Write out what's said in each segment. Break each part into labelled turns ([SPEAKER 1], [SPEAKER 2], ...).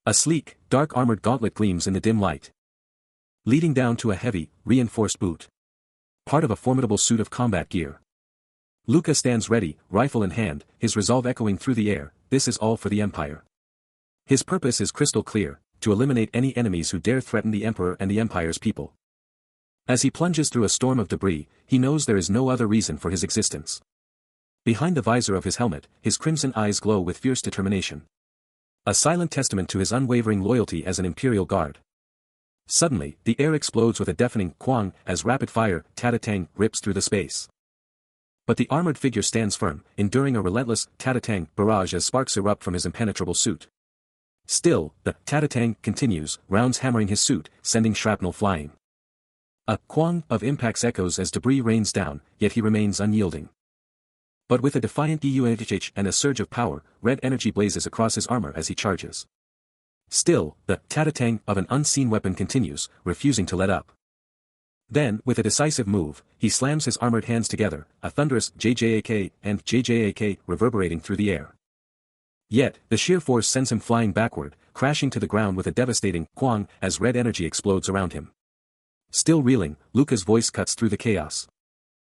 [SPEAKER 1] A sleek, dark-armored gauntlet gleams in the dim light, leading down to a heavy, reinforced boot. Part of a formidable suit of combat gear. Luca stands ready, rifle in hand, his resolve echoing through the air. This is all for the Empire. His purpose is crystal clear, to eliminate any enemies who dare threaten the Emperor and the Empire's people. As he plunges through a storm of debris, he knows there is no other reason for his existence. Behind the visor of his helmet, his crimson eyes glow with fierce determination. A silent testament to his unwavering loyalty as an Imperial Guard. Suddenly, the air explodes with a deafening "kwang" as rapid-fire "tatatang" rips through the space. But the armored figure stands firm, enduring a relentless "tatatang" barrage as sparks erupt from his impenetrable suit. Still, the "tatatang" continues, rounds hammering his suit, sending shrapnel flying. A "kwang" of impacts echoes as debris rains down, yet he remains unyielding. But with a defiant euhh and a surge of power, red energy blazes across his armor as he charges. Still, the "tatatang" of an unseen weapon continues, refusing to let up. Then, with a decisive move, he slams his armored hands together, a thunderous JJAK and JJAK reverberating through the air. Yet, the sheer force sends him flying backward, crashing to the ground with a devastating "kwang" as red energy explodes around him. Still reeling, Luca's voice cuts through the chaos.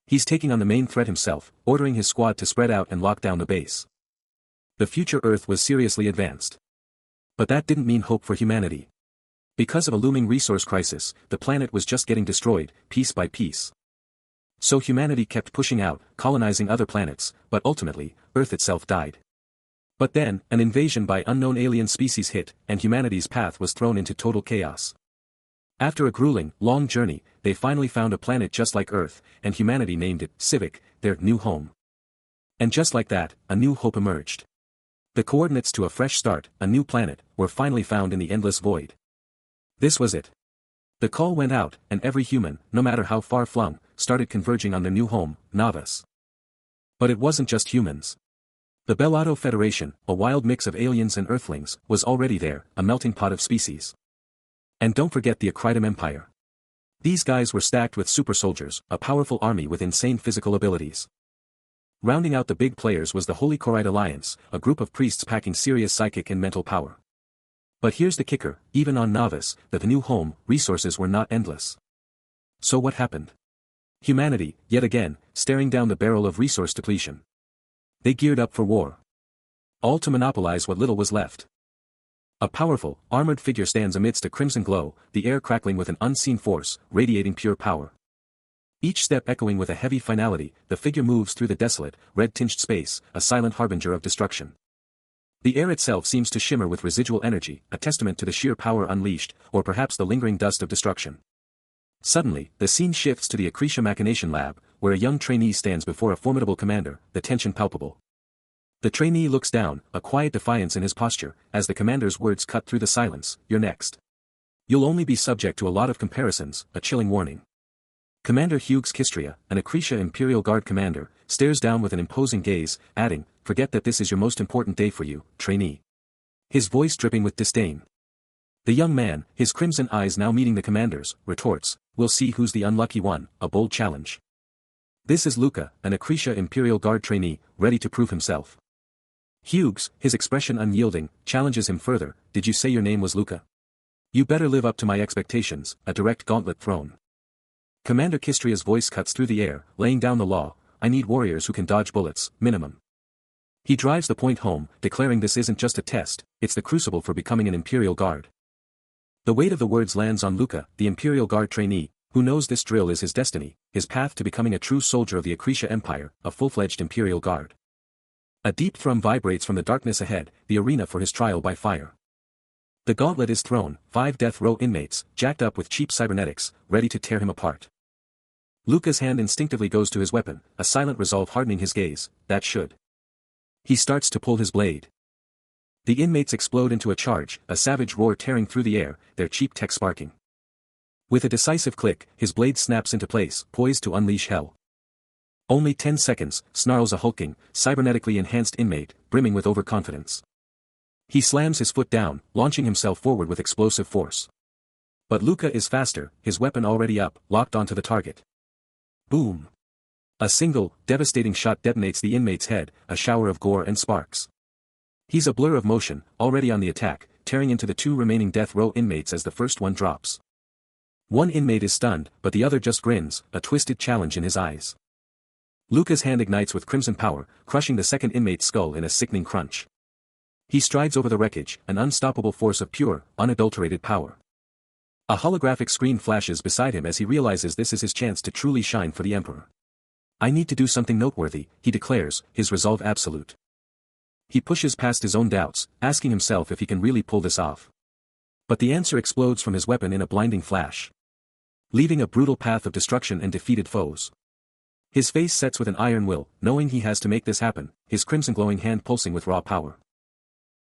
[SPEAKER 1] He's taking on the main threat himself, ordering his squad to spread out and lock down the base. The future Earth was seriously advanced. But that didn't mean hope for humanity. Because of a looming resource crisis, the planet was just getting destroyed, piece by piece. So humanity kept pushing out, colonizing other planets, but ultimately, Earth itself died. But then, an invasion by unknown alien species hit, and humanity's path was thrown into total chaos. After a grueling, long journey, they finally found a planet just like Earth, and humanity named it Civic, their new home. And just like that, a new hope emerged. The coordinates to a fresh start, a new planet, were finally found in the endless void. This was it. The call went out, and every human, no matter how far-flung, started converging on their new home, Navas. But it wasn't just humans. The Bellato Federation, a wild mix of aliens and Earthlings, was already there, a melting pot of species. And don't forget the Akritum Empire. These guys were stacked with super soldiers, a powerful army with insane physical abilities. Rounding out the big players was the Holy Korite Alliance, a group of priests packing serious psychic and mental power. But here's the kicker, even on Navas, the new home, resources were not endless. So what happened? Humanity, yet again, staring down the barrel of resource depletion. They geared up for war. All to monopolize what little was left. A powerful, armored figure stands amidst a crimson glow, the air crackling with an unseen force, radiating pure power. Each step echoing with a heavy finality, the figure moves through the desolate, red-tinged space, a silent harbinger of destruction. The air itself seems to shimmer with residual energy, a testament to the sheer power unleashed, or perhaps the lingering dust of destruction. Suddenly, the scene shifts to the Akrisha Machination Lab, where a young trainee stands before a formidable commander, the tension palpable. The trainee looks down, a quiet defiance in his posture, as the commander's words cut through the silence, "You're next. You'll only be subject to a lot of comparisons," a chilling warning. Commander Hughes Kistria, an Akrisha Imperial Guard commander, stares down with an imposing gaze, adding, "Forget that this is your most important day for you, trainee." His voice dripping with disdain. The young man, his crimson eyes now meeting the commander's, retorts, "We'll see who's the unlucky one," a bold challenge. This is Luca, an Akrisha Imperial Guard trainee, ready to prove himself. Hughes, his expression unyielding, challenges him further, "Did you say your name was Luca? You better live up to my expectations," a direct gauntlet thrown. Commander Kistria's voice cuts through the air, laying down the law, "I need warriors who can dodge bullets, minimum." He drives the point home, declaring this isn't just a test, it's the crucible for becoming an Imperial Guard. The weight of the words lands on Luca, the Imperial Guard trainee, who knows this drill is his destiny, his path to becoming a true soldier of the Akrisha Empire, a full-fledged Imperial Guard. A deep thrum vibrates from the darkness ahead, the arena for his trial by fire. The gauntlet is thrown, 5 death row inmates, jacked up with cheap cybernetics, ready to tear him apart. Luca's hand instinctively goes to his weapon, a silent resolve hardening his gaze, "That should." He starts to pull his blade. The inmates explode into a charge, a savage roar tearing through the air, their cheap tech sparking. With a decisive click, his blade snaps into place, poised to unleash hell. "Only 10 seconds, snarls a hulking, cybernetically enhanced inmate, brimming with overconfidence. He slams his foot down, launching himself forward with explosive force. But Luca is faster, his weapon already up, locked onto the target. Boom! A single, devastating shot detonates the inmate's head, a shower of gore and sparks. He's a blur of motion, already on the attack, tearing into the 2 remaining death row inmates as the first one drops. One inmate is stunned, but the other just grins, a twisted challenge in his eyes. Luca's hand ignites with crimson power, crushing the second inmate's skull in a sickening crunch. He strides over the wreckage, an unstoppable force of pure, unadulterated power. A holographic screen flashes beside him as he realizes this is his chance to truly shine for the Emperor. I need to do something noteworthy, he declares, his resolve absolute. He pushes past his own doubts, asking himself if he can really pull this off. But the answer explodes from his weapon in a blinding flash, leaving a brutal path of destruction and defeated foes. His face sets with an iron will, knowing he has to make this happen, his crimson glowing hand pulsing with raw power.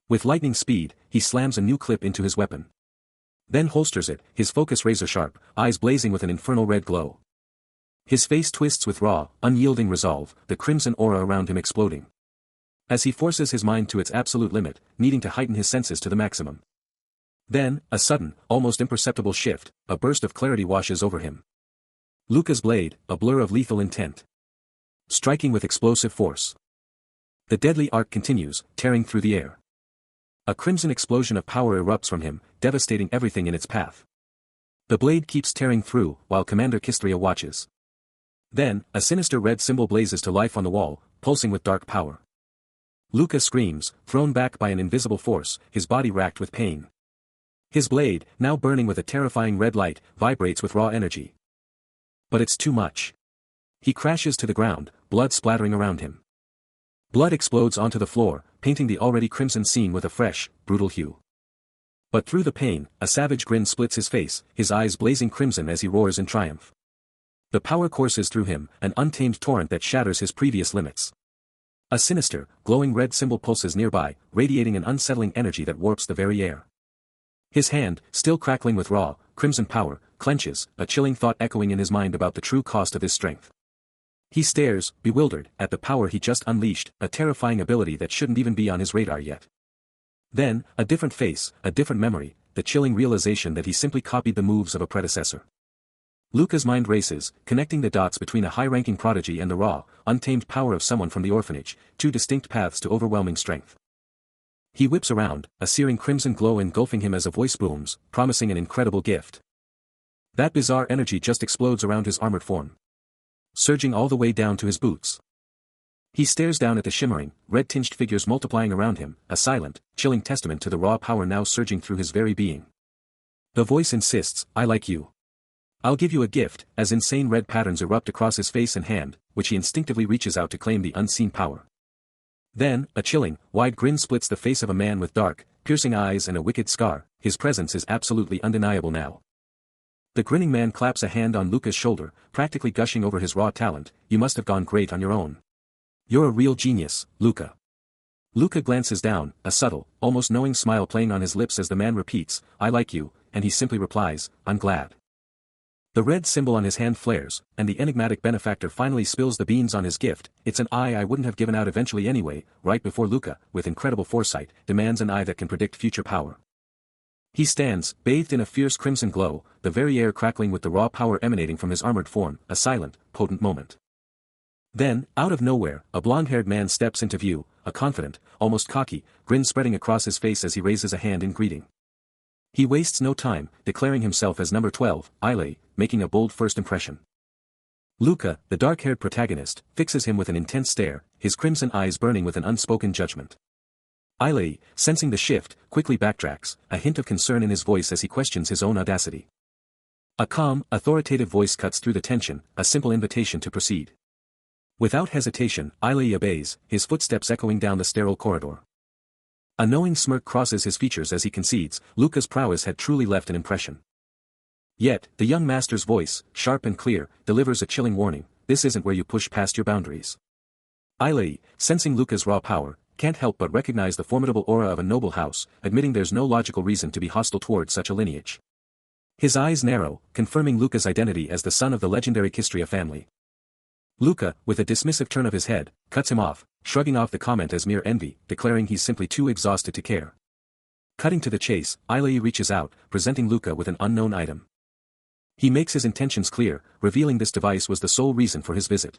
[SPEAKER 1] With lightning speed, he slams a new clip into his weapon. Then holsters it, his focus razor-sharp, eyes blazing with an infernal red glow. His face twists with raw, unyielding resolve, the crimson aura around him exploding. As he forces his mind to its absolute limit, needing to heighten his senses to the maximum. Then, a sudden, almost imperceptible shift, a burst of clarity washes over him. Luca's blade, a blur of lethal intent. Striking with explosive force. The deadly arc continues, tearing through the air. A crimson explosion of power erupts from him, devastating everything in its path. The blade keeps tearing through, while Commander Kistria watches. Then, a sinister red symbol blazes to life on the wall, pulsing with dark power. Luca screams, thrown back by an invisible force, his body racked with pain. His blade, now burning with a terrifying red light, vibrates with raw energy. But it's too much. He crashes to the ground, blood splattering around him. Blood explodes onto the floor, painting the already crimson scene with a fresh, brutal hue. But through the pain, a savage grin splits his face, his eyes blazing crimson as he roars in triumph. The power courses through him, an untamed torrent that shatters his previous limits. A sinister, glowing red symbol pulses nearby, radiating an unsettling energy that warps the very air. His hand, still crackling with raw, crimson power, clenches, a chilling thought echoing in his mind about the true cost of his strength. He stares, bewildered, at the power he just unleashed, a terrifying ability that shouldn't even be on his radar yet. Then, a different face, a different memory, the chilling realization that he simply copied the moves of a predecessor. Luca's mind races, connecting the dots between a high-ranking prodigy and the raw, untamed power of someone from the orphanage, 2 distinct paths to overwhelming strength. He whips around, a searing crimson glow engulfing him as a voice booms, promising an incredible gift. That bizarre energy just explodes around his armored form, surging all the way down to his boots. He stares down at the shimmering, red-tinged figures multiplying around him, a silent, chilling testament to the raw power now surging through his very being. The voice insists, I like you. I'll give you a gift, as insane red patterns erupt across his face and hand, which he instinctively reaches out to claim the unseen power. Then, a chilling, wide grin splits the face of a man with dark, piercing eyes and a wicked scar, his presence is absolutely undeniable now. The grinning man claps a hand on Luca's shoulder, practically gushing over his raw talent, you must have gone great on your own. You're a real genius, Luca. Luca glances down, a subtle, almost knowing smile playing on his lips as the man repeats, I like you, and he simply replies, I'm glad. The red symbol on his hand flares, and the enigmatic benefactor finally spills the beans on his gift, it's an eye I wouldn't have given out eventually anyway, right before Luca, with incredible foresight, demands an eye that can predict future power. He stands, bathed in a fierce crimson glow, the very air crackling with the raw power emanating from his armored form, a silent, potent moment. Then, out of nowhere, a blonde-haired man steps into view, a confident, almost cocky, grin spreading across his face as he raises a hand in greeting. He wastes no time, declaring himself as number 12, Ile, making a bold first impression. Luca, the dark-haired protagonist, fixes him with an intense stare, his crimson eyes burning with an unspoken judgment. Ile, sensing the shift, quickly backtracks, a hint of concern in his voice as he questions his own audacity. A calm, authoritative voice cuts through the tension, a simple invitation to proceed. Without hesitation, Ile obeys, his footsteps echoing down the sterile corridor. A knowing smirk crosses his features as he concedes, Luca's prowess had truly left an impression. Yet, the young master's voice, sharp and clear, delivers a chilling warning, this isn't where you push past your boundaries. Ile, sensing Luca's raw power, can't help but recognize the formidable aura of a noble house, admitting there's no logical reason to be hostile toward such a lineage. His eyes narrow, confirming Luca's identity as the son of the legendary Kistria family. Luca, with a dismissive turn of his head, cuts him off, shrugging off the comment as mere envy, declaring he's simply too exhausted to care. Cutting to the chase, Ile reaches out, presenting Luca with an unknown item. He makes his intentions clear, revealing this device was the sole reason for his visit.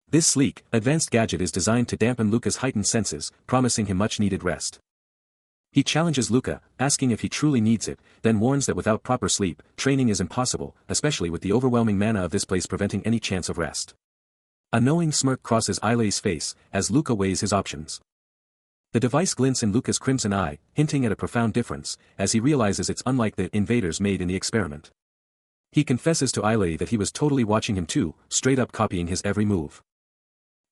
[SPEAKER 1] This sleek, advanced gadget is designed to dampen Luca's heightened senses, promising him much-needed rest. He challenges Luca, asking if he truly needs it, then warns that without proper sleep, training is impossible, especially with the overwhelming mana of this place preventing any chance of rest. A knowing smirk crosses Ilei's face, as Luca weighs his options. The device glints in Luca's crimson eye, hinting at a profound difference, as he realizes it's unlike the invaders made in the experiment. He confesses to Ilei that he was totally watching him too, straight up copying his every move.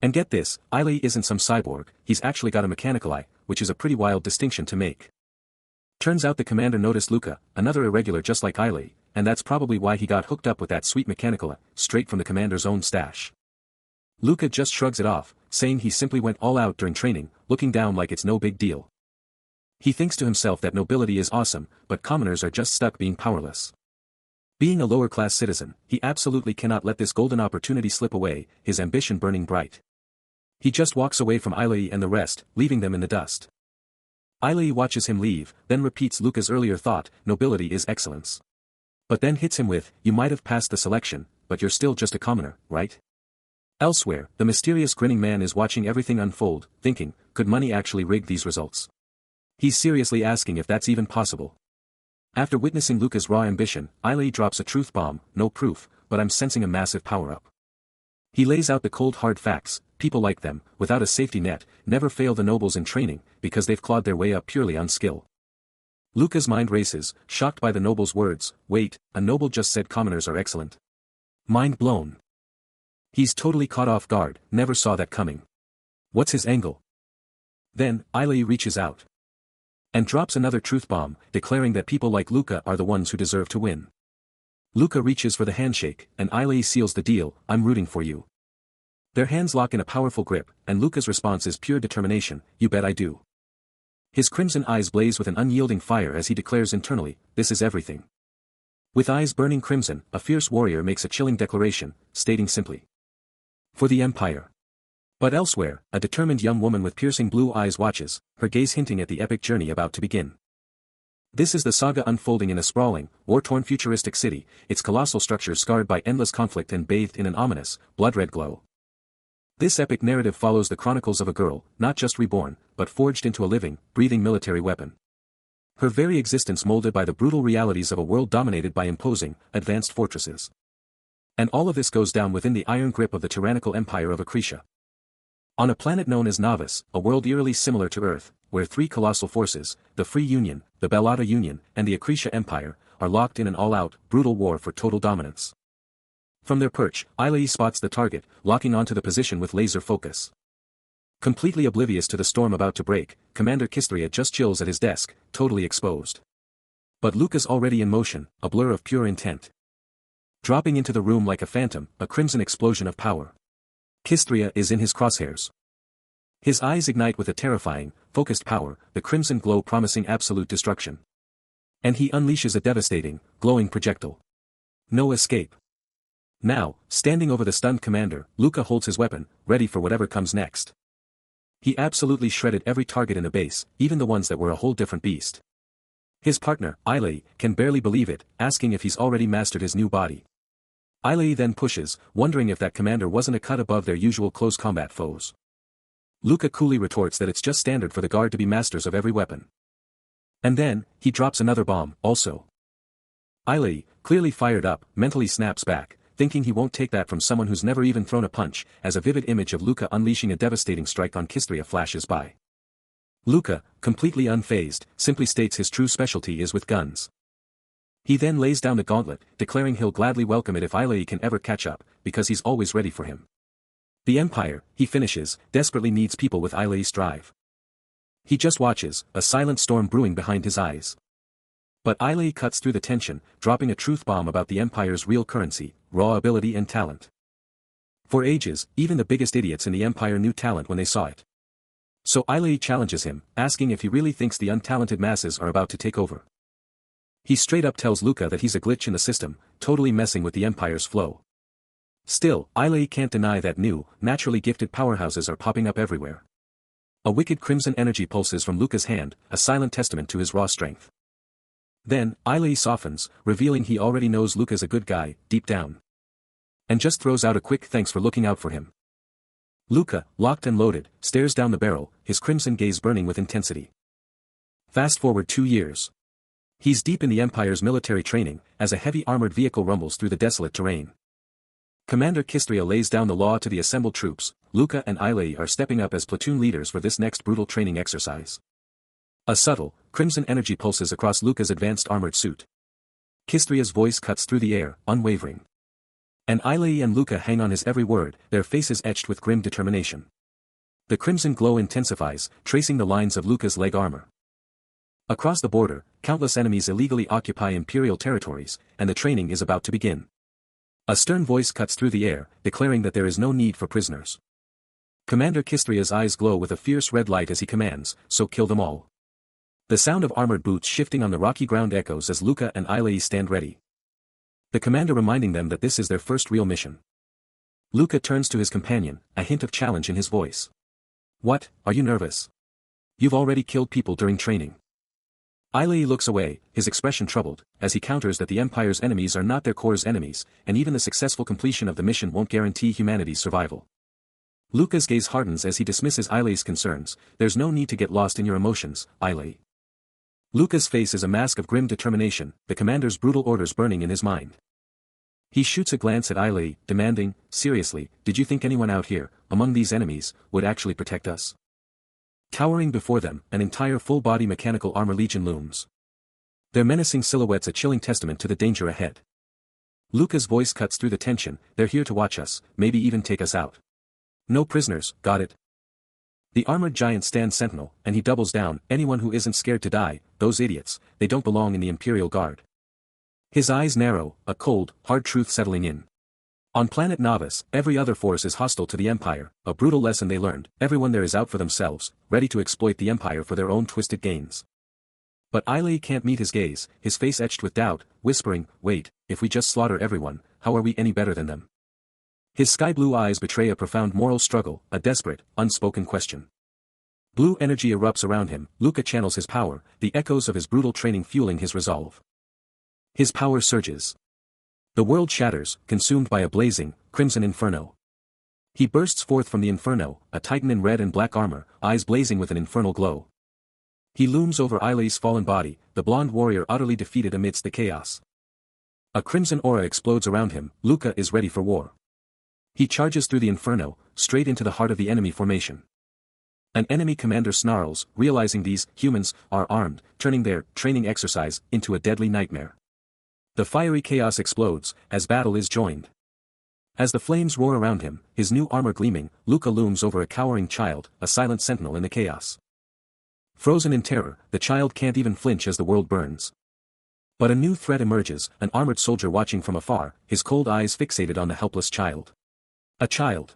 [SPEAKER 1] And get this, Ilei isn't some cyborg, he's actually got a mechanical eye, which is a pretty wild distinction to make. Turns out the commander noticed Luca, another irregular just like Ilei, and that's probably why he got hooked up with that sweet mechanical eye, straight from the commander's own stash. Luca just shrugs it off, saying he simply went all out during training, looking down like it's no big deal. He thinks to himself that nobility is awesome, but commoners are just stuck being powerless. Being a lower-class citizen, he absolutely cannot let this golden opportunity slip away, his ambition burning bright. He just walks away from Ilei and the rest, leaving them in the dust. Ilei watches him leave, then repeats Luca's earlier thought, nobility is excellence. But then hits him with, you might have passed the selection, but you're still just a commoner, right? Elsewhere, the mysterious grinning man is watching everything unfold, thinking, could money actually rig these results? He's seriously asking if that's even possible. After witnessing Luca's raw ambition, Ilei drops a truth bomb, no proof, but I'm sensing a massive power-up. He lays out the cold hard facts, people like them, without a safety net, never fail the nobles in training, because they've clawed their way up purely on skill. Luca's mind races, shocked by the noble's words, wait, a noble just said commoners are excellent. Mind blown. He's totally caught off guard, never saw that coming. What's his angle? Then, Ilei reaches out. And drops another truth bomb, declaring that people like Luca are the ones who deserve to win. Luca reaches for the handshake, and Ilei seals the deal, I'm rooting for you. Their hands lock in a powerful grip, and Luca's response is pure determination, you bet I do. His crimson eyes blaze with an unyielding fire as he declares internally, this is everything. With eyes burning crimson, a fierce warrior makes a chilling declaration, stating simply. For the Empire. But elsewhere, a determined young woman with piercing blue eyes watches, her gaze hinting at the epic journey about to begin. This is the saga unfolding in a sprawling, war-torn futuristic city, its colossal structures scarred by endless conflict and bathed in an ominous, blood-red glow. This epic narrative follows the chronicles of a girl, not just reborn, but forged into a living, breathing military weapon. Her very existence molded by the brutal realities of a world dominated by imposing, advanced fortresses. And all of this goes down within the iron grip of the tyrannical empire of Akrisha. On a planet known as Novus, a world eerily similar to Earth, where three colossal forces, the Free Union, the Bellata Union, and the Akrisha Empire, are locked in an all-out, brutal war for total dominance. From their perch, Ilei spots the target, locking onto the position with laser focus. Completely oblivious to the storm about to break, Commander Kistria just chills at his desk, totally exposed. But Luca's already in motion, a blur of pure intent. Dropping into the room like a phantom, a crimson explosion of power. Kistria is in his crosshairs. His eyes ignite with a terrifying, focused power, the crimson glow promising absolute destruction. And he unleashes a devastating, glowing projectile. No escape. Now, standing over the stunned commander, Luca holds his weapon, ready for whatever comes next. He absolutely shredded every target in the base, even the ones that were a whole different beast. His partner, Ilei, can barely believe it, asking if he's already mastered his new body. Ilei then pushes, wondering if that commander wasn't a cut above their usual close combat foes. Luca coolly retorts that it's just standard for the guard to be masters of every weapon. And then, he drops another bomb, also. Ilei, clearly fired up, mentally snaps back, thinking he won't take that from someone who's never even thrown a punch, as a vivid image of Luca unleashing a devastating strike on Kistria flashes by. Luca, completely unfazed, simply states his true specialty is with guns. He then lays down the gauntlet, declaring he'll gladly welcome it if Ilei can ever catch up, because he's always ready for him. The Empire, he finishes, desperately needs people with Ilei's drive. He just watches, a silent storm brewing behind his eyes. But Ilei cuts through the tension, dropping a truth bomb about the Empire's real currency, raw ability and talent. For ages, even the biggest idiots in the Empire knew talent when they saw it. So Ilei challenges him, asking if he really thinks the untalented masses are about to take over. He straight up tells Luca that he's a glitch in the system, totally messing with the Empire's flow. Still, Ilei can't deny that new, naturally gifted powerhouses are popping up everywhere. A wicked crimson energy pulses from Luca's hand, a silent testament to his raw strength. Then, Ilei softens, revealing he already knows Luca's a good guy, deep down. And just throws out a quick thanks for looking out for him. Luca, locked and loaded, stares down the barrel, his crimson gaze burning with intensity. Fast forward 2 years. He's deep in the Empire's military training, as a heavy armored vehicle rumbles through the desolate terrain. Commander Kistria lays down the law to the assembled troops. Luca and Eilei are stepping up as platoon leaders for this next brutal training exercise. A subtle, crimson energy pulses across Luca's advanced armored suit. Kistria's voice cuts through the air, unwavering. And Eilei and Luca hang on his every word, their faces etched with grim determination. The crimson glow intensifies, tracing the lines of Luca's leg armor. Across the border, countless enemies illegally occupy Imperial territories, and the training is about to begin. A stern voice cuts through the air, declaring that there is no need for prisoners. Commander Kistria's eyes glow with a fierce red light as he commands, so kill them all. The sound of armored boots shifting on the rocky ground echoes as Luca and Eilei stand ready. The commander reminding them that this is their first real mission. Luca turns to his companion, a hint of challenge in his voice. What, are you nervous? You've already killed people during training. Eilei looks away, his expression troubled, as he counters that the Empire's enemies are not their core's enemies, and even the successful completion of the mission won't guarantee humanity's survival. Luca's gaze hardens as he dismisses Eilei's concerns. There's no need to get lost in your emotions, Eilei. Luca's face is a mask of grim determination, the commander's brutal orders burning in his mind. He shoots a glance at Eilei, demanding, seriously, did you think anyone out here, among these enemies, would actually protect us? Towering before them, an entire full-body mechanical armor legion looms. Their menacing silhouettes a chilling testament to the danger ahead. Luca's voice cuts through the tension, they're here to watch us, maybe even take us out. No prisoners, got it? The armored giant stands sentinel, and he doubles down, anyone who isn't scared to die, those idiots, they don't belong in the Imperial Guard. His eyes narrow, a cold, hard truth settling in. On planet Navas, every other force is hostile to the Empire, a brutal lesson they learned, everyone there is out for themselves, ready to exploit the Empire for their own twisted gains. But Eilei can't meet his gaze, his face etched with doubt, whispering, wait, if we just slaughter everyone, how are we any better than them? His sky-blue eyes betray a profound moral struggle, a desperate, unspoken question. Blue energy erupts around him, Luca channels his power, the echoes of his brutal training fueling his resolve. His power surges. The world shatters, consumed by a blazing, crimson inferno. He bursts forth from the inferno, a titan in red and black armor, eyes blazing with an infernal glow. He looms over Eilei's fallen body, the blonde warrior utterly defeated amidst the chaos. A crimson aura explodes around him, Luca is ready for war. He charges through the inferno, straight into the heart of the enemy formation. An enemy commander snarls, realizing these humans are armed, turning their training exercise into a deadly nightmare. The fiery chaos explodes, as battle is joined. As the flames roar around him, his new armor gleaming, Luca looms over a cowering child, a silent sentinel in the chaos. Frozen in terror, the child can't even flinch as the world burns. But a new threat emerges, an armored soldier watching from afar, his cold eyes fixated on the helpless child. A child.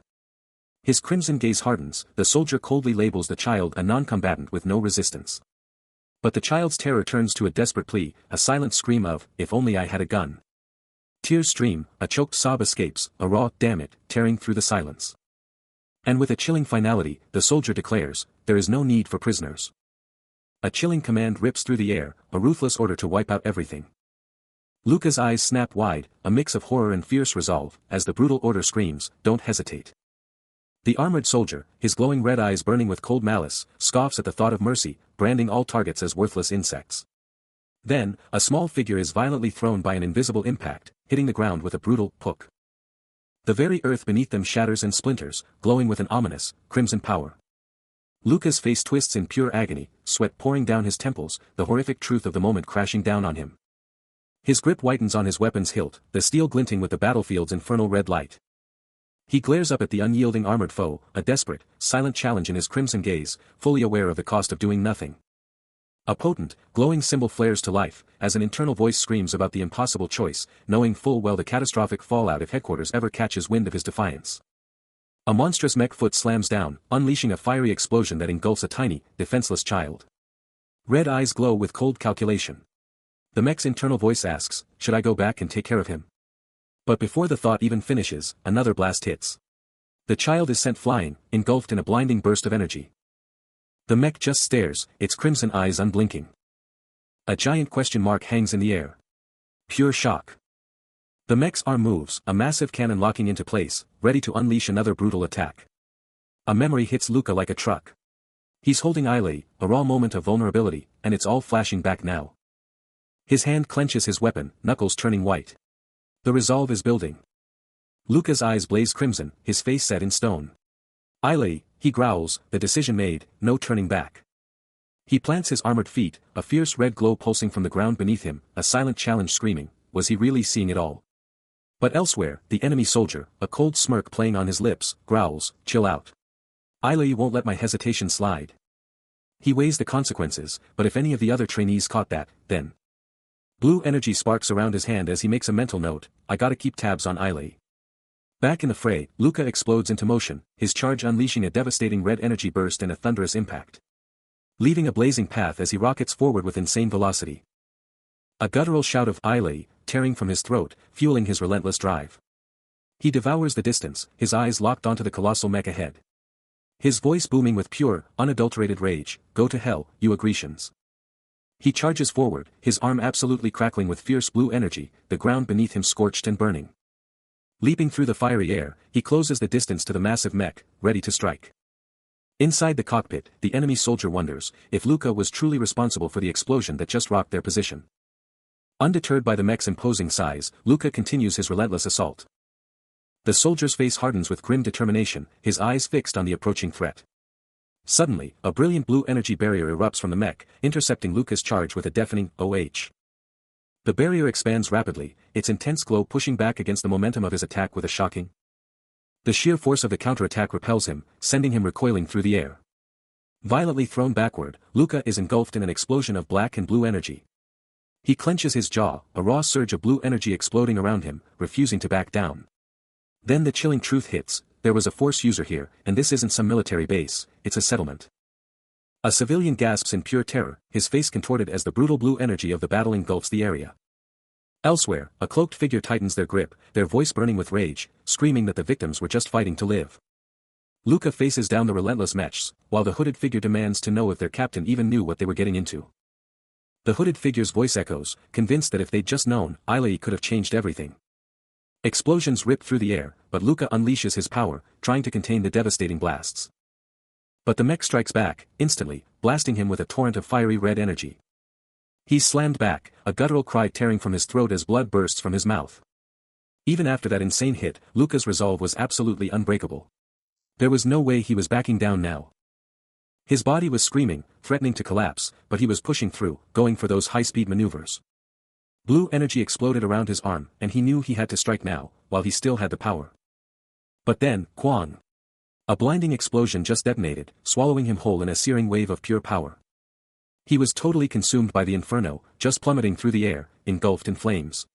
[SPEAKER 1] His crimson gaze hardens, the soldier coldly labels the child a non-combatant with no resistance. But the child's terror turns to a desperate plea, a silent scream of, if only I had a gun. Tears stream, a choked sob escapes, a raw, damn it, tearing through the silence. And with a chilling finality, the soldier declares, there is no need for prisoners. A chilling command rips through the air, a ruthless order to wipe out everything. Luca's eyes snap wide, a mix of horror and fierce resolve, as the brutal order screams, don't hesitate. The armored soldier, his glowing red eyes burning with cold malice, scoffs at the thought of mercy, branding all targets as worthless insects. Then, a small figure is violently thrown by an invisible impact, hitting the ground with a brutal poke. The very earth beneath them shatters and splinters, glowing with an ominous, crimson power. Luca's face twists in pure agony, sweat pouring down his temples, the horrific truth of the moment crashing down on him. His grip whitens on his weapon's hilt, the steel glinting with the battlefield's infernal red light. He glares up at the unyielding armored foe, a desperate, silent challenge in his crimson gaze, fully aware of the cost of doing nothing. A potent, glowing symbol flares to life, as an internal voice screams about the impossible choice, knowing full well the catastrophic fallout if headquarters ever catches wind of his defiance. A monstrous mech foot slams down, unleashing a fiery explosion that engulfs a tiny, defenseless child. Red eyes glow with cold calculation. The mech's internal voice asks, should I go back and take care of him? But before the thought even finishes, another blast hits. The child is sent flying, engulfed in a blinding burst of energy. The mech just stares, its crimson eyes unblinking. A giant question mark hangs in the air. Pure shock. The mech's arm moves, a massive cannon locking into place, ready to unleash another brutal attack. A memory hits Luca like a truck. He's holding Eilei, a raw moment of vulnerability, and it's all flashing back now. His hand clenches his weapon, knuckles turning white. The resolve is building. Luca's eyes blaze crimson, his face set in stone. Eilei, he growls, the decision made, no turning back. He plants his armored feet, a fierce red glow pulsing from the ground beneath him, a silent challenge screaming, was he really seeing it all? But elsewhere, the enemy soldier, a cold smirk playing on his lips, growls, chill out. Eilei won't let my hesitation slide. He weighs the consequences, but if any of the other trainees caught that, then. Blue energy sparks around his hand as he makes a mental note, I gotta keep tabs on Eilei. Back in the fray, Luca explodes into motion, his charge unleashing a devastating red energy burst and a thunderous impact. Leaving a blazing path as he rockets forward with insane velocity. A guttural shout of Eilei, tearing from his throat, fueling his relentless drive. He devours the distance, his eyes locked onto the colossal mech ahead. His voice booming with pure, unadulterated rage, go to hell, you Grecians. He charges forward, his arm absolutely crackling with fierce blue energy, the ground beneath him scorched and burning. Leaping through the fiery air, he closes the distance to the massive mech, ready to strike. Inside the cockpit, the enemy soldier wonders if Luca was truly responsible for the explosion that just rocked their position. Undeterred by the mech's imposing size, Luca continues his relentless assault. The soldier's face hardens with grim determination, his eyes fixed on the approaching threat. Suddenly, a brilliant blue energy barrier erupts from the mech, intercepting Luca's charge with a deafening "OH." The barrier expands rapidly, its intense glow pushing back against the momentum of his attack with a shocking. The sheer force of the counterattack repels him, sending him recoiling through the air. Violently thrown backward, Luca is engulfed in an explosion of black and blue energy. He clenches his jaw, a raw surge of blue energy exploding around him, refusing to back down. Then the chilling truth hits, there was a force user here, and this isn't some military base, it's a settlement. A civilian gasps in pure terror, his face contorted as the brutal blue energy of the battle engulfs the area. Elsewhere, a cloaked figure tightens their grip, their voice burning with rage, screaming that the victims were just fighting to live. Luca faces down the relentless mechs, while the hooded figure demands to know if their captain even knew what they were getting into. The hooded figure's voice echoes, convinced that if they'd just known, Eilei could have changed everything. Explosions rip through the air, but Luca unleashes his power, trying to contain the devastating blasts. But the mech strikes back, instantly, blasting him with a torrent of fiery red energy. He's slammed back, a guttural cry tearing from his throat as blood bursts from his mouth. Even after that insane hit, Luca's resolve was absolutely unbreakable. There was no way he was backing down now. His body was screaming, threatening to collapse, but he was pushing through, going for those high-speed maneuvers. Blue energy exploded around his arm, and he knew he had to strike now, while he still had the power. But then, Kwang! A blinding explosion just detonated, swallowing him whole in a searing wave of pure power. He was totally consumed by the inferno, just plummeting through the air, engulfed in flames.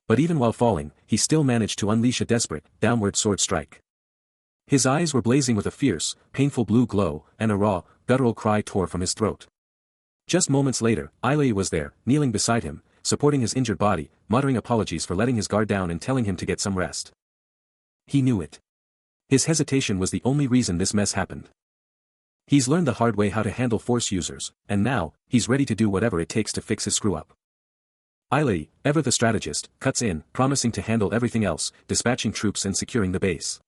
[SPEAKER 1] But even while falling, he still managed to unleash a desperate, downward sword strike. His eyes were blazing with a fierce, painful blue glow, and a raw, guttural cry tore from his throat. Just moments later, Eilei was there, kneeling beside him, supporting his injured body, muttering apologies for letting his guard down and telling him to get some rest. He knew it. His hesitation was the only reason this mess happened. He's learned the hard way how to handle force users, and now, he's ready to do whatever it takes to fix his screw-up. Eilei, ever the strategist, cuts in, promising to handle everything else, dispatching troops and securing the base.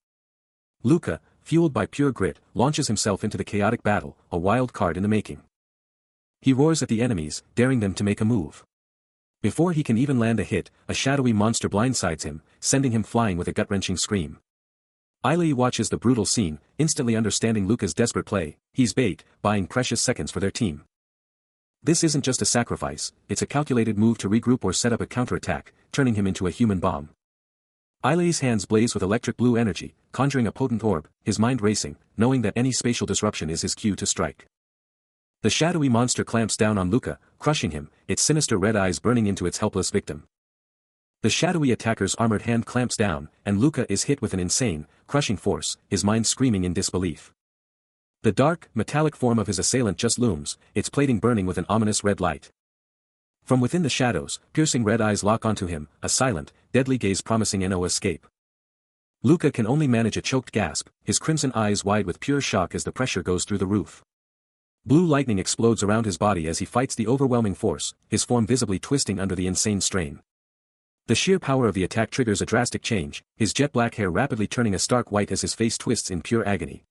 [SPEAKER 1] Luca, fueled by pure grit, launches himself into the chaotic battle, a wild card in the making. He roars at the enemies, daring them to make a move. Before he can even land a hit, a shadowy monster blindsides him, sending him flying with a gut-wrenching scream. Eilei watches the brutal scene, instantly understanding Luca's desperate play. He's bait, buying precious seconds for their team. This isn't just a sacrifice, it's a calculated move to regroup or set up a counterattack, turning him into a human bomb. Eilei's hands blaze with electric blue energy, conjuring a potent orb, his mind racing, knowing that any spatial disruption is his cue to strike. The shadowy monster clamps down on Luca, crushing him, its sinister red eyes burning into its helpless victim. The shadowy attacker's armored hand clamps down, and Luca is hit with an insane, crushing force, his mind screaming in disbelief. The dark, metallic form of his assailant just looms, its plating burning with an ominous red light. From within the shadows, piercing red eyes lock onto him, a silent, deadly gaze promising no escape. Luca can only manage a choked gasp, his crimson eyes wide with pure shock as the pressure goes through the roof. Blue lightning explodes around his body as he fights the overwhelming force, his form visibly twisting under the insane strain. The sheer power of the attack triggers a drastic change, his jet black hair rapidly turning a stark white as his face twists in pure agony.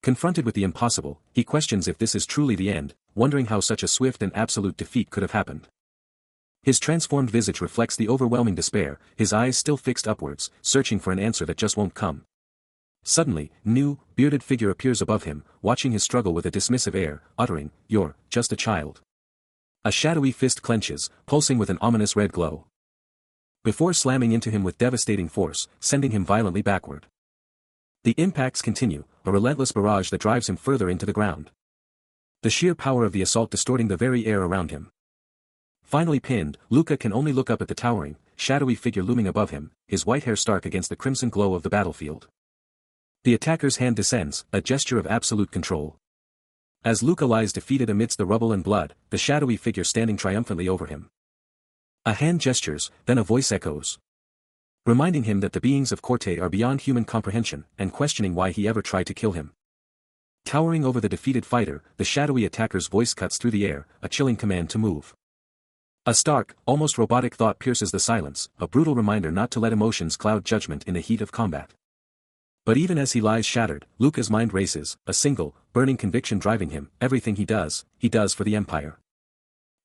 [SPEAKER 1] Confronted with the impossible, he questions if this is truly the end, wondering how such a swift and absolute defeat could have happened. His transformed visage reflects the overwhelming despair, his eyes still fixed upwards, searching for an answer that just won't come. Suddenly, new, bearded figure appears above him, watching his struggle with a dismissive air, uttering, "You're just a child." A shadowy fist clenches, pulsing with an ominous red glow. Before slamming into him with devastating force, sending him violently backward. The impacts continue, a relentless barrage that drives him further into the ground. The sheer power of the assault distorting the very air around him. Finally pinned, Luca can only look up at the towering, shadowy figure looming above him, his white hair stark against the crimson glow of the battlefield. The attacker's hand descends, a gesture of absolute control. As Luca lies defeated amidst the rubble and blood, the shadowy figure standing triumphantly over him. A hand gestures, then a voice echoes. Reminding him that the beings of Corte are beyond human comprehension, and questioning why he ever tried to kill him. Towering over the defeated fighter, the shadowy attacker's voice cuts through the air, a chilling command to move. A stark, almost robotic thought pierces the silence, a brutal reminder not to let emotions cloud judgment in the heat of combat. But even as he lies shattered, Luca's mind races, a single, burning conviction driving him, everything he does for the Empire.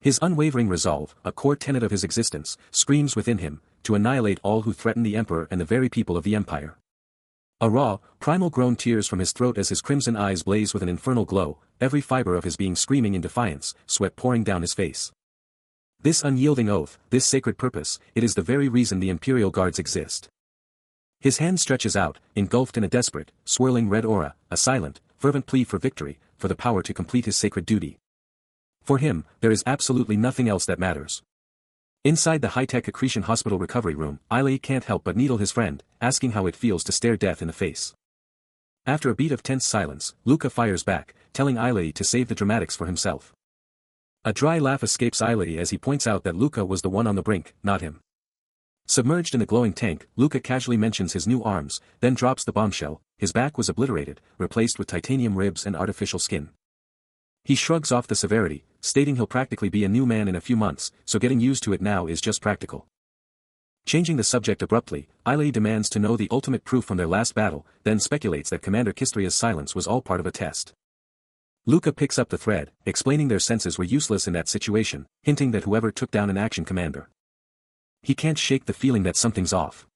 [SPEAKER 1] His unwavering resolve, a core tenet of his existence, screams within him, to annihilate all who threaten the Emperor and the very people of the Empire. A raw, primal groan tears from his throat as his crimson eyes blaze with an infernal glow, every fiber of his being screaming in defiance, sweat pouring down his face. This unyielding oath, this sacred purpose, it is the very reason the Imperial Guards exist. His hand stretches out, engulfed in a desperate, swirling red aura, a silent, fervent plea for victory, for the power to complete his sacred duty. For him, there is absolutely nothing else that matters. Inside the high-tech accretion hospital recovery room, Ailey can't help but needle his friend, asking how it feels to stare death in the face. After a beat of tense silence, Luca fires back, telling Ailey to save the dramatics for himself. A dry laugh escapes Ailey as he points out that Luca was the one on the brink, not him. Submerged in the glowing tank, Luca casually mentions his new arms, then drops the bombshell, his back was obliterated, replaced with titanium ribs and artificial skin. He shrugs off the severity, stating he'll practically be a new man in a few months, so getting used to it now is just practical. Changing the subject abruptly, Ailey demands to know the ultimate proof from their last battle, then speculates that Commander Kistria's silence was all part of a test. Luca picks up the thread, explaining their senses were useless in that situation, hinting that whoever took down an action commander. He can't shake the feeling that something's off.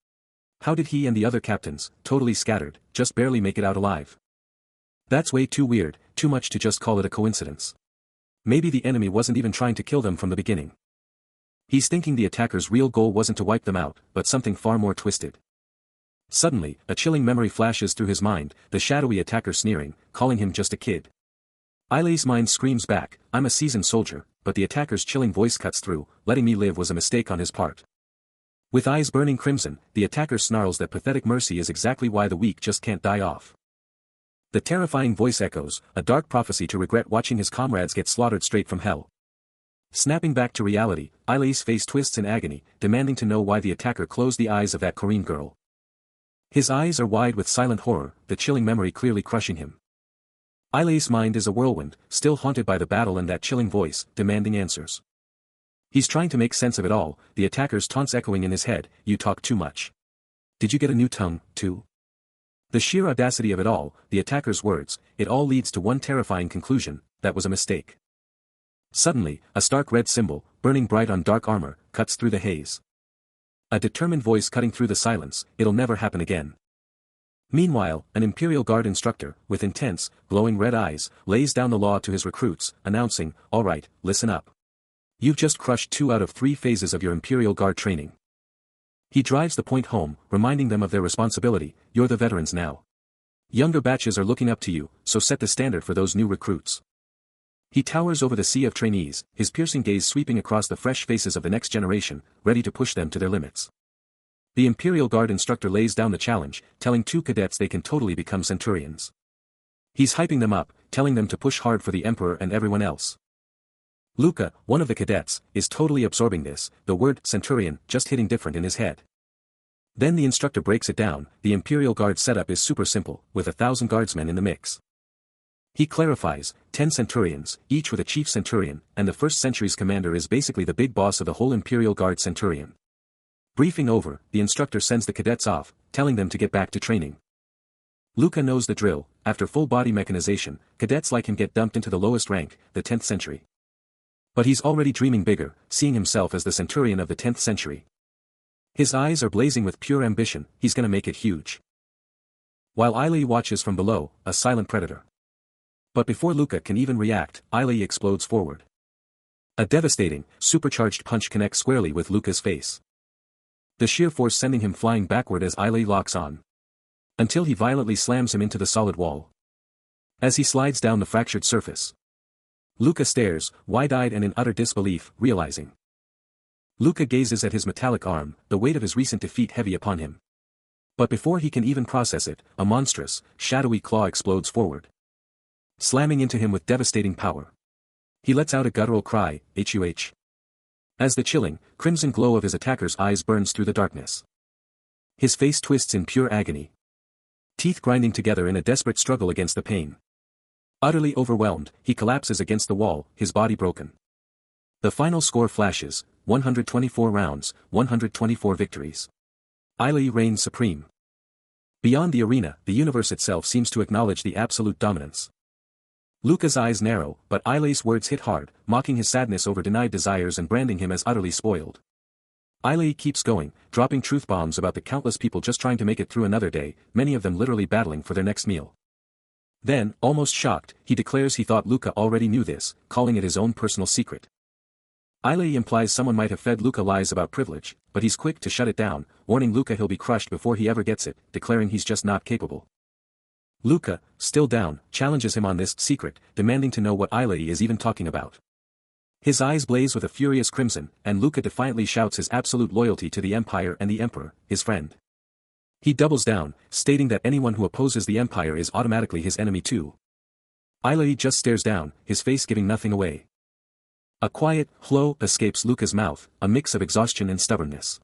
[SPEAKER 1] How did he and the other captains, totally scattered, just barely make it out alive? That's way too weird, too much to just call it a coincidence. Maybe the enemy wasn't even trying to kill them from the beginning. He's thinking the attacker's real goal wasn't to wipe them out, but something far more twisted. Suddenly, a chilling memory flashes through his mind, the shadowy attacker sneering, calling him just a kid. Ailey's mind screams back, I'm a seasoned soldier, but the attacker's chilling voice cuts through, letting me live was a mistake on his part. With eyes burning crimson, the attacker snarls that pathetic mercy is exactly why the weak just can't die off. The terrifying voice echoes, a dark prophecy to regret watching his comrades get slaughtered straight from hell. Snapping back to reality, Ailey's face twists in agony, demanding to know why the attacker closed the eyes of that Korean girl. His eyes are wide with silent horror, the chilling memory clearly crushing him. Ailey's mind is a whirlwind, still haunted by the battle and that chilling voice, demanding answers. He's trying to make sense of it all, the attacker's taunts echoing in his head, you talk too much. Did you get a new tongue, too? The sheer audacity of it all, the attacker's words, it all leads to one terrifying conclusion, that was a mistake. Suddenly, a stark red symbol, burning bright on dark armor, cuts through the haze. A determined voice cutting through the silence, it'll never happen again. Meanwhile, an Imperial Guard instructor, with intense, glowing red eyes, lays down the law to his recruits, announcing, all right, listen up. You've just crushed 2 out of 3 phases of your Imperial Guard training. He drives the point home, reminding them of their responsibility, you're the veterans now. Younger batches are looking up to you, so set the standard for those new recruits. He towers over the sea of trainees, his piercing gaze sweeping across the fresh faces of the next generation, ready to push them to their limits. The Imperial Guard instructor lays down the challenge, telling 2 cadets they can totally become centurions. He's hyping them up, telling them to push hard for the Emperor and everyone else. Luca, one of the cadets, is totally absorbing this, the word centurion just hitting different in his head. Then the instructor breaks it down, the Imperial Guard setup is super simple, with 1,000 guardsmen in the mix. He clarifies, 10 centurions, each with a chief centurion, and the first century's commander is basically the big boss of the whole Imperial Guard centurion. Briefing over, the instructor sends the cadets off, telling them to get back to training. Luca knows the drill. After full-body mechanization, cadets like him get dumped into the lowest rank, the 10th century. But he's already dreaming bigger, seeing himself as the centurion of the 10th century. His eyes are blazing with pure ambition, he's gonna make it huge. While Ailey watches from below, a silent predator. But before Luca can even react, Ailey explodes forward. A devastating, supercharged punch connects squarely with Luca's face. The sheer force sending him flying backward as Ailey locks on. Until he violently slams him into the solid wall. As he slides down the fractured surface. Luca stares, wide-eyed and in utter disbelief, realizing. Luca gazes at his metallic arm, the weight of his recent defeat heavy upon him. But before he can even process it, a monstrous, shadowy claw explodes forward. Slamming into him with devastating power. He lets out a guttural cry, "Huh." As the chilling, crimson glow of his attacker's eyes burns through the darkness. His face twists in pure agony. Teeth grinding together in a desperate struggle against the pain. Utterly overwhelmed, he collapses against the wall, his body broken. The final score flashes, 124 rounds, 124 victories. Ailey reigns supreme. Beyond the arena, the universe itself seems to acknowledge the absolute dominance. Luca's eyes narrow, but Ailey's words hit hard, mocking his sadness over denied desires and branding him as utterly spoiled. Ailey keeps going, dropping truth bombs about the countless people just trying to make it through another day, many of them literally battling for their next meal. Then, almost shocked, he declares he thought Luca already knew this, calling it his own personal secret. Ailey implies someone might have fed Luca lies about privilege, but he's quick to shut it down, warning Luca he'll be crushed before he ever gets it, declaring he's just not capable. Luca, still down, challenges him on this secret, demanding to know what Ailey is even talking about. His eyes blaze with a furious crimson, and Luca defiantly shouts his absolute loyalty to the Empire and the Emperor, his friend. He doubles down, stating that anyone who opposes the Empire is automatically his enemy too. Ailey just stares down, his face giving nothing away. A quiet, "Hello" escapes Luca's mouth, a mix of exhaustion and stubbornness.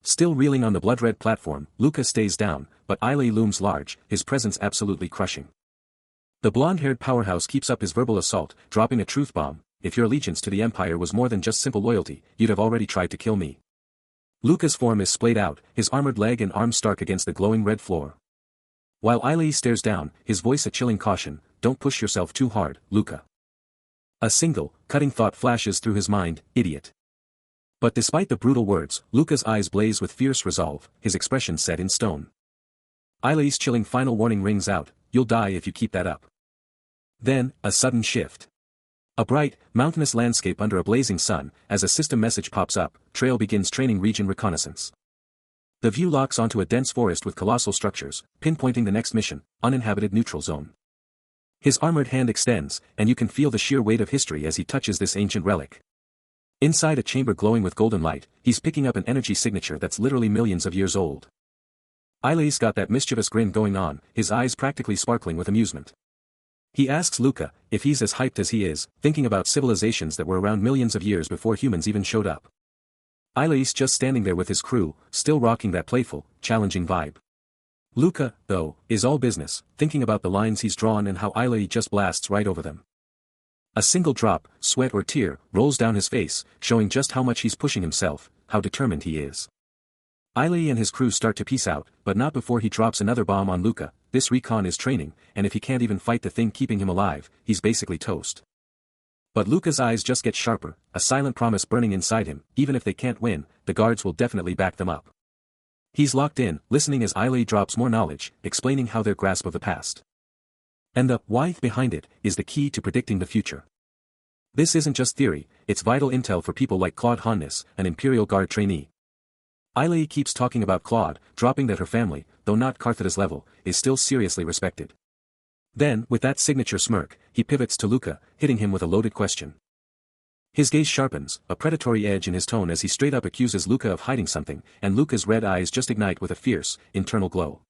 [SPEAKER 1] Still reeling on the blood-red platform, Luca stays down, but Ailey looms large, his presence absolutely crushing. The blonde-haired powerhouse keeps up his verbal assault, dropping a truth bomb. "If your allegiance to the Empire was more than just simple loyalty, you'd have already tried to kill me." Luca's form is splayed out, his armored leg and arms stark against the glowing red floor. While Ailey stares down, his voice a chilling caution, "Don't push yourself too hard, Luca." A single, cutting thought flashes through his mind, "Idiot." But despite the brutal words, Luca's eyes blaze with fierce resolve, his expression set in stone. Ailey's chilling final warning rings out, "You'll die if you keep that up." Then, a sudden shift. A bright, mountainous landscape under a blazing sun, as a system message pops up, Trail begins training region reconnaissance. The view locks onto a dense forest with colossal structures, pinpointing the next mission, uninhabited neutral zone. His armored hand extends, and you can feel the sheer weight of history as he touches this ancient relic. Inside a chamber glowing with golden light, he's picking up an energy signature that's literally millions of years old. Ailey's got that mischievous grin going on, his eyes practically sparkling with amusement. He asks Luca if he's as hyped as he is, thinking about civilizations that were around millions of years before humans even showed up. Ailey's just standing there with his crew, still rocking that playful, challenging vibe. Luca, though, is all business, thinking about the lines he's drawn and how Ailey just blasts right over them. A single drop, sweat or tear, rolls down his face, showing just how much he's pushing himself, how determined he is. Ailey and his crew start to peace out, but not before he drops another bomb on Luca. This recon is training, and if he can't even fight the thing keeping him alive, he's basically toast. But Luca's eyes just get sharper, a silent promise burning inside him, even if they can't win, the guards will definitely back them up. He's locked in, listening as Ailey drops more knowledge, explaining how their grasp of the past and the why behind it is the key to predicting the future. This isn't just theory, it's vital intel for people like Claude Hannes, an Imperial Guard trainee. Ailey keeps talking about Claude, dropping that her family, though not Carthada's level, is still seriously respected. Then, with that signature smirk, he pivots to Luca, hitting him with a loaded question. His gaze sharpens, a predatory edge in his tone as he straight up accuses Luca of hiding something, and Luca's red eyes just ignite with a fierce, internal glow.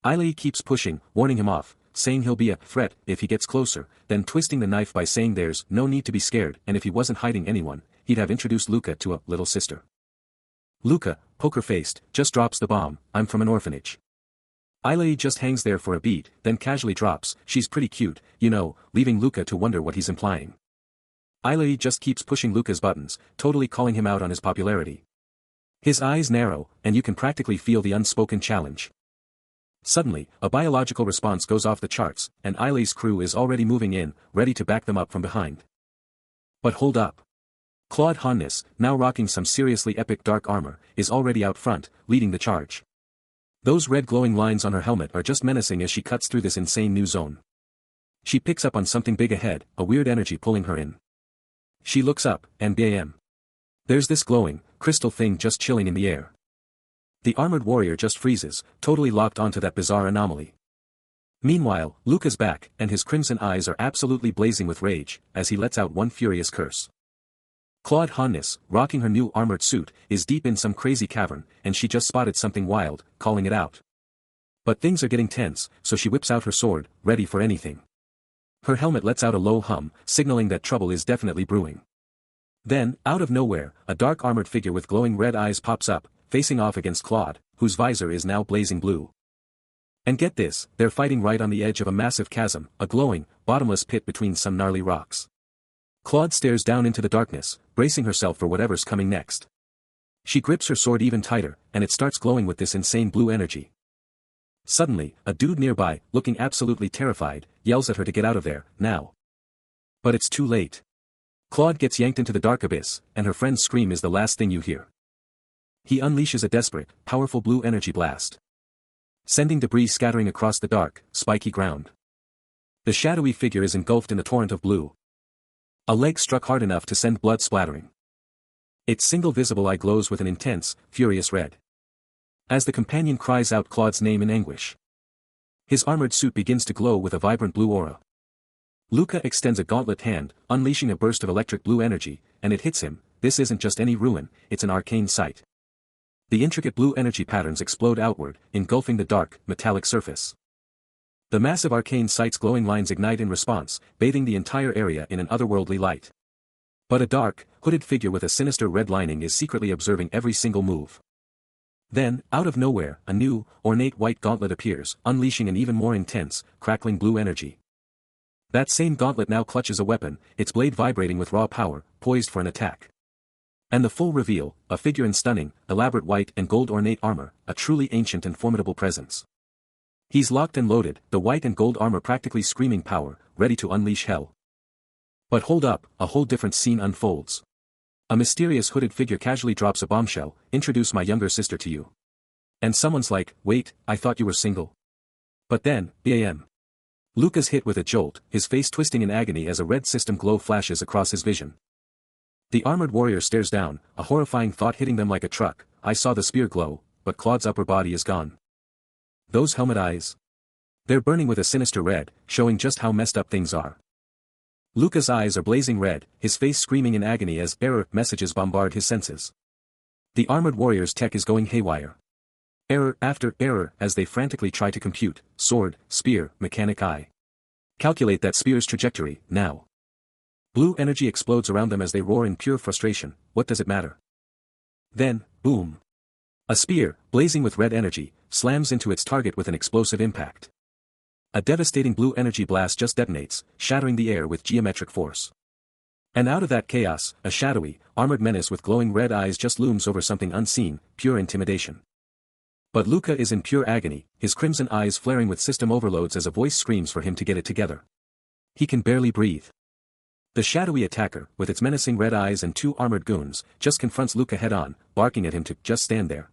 [SPEAKER 1] Ailey keeps pushing, warning him off, saying he'll be a threat if he gets closer, then twisting the knife by saying there's no need to be scared, and if he wasn't hiding anyone, he'd have introduced Luca to a little sister. Luca, poker-faced, just drops the bomb, "I'm from an orphanage." Ailey just hangs there for a beat, then casually drops, "She's pretty cute, you know," leaving Luca to wonder what he's implying. Ailey just keeps pushing Luca's buttons, totally calling him out on his popularity. His eyes narrow, and you can practically feel the unspoken challenge. Suddenly, a biological response goes off the charts, and Eileen's crew is already moving in, ready to back them up from behind. But hold up. Claude Hannes, now rocking some seriously epic dark armor, is already out front, leading the charge. Those red glowing lines on her helmet are just menacing as she cuts through this insane new zone. She picks up on something big ahead, a weird energy pulling her in. She looks up, and bam! There's this glowing, crystal thing just chilling in the air. The armored warrior just freezes, totally locked onto that bizarre anomaly. Meanwhile, Luca's back, and his crimson eyes are absolutely blazing with rage, as he lets out one furious curse. Claude Hannes, rocking her new armored suit, is deep in some crazy cavern, and she just spotted something wild, calling it out. But things are getting tense, so she whips out her sword, ready for anything. Her helmet lets out a low hum, signaling that trouble is definitely brewing. Then, out of nowhere, a dark armored figure with glowing red eyes pops up, facing off against Claude, whose visor is now blazing blue. And get this, they're fighting right on the edge of a massive chasm, a glowing, bottomless pit between some gnarly rocks. Claude stares down into the darkness, bracing herself for whatever's coming next. She grips her sword even tighter, and it starts glowing with this insane blue energy. Suddenly, a dude nearby, looking absolutely terrified, yells at her to get out of there, now. But it's too late. Claude gets yanked into the dark abyss, and her friend's scream is the last thing you hear. He unleashes a desperate, powerful blue energy blast, sending debris scattering across the dark, spiky ground. The shadowy figure is engulfed in a torrent of blue. A leg struck hard enough to send blood splattering. Its single visible eye glows with an intense, furious red. As the companion cries out Claude's name in anguish, his armored suit begins to glow with a vibrant blue aura. Luca extends a gauntlet hand, unleashing a burst of electric blue energy, and it hits him. This isn't just any ruin, it's an arcane sight. The intricate blue energy patterns explode outward, engulfing the dark, metallic surface. The massive arcane sight's glowing lines ignite in response, bathing the entire area in an otherworldly light. But a dark, hooded figure with a sinister red lining is secretly observing every single move. Then, out of nowhere, a new, ornate white gauntlet appears, unleashing an even more intense, crackling blue energy. That same gauntlet now clutches a weapon, its blade vibrating with raw power, poised for an attack. And the full reveal, a figure in stunning, elaborate white and gold ornate armor, a truly ancient and formidable presence. He's locked and loaded, the white and gold armor practically screaming power, ready to unleash hell. But hold up, a whole different scene unfolds. A mysterious hooded figure casually drops a bombshell, "Introduce my younger sister to you." And someone's like, "Wait, I thought you were single." But then, bam. Luca's hit with a jolt, his face twisting in agony as a red system glow flashes across his vision. The armored warrior stares down, a horrifying thought hitting them like a truck. I saw the spear glow, but Claude's upper body is gone. Those helmet eyes? They're burning with a sinister red, showing just how messed up things are. Luca's eyes are blazing red, his face screaming in agony as error messages bombard his senses. The armored warrior's tech is going haywire. Error after error as they frantically try to compute, sword, spear, mechanic eye. Calculate that spear's trajectory, now. Blue energy explodes around them as they roar in pure frustration. What does it matter? Then, boom. A spear, blazing with red energy, slams into its target with an explosive impact. A devastating blue energy blast just detonates, shattering the air with geometric force. And out of that chaos, a shadowy, armored menace with glowing red eyes just looms over something unseen, pure intimidation. But Luca is in pure agony, his crimson eyes flaring with system overloads as a voice screams for him to get it together. He can barely breathe. The shadowy attacker, with its menacing red eyes and two armored goons, just confronts Luca head-on, barking at him to just stand there.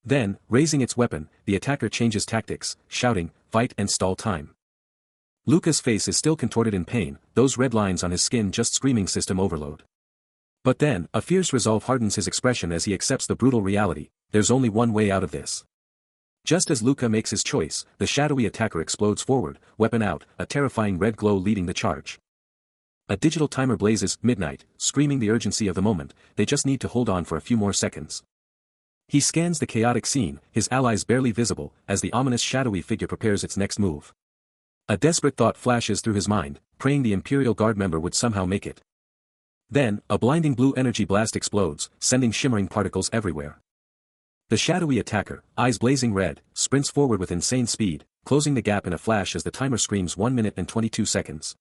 [SPEAKER 1] Then, raising its weapon, the attacker changes tactics, shouting, "Fight and stall time." Luca's face is still contorted in pain, those red lines on his skin just screaming system overload. But then, a fierce resolve hardens his expression as he accepts the brutal reality. There's only one way out of this. Just as Luca makes his choice, the shadowy attacker explodes forward, weapon out, a terrifying red glow leading the charge. A digital timer blazes, midnight, screaming the urgency of the moment. They just need to hold on for a few more seconds. He scans the chaotic scene, his allies barely visible, as the ominous shadowy figure prepares its next move. A desperate thought flashes through his mind, praying the Imperial Guard member would somehow make it. Then, a blinding blue energy blast explodes, sending shimmering particles everywhere. The shadowy attacker, eyes blazing red, sprints forward with insane speed, closing the gap in a flash as the timer screams 1 minute and 22 seconds.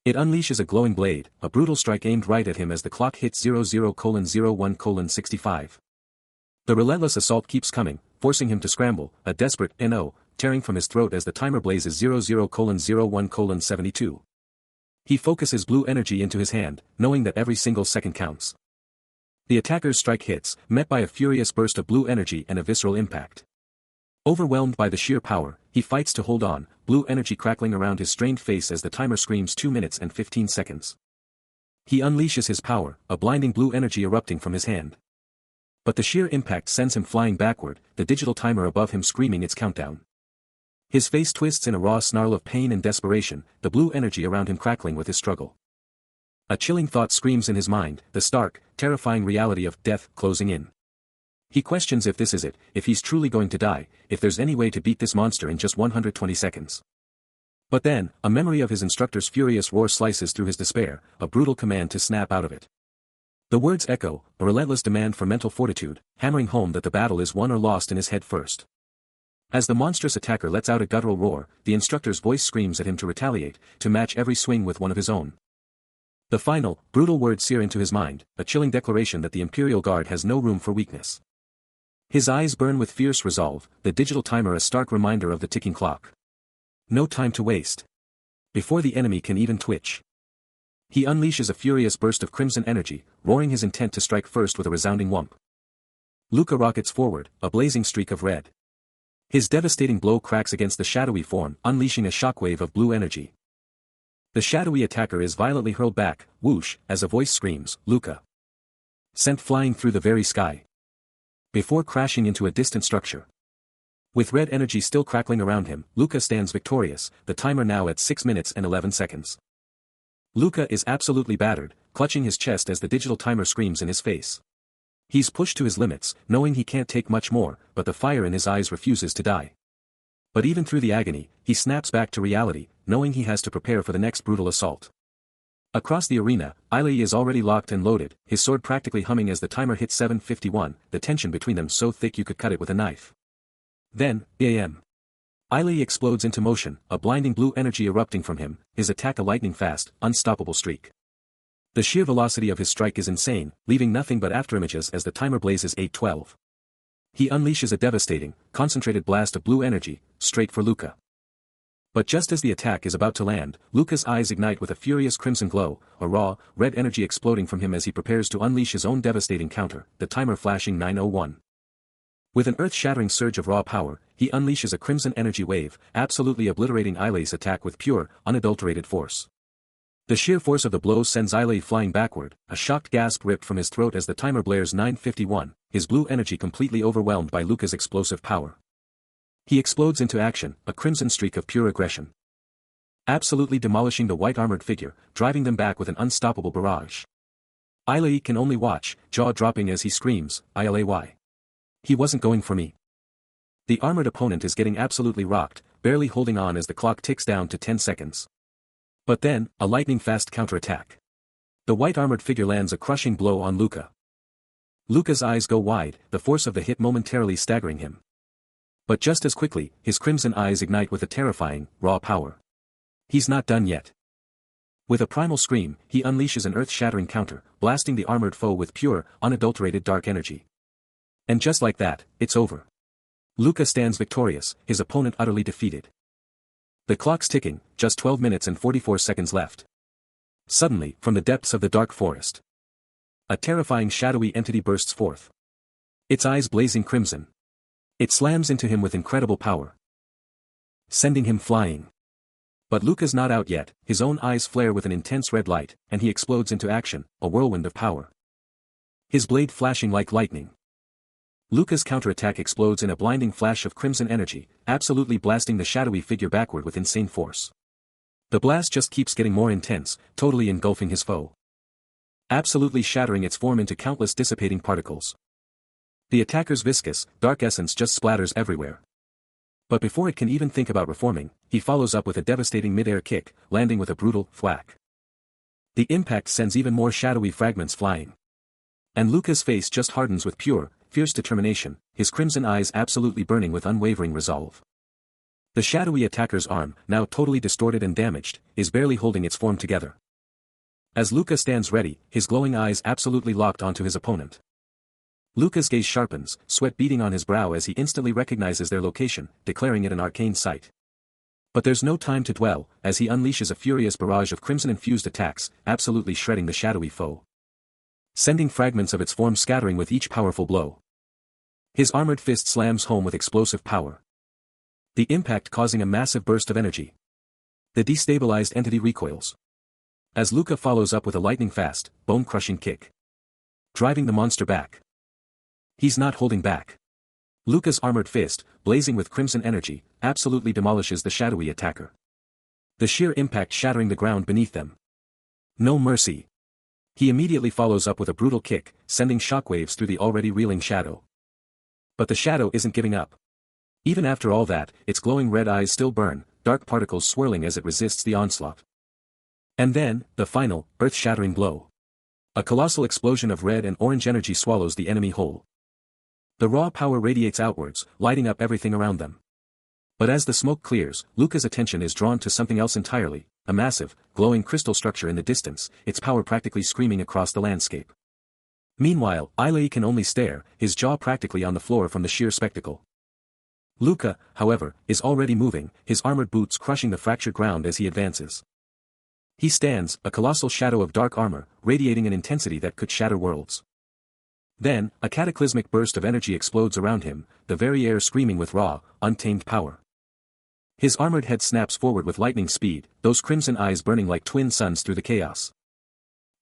[SPEAKER 1] It unleashes a glowing blade, a brutal strike aimed right at him as the clock hits 00:01:65. The relentless assault keeps coming, forcing him to scramble, a desperate "no" tearing from his throat as the timer blazes 00:01:72. He focuses blue energy into his hand, knowing that every single second counts. The attacker's strike hits, met by a furious burst of blue energy and a visceral impact. Overwhelmed by the sheer power, he fights to hold on, blue energy crackling around his strained face as the timer screams 2 minutes and 15 seconds. He unleashes his power, a blinding blue energy erupting from his hand. But the sheer impact sends him flying backward, the digital timer above him screaming its countdown. His face twists in a raw snarl of pain and desperation, the blue energy around him crackling with his struggle. A chilling thought screams in his mind, the stark, terrifying reality of death closing in. He questions if this is it, if he's truly going to die, if there's any way to beat this monster in just 120 seconds. But then, a memory of his instructor's furious roar slices through his despair, a brutal command to snap out of it. The words echo, a relentless demand for mental fortitude, hammering home that the battle is won or lost in his head first. As the monstrous attacker lets out a guttural roar, the instructor's voice screams at him to retaliate, to match every swing with one of his own. The final, brutal words sear into his mind, a chilling declaration that the Imperial Guard has no room for weakness. His eyes burn with fierce resolve, the digital timer a stark reminder of the ticking clock. No time to waste. Before the enemy can even twitch. He unleashes a furious burst of crimson energy, roaring his intent to strike first with a resounding whomp. Luca rockets forward, a blazing streak of red. His devastating blow cracks against the shadowy form, unleashing a shockwave of blue energy. The shadowy attacker is violently hurled back, whoosh, as a voice screams, "Luca!" Sent flying through the very sky. Before crashing into a distant structure. With red energy still crackling around him, Luca stands victorious, the timer now at 6 minutes and 11 seconds. Luca is absolutely battered, clutching his chest as the digital timer screams in his face. He's pushed to his limits, knowing he can't take much more, but the fire in his eyes refuses to die. But even through the agony, he snaps back to reality, knowing he has to prepare for the next brutal assault. Across the arena, Ailey is already locked and loaded, his sword practically humming as the timer hits 7:51, the tension between them so thick you could cut it with a knife. Then, bam. Ailey explodes into motion, a blinding blue energy erupting from him, his attack a lightning-fast, unstoppable streak. The sheer velocity of his strike is insane, leaving nothing but afterimages as the timer blazes 8:12. He unleashes a devastating, concentrated blast of blue energy, straight for Luca. But just as the attack is about to land, Luca's eyes ignite with a furious crimson glow, a raw, red energy exploding from him as he prepares to unleash his own devastating counter, the timer flashing 9:01. With an earth-shattering surge of raw power, he unleashes a crimson energy wave, absolutely obliterating Ailey's attack with pure, unadulterated force. The sheer force of the blows sends Ailey flying backward, a shocked gasp ripped from his throat as the timer blares 9:51, his blue energy completely overwhelmed by Luca's explosive power. He explodes into action, a crimson streak of pure aggression. Absolutely demolishing the white-armored figure, driving them back with an unstoppable barrage. Ailey can only watch, jaw dropping as he screams, "Ilay! He wasn't going for me." The armored opponent is getting absolutely rocked, barely holding on as the clock ticks down to 10 seconds. But then, a lightning-fast counterattack. The white-armored figure lands a crushing blow on Luca. Luca's eyes go wide, the force of the hit momentarily staggering him. But just as quickly, his crimson eyes ignite with a terrifying, raw power. He's not done yet. With a primal scream, he unleashes an earth-shattering counter, blasting the armored foe with pure, unadulterated dark energy. And just like that, it's over. Luca stands victorious, his opponent utterly defeated. The clock's ticking, just 12 minutes and 44 seconds left. Suddenly, from the depths of the dark forest, a terrifying shadowy entity bursts forth. Its eyes blazing crimson. It slams into him with incredible power, sending him flying. But Luca's not out yet, his own eyes flare with an intense red light, and he explodes into action, a whirlwind of power. His blade flashing like lightning. Luca's counterattack explodes in a blinding flash of crimson energy, absolutely blasting the shadowy figure backward with insane force. The blast just keeps getting more intense, totally engulfing his foe. Absolutely shattering its form into countless dissipating particles. The attacker's viscous, dark essence just splatters everywhere. But before it can even think about reforming, he follows up with a devastating mid-air kick, landing with a brutal thwack. The impact sends even more shadowy fragments flying. And Luca's face just hardens with pure, fierce determination, his crimson eyes absolutely burning with unwavering resolve. The shadowy attacker's arm, now totally distorted and damaged, is barely holding its form together. As Luca stands ready, his glowing eyes absolutely locked onto his opponent. Luca's gaze sharpens, sweat beading on his brow as he instantly recognizes their location, declaring it an arcane site. But there's no time to dwell, as he unleashes a furious barrage of crimson-infused attacks, absolutely shredding the shadowy foe, sending fragments of its form scattering with each powerful blow. His armored fist slams home with explosive power, the impact causing a massive burst of energy. The destabilized entity recoils, as Luca follows up with a lightning-fast, bone-crushing kick, driving the monster back. He's not holding back. Luca's armored fist, blazing with crimson energy, absolutely demolishes the shadowy attacker, the sheer impact shattering the ground beneath them. No mercy. He immediately follows up with a brutal kick, sending shockwaves through the already reeling shadow. But the shadow isn't giving up. Even after all that, its glowing red eyes still burn, dark particles swirling as it resists the onslaught. And then, the final, earth-shattering blow. A colossal explosion of red and orange energy swallows the enemy whole. The raw power radiates outwards, lighting up everything around them. But as the smoke clears, Luca's attention is drawn to something else entirely, a massive, glowing crystal structure in the distance, its power practically screaming across the landscape. Meanwhile, Ailey can only stare, his jaw practically on the floor from the sheer spectacle. Luca, however, is already moving, his armored boots crushing the fractured ground as he advances. He stands, a colossal shadow of dark armor, radiating an intensity that could shatter worlds. Then, a cataclysmic burst of energy explodes around him, the very air screaming with raw, untamed power. His armored head snaps forward with lightning speed, those crimson eyes burning like twin suns through the chaos.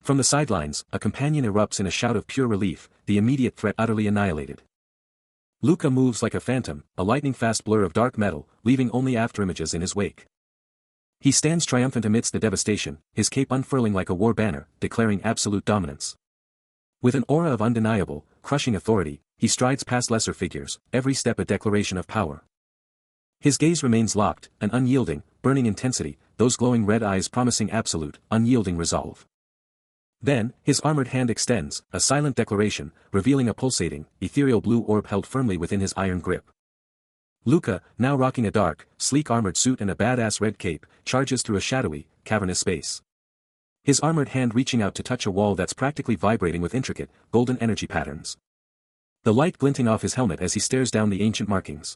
[SPEAKER 1] From the sidelines, a companion erupts in a shout of pure relief, the immediate threat utterly annihilated. Luca moves like a phantom, a lightning-fast blur of dark metal, leaving only afterimages in his wake. He stands triumphant amidst the devastation, his cape unfurling like a war banner, declaring absolute dominance. With an aura of undeniable, crushing authority, he strides past lesser figures, every step a declaration of power. His gaze remains locked, an unyielding, burning intensity, those glowing red eyes promising absolute, unyielding resolve. Then, his armored hand extends, a silent declaration, revealing a pulsating, ethereal blue orb held firmly within his iron grip. Luca, now rocking a dark, sleek armored suit and a badass red cape, charges through a shadowy, cavernous space. His armored hand reaching out to touch a wall that's practically vibrating with intricate, golden energy patterns. The light glinting off his helmet as he stares down the ancient markings.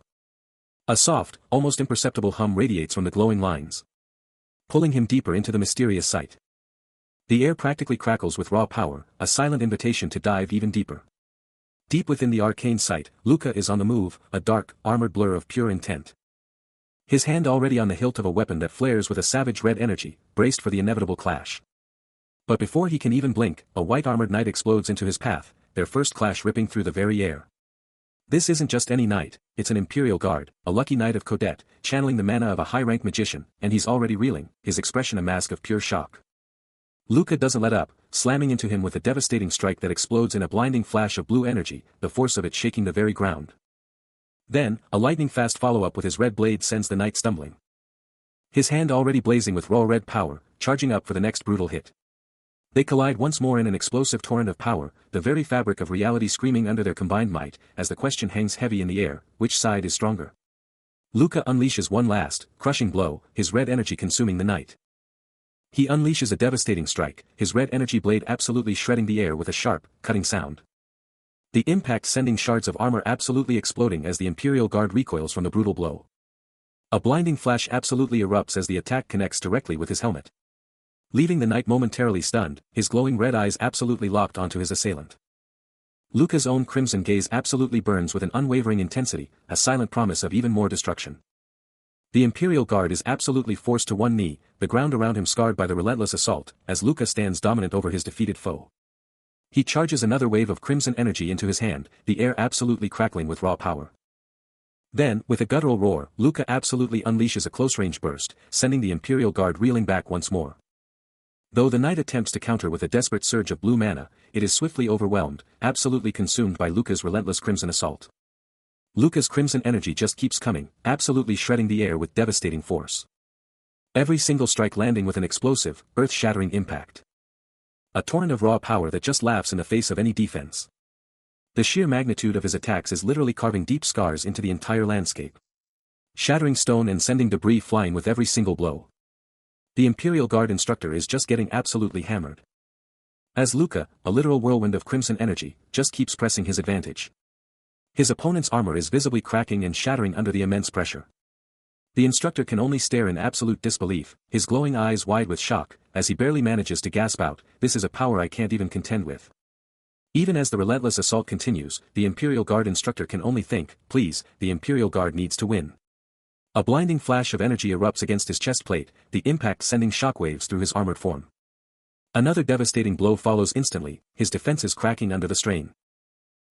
[SPEAKER 1] A soft, almost imperceptible hum radiates from the glowing lines, pulling him deeper into the mysterious sight. The air practically crackles with raw power, a silent invitation to dive even deeper. Deep within the arcane sight, Luca is on the move, a dark, armored blur of pure intent. His hand already on the hilt of a weapon that flares with a savage red energy, braced for the inevitable clash. But before he can even blink, a white armored knight explodes into his path, their first clash ripping through the very air. This isn't just any knight, it's an imperial guard, a lucky knight of Codet, channeling the mana of a high-ranked magician, and he's already reeling, his expression a mask of pure shock. Luca doesn't let up, slamming into him with a devastating strike that explodes in a blinding flash of blue energy, the force of it shaking the very ground. Then, a lightning-fast follow-up with his red blade sends the knight stumbling. His hand already blazing with raw red power, charging up for the next brutal hit. They collide once more in an explosive torrent of power, the very fabric of reality screaming under their combined might, as the question hangs heavy in the air, which side is stronger? Luca unleashes one last, crushing blow, his red energy consuming the knight. He unleashes a devastating strike, his red energy blade absolutely shredding the air with a sharp, cutting sound. The impact sending shards of armor absolutely exploding as the Imperial Guard recoils from the brutal blow. A blinding flash absolutely erupts as the attack connects directly with his helmet, leaving the knight momentarily stunned, his glowing red eyes absolutely locked onto his assailant. Luca's own crimson gaze absolutely burns with an unwavering intensity, a silent promise of even more destruction. The Imperial Guard is absolutely forced to one knee, the ground around him scarred by the relentless assault, as Luca stands dominant over his defeated foe. He charges another wave of crimson energy into his hand, the air absolutely crackling with raw power. Then, with a guttural roar, Luca absolutely unleashes a close-range burst, sending the Imperial Guard reeling back once more. Though the knight attempts to counter with a desperate surge of blue mana, it is swiftly overwhelmed, absolutely consumed by Luca's relentless crimson assault. Luca's crimson energy just keeps coming, absolutely shredding the air with devastating force. Every single strike landing with an explosive, earth-shattering impact. A torrent of raw power that just laughs in the face of any defense. The sheer magnitude of his attacks is literally carving deep scars into the entire landscape, shattering stone and sending debris flying with every single blow. The Imperial Guard instructor is just getting absolutely hammered. As Luca, a literal whirlwind of crimson energy, just keeps pressing his advantage. His opponent's armor is visibly cracking and shattering under the immense pressure. The instructor can only stare in absolute disbelief, his glowing eyes wide with shock, as he barely manages to gasp out, "This is a power I can't even contend with." Even as the relentless assault continues, the Imperial Guard instructor can only think, "Please, the Imperial Guard needs to win." A blinding flash of energy erupts against his chest plate, the impact sending shockwaves through his armored form. Another devastating blow follows instantly, his defenses cracking under the strain.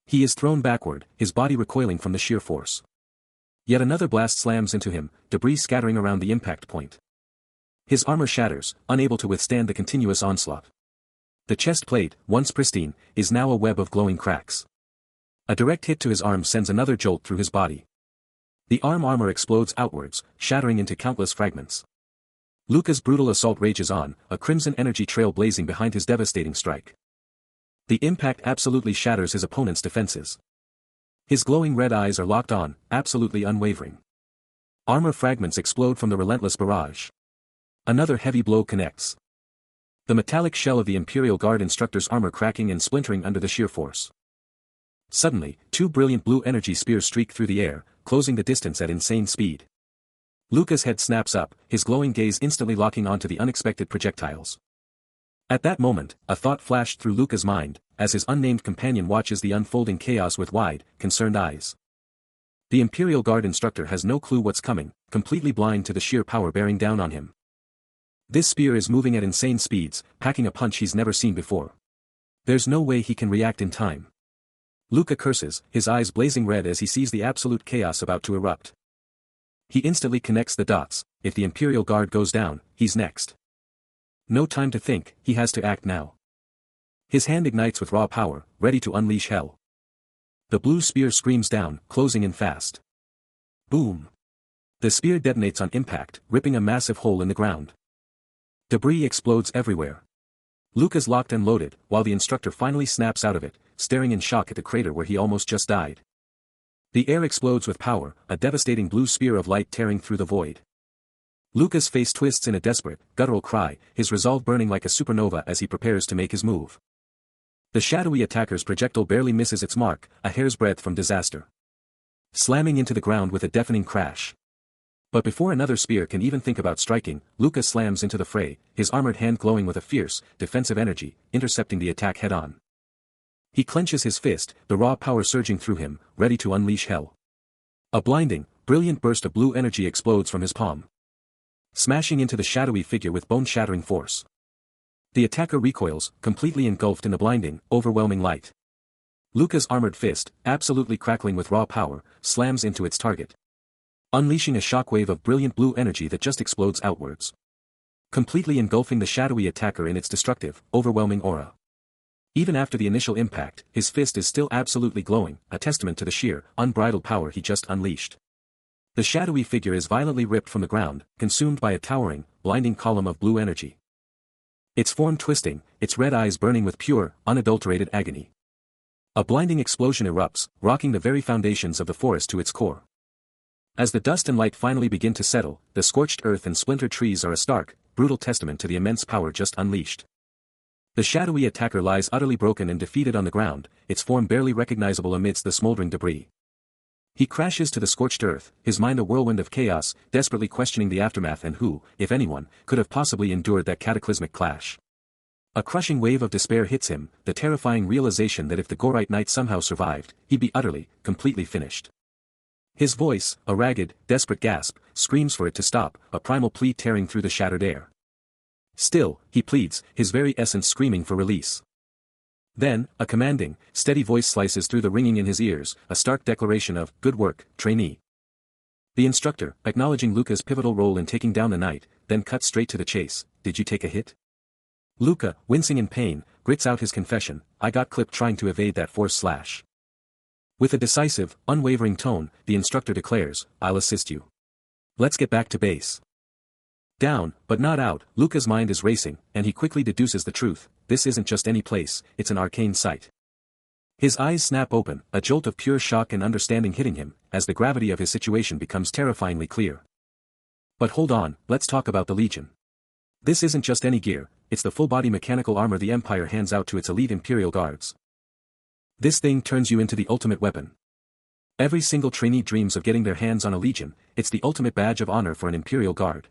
[SPEAKER 1] He is thrown backward, his body recoiling from the sheer force. Yet another blast slams into him, debris scattering around the impact point. His armor shatters, unable to withstand the continuous onslaught. The chest plate, once pristine, is now a web of glowing cracks. A direct hit to his arm sends another jolt through his body. The arm armor explodes outwards, shattering into countless fragments. Luca's brutal assault rages on, a crimson energy trail blazing behind his devastating strike. The impact absolutely shatters his opponent's defenses. His glowing red eyes are locked on, absolutely unwavering. Armor fragments explode from the relentless barrage. Another heavy blow connects. The metallic shell of the Imperial Guard instructor's armor cracking and splintering under the sheer force. Suddenly, two brilliant blue energy spears streak through the air, closing the distance at insane speed. Luca's head snaps up, his glowing gaze instantly locking onto the unexpected projectiles. At that moment, a thought flashed through Luca's mind, as his unnamed companion watches the unfolding chaos with wide, concerned eyes. The Imperial Guard instructor has no clue what's coming, completely blind to the sheer power bearing down on him. This spear is moving at insane speeds, packing a punch he's never seen before. There's no way he can react in time. Luca curses, his eyes blazing red as he sees the absolute chaos about to erupt. He instantly connects the dots, if the Imperial Guard goes down, he's next. No time to think, he has to act now. His hand ignites with raw power, ready to unleash hell. The blue spear screams down, closing in fast. Boom! The spear detonates on impact, ripping a massive hole in the ground. Debris explodes everywhere. Luca's locked and loaded, while the instructor finally snaps out of it, staring in shock at the crater where he almost just died. The air explodes with power, a devastating blue spear of light tearing through the void. Luca's face twists in a desperate, guttural cry, his resolve burning like a supernova as he prepares to make his move. The shadowy attacker's projectile barely misses its mark, a hair's breadth from disaster. Slamming into the ground with a deafening crash. But before another spear can even think about striking, Luca slams into the fray, his armored hand glowing with a fierce, defensive energy, intercepting the attack head-on. He clenches his fist, the raw power surging through him, ready to unleash hell. A blinding, brilliant burst of blue energy explodes from his palm, smashing into the shadowy figure with bone-shattering force. The attacker recoils, completely engulfed in the blinding, overwhelming light. Luca's armored fist, absolutely crackling with raw power, slams into its target, unleashing a shockwave of brilliant blue energy that just explodes outwards, completely engulfing the shadowy attacker in its destructive, overwhelming aura. Even after the initial impact, his fist is still absolutely glowing, a testament to the sheer, unbridled power he just unleashed. The shadowy figure is violently ripped from the ground, consumed by a towering, blinding column of blue energy. Its form twisting, its red eyes burning with pure, unadulterated agony. A blinding explosion erupts, rocking the very foundations of the forest to its core. As the dust and light finally begin to settle, the scorched earth and splintered trees are a stark, brutal testament to the immense power just unleashed. The shadowy attacker lies utterly broken and defeated on the ground, its form barely recognizable amidst the smoldering debris. He crashes to the scorched earth, his mind a whirlwind of chaos, desperately questioning the aftermath and who, if anyone, could have possibly endured that cataclysmic clash. A crushing wave of despair hits him, the terrifying realization that if the Gorite Knight somehow survived, he'd be utterly, completely finished. His voice, a ragged, desperate gasp, screams for it to stop, a primal plea tearing through the shattered air. Still, he pleads, his very essence screaming for release. Then, a commanding, steady voice slices through the ringing in his ears, a stark declaration of, "Good work, trainee." The instructor, acknowledging Luca's pivotal role in taking down the knight, then cuts straight to the chase, "Did you take a hit?" Luca, wincing in pain, grits out his confession, "I got clipped trying to evade that force slash." With a decisive, unwavering tone, the instructor declares, "I'll assist you. Let's get back to base." Down, but not out, Luca's mind is racing, and he quickly deduces the truth, this isn't just any place, it's an arcane site. His eyes snap open, a jolt of pure shock and understanding hitting him, as the gravity of his situation becomes terrifyingly clear. But hold on, let's talk about the Legion. This isn't just any gear, it's the full-body mechanical armor the Empire hands out to its elite Imperial guards. This thing turns you into the ultimate weapon. Every single trainee dreams of getting their hands on a Legion, it's the ultimate badge of honor for an Imperial guard.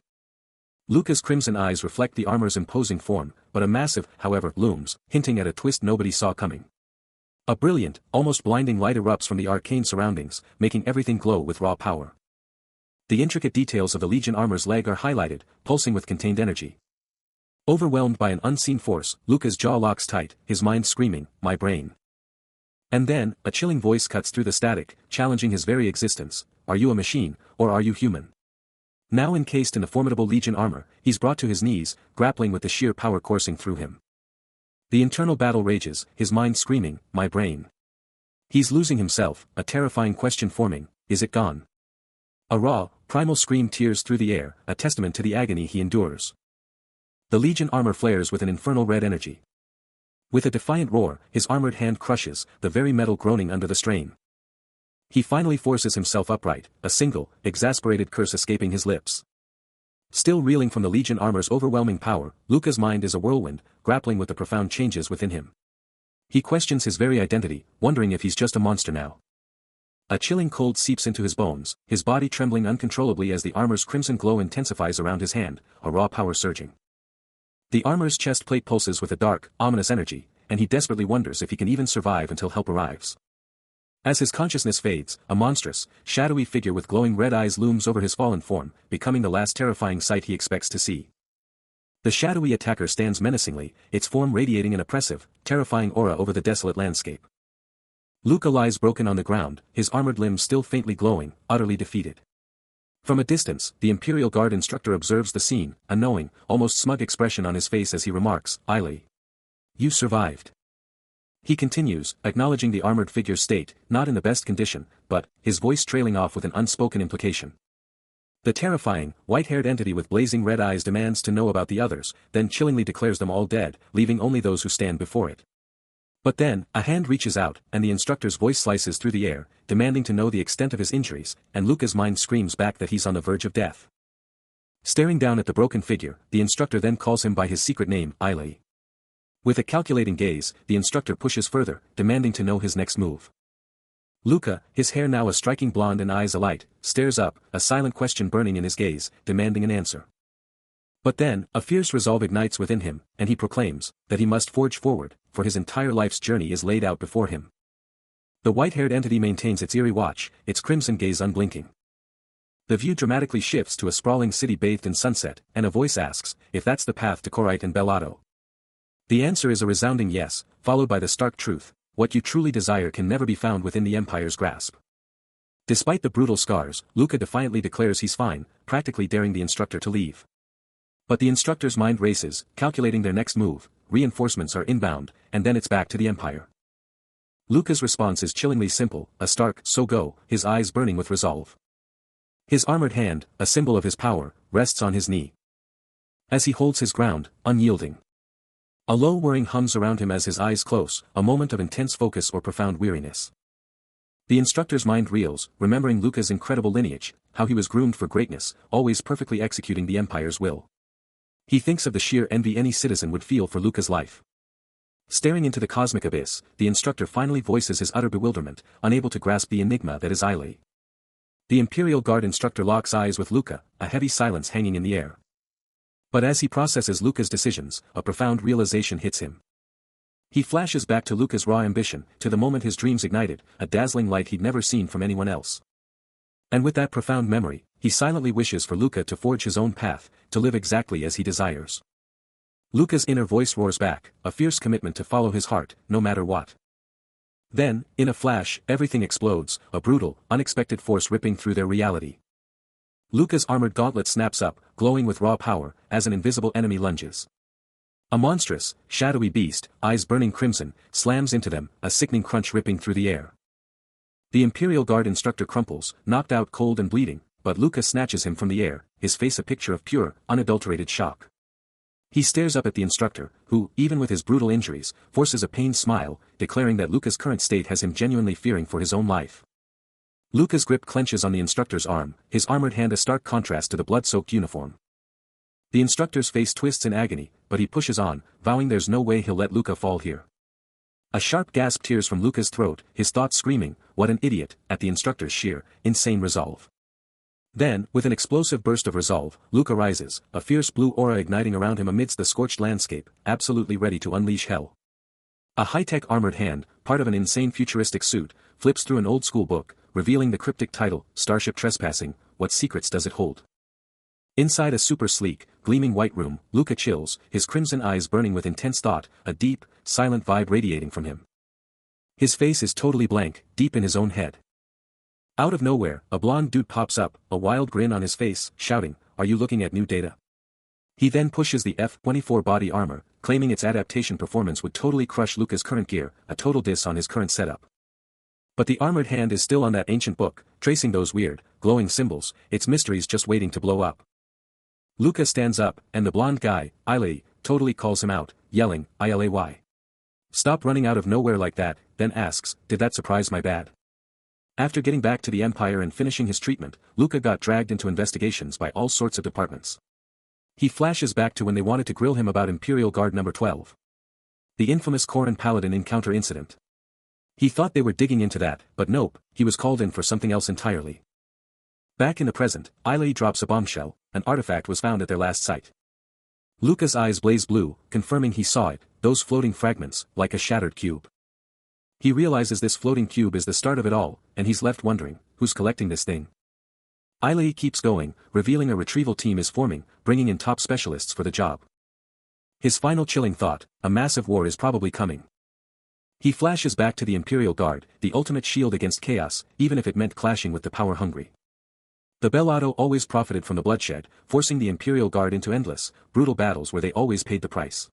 [SPEAKER 1] Luca's crimson eyes reflect the armor's imposing form, but a massive, however, looms, hinting at a twist nobody saw coming. A brilliant, almost blinding light erupts from the arcane surroundings, making everything glow with raw power. The intricate details of the Legion armor's leg are highlighted, pulsing with contained energy. Overwhelmed by an unseen force, Luca's jaw locks tight, his mind screaming, "My brain." And then, a chilling voice cuts through the static, challenging his very existence. Are you a machine, or are you human? Now encased in the formidable Legion armor, he's brought to his knees, grappling with the sheer power coursing through him. The internal battle rages, his mind screaming, "My brain." He's losing himself, a terrifying question forming, is it gone? A raw, primal scream tears through the air, a testament to the agony he endures. The Legion armor flares with an infernal red energy. With a defiant roar, his armored hand crushes, the very metal groaning under the strain. He finally forces himself upright, a single, exasperated curse escaping his lips. Still reeling from the Legion armor's overwhelming power, Luca's mind is a whirlwind, grappling with the profound changes within him. He questions his very identity, wondering if he's just a monster now. A chilling cold seeps into his bones, his body trembling uncontrollably as the armor's crimson glow intensifies around his hand, a raw power surging. The armor's chest plate pulses with a dark, ominous energy, and he desperately wonders if he can even survive until help arrives. As his consciousness fades, a monstrous, shadowy figure with glowing red eyes looms over his fallen form, becoming the last terrifying sight he expects to see. The shadowy attacker stands menacingly, its form radiating an oppressive, terrifying aura over the desolate landscape. Luca lies broken on the ground, his armored limbs still faintly glowing, utterly defeated. From a distance, the Imperial Guard instructor observes the scene, a knowing, almost smug expression on his face as he remarks, "Ailey. You survived." He continues, acknowledging the armored figure's state, not in the best condition, but, his voice trailing off with an unspoken implication. The terrifying, white-haired entity with blazing red eyes demands to know about the others, then chillingly declares them all dead, leaving only those who stand before it. But then, a hand reaches out, and the instructor's voice slices through the air, demanding to know the extent of his injuries, and Luca's mind screams back that he's on the verge of death. Staring down at the broken figure, the instructor then calls him by his secret name, Ailey. With a calculating gaze, the instructor pushes further, demanding to know his next move. Luca, his hair now a striking blonde and eyes alight, stares up, a silent question burning in his gaze, demanding an answer. But then, a fierce resolve ignites within him, and he proclaims that he must forge forward, for his entire life's journey is laid out before him. The white-haired entity maintains its eerie watch, its crimson gaze unblinking. The view dramatically shifts to a sprawling city bathed in sunset, and a voice asks, if that's the path to Korite and Bellato. The answer is a resounding yes, followed by the stark truth, what you truly desire can never be found within the Empire's grasp. Despite the brutal scars, Luca defiantly declares he's fine, practically daring the instructor to leave. But the instructor's mind races, calculating their next move, reinforcements are inbound, and then it's back to the Empire. Luca's response is chillingly simple, a stark, so go, his eyes burning with resolve. His armored hand, a symbol of his power, rests on his knee. As he holds his ground, unyielding. A low whirring hums around him as his eyes close, a moment of intense focus or profound weariness. The instructor's mind reels, remembering Luca's incredible lineage, how he was groomed for greatness, always perfectly executing the Empire's will. He thinks of the sheer envy any citizen would feel for Luca's life. Staring into the cosmic abyss, the instructor finally voices his utter bewilderment, unable to grasp the enigma that is Ailey. The Imperial Guard instructor locks eyes with Luca, a heavy silence hanging in the air. But as he processes Luca's decisions, a profound realization hits him. He flashes back to Luca's raw ambition, to the moment his dreams ignited, a dazzling light he'd never seen from anyone else. And with that profound memory, he silently wishes for Luca to forge his own path, to live exactly as he desires. Luca's inner voice roars back, a fierce commitment to follow his heart, no matter what. Then, in a flash, everything explodes, a brutal, unexpected force ripping through their reality. Luca's armored gauntlet snaps up, glowing with raw power, as an invisible enemy lunges. A monstrous, shadowy beast, eyes burning crimson, slams into them, a sickening crunch ripping through the air. The Imperial Guard instructor crumples, knocked out cold and bleeding, but Luca snatches him from the air, his face a picture of pure, unadulterated shock. He stares up at the instructor, who, even with his brutal injuries, forces a pained smile, declaring that Luca's current state has him genuinely fearing for his own life. Luca's grip clenches on the instructor's arm, his armored hand a stark contrast to the blood-soaked uniform. The instructor's face twists in agony, but he pushes on, vowing there's no way he'll let Luca fall here. A sharp gasp tears from Luca's throat, his thoughts screaming, what an idiot, at the instructor's sheer, insane resolve. Then, with an explosive burst of resolve, Luca rises, a fierce blue aura igniting around him amidst the scorched landscape, absolutely ready to unleash hell. A high-tech armored hand, part of an insane futuristic suit, flips through an old-school book, revealing the cryptic title, Starship Trespassing, What Secrets Does It Hold? Inside a super-sleek, gleaming white room, Luca chills, his crimson eyes burning with intense thought, a deep, silent vibe radiating from him. His face is totally blank, deep in his own head. Out of nowhere, a blonde dude pops up, a wild grin on his face, shouting, "Are you looking at new data?" He then pushes the F-24 body armor, claiming its adaptation performance would totally crush Luca's current gear, a total diss on his current setup. But the armored hand is still on that ancient book, tracing those weird, glowing symbols, its mysteries just waiting to blow up. Luca stands up, and the blonde guy, Ilay, totally calls him out, yelling, "Ilay. Stop running out of nowhere like that," then asks, "Did that surprise my bad?" After getting back to the Empire and finishing his treatment, Luca got dragged into investigations by all sorts of departments. He flashes back to when they wanted to grill him about Imperial Guard number 12. The infamous Koran Paladin encounter incident. He thought they were digging into that, but nope, he was called in for something else entirely. Back in the present, Ilay drops a bombshell, an artifact was found at their last site. Luca's eyes blaze blue, confirming he saw it, those floating fragments, like a shattered cube. He realizes this floating cube is the start of it all, and he's left wondering, who's collecting this thing? Ilay keeps going, revealing a retrieval team is forming, bringing in top specialists for the job. His final chilling thought, a massive war is probably coming. He flashes back to the Imperial Guard, the ultimate shield against chaos, even if it meant clashing with the power-hungry. The Bellotto always profited from the bloodshed, forcing the Imperial Guard into endless, brutal battles where they always paid the price.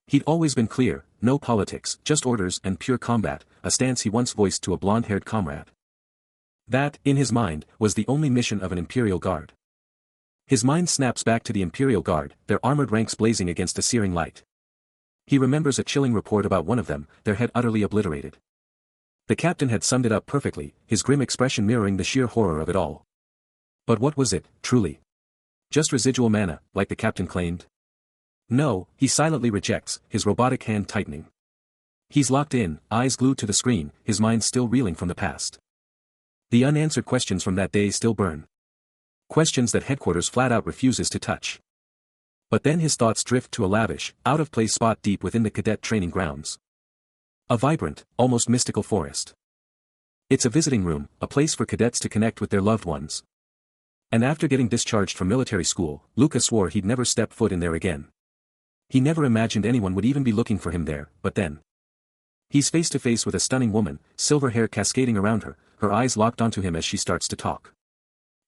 [SPEAKER 1] He'd always been clear, no politics, just orders and pure combat, a stance he once voiced to a blonde-haired comrade. That, in his mind, was the only mission of an Imperial Guard. His mind snaps back to the Imperial Guard, their armored ranks blazing against a searing light. He remembers a chilling report about one of them, their head utterly obliterated. The captain had summed it up perfectly, his grim expression mirroring the sheer horror of it all. But what was it, truly? Just residual mana, like the captain claimed? No, he silently rejects, his robotic hand tightening. He's locked in, eyes glued to the screen, his mind still reeling from the past. The unanswered questions from that day still burn. Questions that headquarters flat out refuses to touch. But then his thoughts drift to a lavish, out-of-place spot deep within the cadet training grounds. A vibrant, almost mystical forest. It's a visiting room, a place for cadets to connect with their loved ones. And after getting discharged from military school, Luca swore he'd never step foot in there again. He never imagined anyone would even be looking for him there, but then. He's face to face with a stunning woman, silver hair cascading around her, her eyes locked onto him as she starts to talk.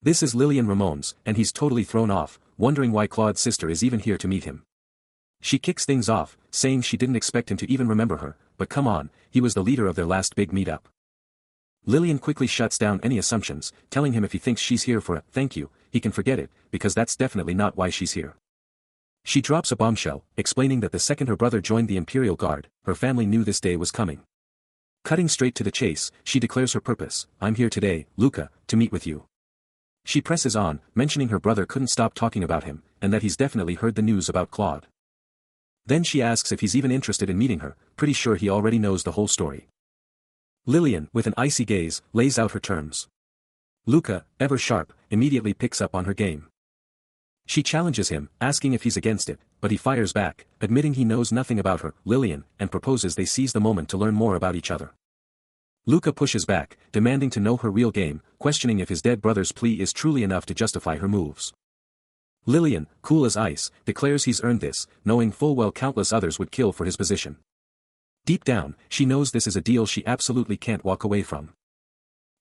[SPEAKER 1] This is Lillian Ramones, and he's totally thrown off, wondering why Claude's sister is even here to meet him. She kicks things off, saying she didn't expect him to even remember her, but come on, he was the leader of their last big meetup. Lillian quickly shuts down any assumptions, telling him if he thinks she's here for a thank you, he can forget it, because that's definitely not why she's here. She drops a bombshell, explaining that the second her brother joined the Imperial Guard, her family knew this day was coming. Cutting straight to the chase, she declares her purpose, "I'm here today, Luca, to meet with you." She presses on, mentioning her brother couldn't stop talking about him, and that he's definitely heard the news about Claude. Then she asks if he's even interested in meeting her, pretty sure he already knows the whole story. Lillian, with an icy gaze, lays out her terms. Luca, ever sharp, immediately picks up on her game. She challenges him, asking if he's against it, but he fires back, admitting he knows nothing about her, Lillian, and proposes they seize the moment to learn more about each other. Luca pushes back, demanding to know her real game, questioning if his dead brother's plea is truly enough to justify her moves. Lillian, cool as ice, declares he's earned this, knowing full well countless others would kill for his position. Deep down, she knows this is a deal she absolutely can't walk away from.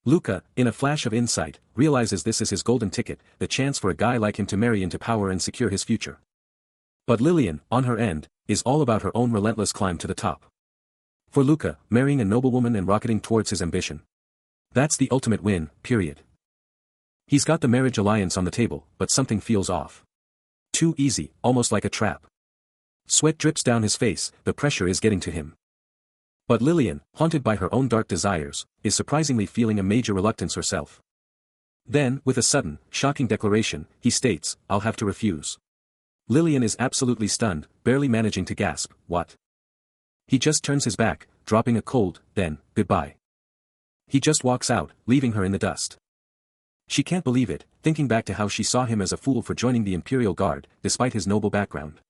[SPEAKER 1] Luca, in a flash of insight, realizes this is his golden ticket, the chance for a guy like him to marry into power and secure his future. But Lillian, on her end, is all about her own relentless climb to the top. For Luca, marrying a noblewoman and rocketing towards his ambition. That's the ultimate win, period. He's got the marriage alliance on the table, but something feels off. Too easy, almost like a trap. Sweat drips down his face, the pressure is getting to him. But Lillian, haunted by her own dark desires, is surprisingly feeling a major reluctance herself. Then, with a sudden, shocking declaration, he states, "I'll have to refuse. Lillian is absolutely stunned, barely managing to gasp, "What?" He just turns his back, dropping a cold, then, "Goodbye." He just walks out, leaving her in the dust. She can't believe it, thinking back to how she saw him as a fool for joining the Imperial Guard, despite his noble background.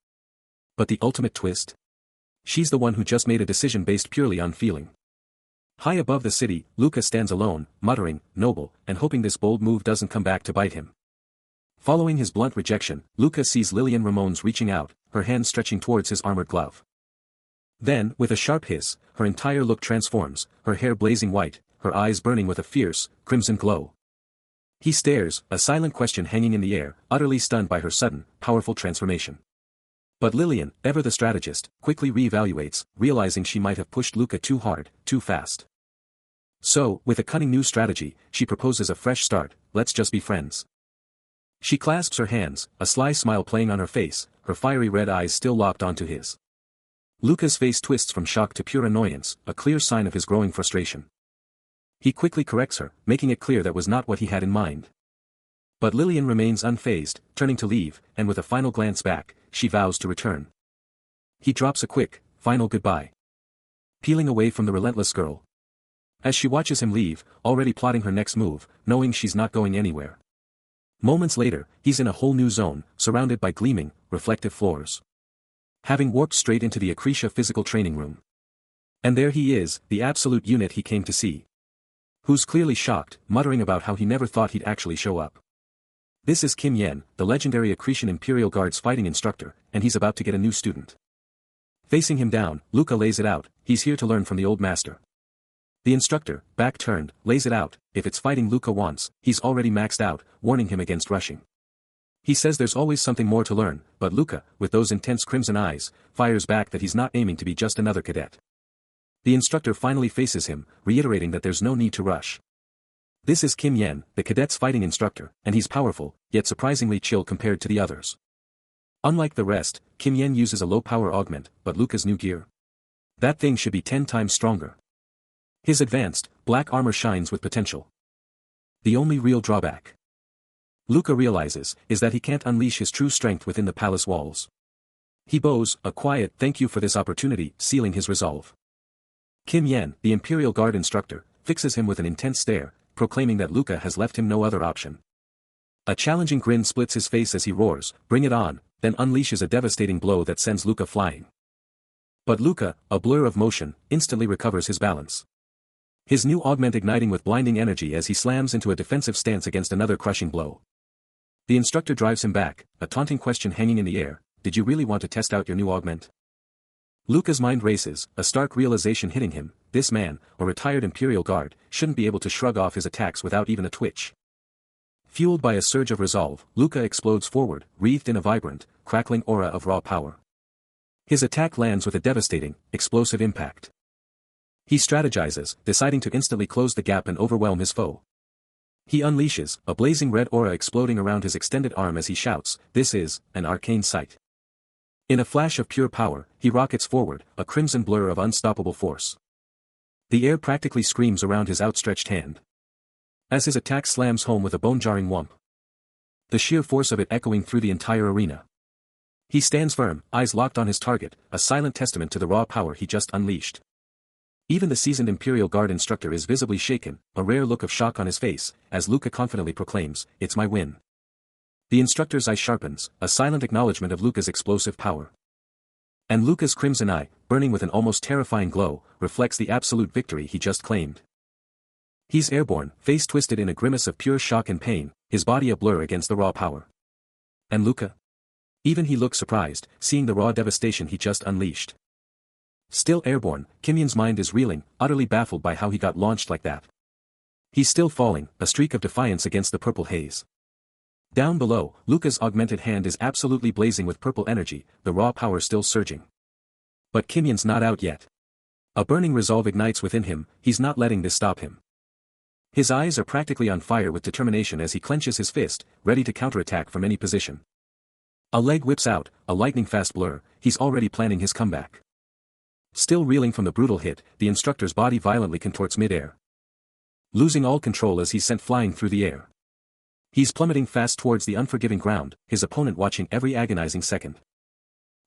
[SPEAKER 1] But the ultimate twist? She's the one who just made a decision based purely on feeling. High above the city, Luca stands alone, muttering, "Noble," and hoping this bold move doesn't come back to bite him. Following his blunt rejection, Luca sees Lillian Ramones reaching out, her hand stretching towards his armored glove. Then, with a sharp hiss, her entire look transforms, her hair blazing white, her eyes burning with a fierce, crimson glow. He stares, a silent question hanging in the air, utterly stunned by her sudden, powerful transformation. But Lillian, ever the strategist, quickly reevaluates, realizing she might have pushed Luca too hard, too fast. So, with a cunning new strategy, she proposes a fresh start, "Let's just be friends." She clasps her hands, a sly smile playing on her face, her fiery red eyes still locked onto his. Luca's face twists from shock to pure annoyance, a clear sign of his growing frustration. He quickly corrects her, making it clear that was not what he had in mind. But Lillian remains unfazed, turning to leave, and with a final glance back, she vows to return. He drops a quick, final goodbye. Peeling away from the relentless girl. As she watches him leave, already plotting her next move, knowing she's not going anywhere. Moments later, he's in a whole new zone, surrounded by gleaming, reflective floors. Having warped straight into the Acretia physical training room. And there he is, the absolute unit he came to see. Who's clearly shocked, muttering about how he never thought he'd actually show up. This is Kim Yen, the legendary Acretian Imperial Guard's fighting instructor, and he's about to get a new student. Facing him down, Luca lays it out, he's here to learn from the old master. The instructor, back turned, lays it out, if it's fighting Luca wants, he's already maxed out, warning him against rushing. He says there's always something more to learn, but Luca, with those intense crimson eyes, fires back that he's not aiming to be just another cadet. The instructor finally faces him, reiterating that there's no need to rush. This is Kim Yen, the cadet's fighting instructor, and he's powerful, yet surprisingly chill compared to the others. Unlike the rest, Kim Yen uses a low-power augment, but Luca's new gear. That thing should be 10 times stronger. His advanced, black armor shines with potential. The only real drawback, Luca realizes, is that he can't unleash his true strength within the palace walls. He bows, a quiet "thank you for this opportunity," sealing his resolve. Kim Yen, the Imperial Guard instructor, fixes him with an intense stare, proclaiming that Luca has left him no other option. A challenging grin splits his face as he roars, "Bring it on," then unleashes a devastating blow that sends Luca flying. But Luca, a blur of motion, instantly recovers his balance. His new augment igniting with blinding energy as he slams into a defensive stance against another crushing blow. The instructor drives him back, a taunting question hanging in the air, "Did you really want to test out your new augment?" Luca's mind races, a stark realization hitting him, this man, a retired Imperial Guard, shouldn't be able to shrug off his attacks without even a twitch. Fueled by a surge of resolve, Luca explodes forward, wreathed in a vibrant, crackling aura of raw power. His attack lands with a devastating, explosive impact. He strategizes, deciding to instantly close the gap and overwhelm his foe. He unleashes, a blazing red aura exploding around his extended arm as he shouts, "This is an arcane sight." In a flash of pure power, he rockets forward, a crimson blur of unstoppable force. The air practically screams around his outstretched hand. As his attack slams home with a bone-jarring whomp. The sheer force of it echoing through the entire arena. He stands firm, eyes locked on his target, a silent testament to the raw power he just unleashed. Even the seasoned Imperial Guard instructor is visibly shaken, a rare look of shock on his face, as Luca confidently proclaims, "It's my win." The instructor's eye sharpens, a silent acknowledgement of Luca's explosive power. And Luca's crimson eye, burning with an almost terrifying glow, reflects the absolute victory he just claimed. He's airborne, face twisted in a grimace of pure shock and pain, his body a blur against the raw power. And Luca? Even he looks surprised, seeing the raw devastation he just unleashed. Still airborne, Kim Yen's mind is reeling, utterly baffled by how he got launched like that. He's still falling, a streak of defiance against the purple haze. Down below, Luca's augmented hand is absolutely blazing with purple energy, the raw power still surging. But Kim Yen's not out yet. A burning resolve ignites within him, he's not letting this stop him. His eyes are practically on fire with determination as he clenches his fist, ready to counterattack from any position. A leg whips out, a lightning-fast blur, he's already planning his comeback. Still reeling from the brutal hit, the instructor's body violently contorts mid-air. Losing all control as he's sent flying through the air. He's plummeting fast towards the unforgiving ground, his opponent watching every agonizing second.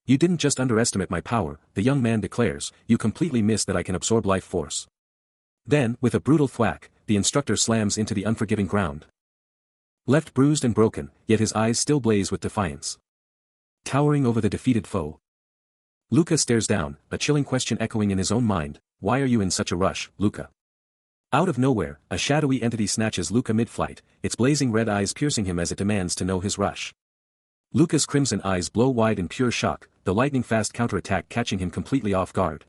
[SPEAKER 1] You didn't just underestimate my power, the young man declares, you completely missed that I can absorb life force. Then, with a brutal thwack, the instructor slams into the unforgiving ground. Left bruised and broken, yet his eyes still blaze with defiance. Towering over the defeated foe, Luca stares down, a chilling question echoing in his own mind, why are you in such a rush, Luca? Out of nowhere, a shadowy entity snatches Luca mid-flight, its blazing red eyes piercing him as it demands to know his rush. Luca's crimson eyes blow wide in pure shock, the lightning-fast counterattack catching him completely off guard.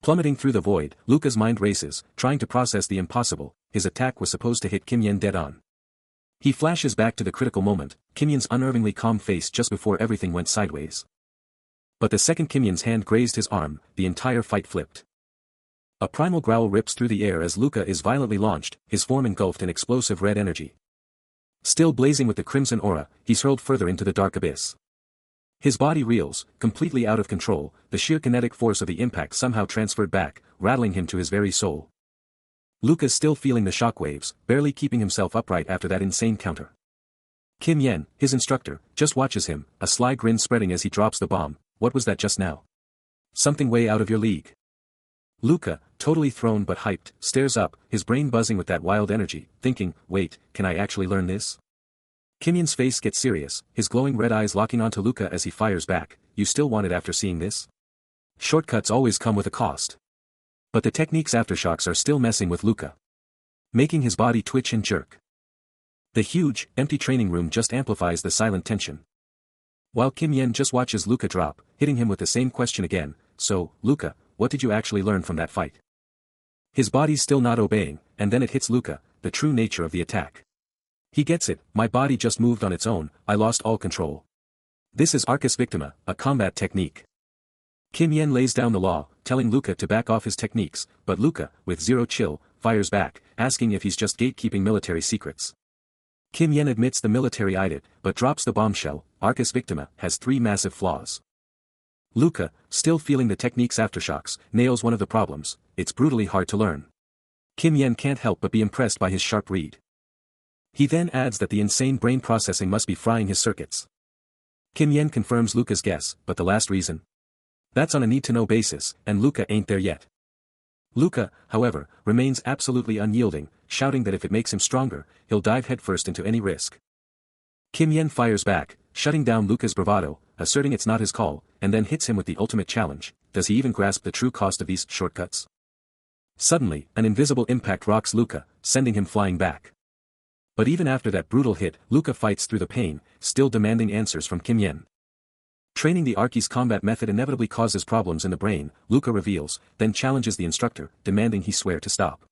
[SPEAKER 1] Plummeting through the void, Luca's mind races, trying to process the impossible, his attack was supposed to hit Kim Yen dead on. He flashes back to the critical moment, Kim Yen's unnervingly calm face just before everything went sideways. But the second Kim Yen's hand grazed his arm, the entire fight flipped. A primal growl rips through the air as Luca is violently launched, his form engulfed in explosive red energy. Still blazing with the crimson aura, he's hurled further into the dark abyss. His body reels, completely out of control, the sheer kinetic force of the impact somehow transferred back, rattling him to his very soul. Luca's still feeling the shockwaves, barely keeping himself upright after that insane counter. Kim Yen, his instructor, just watches him, a sly grin spreading as he drops the bomb. What was that just now? Something way out of your league. Luca, totally thrown but hyped, stares up, his brain buzzing with that wild energy, thinking, wait, can I actually learn this? Kim Yen's face gets serious, his glowing red eyes locking onto Luca as he fires back, you still want it after seeing this? Shortcuts always come with a cost. But the technique's aftershocks are still messing with Luca, making his body twitch and jerk. The huge, empty training room just amplifies the silent tension. While Kim Yen just watches Luca drop, hitting him with the same question again, so, Luca, what did you actually learn from that fight? His body's still not obeying, and then it hits Luca, the true nature of the attack. He gets it, my body just moved on its own, I lost all control. This is Arcus Victima, a combat technique. Kim Yen lays down the law, telling Luca to back off his techniques, but Luca, with zero chill, fires back, asking if he's just gatekeeping military secrets. Kim Yen admits the military eyed it, but drops the bombshell, Arcus Victima has 3 massive flaws. Luca, still feeling the technique's aftershocks, nails one of the problems, it's brutally hard to learn. Kim Yen can't help but be impressed by his sharp read. He then adds that the insane brain processing must be frying his circuits. Kim Yen confirms Luca's guess, but the last reason? That's on a need-to-know basis, and Luca ain't there yet. Luca, however, remains absolutely unyielding, shouting that if it makes him stronger, he'll dive headfirst into any risk. Kim Yen fires back, shutting down Luca's bravado, asserting it's not his call, and then hits him with the ultimate challenge. Does he even grasp the true cost of these shortcuts? Suddenly, an invisible impact rocks Luca, sending him flying back. But even after that brutal hit, Luca fights through the pain, still demanding answers from Kim Yen. Training the Archi's combat method inevitably causes problems in the brain, Luca reveals, then challenges the instructor, demanding he swear to stop.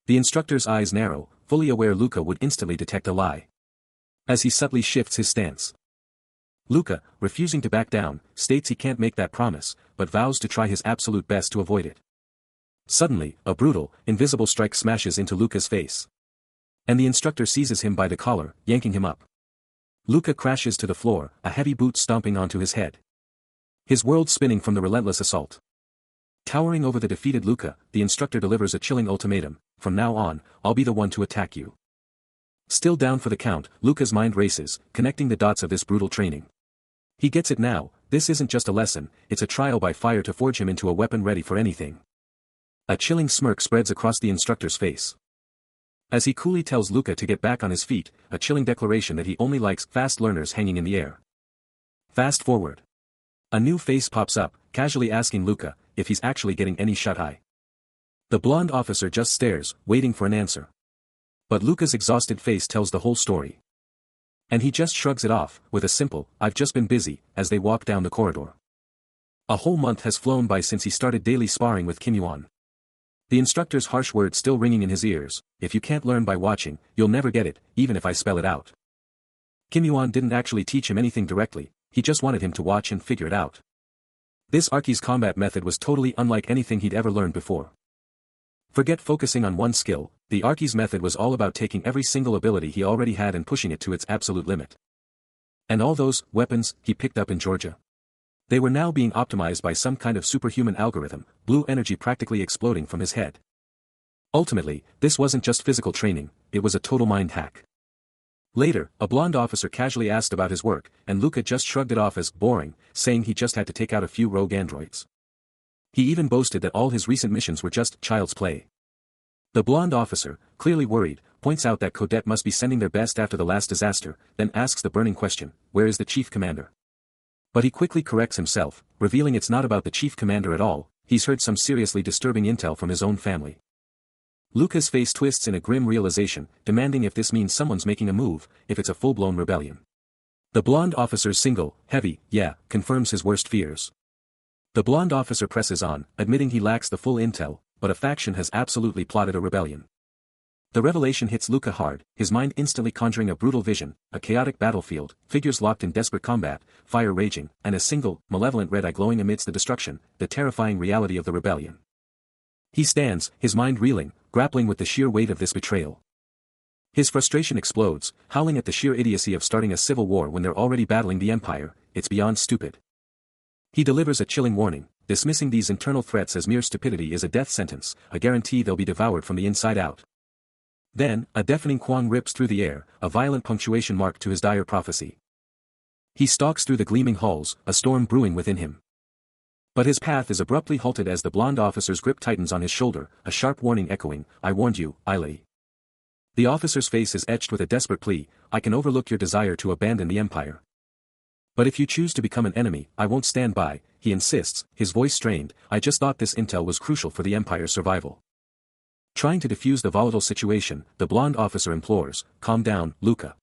[SPEAKER 1] The instructor's eyes narrow, fully aware Luca would instantly detect a lie. As he subtly shifts his stance. Luca, refusing to back down, states he can't make that promise, but vows to try his absolute best to avoid it. Suddenly, a brutal, invisible strike smashes into Luca's face. And the instructor seizes him by the collar, yanking him up. Luca crashes to the floor, a heavy boot stomping onto his head. His world spinning from the relentless assault. Towering over the defeated Luca, the instructor delivers a chilling ultimatum, from now on, I'll be the one to attack you. Still down for the count, Luca's mind races, connecting the dots of this brutal training. He gets it now, this isn't just a lesson, it's a trial by fire to forge him into a weapon ready for anything. A chilling smirk spreads across the instructor's face. As he coolly tells Luca to get back on his feet, a chilling declaration that he only likes fast learners hanging in the air. Fast forward. A new face pops up, casually asking Luca if he's actually getting any shut-eye. The blonde officer just stares, waiting for an answer. But Luca's exhausted face tells the whole story. And he just shrugs it off, with a simple, I've just been busy, as they walk down the corridor. A whole month has flown by since he started daily sparring with Kim Yuan. The instructor's harsh words still ringing in his ears, if you can't learn by watching, you'll never get it, even if I spell it out. Kim Yuan didn't actually teach him anything directly, he just wanted him to watch and figure it out. This Archi's combat method was totally unlike anything he'd ever learned before. Forget focusing on one skill, the Archi's method was all about taking every single ability he already had and pushing it to its absolute limit. And all those weapons he picked up in Georgia. They were now being optimized by some kind of superhuman algorithm, blue energy practically exploding from his head. Ultimately, this wasn't just physical training, it was a total mind hack. Later, a blonde officer casually asked about his work, and Luca just shrugged it off as boring, saying he just had to take out a few rogue androids. He even boasted that all his recent missions were just child's play. The blonde officer, clearly worried, points out that Codette must be sending their best after the last disaster, then asks the burning question, where is the chief commander? But he quickly corrects himself, revealing it's not about the chief commander at all, he's heard some seriously disturbing intel from his own family. Luca's face twists in a grim realization, demanding if this means someone's making a move, if it's a full-blown rebellion. The blonde officer's single, heavy, yeah, confirms his worst fears. The blonde officer presses on, admitting he lacks the full intel, but a faction has absolutely plotted a rebellion. The revelation hits Luca hard, his mind instantly conjuring a brutal vision, a chaotic battlefield, figures locked in desperate combat, fire raging, and a single, malevolent red eye glowing amidst the destruction, the terrifying reality of the rebellion. He stands, his mind reeling, grappling with the sheer weight of this betrayal. His frustration explodes, howling at the sheer idiocy of starting a civil war when they're already battling the Empire. It's beyond stupid. He delivers a chilling warning, dismissing these internal threats as mere stupidity is a death sentence, a guarantee they'll be devoured from the inside out. Then, a deafening quang rips through the air, a violent punctuation mark to his dire prophecy. He stalks through the gleaming halls, a storm brewing within him. But his path is abruptly halted as the blonde officer's grip tightens on his shoulder, a sharp warning echoing, I warned you, Ailey. The officer's face is etched with a desperate plea, I can overlook your desire to abandon the Empire. But if you choose to become an enemy, I won't stand by, he insists, his voice strained, I just thought this intel was crucial for the Empire's survival. Trying to defuse the volatile situation, the blonde officer implores, calm down, Luca.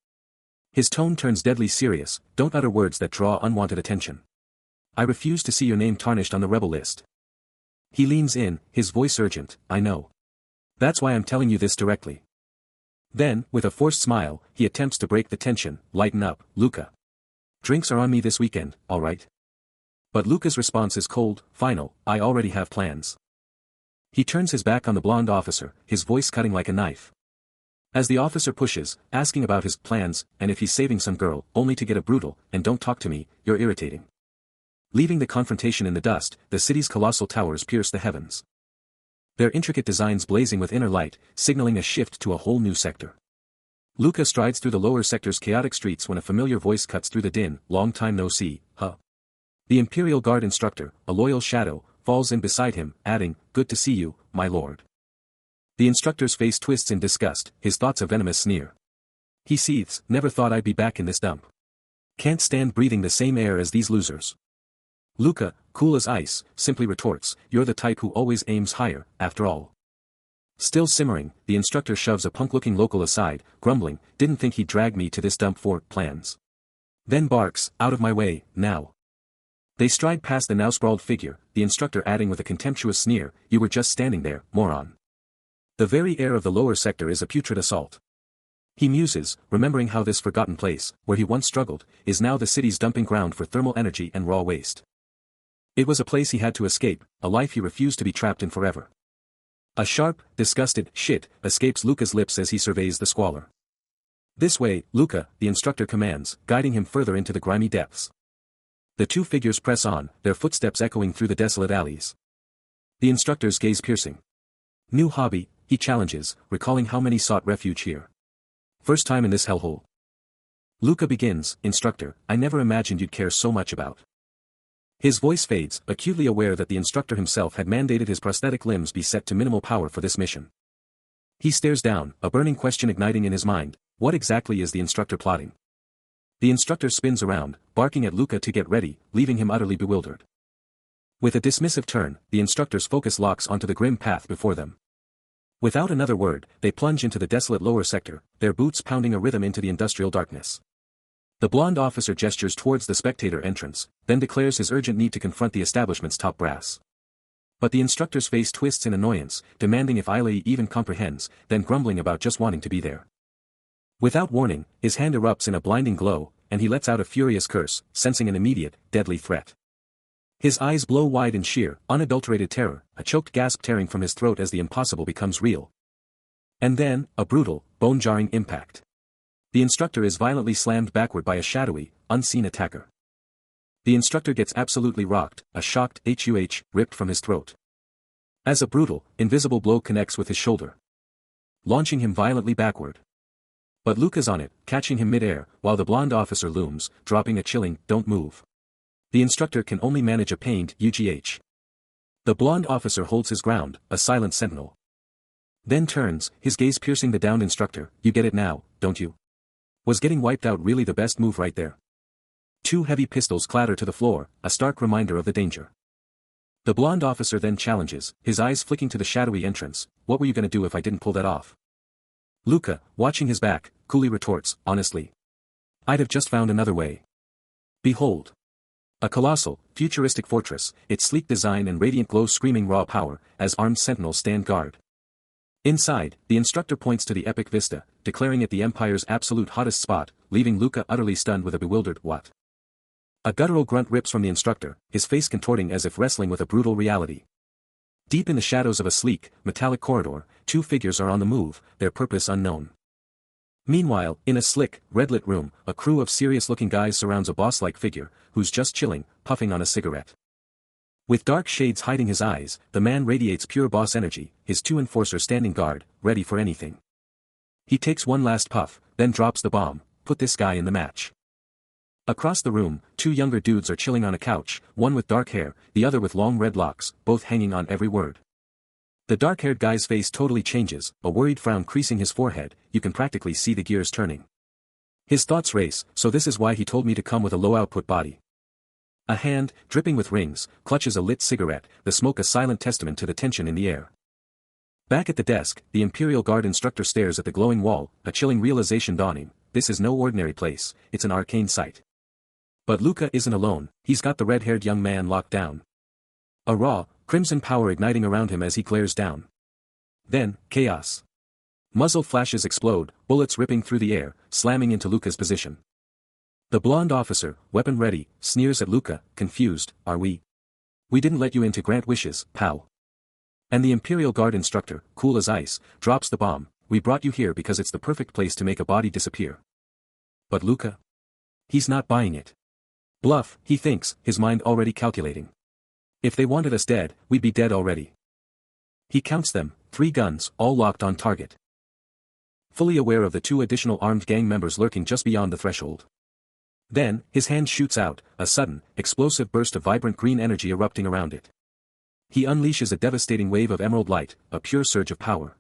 [SPEAKER 1] His tone turns deadly serious, don't utter words that draw unwanted attention. I refuse to see your name tarnished on the rebel list. He leans in, his voice urgent, I know. That's why I'm telling you this directly. Then, with a forced smile, he attempts to break the tension, lighten up, Luca. Drinks are on me this weekend, alright? But Luca's response is cold, final, I already have plans. He turns his back on the blonde officer, his voice cutting like a knife. As the officer pushes, asking about his plans, and if he's saving some girl, only to get a brutal, and don't talk to me, you're irritating. Leaving the confrontation in the dust, the city's colossal towers pierce the heavens. Their intricate designs blazing with inner light, signaling a shift to a whole new sector. Luca strides through the lower sector's chaotic streets when a familiar voice cuts through the din, long time no see, huh? The Imperial Guard instructor, a loyal shadow, falls in beside him, adding, good to see you, my lord. The instructor's face twists in disgust, his thoughts a venomous sneer. He seethes, never thought I'd be back in this dump. Can't stand breathing the same air as these losers. Luca, cool as ice, simply retorts, you're the type who always aims higher, after all. Still simmering, the instructor shoves a punk-looking local aside, grumbling, didn't think he'd drag me to this dump for plans. Then barks, out of my way, now. They stride past the now sprawled figure, the instructor adding with a contemptuous sneer, you were just standing there, moron. The very air of the lower sector is a putrid assault. He muses, remembering how this forgotten place, where he once struggled, is now the city's dumping ground for thermal energy and raw waste. It was a place he had to escape, a life he refused to be trapped in forever. A sharp, disgusted, shit, escapes Luca's lips as he surveys the squalor. This way, Luca, the instructor commands, guiding him further into the grimy depths. The two figures press on, their footsteps echoing through the desolate alleys. The instructor's gaze piercing. New hobby, he challenges, recalling how many sought refuge here. First time in this hellhole. Luca begins, instructor, I never imagined you'd care so much about. His voice fades, acutely aware that the instructor himself had mandated his prosthetic limbs be set to minimal power for this mission. He stares down, a burning question igniting in his mind, what exactly is the instructor plotting? The instructor spins around, barking at Luca to get ready, leaving him utterly bewildered. With a dismissive turn, the instructor's focus locks onto the grim path before them. Without another word, they plunge into the desolate lower sector, their boots pounding a rhythm into the industrial darkness. The blonde officer gestures towards the spectator entrance, then declares his urgent need to confront the establishment's top brass. But the instructor's face twists in annoyance, demanding if Ailey even comprehends, then grumbling about just wanting to be there. Without warning, his hand erupts in a blinding glow, and he lets out a furious curse, sensing an immediate, deadly threat. His eyes blow wide in sheer, unadulterated terror, a choked gasp tearing from his throat as the impossible becomes real. And then, a brutal, bone-jarring impact. The instructor is violently slammed backward by a shadowy, unseen attacker. The instructor gets absolutely rocked, a shocked "huh" ripped from his throat. As a brutal, invisible blow connects with his shoulder, launching him violently backward. But Luca's on it, catching him mid-air, while the blonde officer looms, dropping a chilling, "Don't move." The instructor can only manage a pained, "UGH." The blonde officer holds his ground, a silent sentinel. Then turns, his gaze piercing the downed instructor. "You get it now, don't you? Was getting wiped out really the best move right there?" Two heavy pistols clatter to the floor, a stark reminder of the danger. The blonde officer then challenges, his eyes flicking to the shadowy entrance. "What were you gonna do if I didn't pull that off?" Luca, watching his back, coolly retorts, "Honestly, I'd have just found another way." Behold. A colossal, futuristic fortress, its sleek design and radiant glow screaming raw power, as armed sentinels stand guard. Inside, the instructor points to the epic vista, declaring it the Empire's absolute hottest spot, leaving Luca utterly stunned with a bewildered "What?" A guttural grunt rips from the instructor, his face contorting as if wrestling with a brutal reality. Deep in the shadows of a sleek, metallic corridor, two figures are on the move, their purpose unknown. Meanwhile, in a slick, red-lit room, a crew of serious-looking guys surrounds a boss-like figure, who's just chilling, puffing on a cigarette. With dark shades hiding his eyes, the man radiates pure boss energy, his two enforcers standing guard, ready for anything. He takes one last puff, then drops the bomb. "Put this guy in the match." Across the room, two younger dudes are chilling on a couch, one with dark hair, the other with long red locks, both hanging on every word. The dark-haired guy's face totally changes, a worried frown creasing his forehead. You can practically see the gears turning. His thoughts race, so this is why he told me to come with a low-output body. A hand, dripping with rings, clutches a lit cigarette, the smoke a silent testament to the tension in the air. Back at the desk, the Imperial Guard instructor stares at the glowing wall, a chilling realization dawning. This is no ordinary place, it's an arcane site. But Luca isn't alone, he's got the red-haired young man locked down. A raw, crimson power igniting around him as he glares down. Then, chaos. Muzzle flashes explode, bullets ripping through the air, slamming into Luca's position. The blonde officer, weapon ready, sneers at Luca, confused. "Are we? We didn't let you in to grant wishes, pal." And the Imperial Guard instructor, cool as ice, drops the bomb. "We brought you here because it's the perfect place to make a body disappear." But Luca? He's not buying it. Bluff, he thinks, his mind already calculating. If they wanted us dead, we'd be dead already. He counts them, 3 guns, all locked on target. Fully aware of the 2 additional armed gang members lurking just beyond the threshold. Then, his hand shoots out, a sudden, explosive burst of vibrant green energy erupting around it. He unleashes a devastating wave of emerald light, a pure surge of power.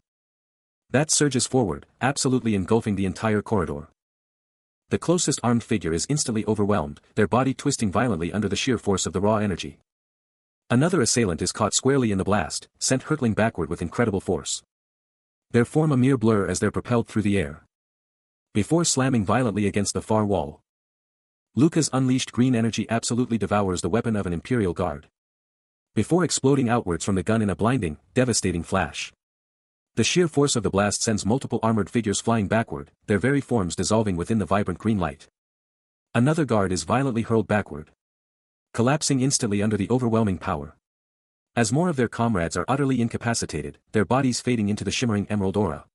[SPEAKER 1] That surges forward, absolutely engulfing the entire corridor. The closest armed figure is instantly overwhelmed, their body twisting violently under the sheer force of the raw energy. Another assailant is caught squarely in the blast, sent hurtling backward with incredible force. They form a mere blur as they're propelled through the air. Before slamming violently against the far wall. Luca's unleashed green energy absolutely devours the weapon of an Imperial Guard. Before exploding outwards from the gun in a blinding, devastating flash. The sheer force of the blast sends multiple armored figures flying backward, their very forms dissolving within the vibrant green light. Another guard is violently hurled backward, collapsing instantly under the overwhelming power. As more of their comrades are utterly incapacitated, their bodies fading into the shimmering emerald aura.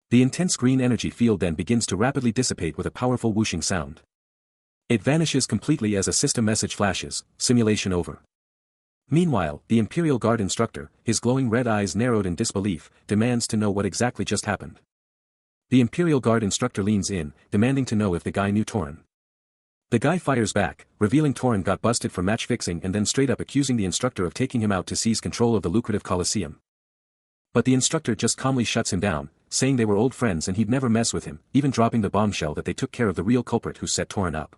[SPEAKER 1] The intense green energy field then begins to rapidly dissipate with a powerful whooshing sound. It vanishes completely as a system message flashes, simulation over. Meanwhile, the Imperial Guard instructor, his glowing red eyes narrowed in disbelief, demands to know what exactly just happened. The Imperial Guard instructor leans in, demanding to know if the guy knew Torin. The guy fires back, revealing Torin got busted for match fixing and then straight up accusing the instructor of taking him out to seize control of the lucrative Colosseum. But the instructor just calmly shuts him down, saying they were old friends and he'd never mess with him, even dropping the bombshell that they took care of the real culprit who set Torin up.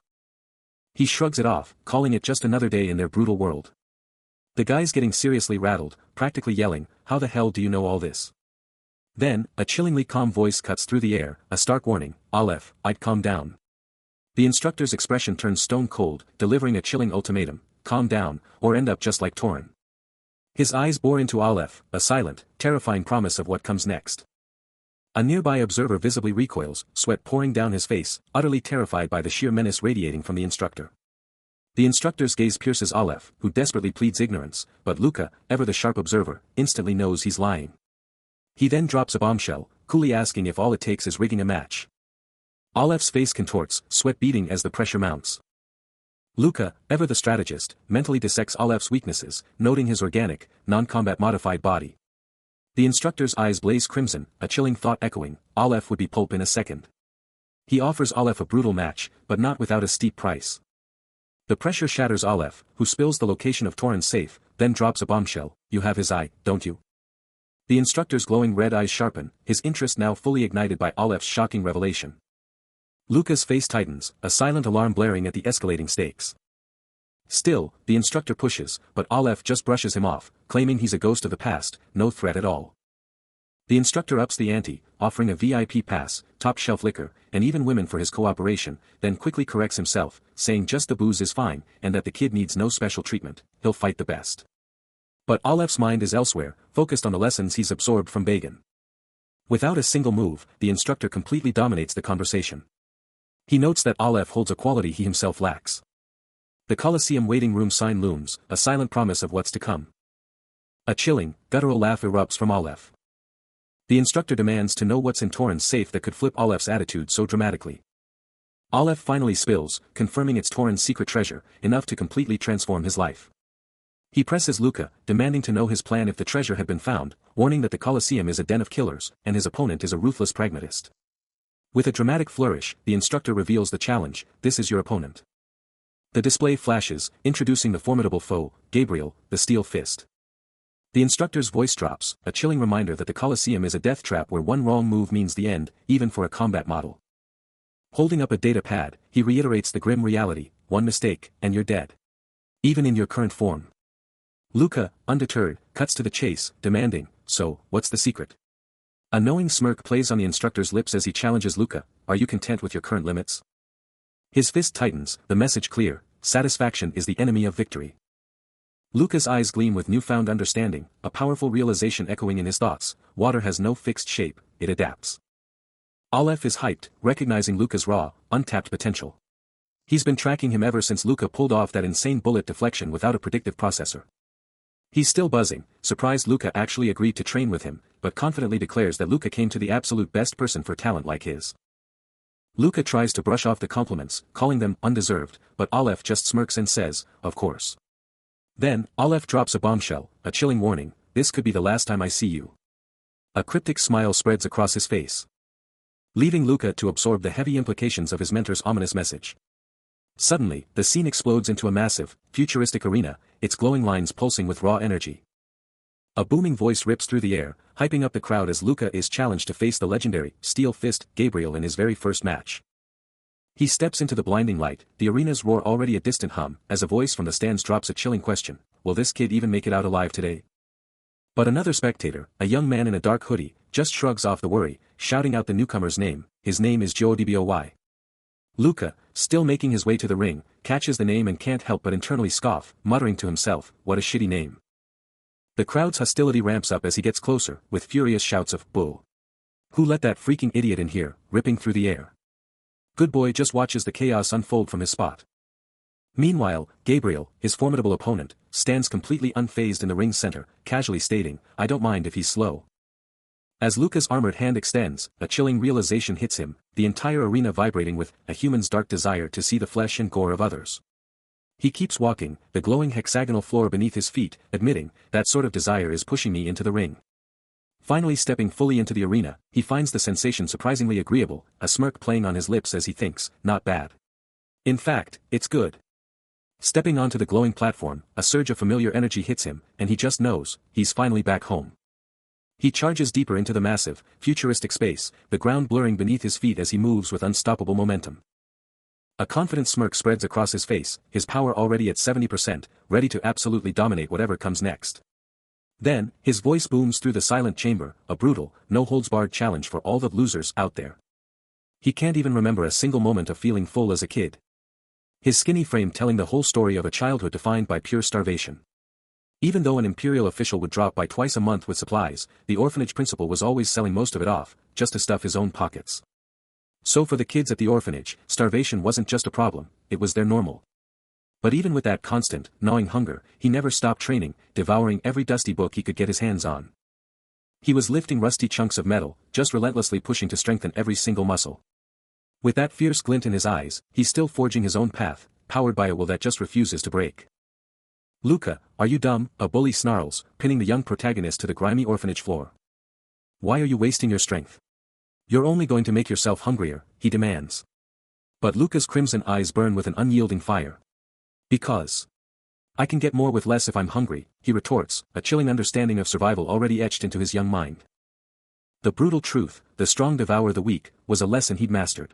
[SPEAKER 1] He shrugs it off, calling it just another day in their brutal world. The guy's getting seriously rattled, practically yelling, "How the hell do you know all this?" Then, a chillingly calm voice cuts through the air, a stark warning, "Aleph, I'd calm down." The instructor's expression turns stone cold, delivering a chilling ultimatum, calm down, or end up just like Torin. His eyes bore into Aleph, a silent, terrifying promise of what comes next. A nearby observer visibly recoils, sweat pouring down his face, utterly terrified by the sheer menace radiating from the instructor. The instructor's gaze pierces Aleph, who desperately pleads ignorance, but Luca, ever the sharp observer, instantly knows he's lying. He then drops a bombshell, coolly asking if all it takes is rigging a match. Aleph's face contorts, sweat beading as the pressure mounts. Luca, ever the strategist, mentally dissects Aleph's weaknesses, noting his organic, non-combat modified body. The instructor's eyes blaze crimson, a chilling thought echoing, Aleph would be pulp in a second. He offers Aleph a brutal match, but not without a steep price. The pressure shatters Aleph, who spills the location of Torin's safe, then drops a bombshell. You have his eye, don't you? The instructor's glowing red eyes sharpen, his interest now fully ignited by Aleph's shocking revelation. Luca's face tightens, a silent alarm blaring at the escalating stakes. Still, the instructor pushes, but Aleph just brushes him off, claiming he's a ghost of the past, no threat at all. The instructor ups the ante, offering a VIP pass, top-shelf liquor, and even women for his cooperation, then quickly corrects himself, saying just the booze is fine, and that the kid needs no special treatment, he'll fight the best. But Aleph's mind is elsewhere, focused on the lessons he's absorbed from Bagan. Without a single move, the instructor completely dominates the conversation. He notes that Aleph holds a quality he himself lacks. The Colosseum waiting room sign looms, a silent promise of what's to come. A chilling, guttural laugh erupts from Aleph. The instructor demands to know what's in Torin's safe that could flip Aleph's attitude so dramatically. Aleph finally spills, confirming it's Torin's secret treasure, enough to completely transform his life. He presses Luca, demanding to know his plan if the treasure had been found, warning that the Colosseum is a den of killers, and his opponent is a ruthless pragmatist. With a dramatic flourish, the instructor reveals the challenge: this is your opponent. The display flashes, introducing the formidable foe, Gabriel, the Steel Fist. The instructor's voice drops, a chilling reminder that the Colosseum is a death trap where one wrong move means the end, even for a combat model. Holding up a data pad, he reiterates the grim reality: one mistake, and you're dead. Even in your current form. Luca, undeterred, cuts to the chase, demanding, so, what's the secret? A knowing smirk plays on the instructor's lips as he challenges Luca: are you content with your current limits? His fist tightens, the message clear: satisfaction is the enemy of victory. Luca's eyes gleam with newfound understanding, a powerful realization echoing in his thoughts: water has no fixed shape, it adapts. Aleph is hyped, recognizing Luca's raw, untapped potential. He's been tracking him ever since Luca pulled off that insane bullet deflection without a predictive processor. He's still buzzing, surprised Luca actually agreed to train with him, but confidently declares that Luca came to the absolute best person for talent like his. Luca tries to brush off the compliments, calling them undeserved, but Aleph just smirks and says, of course. Then, Aleph drops a bombshell, a chilling warning: this could be the last time I see you. A cryptic smile spreads across his face, leaving Luca to absorb the heavy implications of his mentor's ominous message. Suddenly, the scene explodes into a massive, futuristic arena, its glowing lines pulsing with raw energy. A booming voice rips through the air, hyping up the crowd as Luca is challenged to face the legendary Steel Fist Gabriel in his very first match. He steps into the blinding light, the arena's roar already a distant hum, as a voice from the stands drops a chilling question: will this kid even make it out alive today? But another spectator, a young man in a dark hoodie, just shrugs off the worry, shouting out the newcomer's name: his name is Joe. Luca, still making his way to the ring, catches the name and can't help but internally scoff, muttering to himself, what a shitty name. The crowd's hostility ramps up as he gets closer, with furious shouts of "bull! Who let that freaking idiot in here?" ripping through the air. Good Boy just watches the chaos unfold from his spot. Meanwhile, Gabriel, his formidable opponent, stands completely unfazed in the ring's center, casually stating, I don't mind if he's slow. As Luca's armored hand extends, a chilling realization hits him, the entire arena vibrating with a human's dark desire to see the flesh and gore of others. He keeps walking, the glowing hexagonal floor beneath his feet, admitting, that sort of desire is pushing me into the ring. Finally stepping fully into the arena, he finds the sensation surprisingly agreeable, a smirk playing on his lips as he thinks, not bad. In fact, it's good. Stepping onto the glowing platform, a surge of familiar energy hits him, and he just knows, he's finally back home. He charges deeper into the massive, futuristic space, the ground blurring beneath his feet as he moves with unstoppable momentum. A confident smirk spreads across his face, his power already at 70%, ready to absolutely dominate whatever comes next. Then, his voice booms through the silent chamber, a brutal, no-holds-barred challenge for all the losers out there. He can't even remember a single moment of feeling full as a kid. His skinny frame telling the whole story of a childhood defined by pure starvation. Even though an imperial official would drop by twice a month with supplies, the orphanage principal was always selling most of it off, just to stuff his own pockets. So for the kids at the orphanage, starvation wasn't just a problem, it was their normal. But even with that constant, gnawing hunger, he never stopped training, devouring every dusty book he could get his hands on. He was lifting rusty chunks of metal, just relentlessly pushing to strengthen every single muscle. With that fierce glint in his eyes, he's still forging his own path, powered by a will that just refuses to break. Luca, are you dumb? A bully snarls, pinning the young protagonist to the grimy orphanage floor. Why are you wasting your strength? You're only going to make yourself hungrier, he demands. But Luca's crimson eyes burn with an unyielding fire. Because I can get more with less if I'm hungry, he retorts, a chilling understanding of survival already etched into his young mind. The brutal truth, the strong devour the weak, was a lesson he'd mastered.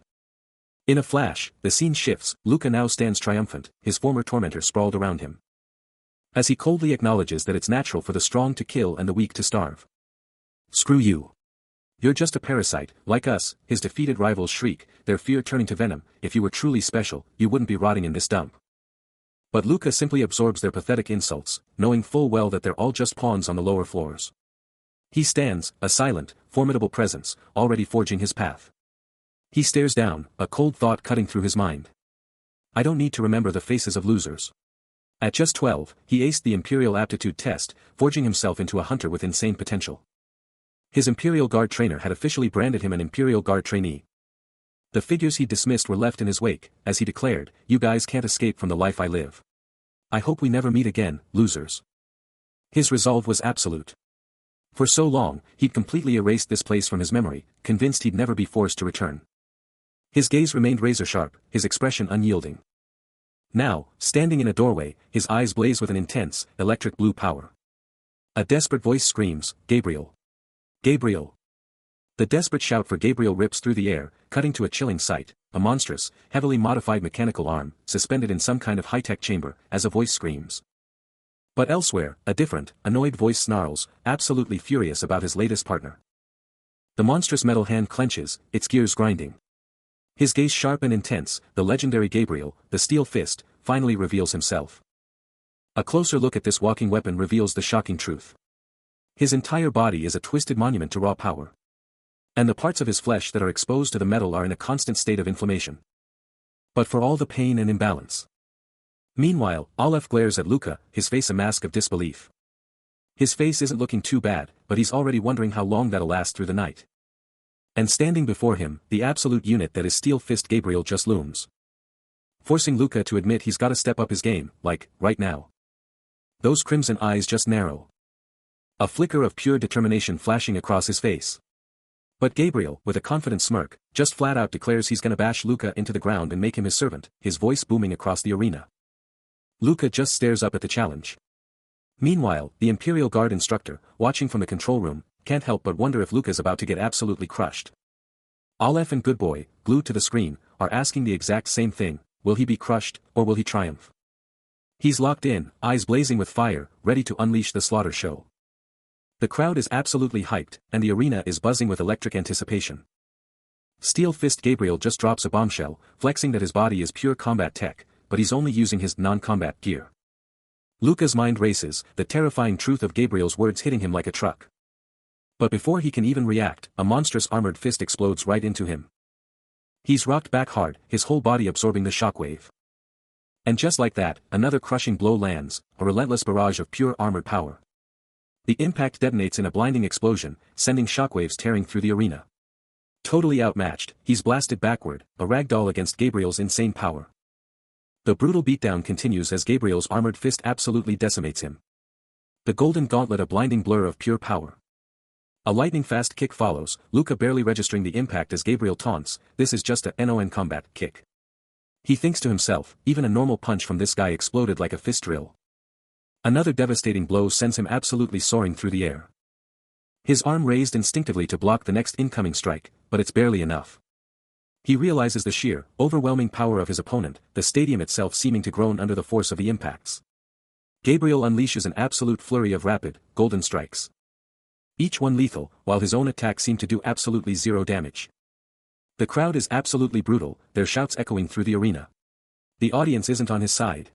[SPEAKER 1] In a flash, the scene shifts. Luca now stands triumphant, his former tormentor sprawled around him. As he coldly acknowledges that it's natural for the strong to kill and the weak to starve. Screw you. You're just a parasite, like us, his defeated rivals shriek, their fear turning to venom. If you were truly special, you wouldn't be rotting in this dump. But Luca simply absorbs their pathetic insults, knowing full well that they're all just pawns on the lower floors. He stands, a silent, formidable presence, already forging his path. He stares down, a cold thought cutting through his mind. I don't need to remember the faces of losers. At just 12, he aced the Imperial Aptitude test, forging himself into a hunter with insane potential. His Imperial Guard trainer had officially branded him an Imperial Guard trainee. The figures he dismissed were left in his wake, as he declared, "You guys can't escape from the life I live. I hope we never meet again, losers." His resolve was absolute. For so long, he'd completely erased this place from his memory, convinced he'd never be forced to return. His gaze remained razor-sharp, his expression unyielding. Now, standing in a doorway, his eyes blaze with an intense, electric blue power. A desperate voice screams, "Gabriel! Gabriel!" The desperate shout for Gabriel rips through the air, cutting to a chilling sight, a monstrous, heavily modified mechanical arm, suspended in some kind of high-tech chamber, as a voice screams. But elsewhere, a different, annoyed voice snarls, absolutely furious about his latest partner. The monstrous metal hand clenches, its gears grinding. His gaze sharp and intense, the legendary Gabriel, the steel fist, finally reveals himself. A closer look at this walking weapon reveals the shocking truth. His entire body is a twisted monument to raw power. And the parts of his flesh that are exposed to the metal are in a constant state of inflammation. But for all the pain and imbalance. Meanwhile, Aleph glares at Luca, his face a mask of disbelief. His face isn't looking too bad, but he's already wondering how long that'll last through the night. And standing before him, the absolute unit that is Steel Fist Gabriel just looms. Forcing Luca to admit he's gotta step up his game, like, right now. Those crimson eyes just narrow. A flicker of pure determination flashing across his face. But Gabriel, with a confident smirk, just flat out declares he's gonna bash Luca into the ground and make him his servant, his voice booming across the arena. Luca just stares up at the challenge. Meanwhile, the Imperial Guard instructor, watching from the control room, can't help but wonder if Luca's about to get absolutely crushed. Aleph and Good Boy, glued to the screen, are asking the exact same thing, will he be crushed, or will he triumph? He's locked in, eyes blazing with fire, ready to unleash the slaughter show. The crowd is absolutely hyped, and the arena is buzzing with electric anticipation. Steel Fist Gabriel just drops a bombshell, flexing that his body is pure combat tech, but he's only using his non-combat gear. Luca's mind races, the terrifying truth of Gabriel's words hitting him like a truck. But before he can even react, a monstrous armored fist explodes right into him. He's rocked back hard, his whole body absorbing the shockwave. And just like that, another crushing blow lands, a relentless barrage of pure armored power. The impact detonates in a blinding explosion, sending shockwaves tearing through the arena. Totally outmatched, he's blasted backward, a ragdoll against Gabriel's insane power. The brutal beatdown continues as Gabriel's armored fist absolutely decimates him. The golden gauntlet a blinding blur of pure power. A lightning-fast kick follows, Luca barely registering the impact as Gabriel taunts, "This is just a non-combat kick." He thinks to himself, even a normal punch from this guy exploded like a fist drill. Another devastating blow sends him absolutely soaring through the air. His arm raised instinctively to block the next incoming strike, but it's barely enough. He realizes the sheer, overwhelming power of his opponent, the stadium itself seeming to groan under the force of the impacts. Gabriel unleashes an absolute flurry of rapid, golden strikes. Each one lethal, while his own attack seemed to do absolutely zero damage. The crowd is absolutely brutal, their shouts echoing through the arena. The audience isn't on his side.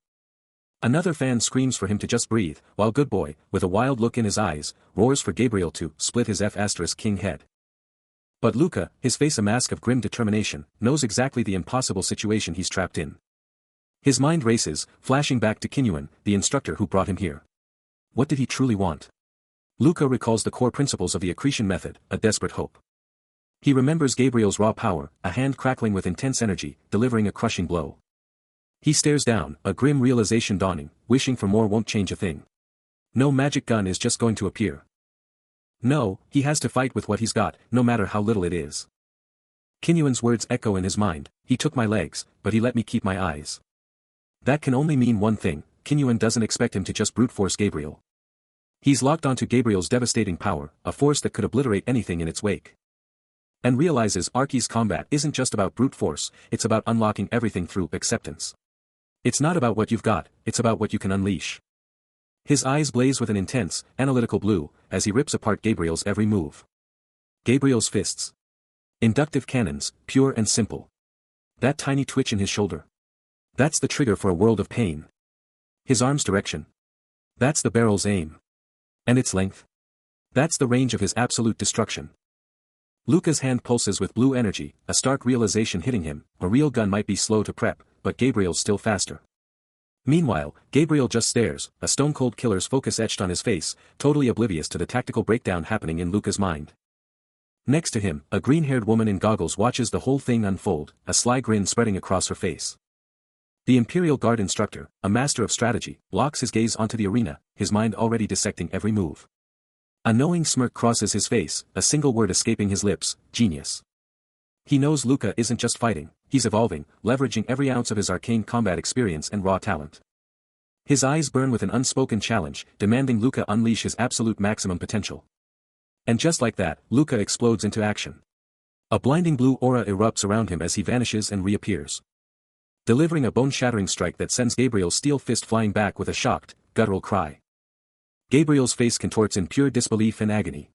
[SPEAKER 1] Another fan screams for him to just breathe, while Good Boy, with a wild look in his eyes, roars for Gabriel to split his F***king head. But Luca, his face a mask of grim determination, knows exactly the impossible situation he's trapped in. His mind races, flashing back to Kinyuan, the instructor who brought him here. What did he truly want? Luca recalls the core principles of the accretion method, a desperate hope. He remembers Gabriel's raw power, a hand crackling with intense energy, delivering a crushing blow. He stares down, a grim realization dawning, wishing for more won't change a thing. No magic gun is just going to appear. No, he has to fight with what he's got, no matter how little it is. Kinyuan's words echo in his mind, he took my legs, but he let me keep my eyes. That can only mean one thing, Kinyuan doesn't expect him to just brute force Gabriel. He's locked onto Gabriel's devastating power, a force that could obliterate anything in its wake. And realizes Arki's combat isn't just about brute force, it's about unlocking everything through acceptance. It's not about what you've got, it's about what you can unleash. His eyes blaze with an intense, analytical blue, as he rips apart Gabriel's every move. Gabriel's fists. Inductive cannons, pure and simple. That tiny twitch in his shoulder. That's the trigger for a world of pain. His arm's direction. That's the barrel's aim. And its length. That's the range of his absolute destruction. Luca's hand pulses with blue energy, a stark realization hitting him, a real gun might be slow to prep, but Gabriel's still faster. Meanwhile, Gabriel just stares, a stone-cold killer's focus etched on his face, totally oblivious to the tactical breakdown happening in Luca's mind. Next to him, a green-haired woman in goggles watches the whole thing unfold, a sly grin spreading across her face. The Imperial Guard instructor, a master of strategy, locks his gaze onto the arena, his mind already dissecting every move. A knowing smirk crosses his face, a single word escaping his lips, genius. He knows Luca isn't just fighting, he's evolving, leveraging every ounce of his arcane combat experience and raw talent. His eyes burn with an unspoken challenge, demanding Luca unleash his absolute maximum potential. And just like that, Luca explodes into action. A blinding blue aura erupts around him as he vanishes and reappears. Delivering a bone-shattering strike that sends Gabriel's steel fist flying back with a shocked, guttural cry. Gabriel's face contorts in pure disbelief and agony.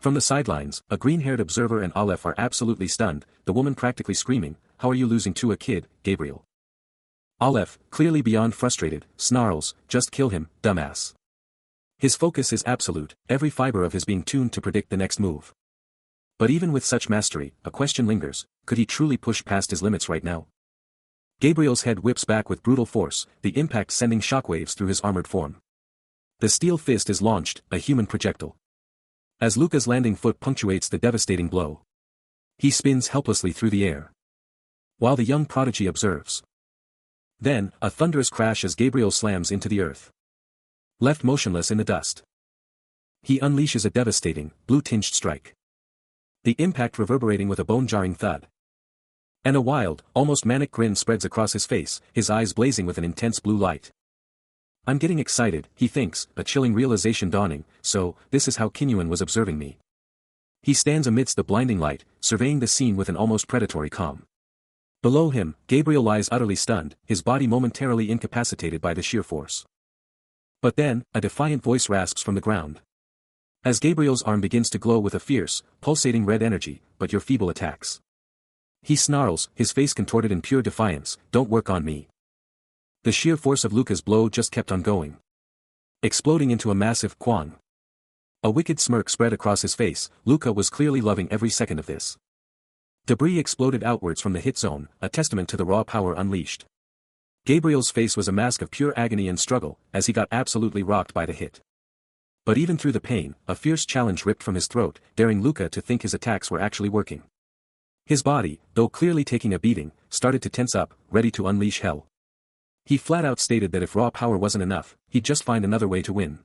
[SPEAKER 1] From the sidelines, a green-haired observer and Aleph are absolutely stunned, the woman practically screaming, "How are you losing to a kid, Gabriel?" Aleph, clearly beyond frustrated, snarls, "Just kill him, dumbass." His focus is absolute, every fiber of his being tuned to predict the next move. But even with such mastery, a question lingers, could he truly push past his limits right now? Gabriel's head whips back with brutal force, the impact sending shockwaves through his armored form. The steel fist is launched, a human projectile. As Luca's landing foot punctuates the devastating blow. He spins helplessly through the air. While the young prodigy observes. Then, a thunderous crash as Gabriel slams into the earth. Left motionless in the dust. He unleashes a devastating, blue-tinged strike. The impact reverberating with a bone-jarring thud. And a wild, almost manic grin spreads across his face, his eyes blazing with an intense blue light. I'm getting excited, he thinks, a chilling realization dawning, so, this is how Kinyuan was observing me. He stands amidst the blinding light, surveying the scene with an almost predatory calm. Below him, Gabriel lies utterly stunned, his body momentarily incapacitated by the sheer force. But then, a defiant voice rasps from the ground. As Gabriel's arm begins to glow with a fierce, pulsating red energy, "But your feeble attacks." He snarls, his face contorted in pure defiance, "Don't work on me." The sheer force of Luca's blow just kept on going. Exploding into a massive kwang. A wicked smirk spread across his face, Luca was clearly loving every second of this. Debris exploded outwards from the hit zone, a testament to the raw power unleashed. Gabriel's face was a mask of pure agony and struggle, as he got absolutely rocked by the hit. But even through the pain, a fierce challenge ripped from his throat, daring Luca to think his attacks were actually working. His body, though clearly taking a beating, started to tense up, ready to unleash hell. He flat out stated that if raw power wasn't enough, he'd just find another way to win.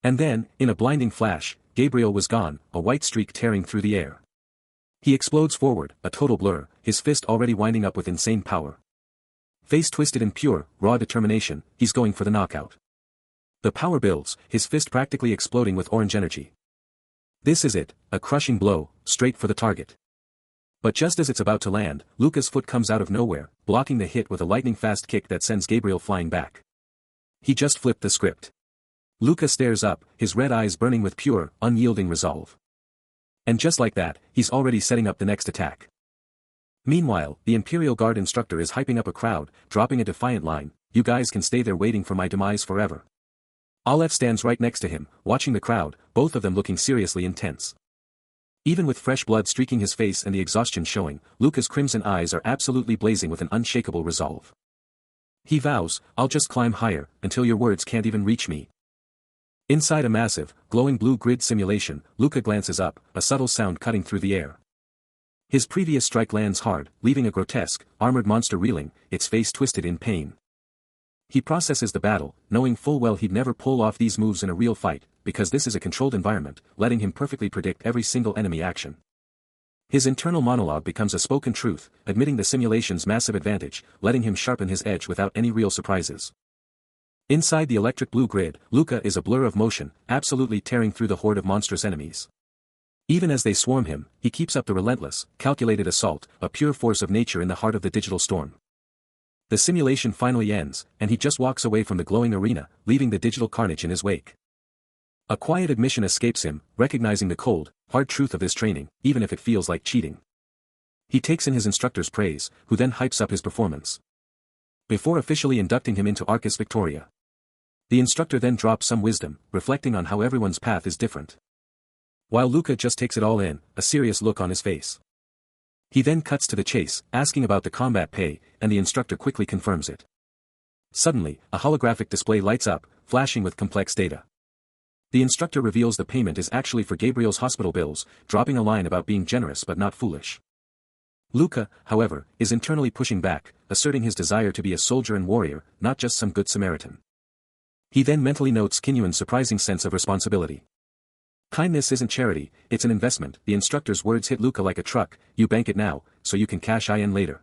[SPEAKER 1] And then, in a blinding flash, Gabriel was gone, a white streak tearing through the air. He explodes forward, a total blur, his fist already winding up with insane power. Face twisted in pure, raw determination, he's going for the knockout. The power builds, his fist practically exploding with orange energy. This is it, a crushing blow, straight for the target. But just as it's about to land, Luca's foot comes out of nowhere, blocking the hit with a lightning-fast kick that sends Gabriel flying back. He just flipped the script. Luca stares up, his red eyes burning with pure, unyielding resolve. And just like that, he's already setting up the next attack. Meanwhile, the Imperial Guard instructor is hyping up a crowd, dropping a defiant line, "You guys can stay there waiting for my demise forever." Aleph stands right next to him, watching the crowd, both of them looking seriously intense. Even with fresh blood streaking his face and the exhaustion showing, Luca's crimson eyes are absolutely blazing with an unshakable resolve. He vows, "I'll just climb higher, until your words can't even reach me." Inside a massive, glowing blue grid simulation, Luca glances up, a subtle sound cutting through the air. His previous strike lands hard, leaving a grotesque, armored monster reeling, its face twisted in pain. He processes the battle, knowing full well he'd never pull off these moves in a real fight, because this is a controlled environment, letting him perfectly predict every single enemy action. His internal monologue becomes a spoken truth, admitting the simulation's massive advantage, letting him sharpen his edge without any real surprises. Inside the electric blue grid, Luca is a blur of motion, absolutely tearing through the horde of monstrous enemies. Even as they swarm him, he keeps up the relentless, calculated assault, a pure force of nature in the heart of the digital storm. The simulation finally ends, and he just walks away from the glowing arena, leaving the digital carnage in his wake. A quiet admission escapes him, recognizing the cold, hard truth of his training, even if it feels like cheating. He takes in his instructor's praise, who then hypes up his performance. Before officially inducting him into Arcus Victoria, the instructor then drops some wisdom, reflecting on how everyone's path is different. While Luca just takes it all in, a serious look on his face. He then cuts to the chase, asking about the combat pay, and the instructor quickly confirms it. Suddenly, a holographic display lights up, flashing with complex data. The instructor reveals the payment is actually for Gabriel's hospital bills, dropping a line about being generous but not foolish. Luca, however, is internally pushing back, asserting his desire to be a soldier and warrior, not just some good Samaritan. He then mentally notes Kinyuan's surprising sense of responsibility. Kindness isn't charity, it's an investment. The instructor's words hit Luca like a truck, you bank it now, so you can cash in later.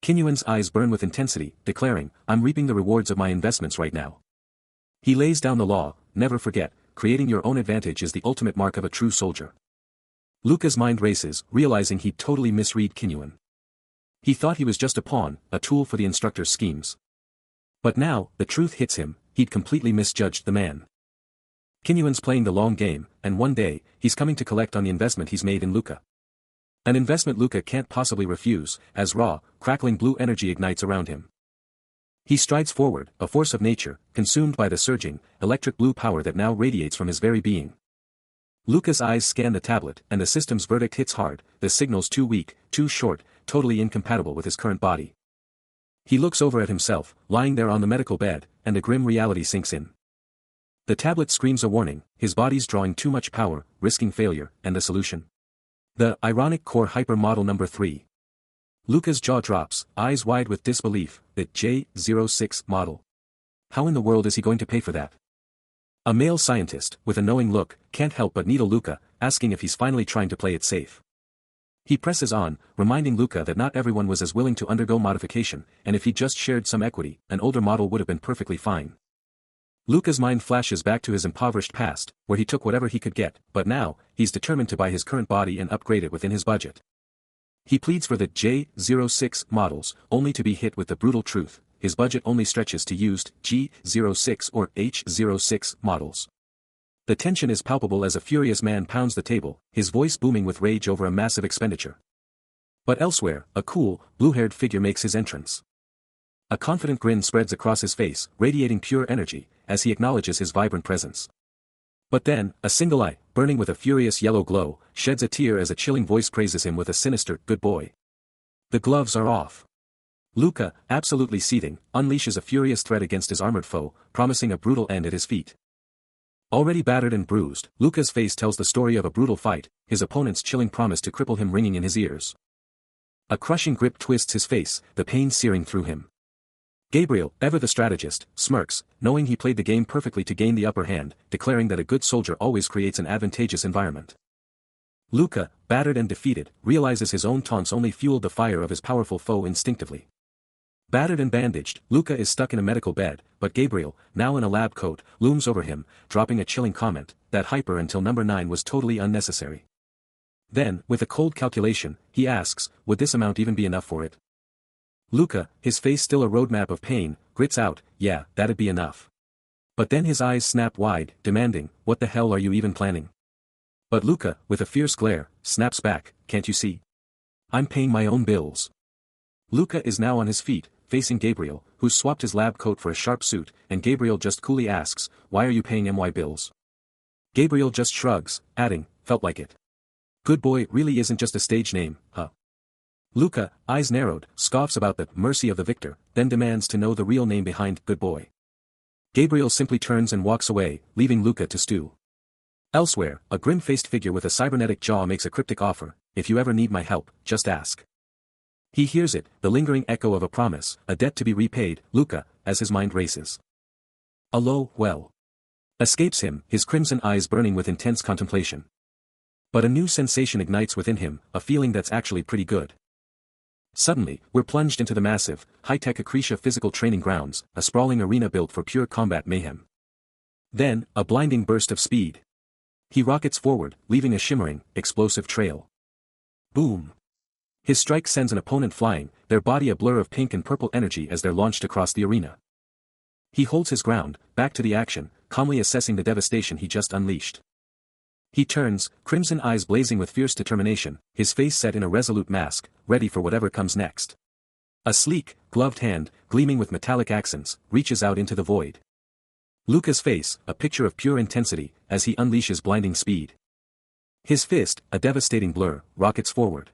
[SPEAKER 1] Kinyuan's eyes burn with intensity, declaring, I'm reaping the rewards of my investments right now. He lays down the law, never forget, creating your own advantage is the ultimate mark of a true soldier. Luca's mind races, realizing he'd totally misread Kinyuan. He thought he was just a pawn, a tool for the instructor's schemes. But now, the truth hits him, he'd completely misjudged the man. Kinyuan's playing the long game, and one day, he's coming to collect on the investment he's made in Luca. An investment Luca can't possibly refuse, as raw, crackling blue energy ignites around him. He strides forward, a force of nature, consumed by the surging, electric blue power that now radiates from his very being. Luca's eyes scan the tablet, and the system's verdict hits hard, the signal's too weak, too short, totally incompatible with his current body. He looks over at himself, lying there on the medical bed, and a grim reality sinks in. The tablet screams a warning, his body's drawing too much power, risking failure, and the solution? The ironic core hyper model number 3. Luca's jaw drops, eyes wide with disbelief, the J06 model. How in the world is he going to pay for that? A male scientist, with a knowing look, can't help but needle Luca, asking if he's finally trying to play it safe. He presses on, reminding Luca that not everyone was as willing to undergo modification, and if he just shared some equity, an older model would have been perfectly fine. Luca's mind flashes back to his impoverished past, where he took whatever he could get, but now, he's determined to buy his current body and upgrade it within his budget. He pleads for the J06 models, only to be hit with the brutal truth, his budget only stretches to used G06 or H06 models. The tension is palpable as a furious man pounds the table, his voice booming with rage over a massive expenditure. But elsewhere, a cool, blue-haired figure makes his entrance. A confident grin spreads across his face, radiating pure energy, as he acknowledges his vibrant presence. But then, a single eye, burning with a furious yellow glow, sheds a tear as a chilling voice praises him with a sinister, good boy. The gloves are off. Luca, absolutely seething, unleashes a furious threat against his armored foe, promising a brutal end at his feet. Already battered and bruised, Luca's face tells the story of a brutal fight, his opponent's chilling promise to cripple him ringing in his ears. A crushing grip twists his face, the pain searing through him. Gabriel, ever the strategist, smirks, knowing he played the game perfectly to gain the upper hand, declaring that a good soldier always creates an advantageous environment. Luca, battered and defeated, realizes his own taunts only fueled the fire of his powerful foe instinctively. Battered and bandaged, Luca is stuck in a medical bed, but Gabriel, now in a lab coat, looms over him, dropping a chilling comment, that hyper until number 9 was totally unnecessary. Then, with a cold calculation, he asks, would this amount even be enough for it? Luca, his face still a roadmap of pain, grits out, yeah, that'd be enough. But then his eyes snap wide, demanding, what the hell are you even planning? But Luca, with a fierce glare, snaps back, can't you see? I'm paying my own bills. Luca is now on his feet, facing Gabriel, who's swapped his lab coat for a sharp suit, and Gabriel just coolly asks, why are you paying my bills? Gabriel just shrugs, adding, felt like it. Good boy really isn't just a stage name, huh? Luca, eyes narrowed, scoffs about the mercy of the victor, then demands to know the real name behind good boy. Gabriel simply turns and walks away, leaving Luca to stew. Elsewhere, a grim-faced figure with a cybernetic jaw makes a cryptic offer, if you ever need my help, just ask. He hears it, the lingering echo of a promise, a debt to be repaid, Luca, as his mind races. A low well escapes him, his crimson eyes burning with intense contemplation. But a new sensation ignites within him, a feeling that's actually pretty good. Suddenly, we're plunged into the massive, high-tech Akrisha physical training grounds, a sprawling arena built for pure combat mayhem. Then, a blinding burst of speed. He rockets forward, leaving a shimmering, explosive trail. Boom! His strike sends an opponent flying, their body a blur of pink and purple energy as they're launched across the arena. He holds his ground, back to the action, calmly assessing the devastation he just unleashed. He turns, crimson eyes blazing with fierce determination, his face set in a resolute mask, ready for whatever comes next. A sleek, gloved hand, gleaming with metallic accents, reaches out into the void. Luca's face, a picture of pure intensity, as he unleashes blinding speed. His fist, a devastating blur, rockets forward.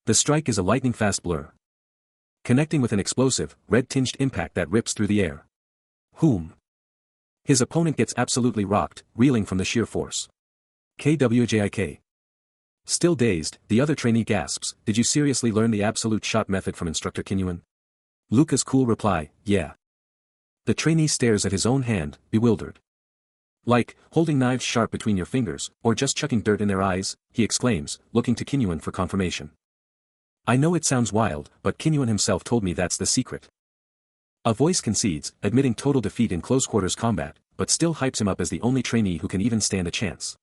[SPEAKER 1] The strike is a lightning-fast blur, connecting with an explosive, red-tinged impact that rips through the air. Whoom! His opponent gets absolutely rocked, reeling from the sheer force. KWJIK. Still dazed, the other trainee gasps, "Did you seriously learn the absolute shot method from Instructor Kinyuan?" Luca's cool reply, "Yeah." The trainee stares at his own hand, bewildered. "Like, holding knives sharp between your fingers, or just chucking dirt in their eyes?" he exclaims, looking to Kinyuan for confirmation. "I know it sounds wild, but Kinyuan himself told me that's the secret." A voice concedes, admitting total defeat in close-quarters combat, but still hypes him up as the only trainee who can even stand a chance.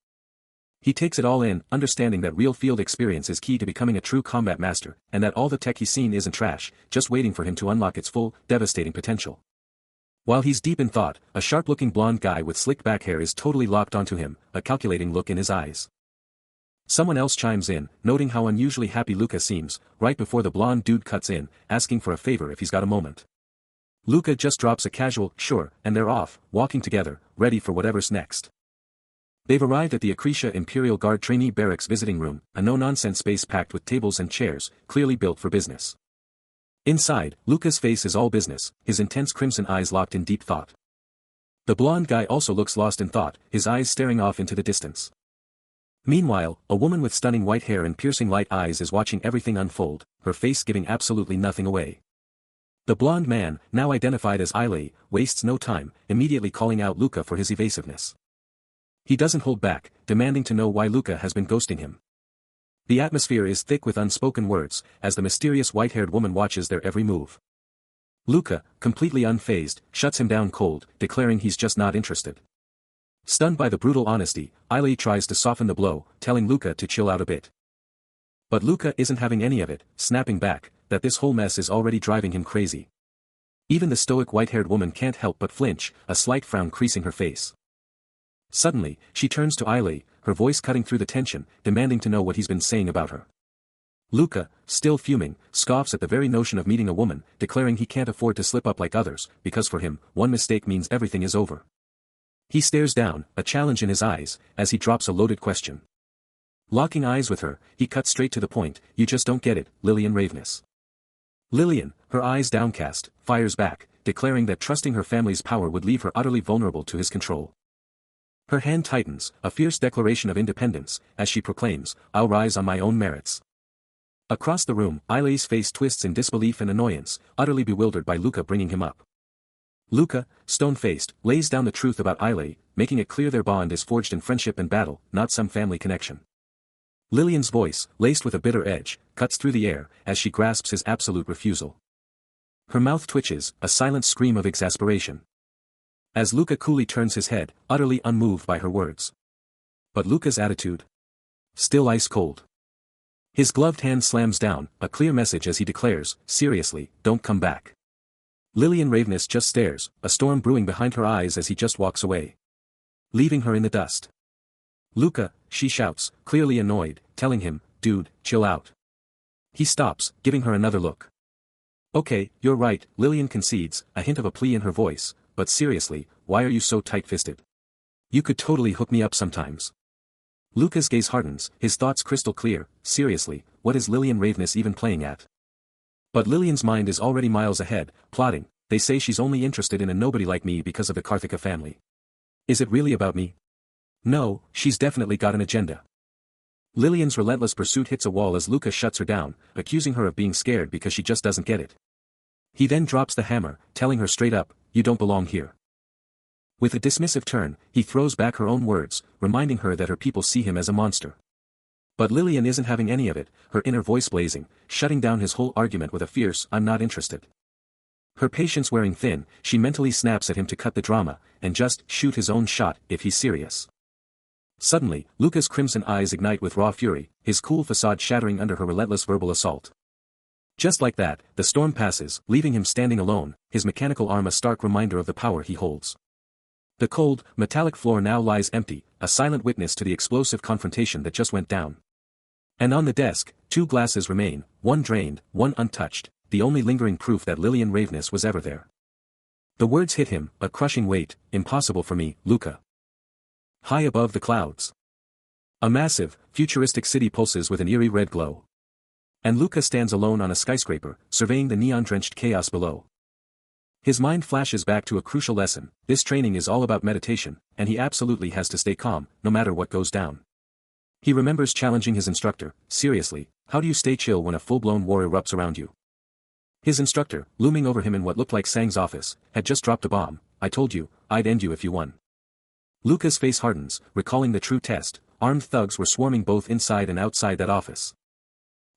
[SPEAKER 1] He takes it all in, understanding that real field experience is key to becoming a true combat master, and that all the tech he's seen isn't trash, just waiting for him to unlock its full, devastating potential. While he's deep in thought, a sharp-looking blonde guy with slick back hair is totally locked onto him, a calculating look in his eyes. Someone else chimes in, noting how unusually happy Luca seems, right before the blonde dude cuts in, asking for a favor if he's got a moment. Luca just drops a casual, "Sure," and they're off, walking together, ready for whatever's next. They've arrived at the Akrisha Imperial Guard trainee barracks visiting room, a no-nonsense space packed with tables and chairs, clearly built for business. Inside, Luca's face is all business, his intense crimson eyes locked in deep thought. The blonde guy also looks lost in thought, his eyes staring off into the distance. Meanwhile, a woman with stunning white hair and piercing light eyes is watching everything unfold, her face giving absolutely nothing away. The blonde man, now identified as Eilei, wastes no time, immediately calling out Luca for his evasiveness. He doesn't hold back, demanding to know why Luca has been ghosting him. The atmosphere is thick with unspoken words, as the mysterious white-haired woman watches their every move. Luca, completely unfazed, shuts him down cold, declaring he's just not interested. Stunned by the brutal honesty, Eilei tries to soften the blow, telling Luca to chill out a bit. But Luca isn't having any of it, snapping back, that this whole mess is already driving him crazy. Even the stoic white-haired woman can't help but flinch, a slight frown creasing her face. Suddenly, she turns to Eilei, her voice cutting through the tension, demanding to know what he's been saying about her. Luca, still fuming, scoffs at the very notion of meeting a woman, declaring he can't afford to slip up like others, because for him, one mistake means everything is over. He stares down, a challenge in his eyes, as he drops a loaded question. Locking eyes with her, he cuts straight to the point, "You just don't get it, Lillian Ravenous." Lillian, her eyes downcast, fires back, declaring that trusting her family's power would leave her utterly vulnerable to his control. Her hand tightens, a fierce declaration of independence, as she proclaims, "I'll rise on my own merits." Across the room, Eilei's face twists in disbelief and annoyance, utterly bewildered by Luca bringing him up. Luca, stone-faced, lays down the truth about Eilei, making it clear their bond is forged in friendship and battle, not some family connection. Lillian's voice, laced with a bitter edge, cuts through the air, as she grasps his absolute refusal. Her mouth twitches, a silent scream of exasperation. As Luca coolly turns his head, utterly unmoved by her words. But Luca's attitude? Still ice cold. His gloved hand slams down, a clear message as he declares, "Seriously, don't come back." Lillian Ravenous just stares, a storm brewing behind her eyes as he just walks away, leaving her in the dust. "Luca," she shouts, clearly annoyed, telling him, "Dude, chill out." He stops, giving her another look. "Okay, you're right," Lillian concedes, a hint of a plea in her voice, "but seriously, why are you so tight-fisted? You could totally hook me up sometimes." Luca's gaze hardens, his thoughts crystal clear, seriously, what is Lillian Ravenous even playing at? But Lillian's mind is already miles ahead, plotting, they say she's only interested in a nobody like me because of the Karthika family. Is it really about me? No, she's definitely got an agenda. Lillian's relentless pursuit hits a wall as Luca shuts her down, accusing her of being scared because she just doesn't get it. He then drops the hammer, telling her straight up, "You don't belong here." With a dismissive turn, he throws back her own words, reminding her that her people see him as a monster. But Lillian isn't having any of it, her inner voice blazing, shutting down his whole argument with a fierce "I'm not interested." Her patience wearing thin, she mentally snaps at him to cut the drama, and just shoot his own shot if he's serious. Suddenly, Luca's crimson eyes ignite with raw fury, his cool facade shattering under her relentless verbal assault. Just like that, the storm passes, leaving him standing alone, his mechanical arm a stark reminder of the power he holds. The cold, metallic floor now lies empty, a silent witness to the explosive confrontation that just went down. And on the desk, 2 glasses remain, one drained, one untouched, the only lingering proof that Lillian Ravenous was ever there. The words hit him, a crushing weight, "Impossible for me, Luca." High above the clouds, a massive, futuristic city pulses with an eerie red glow. And Luca stands alone on a skyscraper, surveying the neon-drenched chaos below. His mind flashes back to a crucial lesson: this training is all about meditation, and he absolutely has to stay calm, no matter what goes down. He remembers challenging his instructor, "Seriously, how do you stay chill when a full-blown war erupts around you?" His instructor, looming over him in what looked like Sang's office, had just dropped a bomb. "I told you, I'd end you if you won." Luca's face hardens, recalling the true test. Armed thugs were swarming both inside and outside that office.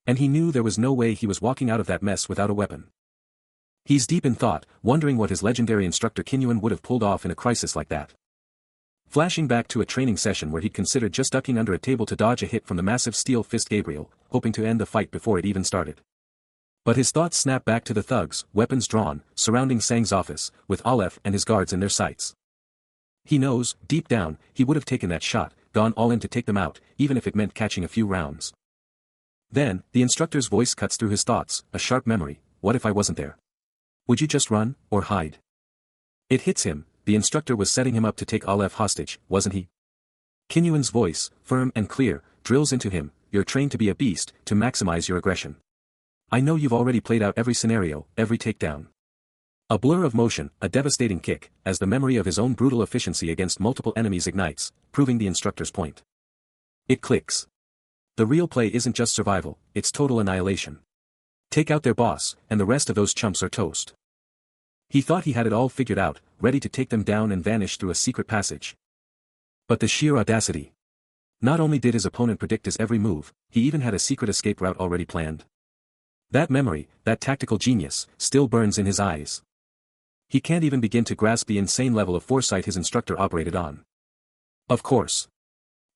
[SPEAKER 1] And he knew there was no way he was walking out of that mess without a weapon. He's deep in thought, wondering what his legendary instructor Kinyuan would have pulled off in a crisis like that. Flashing back to a training session where he'd considered just ducking under a table to dodge a hit from the massive steel fist Gabriel, hoping to end the fight before it even started. But his thoughts snap back to the thugs, weapons drawn, surrounding Sang's office, with Aleph and his guards in their sights. He knows, deep down, he would have taken that shot, gone all in to take them out, even if it meant catching a few rounds. Then, the instructor's voice cuts through his thoughts, a sharp memory: what if I wasn't there? Would you just run, or hide? It hits him, the instructor was setting him up to take Aleph hostage, wasn't he? Kinyuan's voice, firm and clear, drills into him: you're trained to be a beast, to maximize your aggression. I know you've already played out every scenario, every takedown. A blur of motion, a devastating kick, as the memory of his own brutal efficiency against multiple enemies ignites, proving the instructor's point. It clicks. The real play isn't just survival, it's total annihilation. Take out their boss, and the rest of those chumps are toast. He thought he had it all figured out, ready to take them down and vanish through a secret passage. But the sheer audacity. Not only did his opponent predict his every move, he even had a secret escape route already planned. That memory, that tactical genius, still burns in his eyes. He can't even begin to grasp the insane level of foresight his instructor operated on. Of course.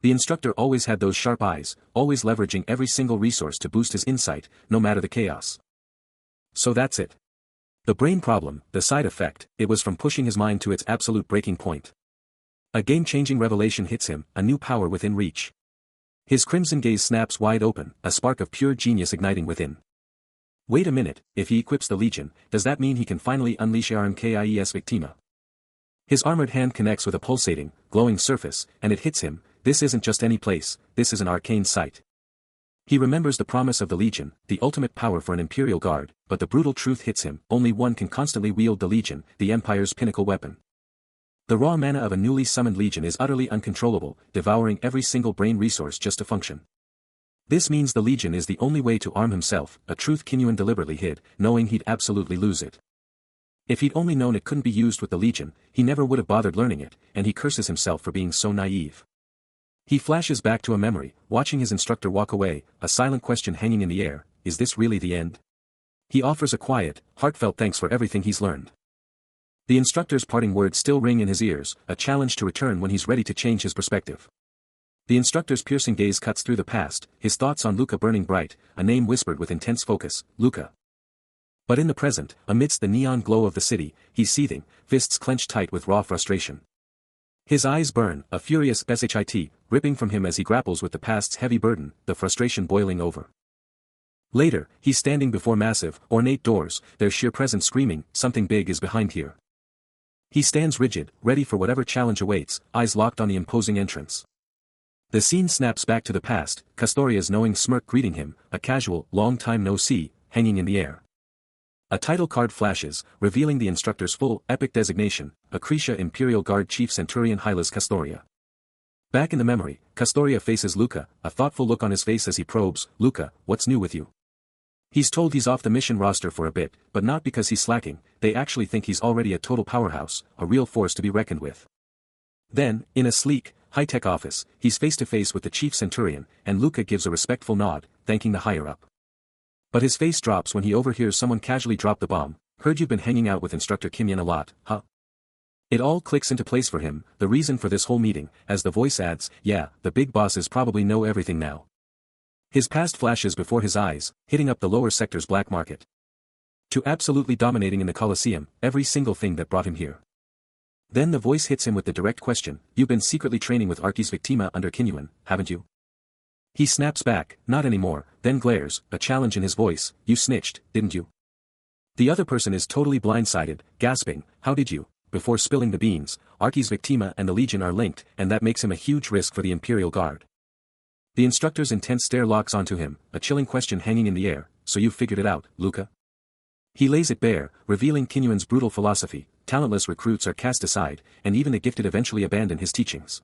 [SPEAKER 1] The instructor always had those sharp eyes, always leveraging every single resource to boost his insight, no matter the chaos. So that's it. The brain problem, the side effect, it was from pushing his mind to its absolute breaking point. A game-changing revelation hits him, a new power within reach. His crimson gaze snaps wide open, a spark of pure genius igniting within. Wait a minute, if he equips the Legion, does that mean he can finally unleash RMKIES Victima? His armored hand connects with a pulsating, glowing surface, and it hits him: this isn't just any place, this is an arcane site. He remembers the promise of the Legion, the ultimate power for an Imperial Guard, but the brutal truth hits him: only one can constantly wield the Legion, the Empire's pinnacle weapon. The raw mana of a newly summoned Legion is utterly uncontrollable, devouring every single brain resource just to function. This means the Legion is the only way to arm himself, a truth Kinyuan deliberately hid, knowing he'd absolutely lose it. If he'd only known it couldn't be used with the Legion, he never would have bothered learning it, and he curses himself for being so naive. He flashes back to a memory, watching his instructor walk away, a silent question hanging in the air: is this really the end? He offers a quiet, heartfelt thanks for everything he's learned. The instructor's parting words still ring in his ears, a challenge to return when he's ready to change his perspective. The instructor's piercing gaze cuts through the past, his thoughts on Luca burning bright, a name whispered with intense focus: Luca. But in the present, amidst the neon glow of the city, he's seething, fists clenched tight with raw frustration. His eyes burn, a furious shit ripping from him as he grapples with the past's heavy burden, the frustration boiling over. Later, he's standing before massive, ornate doors, their sheer presence screaming: something big is behind here. He stands rigid, ready for whatever challenge awaits, eyes locked on the imposing entrance. The scene snaps back to the past, Castoria's knowing smirk greeting him, a casual, long time no see, hanging in the air. A title card flashes, revealing the instructor's full, epic designation: Acretia Imperial Guard Chief Centurion Hylas Castoria. Back in the memory, Castoria faces Luca, a thoughtful look on his face as he probes: Luca, what's new with you? He's told he's off the mission roster for a bit, but not because he's slacking, they actually think he's already a total powerhouse, a real force to be reckoned with. Then, in a sleek, high-tech office, he's face to face with the chief centurion, and Luca gives a respectful nod, thanking the higher-up. But his face drops when he overhears someone casually drop the bomb. Heard you've been hanging out with Instructor Kimyen a lot, huh? It all clicks into place for him, the reason for this whole meeting, as the voice adds, yeah, the big bosses probably know everything now. His past flashes before his eyes, hitting up the lower sector's black market. To absolutely dominating in the Colosseum, every single thing that brought him here. Then the voice hits him with the direct question, you've been secretly training with Archie's Victima under Kinyuan, haven't you? He snaps back, not anymore, then glares, a challenge in his voice, you snitched, didn't you? The other person is totally blindsided, gasping, how did you? Before spilling the beans, Archie's Victima and the Legion are linked, and that makes him a huge risk for the Imperial Guard. The instructor's intense stare locks onto him, a chilling question hanging in the air, so you've figured it out, Luca? He lays it bare, revealing Kinyuan's brutal philosophy, talentless recruits are cast aside, and even the gifted eventually abandon his teachings.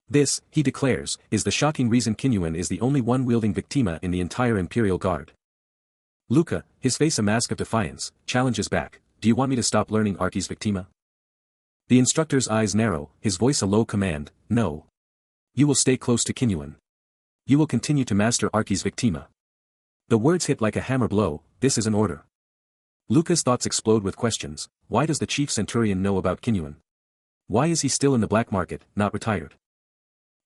[SPEAKER 1] This, he declares, is the shocking reason Kinyuan is the only one wielding Victima in the entire Imperial Guard. Luca, his face a mask of defiance, challenges back, do you want me to stop learning Archie's Victima? The instructor's eyes narrow, his voice a low command, no. You will stay close to Kinyuan. You will continue to master Archie's Victima. The words hit like a hammer blow, this is an order. Luca's thoughts explode with questions, why does the chief centurion know about Kinyuan? Why is he still in the black market, not retired?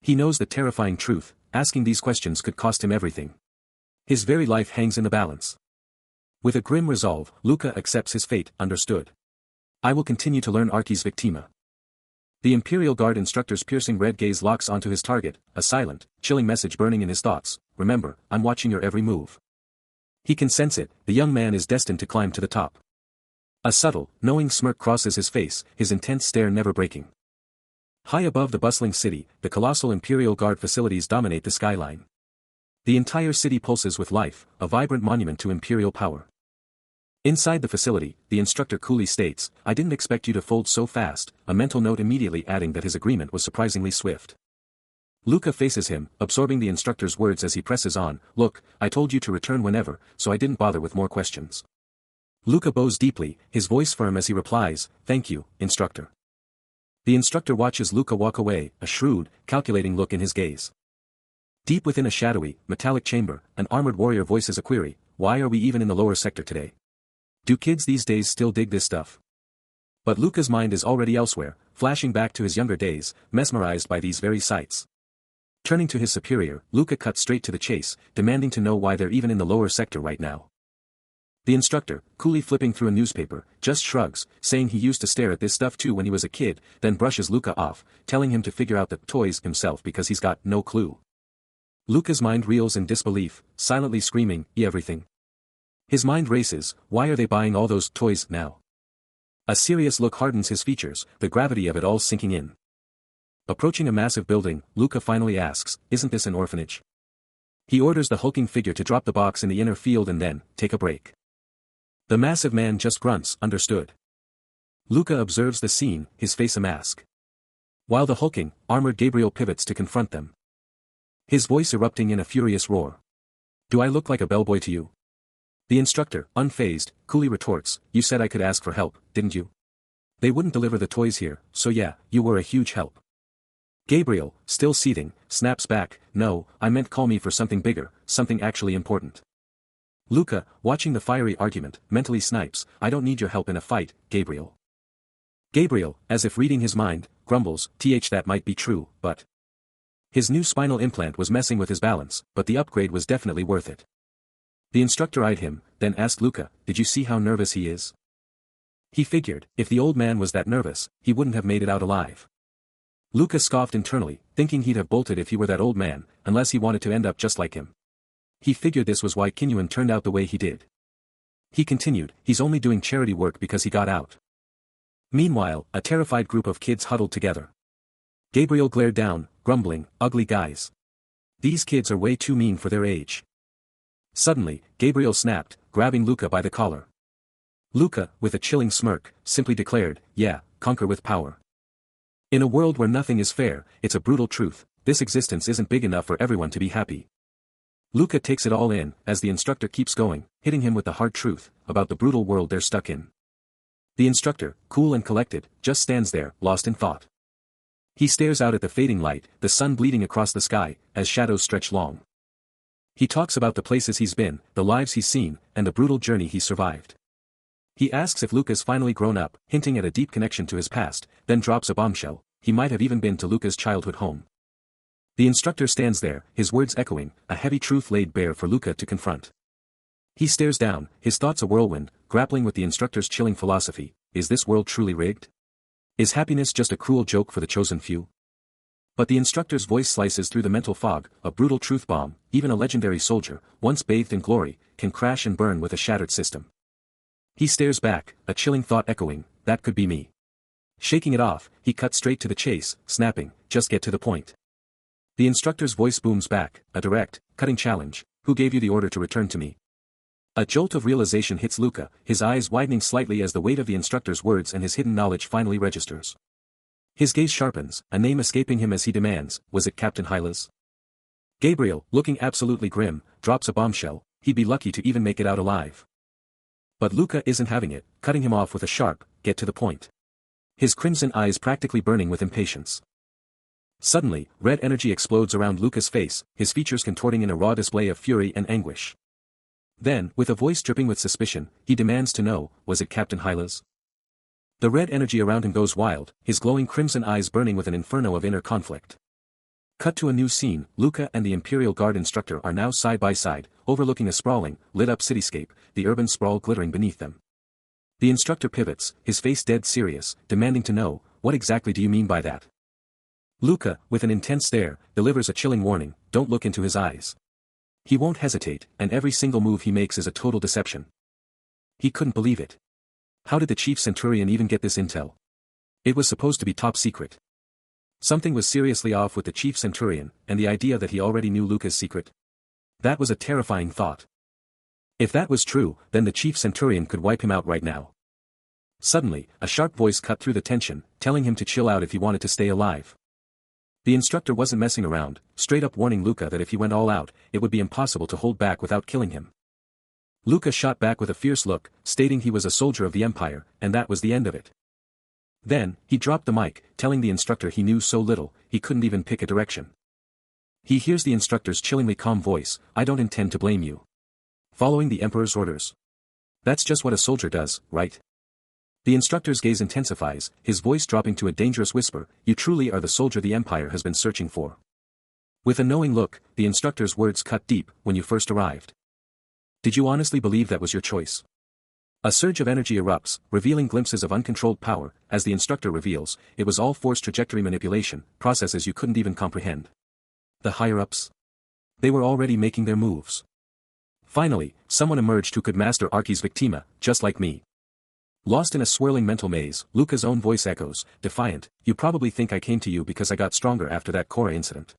[SPEAKER 1] He knows the terrifying truth, asking these questions could cost him everything. His very life hangs in the balance. With a grim resolve, Luca accepts his fate, understood. I will continue to learn Archie's Victima. The Imperial Guard instructor's piercing red gaze locks onto his target, a silent, chilling message burning in his thoughts, remember, I'm watching your every move. He can sense it, the young man is destined to climb to the top. A subtle, knowing smirk crosses his face, his intense stare never breaking. High above the bustling city, the colossal Imperial Guard facilities dominate the skyline. The entire city pulses with life, a vibrant monument to Imperial power. Inside the facility, the instructor coolly states, I didn't expect you to fold so fast, a mental note immediately adding that his agreement was surprisingly swift. Luca faces him, absorbing the instructor's words as he presses on, look, I told you to return whenever, so I didn't bother with more questions. Luca bows deeply, his voice firm as he replies, thank you, instructor. The instructor watches Luca walk away, a shrewd, calculating look in his gaze. Deep within a shadowy, metallic chamber, an armored warrior voices a query, why are we even in the lower sector today? Do kids these days still dig this stuff? But Luca's mind is already elsewhere, flashing back to his younger days, mesmerized by these very sights. Turning to his superior, Luca cuts straight to the chase, demanding to know why they're even in the lower sector right now. The instructor, coolly flipping through a newspaper, just shrugs, saying he used to stare at this stuff too when he was a kid, then brushes Luca off, telling him to figure out the toys himself because he's got no clue. Luca's mind reels in disbelief, silently screaming, everything. His mind races, why are they buying all those toys now? A serious look hardens his features, the gravity of it all sinking in. Approaching a massive building, Luca finally asks, isn't this an orphanage? He orders the hulking figure to drop the box in the inner field and then, take a break. The massive man just grunts, understood. Luca observes the scene, his face a mask. While the hulking, armored Gabriel pivots to confront them. His voice erupting in a furious roar. Do I look like a bellboy to you? The instructor, unfazed, coolly retorts, you said I could ask for help, didn't you? They wouldn't deliver the toys here, so yeah, you were a huge help. Gabriel, still seething, snaps back, no, I meant call me for something bigger, something actually important. Luca, watching the fiery argument, mentally snipes, I don't need your help in a fight, Gabriel. Gabriel, as if reading his mind, grumbles, that might be true, but... His new spinal implant was messing with his balance, but the upgrade was definitely worth it. The instructor eyed him, then asked Luca, did you see how nervous he is? He figured, if the old man was that nervous, he wouldn't have made it out alive. Luca scoffed internally, thinking he'd have bolted if he were that old man, unless he wanted to end up just like him. He figured this was why Kinyuan turned out the way he did. He continued, he's only doing charity work because he got out. Meanwhile, a terrified group of kids huddled together. Gabriel glared down, grumbling, ugly guys. These kids are way too mean for their age. Suddenly, Gabriel snapped, grabbing Luca by the collar. Luca, with a chilling smirk, simply declared, yeah, conquer with power. In a world where nothing is fair, it's a brutal truth, this existence isn't big enough for everyone to be happy. Luca takes it all in, as the instructor keeps going, hitting him with the hard truth, about the brutal world they're stuck in. The instructor, cool and collected, just stands there, lost in thought. He stares out at the fading light, the sun bleeding across the sky, as shadows stretch long. He talks about the places he's been, the lives he's seen, and the brutal journey he survived. He asks if Luca's finally grown up, hinting at a deep connection to his past, then drops a bombshell: he might have even been to Luca's childhood home. The instructor stands there, his words echoing, a heavy truth laid bare for Luca to confront. He stares down, his thoughts a whirlwind, grappling with the instructor's chilling philosophy: is this world truly rigged? Is happiness just a cruel joke for the chosen few? But the instructor's voice slices through the mental fog, a brutal truth bomb: even a legendary soldier, once bathed in glory, can crash and burn with a shattered system. He stares back, a chilling thought echoing: that could be me. Shaking it off, he cuts straight to the chase, snapping: just get to the point. The instructor's voice booms back, a direct, cutting challenge: who gave you the order to return to me? A jolt of realization hits Luca, his eyes widening slightly as the weight of the instructor's words and his hidden knowledge finally registers. His gaze sharpens, a name escaping him as he demands: was it Captain Hylas? Gabriel, looking absolutely grim, drops a bombshell: he'd be lucky to even make it out alive. But Luca isn't having it, cutting him off with a sharp, get to the point. His crimson eyes practically burning with impatience. Suddenly, red energy explodes around Luca's face, his features contorting in a raw display of fury and anguish. Then, with a voice dripping with suspicion, he demands to know: was it Captain Hylas? The red energy around him goes wild, his glowing crimson eyes burning with an inferno of inner conflict. Cut to a new scene: Luca and the Imperial Guard instructor are now side by side, overlooking a sprawling, lit-up cityscape, the urban sprawl glittering beneath them. The instructor pivots, his face dead serious, demanding to know: what exactly do you mean by that? Luca, with an intense stare, delivers a chilling warning: don't look into his eyes. He won't hesitate, and every single move he makes is a total deception. He couldn't believe it. How did the chief centurion even get this intel? It was supposed to be top secret. Something was seriously off with the chief centurion, and the idea that he already knew Luca's secret. That was a terrifying thought. If that was true, then the chief centurion could wipe him out right now. Suddenly, a sharp voice cut through the tension, telling him to chill out if he wanted to stay alive. The instructor wasn't messing around, straight up warning Luca that if he went all out, it would be impossible to hold back without killing him. Luca shot back with a fierce look, stating he was a soldier of the Empire, and that was the end of it. Then, he dropped the mic, telling the instructor he knew so little, he couldn't even pick a direction. He hears the instructor's chillingly calm voice: I don't intend to blame you. Following the Emperor's orders. That's just what a soldier does, right? The instructor's gaze intensifies, his voice dropping to a dangerous whisper: you truly are the soldier the Empire has been searching for. With a knowing look, the instructor's words cut deep: when you first arrived. Did you honestly believe that was your choice? A surge of energy erupts, revealing glimpses of uncontrolled power. As the instructor reveals, it was all force trajectory manipulation, processes you couldn't even comprehend. The higher-ups? They were already making their moves. Finally, someone emerged who could master Archi's Victima, just like me. Lost in a swirling mental maze, Luca's own voice echoes, defiant: you probably think I came to you because I got stronger after that Korra incident.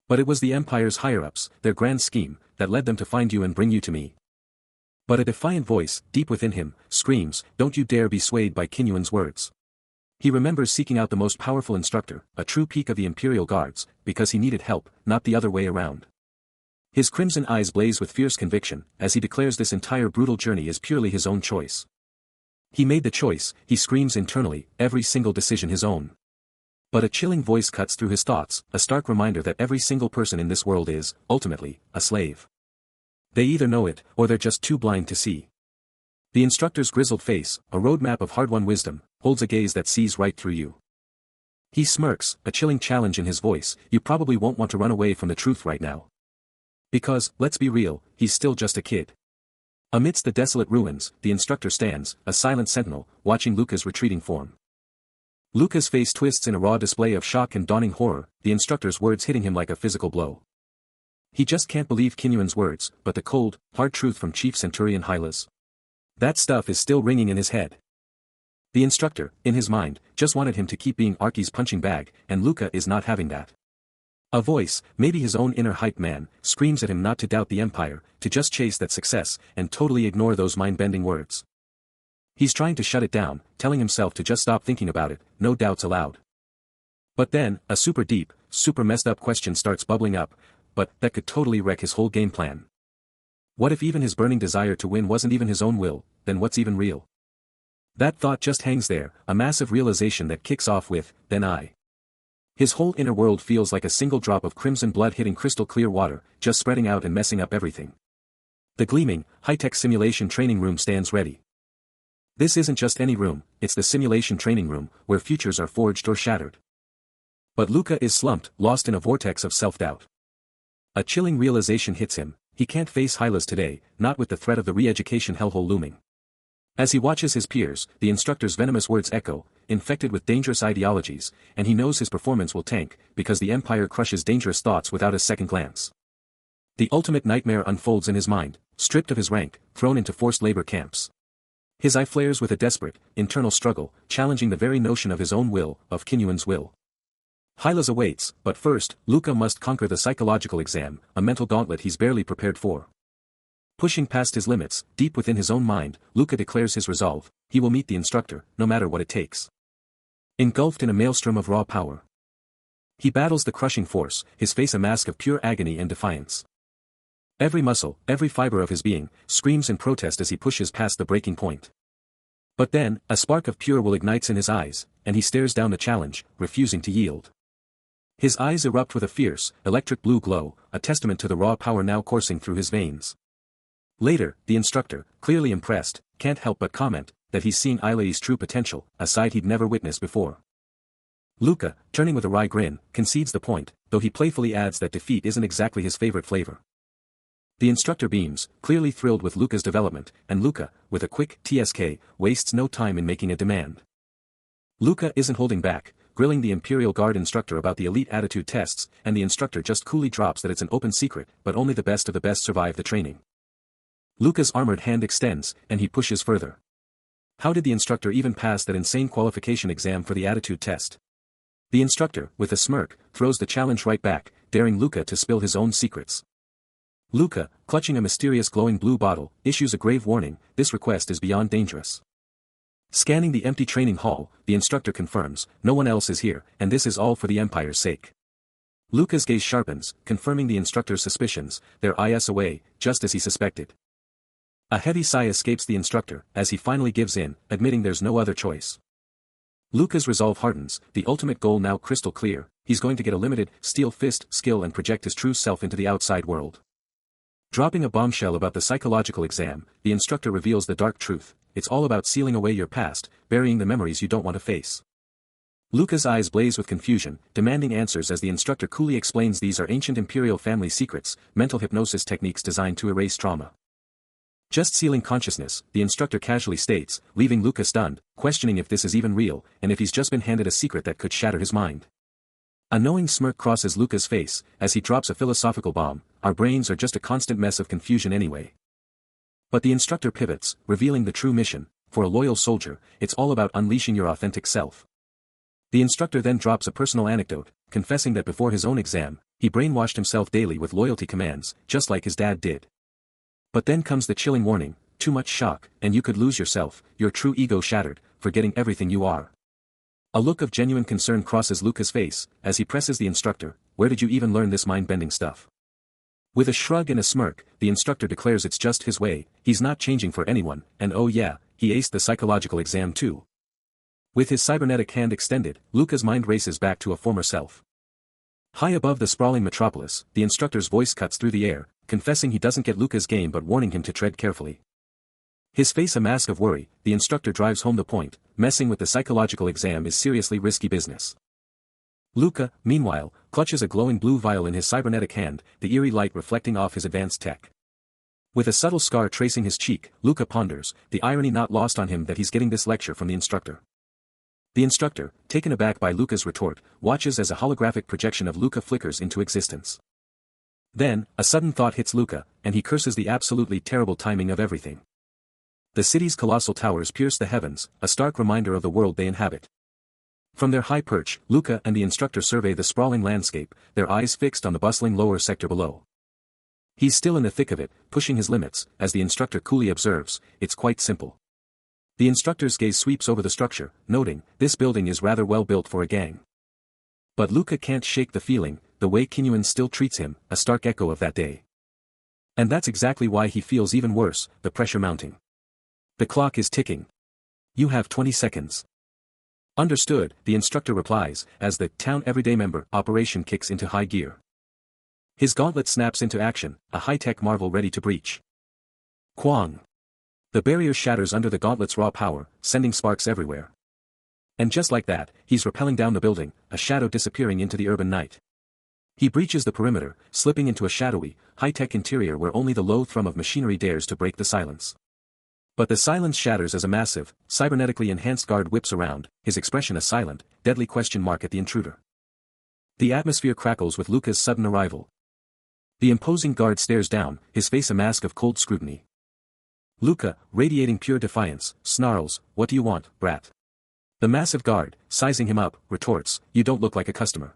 [SPEAKER 1] But it was the Empire's higher-ups, their grand scheme, that led them to find you and bring you to me. But a defiant voice, deep within him, screams: don't you dare be swayed by Kinyuan's words. He remembers seeking out the most powerful instructor, a true peak of the Imperial Guards, because he needed help, not the other way around. His crimson eyes blaze with fierce conviction, as he declares this entire brutal journey is purely his own choice. He made the choice, he screams internally, every single decision his own. But a chilling voice cuts through his thoughts, a stark reminder that every single person in this world is, ultimately, a slave. They either know it, or they're just too blind to see. The instructor's grizzled face, a roadmap of hard-won wisdom, holds a gaze that sees right through you. He smirks, a chilling challenge in his voice: you probably won't want to run away from the truth right now. Because, let's be real, he's still just a kid. Amidst the desolate ruins, the instructor stands, a silent sentinel, watching Luca's retreating form. Luca's face twists in a raw display of shock and dawning horror, the instructor's words hitting him like a physical blow. He just can't believe Kinyuan's words, but the cold, hard truth from Chief Centurion Hylas. That stuff is still ringing in his head. The instructor, in his mind, just wanted him to keep being Archi's punching bag, and Luca is not having that. A voice, maybe his own inner hype man, screams at him not to doubt the Empire, to just chase that success, and totally ignore those mind-bending words. He's trying to shut it down, telling himself to just stop thinking about it, no doubts allowed. But then, a super deep, super messed up question starts bubbling up, but that could totally wreck his whole game plan. What if even his burning desire to win wasn't even his own will, then what's even real? That thought just hangs there, a massive realization that kicks off with, then I. His whole inner world feels like a single drop of crimson blood hitting crystal clear water, just spreading out and messing up everything. The gleaming, high-tech simulation training room stands ready. This isn't just any room, it's the simulation training room, where futures are forged or shattered. But Luca is slumped, lost in a vortex of self-doubt. A chilling realization hits him: he can't face Hylas today, not with the threat of the re-education hellhole looming. As he watches his peers, the instructor's venomous words echo, infected with dangerous ideologies, and he knows his performance will tank, because the Empire crushes dangerous thoughts without a second glance. The ultimate nightmare unfolds in his mind: stripped of his rank, thrown into forced labor camps. His eye flares with a desperate, internal struggle, challenging the very notion of his own will, of Kinyuan's will. Hylas awaits, but first, Luca must conquer the psychological exam, a mental gauntlet he's barely prepared for. Pushing past his limits, deep within his own mind, Luca declares his resolve: he will meet the instructor, no matter what it takes. Engulfed in a maelstrom of raw power, he battles the crushing force, his face a mask of pure agony and defiance. Every muscle, every fiber of his being, screams in protest as he pushes past the breaking point. But then, a spark of pure will ignites in his eyes, and he stares down the challenge, refusing to yield. His eyes erupt with a fierce, electric blue glow, a testament to the raw power now coursing through his veins. Later, the instructor, clearly impressed, can't help but comment that he's seeing Ilei's true potential, a side he'd never witnessed before. Luca, turning with a wry grin, concedes the point, though he playfully adds that defeat isn't exactly his favorite flavor. The instructor beams, clearly thrilled with Luca's development, and Luca, with a quick TSK, wastes no time in making a demand. Luca isn't holding back, grilling the Imperial Guard instructor about the elite attitude tests, and the instructor just coolly drops that it's an open secret, but only the best of the best survive the training. Luca's armored hand extends, and he pushes further. How did the instructor even pass that insane qualification exam for the attitude test? The instructor, with a smirk, throws the challenge right back, daring Luca to spill his own secrets. Luca, clutching a mysterious glowing blue bottle, issues a grave warning: this request is beyond dangerous. Scanning the empty training hall, the instructor confirms, no one else is here, and this is all for the Empire's sake. Luca's gaze sharpens, confirming the instructor's suspicions, their eyes away, just as he suspected. A heavy sigh escapes the instructor, as he finally gives in, admitting there's no other choice. Luca's resolve hardens, the ultimate goal now crystal clear: he's going to get a limited, steel fist skill and project his true self into the outside world. Dropping a bombshell about the psychological exam, the instructor reveals the dark truth: it's all about sealing away your past, burying the memories you don't want to face. Luca's eyes blaze with confusion, demanding answers as the instructor coolly explains these are ancient Imperial family secrets, mental hypnosis techniques designed to erase trauma. Just sealing consciousness, the instructor casually states, leaving Luca stunned, questioning if this is even real, and if he's just been handed a secret that could shatter his mind. A knowing smirk crosses Luca's face, as he drops a philosophical bomb: our brains are just a constant mess of confusion anyway. But the instructor pivots, revealing the true mission: for a loyal soldier, it's all about unleashing your authentic self. The instructor then drops a personal anecdote, confessing that before his own exam, he brainwashed himself daily with loyalty commands, just like his dad did. But then comes the chilling warning: too much shock, and you could lose yourself, your true ego shattered, forgetting everything you are. A look of genuine concern crosses Luca's face, as he presses the instructor: where did you even learn this mind-bending stuff? With a shrug and a smirk, the instructor declares it's just his way, he's not changing for anyone, and oh yeah, he aced the psychological exam too. With his cybernetic hand extended, Luca's mind races back to a former self. High above the sprawling metropolis, the instructor's voice cuts through the air, confessing he doesn't get Luca's game but warning him to tread carefully. His face a mask of worry, the instructor drives home the point: messing with the psychological exam is seriously risky business. Luca, meanwhile, clutches a glowing blue vial in his cybernetic hand, the eerie light reflecting off his advanced tech. With a subtle scar tracing his cheek, Luca ponders, the irony not lost on him that he's getting this lecture from the instructor. The instructor, taken aback by Luca's retort, watches as a holographic projection of Luca flickers into existence. Then, a sudden thought hits Luca, and he curses the absolutely terrible timing of everything. The city's colossal towers pierce the heavens, a stark reminder of the world they inhabit. From their high perch, Luca and the instructor survey the sprawling landscape, their eyes fixed on the bustling lower sector below. He's still in the thick of it, pushing his limits, as the instructor coolly observes, it's quite simple. The instructor's gaze sweeps over the structure, noting, this building is rather well built for a gang. But Luca can't shake the feeling, the way Kinyuan still treats him, a stark echo of that day. And that's exactly why he feels even worse, the pressure mounting. The clock is ticking. You have 20 seconds. Understood, the instructor replies, as the town everyday member operation kicks into high gear. His gauntlet snaps into action, a high-tech marvel ready to breach. Quang! The barrier shatters under the gauntlet's raw power, sending sparks everywhere. And just like that, he's rappelling down the building, a shadow disappearing into the urban night. He breaches the perimeter, slipping into a shadowy, high-tech interior where only the low thrum of machinery dares to break the silence. But the silence shatters as a massive, cybernetically enhanced guard whips around, his expression a silent, deadly question mark at the intruder. The atmosphere crackles with Luca's sudden arrival. The imposing guard stares down, his face a mask of cold scrutiny. Luca, radiating pure defiance, snarls, "What do you want, brat?" The massive guard, sizing him up, retorts, "You don't look like a customer."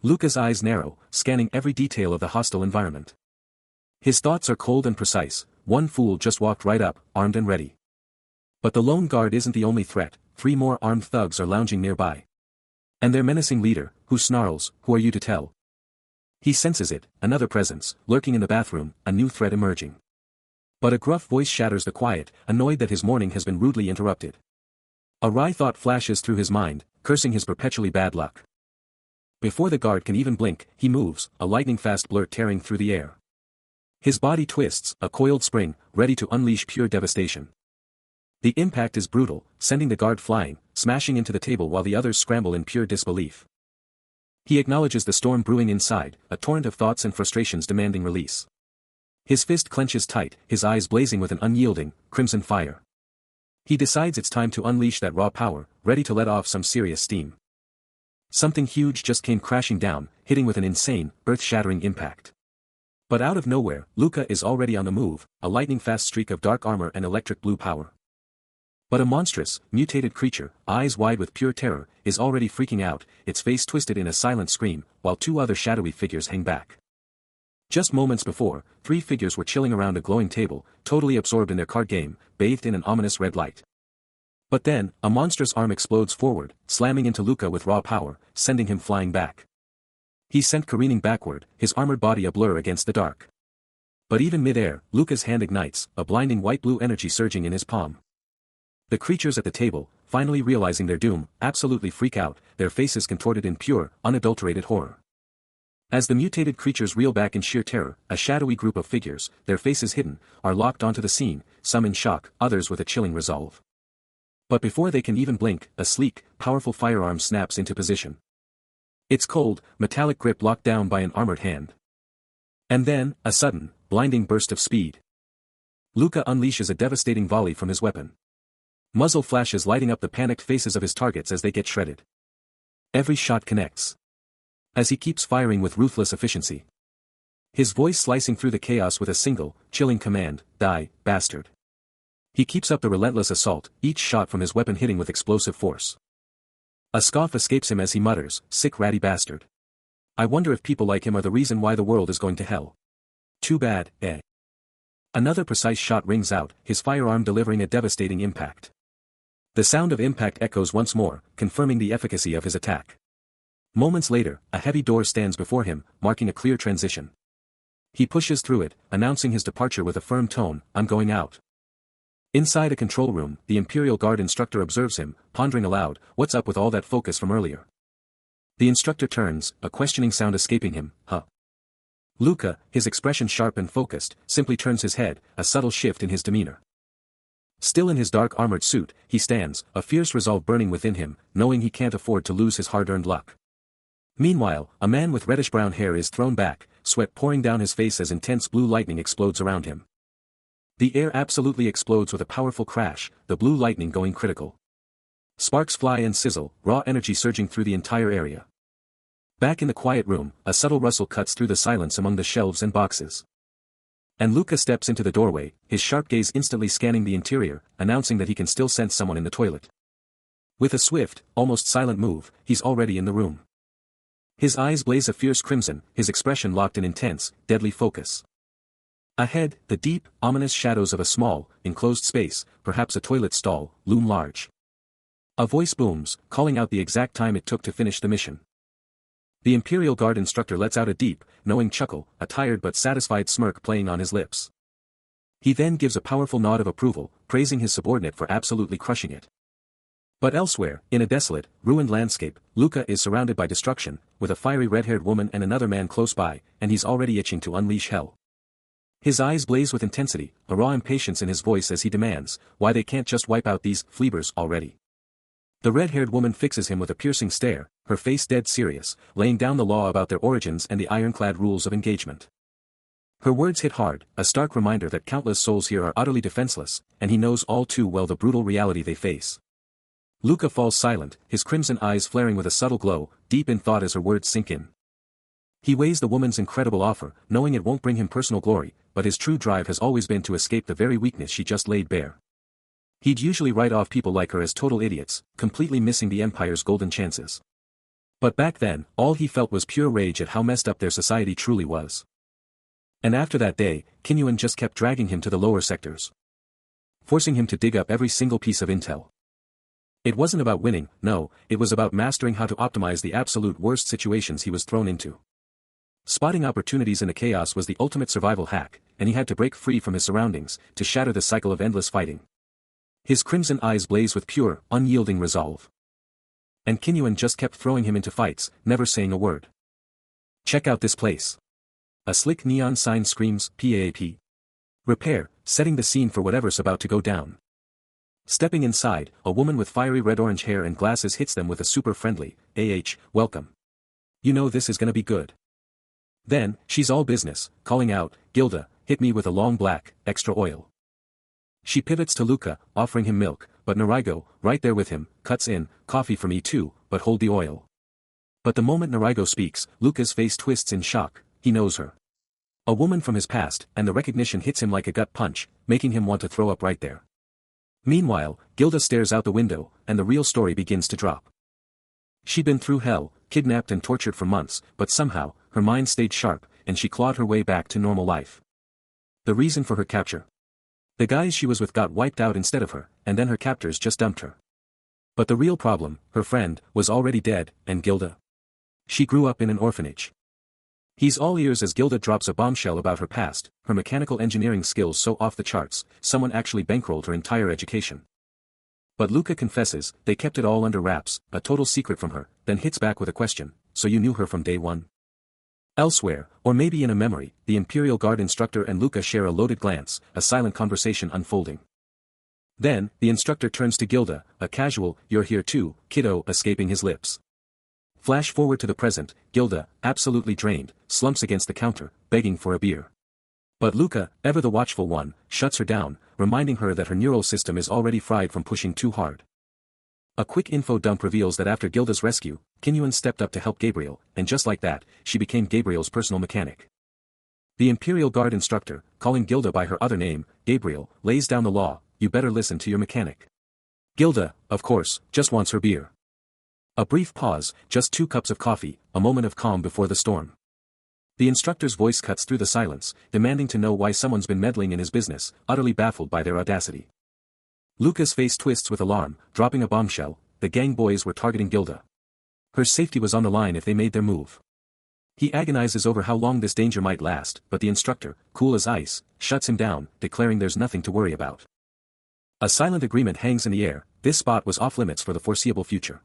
[SPEAKER 1] Luca's eyes narrow, scanning every detail of the hostile environment. His thoughts are cold and precise, one fool just walked right up, armed and ready. But the lone guard isn't the only threat, 3 more armed thugs are lounging nearby. And their menacing leader, who snarls, "Who are you to tell?" He senses it, another presence, lurking in the bathroom, a new threat emerging. But a gruff voice shatters the quiet, annoyed that his morning has been rudely interrupted. A wry thought flashes through his mind, cursing his perpetually bad luck. Before the guard can even blink, he moves, a lightning-fast blurt tearing through the air. His body twists, a coiled spring, ready to unleash pure devastation. The impact is brutal, sending the guard flying, smashing into the table while the others scramble in pure disbelief. He acknowledges the storm brewing inside, a torrent of thoughts and frustrations demanding release. His fist clenches tight, his eyes blazing with an unyielding, crimson fire. He decides it's time to unleash that raw power, ready to let off some serious steam. Something huge just came crashing down, hitting with an insane, earth-shattering impact. But out of nowhere, Luca is already on the move, a lightning-fast streak of dark armor and electric blue power. But a monstrous, mutated creature, eyes wide with pure terror, is already freaking out, its face twisted in a silent scream, while 2 other shadowy figures hang back. Just moments before, 3 figures were chilling around a glowing table, totally absorbed in their card game, bathed in an ominous red light. But then, a monstrous arm explodes forward, slamming into Luca with raw power, sending him flying back. He's sent careening backward, his armored body a blur against the dark. But even mid-air, Luca's hand ignites, a blinding white-blue energy surging in his palm. The creatures at the table, finally realizing their doom, absolutely freak out, their faces contorted in pure, unadulterated horror. As the mutated creatures reel back in sheer terror, a shadowy group of figures, their faces hidden, are locked onto the scene, some in shock, others with a chilling resolve. But before they can even blink, a sleek, powerful firearm snaps into position. Its cold, metallic grip locked down by an armored hand. And then, a sudden, blinding burst of speed. Luca unleashes a devastating volley from his weapon. Muzzle flashes lighting up the panicked faces of his targets as they get shredded. Every shot connects. As he keeps firing with ruthless efficiency. His voice slicing through the chaos with a single, chilling command, "Die, bastard." He keeps up the relentless assault, each shot from his weapon hitting with explosive force. A scoff escapes him as he mutters, "Sick ratty bastard. I wonder if people like him are the reason why the world is going to hell. Too bad, eh?" Another precise shot rings out, his firearm delivering a devastating impact. The sound of impact echoes once more, confirming the efficacy of his attack. Moments later, a heavy door stands before him, marking a clear transition. He pushes through it, announcing his departure with a firm tone, "I'm going out." Inside a control room, the Imperial Guard instructor observes him, pondering aloud, what's up with all that focus from earlier? The instructor turns, a questioning sound escaping him, "Huh?" Luca, his expression sharp and focused, simply turns his head, a subtle shift in his demeanor. Still in his dark armored suit, he stands, a fierce resolve burning within him, knowing he can't afford to lose his hard-earned luck. Meanwhile, a man with reddish-brown hair is thrown back, sweat pouring down his face as intense blue lightning explodes around him. The air absolutely explodes with a powerful crash, the blue lightning going critical. Sparks fly and sizzle, raw energy surging through the entire area. Back in the quiet room, a subtle rustle cuts through the silence among the shelves and boxes. And Luca steps into the doorway, his sharp gaze instantly scanning the interior, announcing that he can still sense someone in the toilet. With a swift, almost silent move, he's already in the room. His eyes blaze a fierce crimson, his expression locked in intense, deadly focus. Ahead, the deep, ominous shadows of a small, enclosed space, perhaps a toilet stall, loom large. A voice booms, calling out the exact time it took to finish the mission. The Imperial Guard instructor lets out a deep, knowing chuckle, a tired but satisfied smirk playing on his lips. He then gives a powerful nod of approval, praising his subordinate for absolutely crushing it. But elsewhere, in a desolate, ruined landscape, Luca is surrounded by destruction, with a fiery red-haired woman and another man close by, and he's already itching to unleash hell. His eyes blaze with intensity, a raw impatience in his voice as he demands, why they can't just wipe out these fleabers already. The red-haired woman fixes him with a piercing stare, her face dead serious, laying down the law about their origins and the ironclad rules of engagement. Her words hit hard, a stark reminder that countless souls here are utterly defenseless, and he knows all too well the brutal reality they face. Luca falls silent, his crimson eyes flaring with a subtle glow, deep in thought as her words sink in. He weighs the woman's incredible offer, knowing it won't bring him personal glory, but his true drive has always been to escape the very weakness she just laid bare. He'd usually write off people like her as total idiots, completely missing the Empire's golden chances. But back then, all he felt was pure rage at how messed up their society truly was. And after that day, Kinyuan just kept dragging him to the lower sectors, forcing him to dig up every single piece of intel. It wasn't about winning, no, it was about mastering how to optimize the absolute worst situations he was thrown into. Spotting opportunities in the chaos was the ultimate survival hack, and he had to break free from his surroundings, to shatter the cycle of endless fighting. His crimson eyes blaze with pure, unyielding resolve. And Kinyuan just kept throwing him into fights, never saying a word. Check out this place. A slick neon sign screams, PAP. Repair, setting the scene for whatever's about to go down. Stepping inside, a woman with fiery red-orange hair and glasses hits them with a super-friendly, welcome. You know this is gonna be good. Then, she's all business, calling out, Gilda, hit me with a long black, extra oil. She pivots to Luca, offering him milk, but Narigo, right there with him, cuts in, coffee for me too, but hold the oil. But the moment Narigo speaks, Luca's face twists in shock, he knows her. A woman from his past, and the recognition hits him like a gut punch, making him want to throw up right there. Meanwhile, Gilda stares out the window, and the real story begins to drop. She'd been through hell, kidnapped and tortured for months, but somehow, her mind stayed sharp, and she clawed her way back to normal life. The reason for her capture? The guys she was with got wiped out instead of her, and then her captors just dumped her. But the real problem, her friend, was already dead, and Gilda? She grew up in an orphanage. He's all ears as Gilda drops a bombshell about her past, her mechanical engineering skills so off the charts, someone actually bankrolled her entire education. But Luca confesses, they kept it all under wraps, a total secret from her, then hits back with a question, so you knew her from day one? Elsewhere, or maybe in a memory, the Imperial Guard instructor and Luca share a loaded glance, a silent conversation unfolding. Then, the instructor turns to Gilda, a casual, you're here too, kiddo, escaping his lips. Flash forward to the present, Gilda, absolutely drained, slumps against the counter, begging for a beer. But Luca, ever the watchful one, shuts her down, reminding her that her neural system is already fried from pushing too hard. A quick info dump reveals that after Gilda's rescue, Kinyuan stepped up to help Gabriel, and just like that, she became Gabriel's personal mechanic. The Imperial Guard instructor, calling Gilda by her other name, Gabriel, lays down the law, you better listen to your mechanic. Gilda, of course, just wants her beer. A brief pause, just 2 cups of coffee, a moment of calm before the storm. The instructor's voice cuts through the silence, demanding to know why someone's been meddling in his business, utterly baffled by their audacity. Luca's face twists with alarm, dropping a bombshell, the gang boys were targeting Gilda. Her safety was on the line if they made their move. He agonizes over how long this danger might last, but the instructor, cool as ice, shuts him down, declaring there's nothing to worry about. A silent agreement hangs in the air, this spot was off limits for the foreseeable future.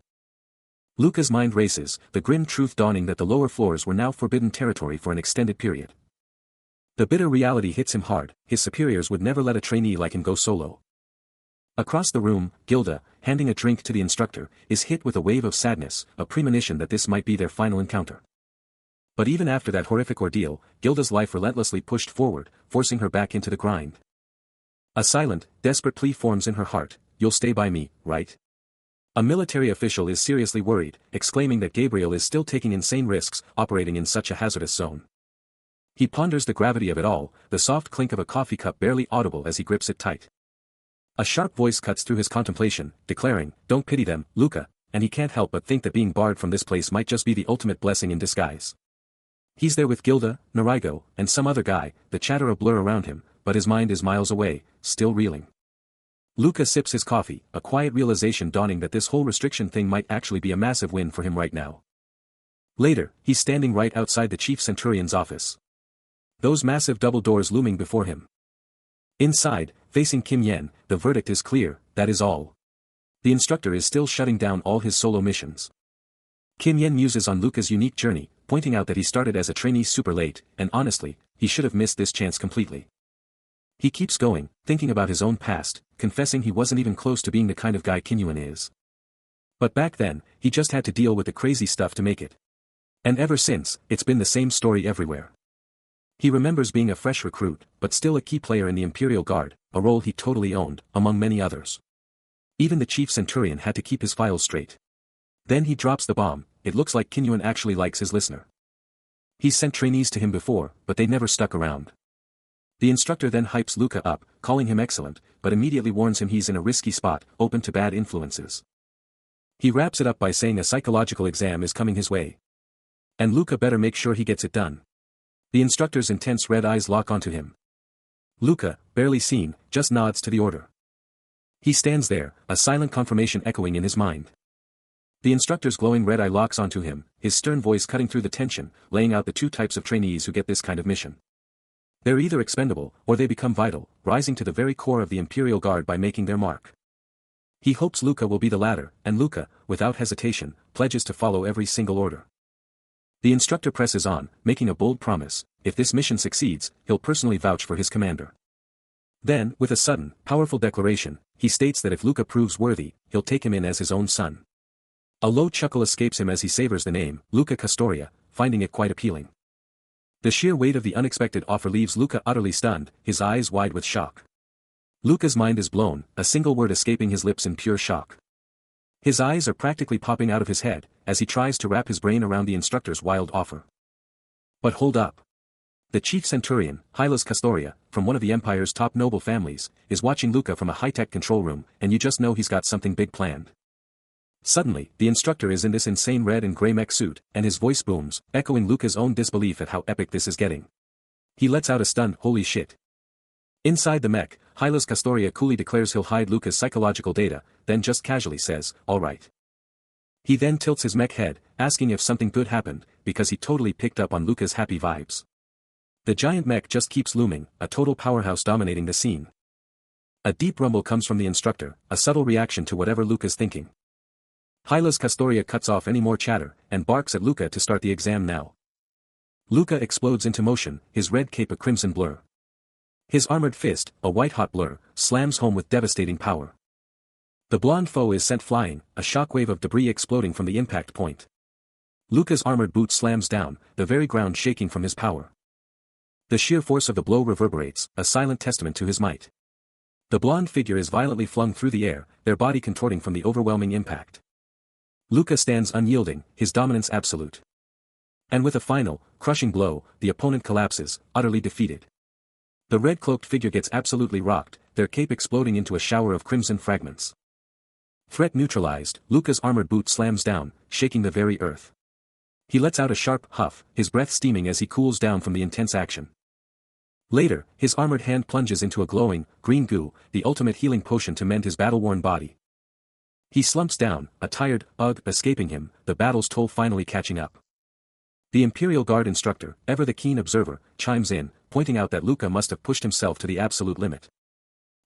[SPEAKER 1] Luca's mind races, the grim truth dawning that the lower floors were now forbidden territory for an extended period. The bitter reality hits him hard, his superiors would never let a trainee like him go solo. Across the room, Gilda, handing a drink to the instructor, is hit with a wave of sadness, a premonition that this might be their final encounter. But even after that horrific ordeal, Gilda's life relentlessly pushed forward, forcing her back into the grind. A silent, desperate plea forms in her heart, you'll stay by me, right? A military official is seriously worried, exclaiming that Gabriel is still taking insane risks, operating in such a hazardous zone. He ponders the gravity of it all, the soft clink of a coffee cup barely audible as he grips it tight. A sharp voice cuts through his contemplation, declaring, don't pity them, Luca, and he can't help but think that being barred from this place might just be the ultimate blessing in disguise. He's there with Gilda, Narigo, and some other guy, the chatter a blur around him, but his mind is miles away, still reeling. Luca sips his coffee, a quiet realization dawning that this whole restriction thing might actually be a massive win for him right now. Later, he's standing right outside the chief centurion's office. Those massive double doors looming before him. Inside, facing Kim Yen, the verdict is clear, that is all. The instructor is still shutting down all his solo missions. Kim Yen muses on Luca's unique journey, pointing out that he started as a trainee super late, and honestly, he should have missed this chance completely. He keeps going, thinking about his own past, confessing he wasn't even close to being the kind of guy Kinyuan is. But back then, he just had to deal with the crazy stuff to make it. And ever since, it's been the same story everywhere. He remembers being a fresh recruit, but still a key player in the Imperial Guard, a role he totally owned, among many others. Even the chief centurion had to keep his files straight. Then he drops the bomb. It looks like Kinyuan actually likes his listener. He's sent trainees to him before, but they never stuck around. The instructor then hypes Luca up, calling him excellent, but immediately warns him he's in a risky spot, open to bad influences. He wraps it up by saying a psychological exam is coming his way. And Luca better make sure he gets it done. The instructor's intense red eyes lock onto him. Luca, barely seen, just nods to the order. He stands there, a silent confirmation echoing in his mind. The instructor's glowing red eye locks onto him, his stern voice cutting through the tension, laying out the two types of trainees who get this kind of mission. They're either expendable, or they become vital, rising to the very core of the Imperial Guard by making their mark. He hopes Luca will be the latter, and Luca, without hesitation, pledges to follow every single order. The instructor presses on, making a bold promise: if this mission succeeds, he'll personally vouch for his commander. Then, with a sudden, powerful declaration, he states that if Luca proves worthy, he'll take him in as his own son. A low chuckle escapes him as he savors the name, Luca Castoria, finding it quite appealing. The sheer weight of the unexpected offer leaves Luca utterly stunned, his eyes wide with shock. Luca's mind is blown, a single word escaping his lips in pure shock. His eyes are practically popping out of his head, as he tries to wrap his brain around the instructor's wild offer. But hold up. The chief centurion, Hylas Castoria, from one of the Empire's top noble families, is watching Luca from a high-tech control room, and you just know he's got something big planned. Suddenly, the instructor is in this insane red and grey mech suit, and his voice booms, echoing Luca's own disbelief at how epic this is getting. He lets out a stunned, "Holy shit." Inside the mech, Hylas Castoria coolly declares he'll hide Luca's psychological data, then just casually says, "Alright." He then tilts his mech head, asking if something good happened, because he totally picked up on Luca's happy vibes. The giant mech just keeps looming, a total powerhouse dominating the scene. A deep rumble comes from the instructor, a subtle reaction to whatever Luca's thinking. Hylas Castoria cuts off any more chatter, and barks at Luca to start the exam now. Luca explodes into motion, his red cape a crimson blur. His armored fist, a white-hot blur, slams home with devastating power. The blonde foe is sent flying, a shockwave of debris exploding from the impact point. Luca's armored boot slams down, the very ground shaking from his power. The sheer force of the blow reverberates, a silent testament to his might. The blonde figure is violently flung through the air, their body contorting from the overwhelming impact. Luca stands unyielding, his dominance absolute. And with a final, crushing blow, the opponent collapses, utterly defeated. The red-cloaked figure gets absolutely rocked, their cape exploding into a shower of crimson fragments. Threat neutralized, Luca's armored boot slams down, shaking the very earth. He lets out a sharp huff, his breath steaming as he cools down from the intense action. Later, his armored hand plunges into a glowing, green goo, the ultimate healing potion to mend his battle-worn body. He slumps down, a tired ugh escaping him, the battle's toll finally catching up. The Imperial Guard instructor, ever the keen observer, chimes in, pointing out that Luca must have pushed himself to the absolute limit.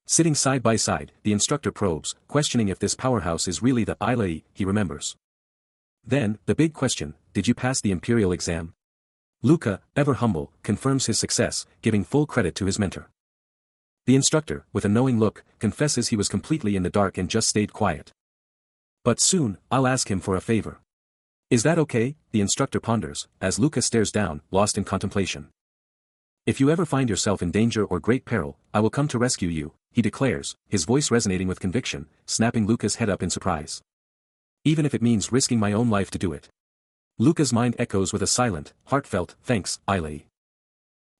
[SPEAKER 1] Sitting side by side, the instructor probes, questioning if this powerhouse is really the Ilai he remembers. Then, the big question: did you pass the Imperial exam? Luca, ever humble, confirms his success, giving full credit to his mentor. The instructor, with a knowing look, confesses he was completely in the dark and just stayed quiet. But soon, I'll ask him for a favor. Is that okay? The instructor ponders, as Luca stares down, lost in contemplation. If you ever find yourself in danger or great peril, I will come to rescue you, he declares, his voice resonating with conviction, snapping Luca's head up in surprise. Even if it means risking my own life to do it. Luca's mind echoes with a silent, heartfelt, "Thanks, Ilai."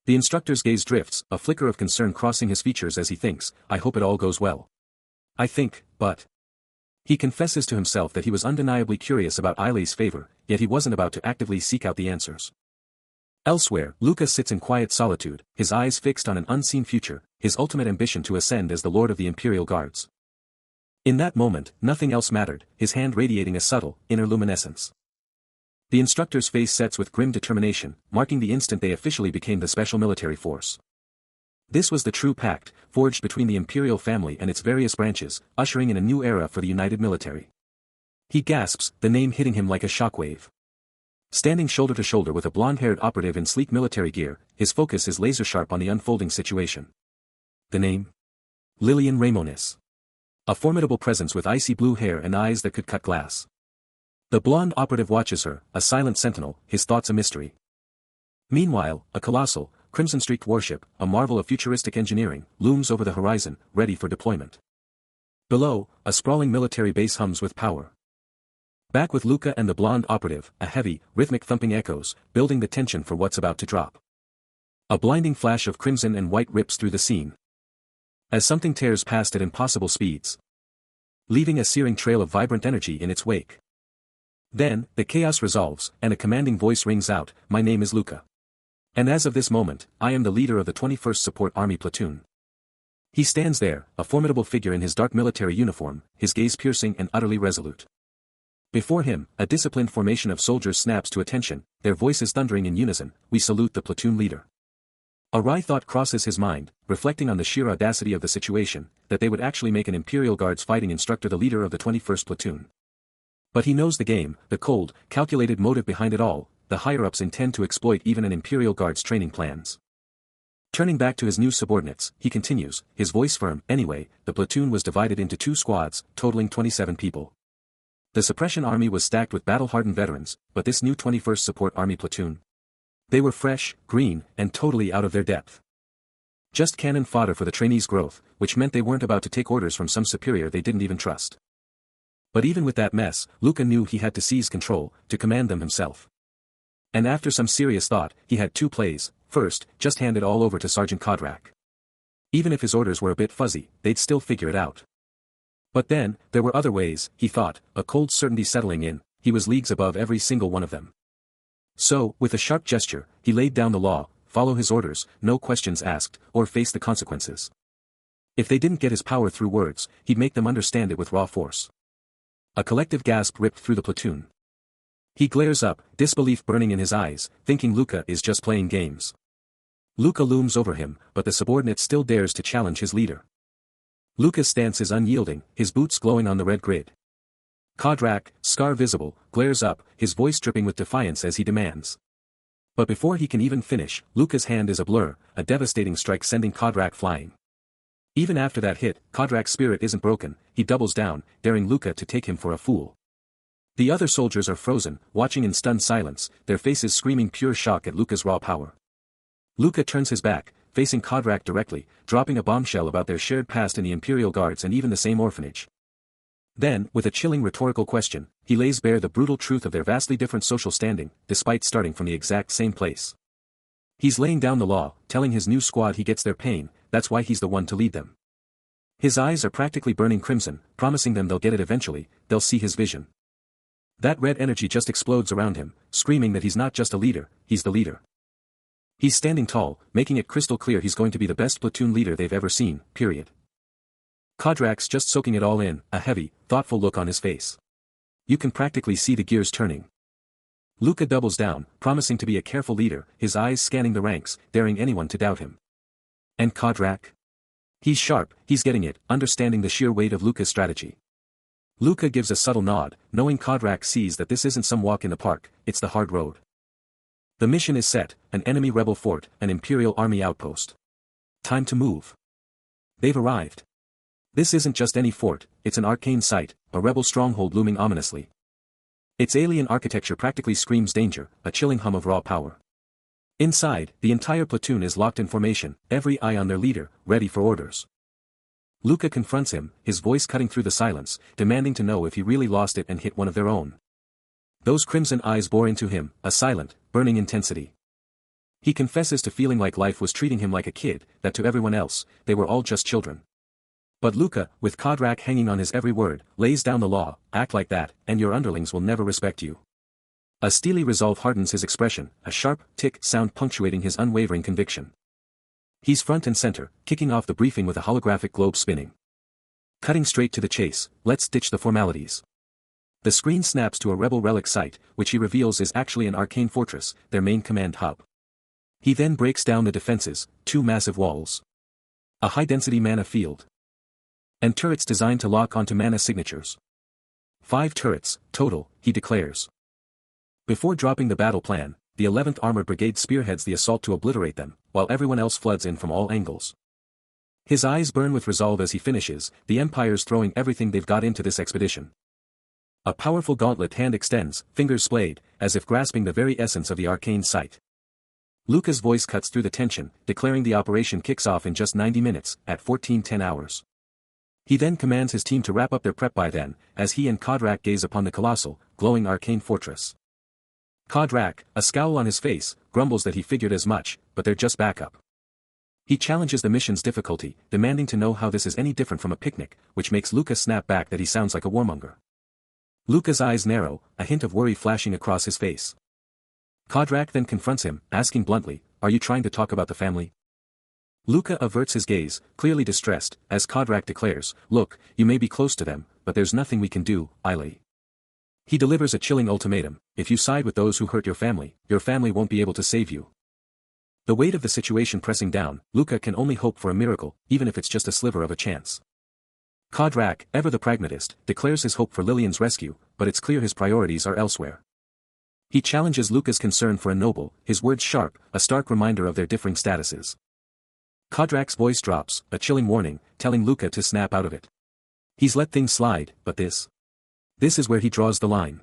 [SPEAKER 1] The instructor's gaze drifts, a flicker of concern crossing his features as he thinks, "I hope it all goes well." I think, but... He confesses to himself that he was undeniably curious about Ilai's favor, yet he wasn't about to actively seek out the answers. Elsewhere, Luca sits in quiet solitude, his eyes fixed on an unseen future, his ultimate ambition to ascend as the Lord of the Imperial Guards. In that moment, nothing else mattered, his hand radiating a subtle, inner luminescence. The instructor's face sets with grim determination, marking the instant they officially became the Special Military Force. This was the true pact, forged between the imperial family and its various branches, ushering in a new era for the united military. He gasps, the name hitting him like a shockwave. Standing shoulder to shoulder with a blonde-haired operative in sleek military gear, his focus is laser-sharp on the unfolding situation. The name? Lillian Ramonis. A formidable presence with icy blue hair and eyes that could cut glass. The blonde operative watches her, a silent sentinel, his thoughts a mystery. Meanwhile, a colossal, crimson-streaked warship, a marvel of futuristic engineering, looms over the horizon, ready for deployment. Below, a sprawling military base hums with power. Back with Luca and the blonde operative, a heavy, rhythmic thumping echoes, building the tension for what's about to drop. A blinding flash of crimson and white rips through the scene, as something tears past at impossible speeds, leaving a searing trail of vibrant energy in its wake. Then, the chaos resolves, and a commanding voice rings out, "My name is Luca. And as of this moment, I am the leader of the 21st Support Army Platoon." He stands there, a formidable figure in his dark military uniform, his gaze piercing and utterly resolute. Before him, a disciplined formation of soldiers snaps to attention, their voices thundering in unison, "We salute the platoon leader." A wry thought crosses his mind, reflecting on the sheer audacity of the situation, that they would actually make an Imperial Guards fighting instructor the leader of the 21st Platoon. But he knows the game, the cold, calculated motive behind it all, the higher-ups intend to exploit even an Imperial Guard's training plans. Turning back to his new subordinates, he continues, his voice firm, "Anyway, the platoon was divided into 2 squads, totaling 27 people. The Suppression Army was stacked with battle-hardened veterans, but this new 21st Support Army Platoon? They were fresh, green, and totally out of their depth. Just cannon fodder for the trainees' growth, which meant they weren't about to take orders from some superior they didn't even trust. But even with that mess, Luca knew he had to seize control, to command them himself. And after some serious thought, he had 2 plays. First, just hand it all over to Sergeant Kodrak. Even if his orders were a bit fuzzy, they'd still figure it out. But then, there were other ways, he thought, a cold certainty settling in, he was leagues above every single one of them. So, with a sharp gesture, he laid down the law, follow his orders, no questions asked, or face the consequences. If they didn't get his power through words, he'd make them understand it with raw force. A collective gasp ripped through the platoon. He glares up, disbelief burning in his eyes, thinking Luca is just playing games. Luca looms over him, but the subordinate still dares to challenge his leader. Luca's stance is unyielding, his boots glowing on the red grid. Kodrak, scar visible, glares up, his voice dripping with defiance as he demands. But before he can even finish, Luca's hand is a blur, a devastating strike sending Kodrak flying. Even after that hit, Kodrak's spirit isn't broken, he doubles down, daring Luca to take him for a fool. The other soldiers are frozen, watching in stunned silence, their faces screaming pure shock at Luca's raw power. Luca turns his back, facing Kodrak directly, dropping a bombshell about their shared past in the Imperial Guards and even the same orphanage. Then, with a chilling rhetorical question, he lays bare the brutal truth of their vastly different social standing, despite starting from the exact same place. He's laying down the law, telling his new squad he gets their pain, that's why he's the one to lead them. His eyes are practically burning crimson, promising them they'll get it eventually, they'll see his vision. That red energy just explodes around him, screaming that he's not just a leader, he's the leader. He's standing tall, making it crystal clear he's going to be the best platoon leader they've ever seen, period. Kodrak's just soaking it all in, a heavy, thoughtful look on his face. You can practically see the gears turning. Luca doubles down, promising to be a careful leader, his eyes scanning the ranks, daring anyone to doubt him. And Kodrak? He's sharp, he's getting it, understanding the sheer weight of Luca's strategy. Luca gives a subtle nod, knowing Kodrak sees that this isn't some walk in the park, it's the hard road. The mission is set, an enemy rebel fort, an Imperial Army outpost. Time to move. They've arrived. This isn't just any fort, it's an arcane site, a rebel stronghold looming ominously. Its alien architecture practically screams danger, a chilling hum of raw power. Inside, the entire platoon is locked in formation, every eye on their leader, ready for orders. Luca confronts him, his voice cutting through the silence, demanding to know if he really lost it and hit one of their own. Those crimson eyes bore into him, a silent, burning intensity. He confesses to feeling like life was treating him like a kid, that to everyone else, they were all just children. But Luca, with Kodrak hanging on his every word, lays down the law, act like that, and your underlings will never respect you. A steely resolve hardens his expression, a sharp, tick sound punctuating his unwavering conviction. He's front and center, kicking off the briefing with a holographic globe spinning. Cutting straight to the chase, let's ditch the formalities. The screen snaps to a rebel relic site, which he reveals is actually an arcane fortress, their main command hub. He then breaks down the defenses, 2 massive walls. A high-density mana field. And turrets designed to lock onto mana signatures. 5 turrets, total, he declares. Before dropping the battle plan, the 11th Armored Brigade spearheads the assault to obliterate them, while everyone else floods in from all angles. His eyes burn with resolve as he finishes, the Empire's throwing everything they've got into this expedition. A powerful gauntlet hand extends, fingers splayed, as if grasping the very essence of the arcane sight. Luca's voice cuts through the tension, declaring the operation kicks off in just 90 minutes, at 1410 hours. He then commands his team to wrap up their prep by then, as he and Kodrak gaze upon the colossal, glowing arcane fortress. Kodrak, a scowl on his face, grumbles that he figured as much, but they're just backup. He challenges the mission's difficulty, demanding to know how this is any different from a picnic, which makes Luca snap back that he sounds like a warmonger. Luca's eyes narrow, a hint of worry flashing across his face. Kodrak then confronts him, asking bluntly, "Are you trying to talk about the family?" Luca averts his gaze, clearly distressed, as Kodrak declares, "Look, you may be close to them, but there's nothing we can do, Ailey." He delivers a chilling ultimatum: if you side with those who hurt your family won't be able to save you. The weight of the situation pressing down, Luca can only hope for a miracle, even if it's just a sliver of a chance. Kodrak, ever the pragmatist, declares his hope for Lillian's rescue, but it's clear his priorities are elsewhere. He challenges Luca's concern for a noble, his words sharp, a stark reminder of their differing statuses. Kodrak's voice drops, a chilling warning, telling Luca to snap out of it. He's let things slide, but this is where he draws the line.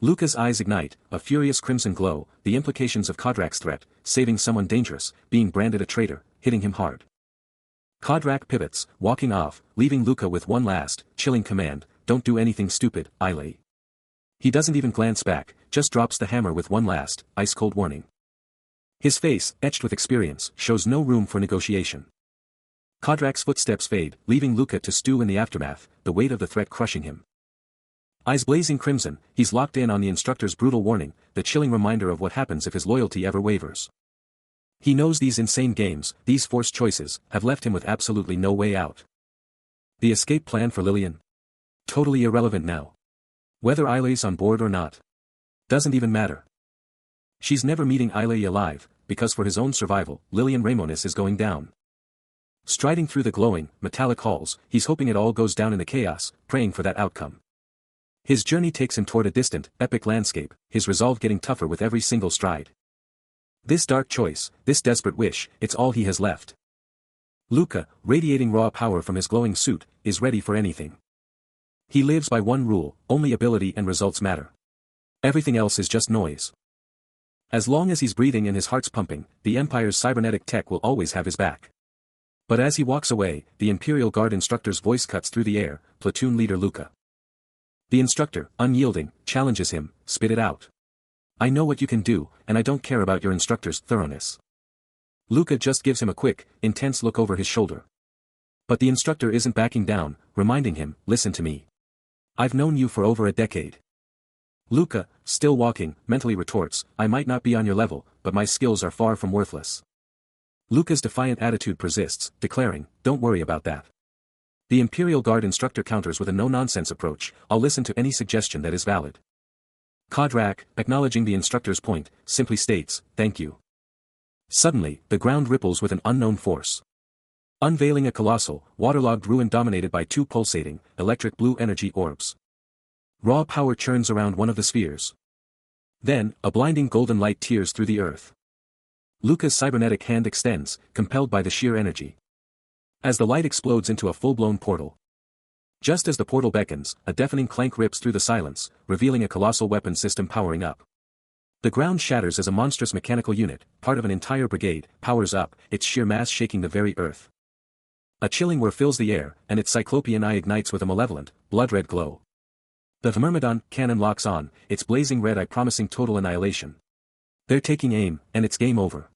[SPEAKER 1] Luca's eyes ignite, a furious crimson glow, the implications of Kodrak's threat, saving someone dangerous, being branded a traitor, hitting him hard. Kodrak pivots, walking off, leaving Luca with one last, chilling command: don't do anything stupid, Ailey. He doesn't even glance back, just drops the hammer with one last, ice-cold warning. His face, etched with experience, shows no room for negotiation. Kodrak's footsteps fade, leaving Luca to stew in the aftermath, the weight of the threat crushing him. Eyes blazing crimson, he's locked in on the instructor's brutal warning, the chilling reminder of what happens if his loyalty ever wavers. He knows these insane games, these forced choices, have left him with absolutely no way out. The escape plan for Lillian? Totally irrelevant now. Whether Ailey's on board or not doesn't even matter. She's never meeting Ailey alive, because for his own survival, Lillian Ramonis is going down. Striding through the glowing, metallic halls, he's hoping it all goes down in the chaos, praying for that outcome. His journey takes him toward a distant, epic landscape, his resolve getting tougher with every single stride. This dark choice, this desperate wish, it's all he has left. Luca, radiating raw power from his glowing suit, is ready for anything. He lives by one rule: only ability and results matter. Everything else is just noise. As long as he's breathing and his heart's pumping, the Empire's cybernetic tech will always have his back. But as he walks away, the Imperial Guard instructor's voice cuts through the air: platoon leader Luca. The instructor, unyielding, challenges him: spit it out. I know what you can do, and I don't care about your instructor's thoroughness. Luca just gives him a quick, intense look over his shoulder. But the instructor isn't backing down, reminding him: listen to me. I've known you for over a decade. Luca, still walking, mentally retorts: I might not be on your level, but my skills are far from worthless. Luca's defiant attitude persists, declaring: don't worry about that. The Imperial Guard instructor counters with a no-nonsense approach: I'll listen to any suggestion that is valid. Kodrak, acknowledging the instructor's point, simply states: thank you. Suddenly, the ground ripples with an unknown force. Unveiling a colossal, waterlogged ruin dominated by 2 pulsating, electric blue energy orbs. Raw power churns around one of the spheres. Then, a blinding golden light tears through the earth. Luca's cybernetic hand extends, compelled by the sheer energy. As the light explodes into a full-blown portal. Just as the portal beckons, a deafening clank rips through the silence, revealing a colossal weapon system powering up. The ground shatters as a monstrous mechanical unit, part of an entire brigade, powers up, its sheer mass shaking the very earth. A chilling whir fills the air, and its cyclopean eye ignites with a malevolent, blood-red glow. The Myrmidon cannon locks on, its blazing red eye promising total annihilation. They're taking aim, and it's game over.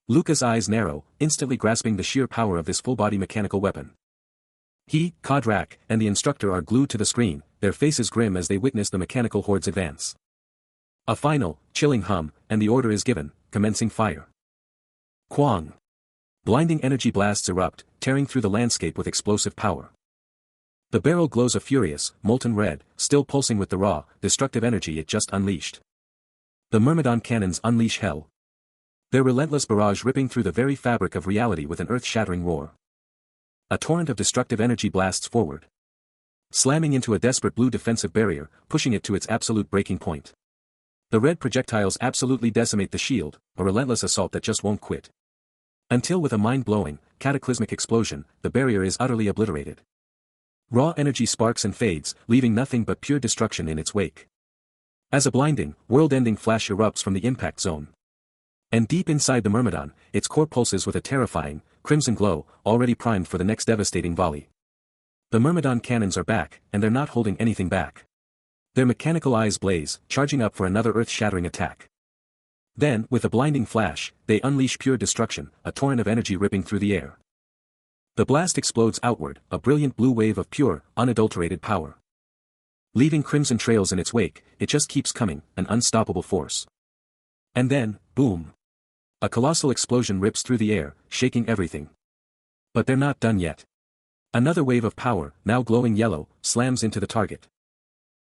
[SPEAKER 1] Luca's eyes narrow, instantly grasping the sheer power of this full-body mechanical weapon. He, Kodrak, and the instructor are glued to the screen, their faces grim as they witness the mechanical hordes advance. A final, chilling hum, and the order is given: commencing fire. Quang! Blinding energy blasts erupt, tearing through the landscape with explosive power. The barrel glows a furious, molten red, still pulsing with the raw, destructive energy it just unleashed. The Myrmidon cannons unleash hell. Their relentless barrage ripping through the very fabric of reality with an earth-shattering roar. A torrent of destructive energy blasts forward, slamming into a desperate blue defensive barrier, pushing it to its absolute breaking point. The red projectiles absolutely decimate the shield, a relentless assault that just won't quit. Until with a mind-blowing, cataclysmic explosion, the barrier is utterly obliterated. Raw energy sparks and fades, leaving nothing but pure destruction in its wake. As a blinding, world-ending flash erupts from the impact zone. And deep inside the Myrmidon, its core pulses with a terrifying, crimson glow, already primed for the next devastating volley. The Myrmidon cannons are back, and they're not holding anything back. Their mechanical eyes blaze, charging up for another earth-shattering attack. Then, with a blinding flash, they unleash pure destruction, a torrent of energy ripping through the air. The blast explodes outward, a brilliant blue wave of pure, unadulterated power. Leaving crimson trails in its wake, it just keeps coming, an unstoppable force. And then, boom! A colossal explosion rips through the air, shaking everything. But they're not done yet. Another wave of power, now glowing yellow, slams into the target.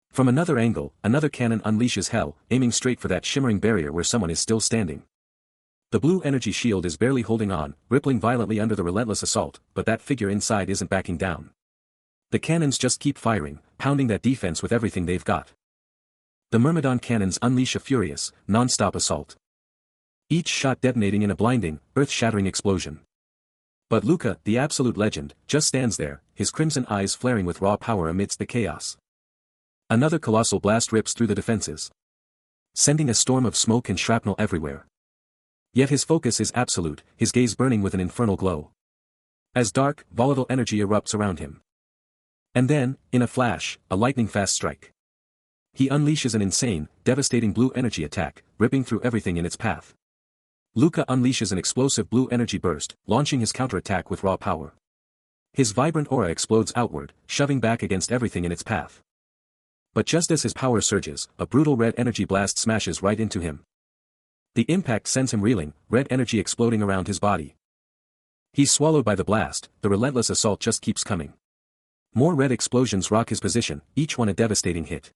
[SPEAKER 1] From another angle, another cannon unleashes hell, aiming straight for that shimmering barrier where someone is still standing. The blue energy shield is barely holding on, rippling violently under the relentless assault, but that figure inside isn't backing down. The cannons just keep firing, pounding that defense with everything they've got. The Myrmidon cannons unleash a furious, non-stop assault. Each shot detonating in a blinding, earth-shattering explosion. But Luca, the absolute legend, just stands there, his crimson eyes flaring with raw power amidst the chaos. Another colossal blast rips through the defenses, sending a storm of smoke and shrapnel everywhere. Yet his focus is absolute, his gaze burning with an infernal glow. As dark, volatile energy erupts around him. And then, in a flash, a lightning-fast strike. He unleashes an insane, devastating blue energy attack, ripping through everything in its path. Luca unleashes an explosive blue energy burst, launching his counterattack with raw power. His vibrant aura explodes outward, shoving back against everything in its path. But just as his power surges, a brutal red energy blast smashes right into him. The impact sends him reeling, red energy exploding around his body. He's swallowed by the blast, the relentless assault just keeps coming. More red explosions rock his position, each one a devastating hit.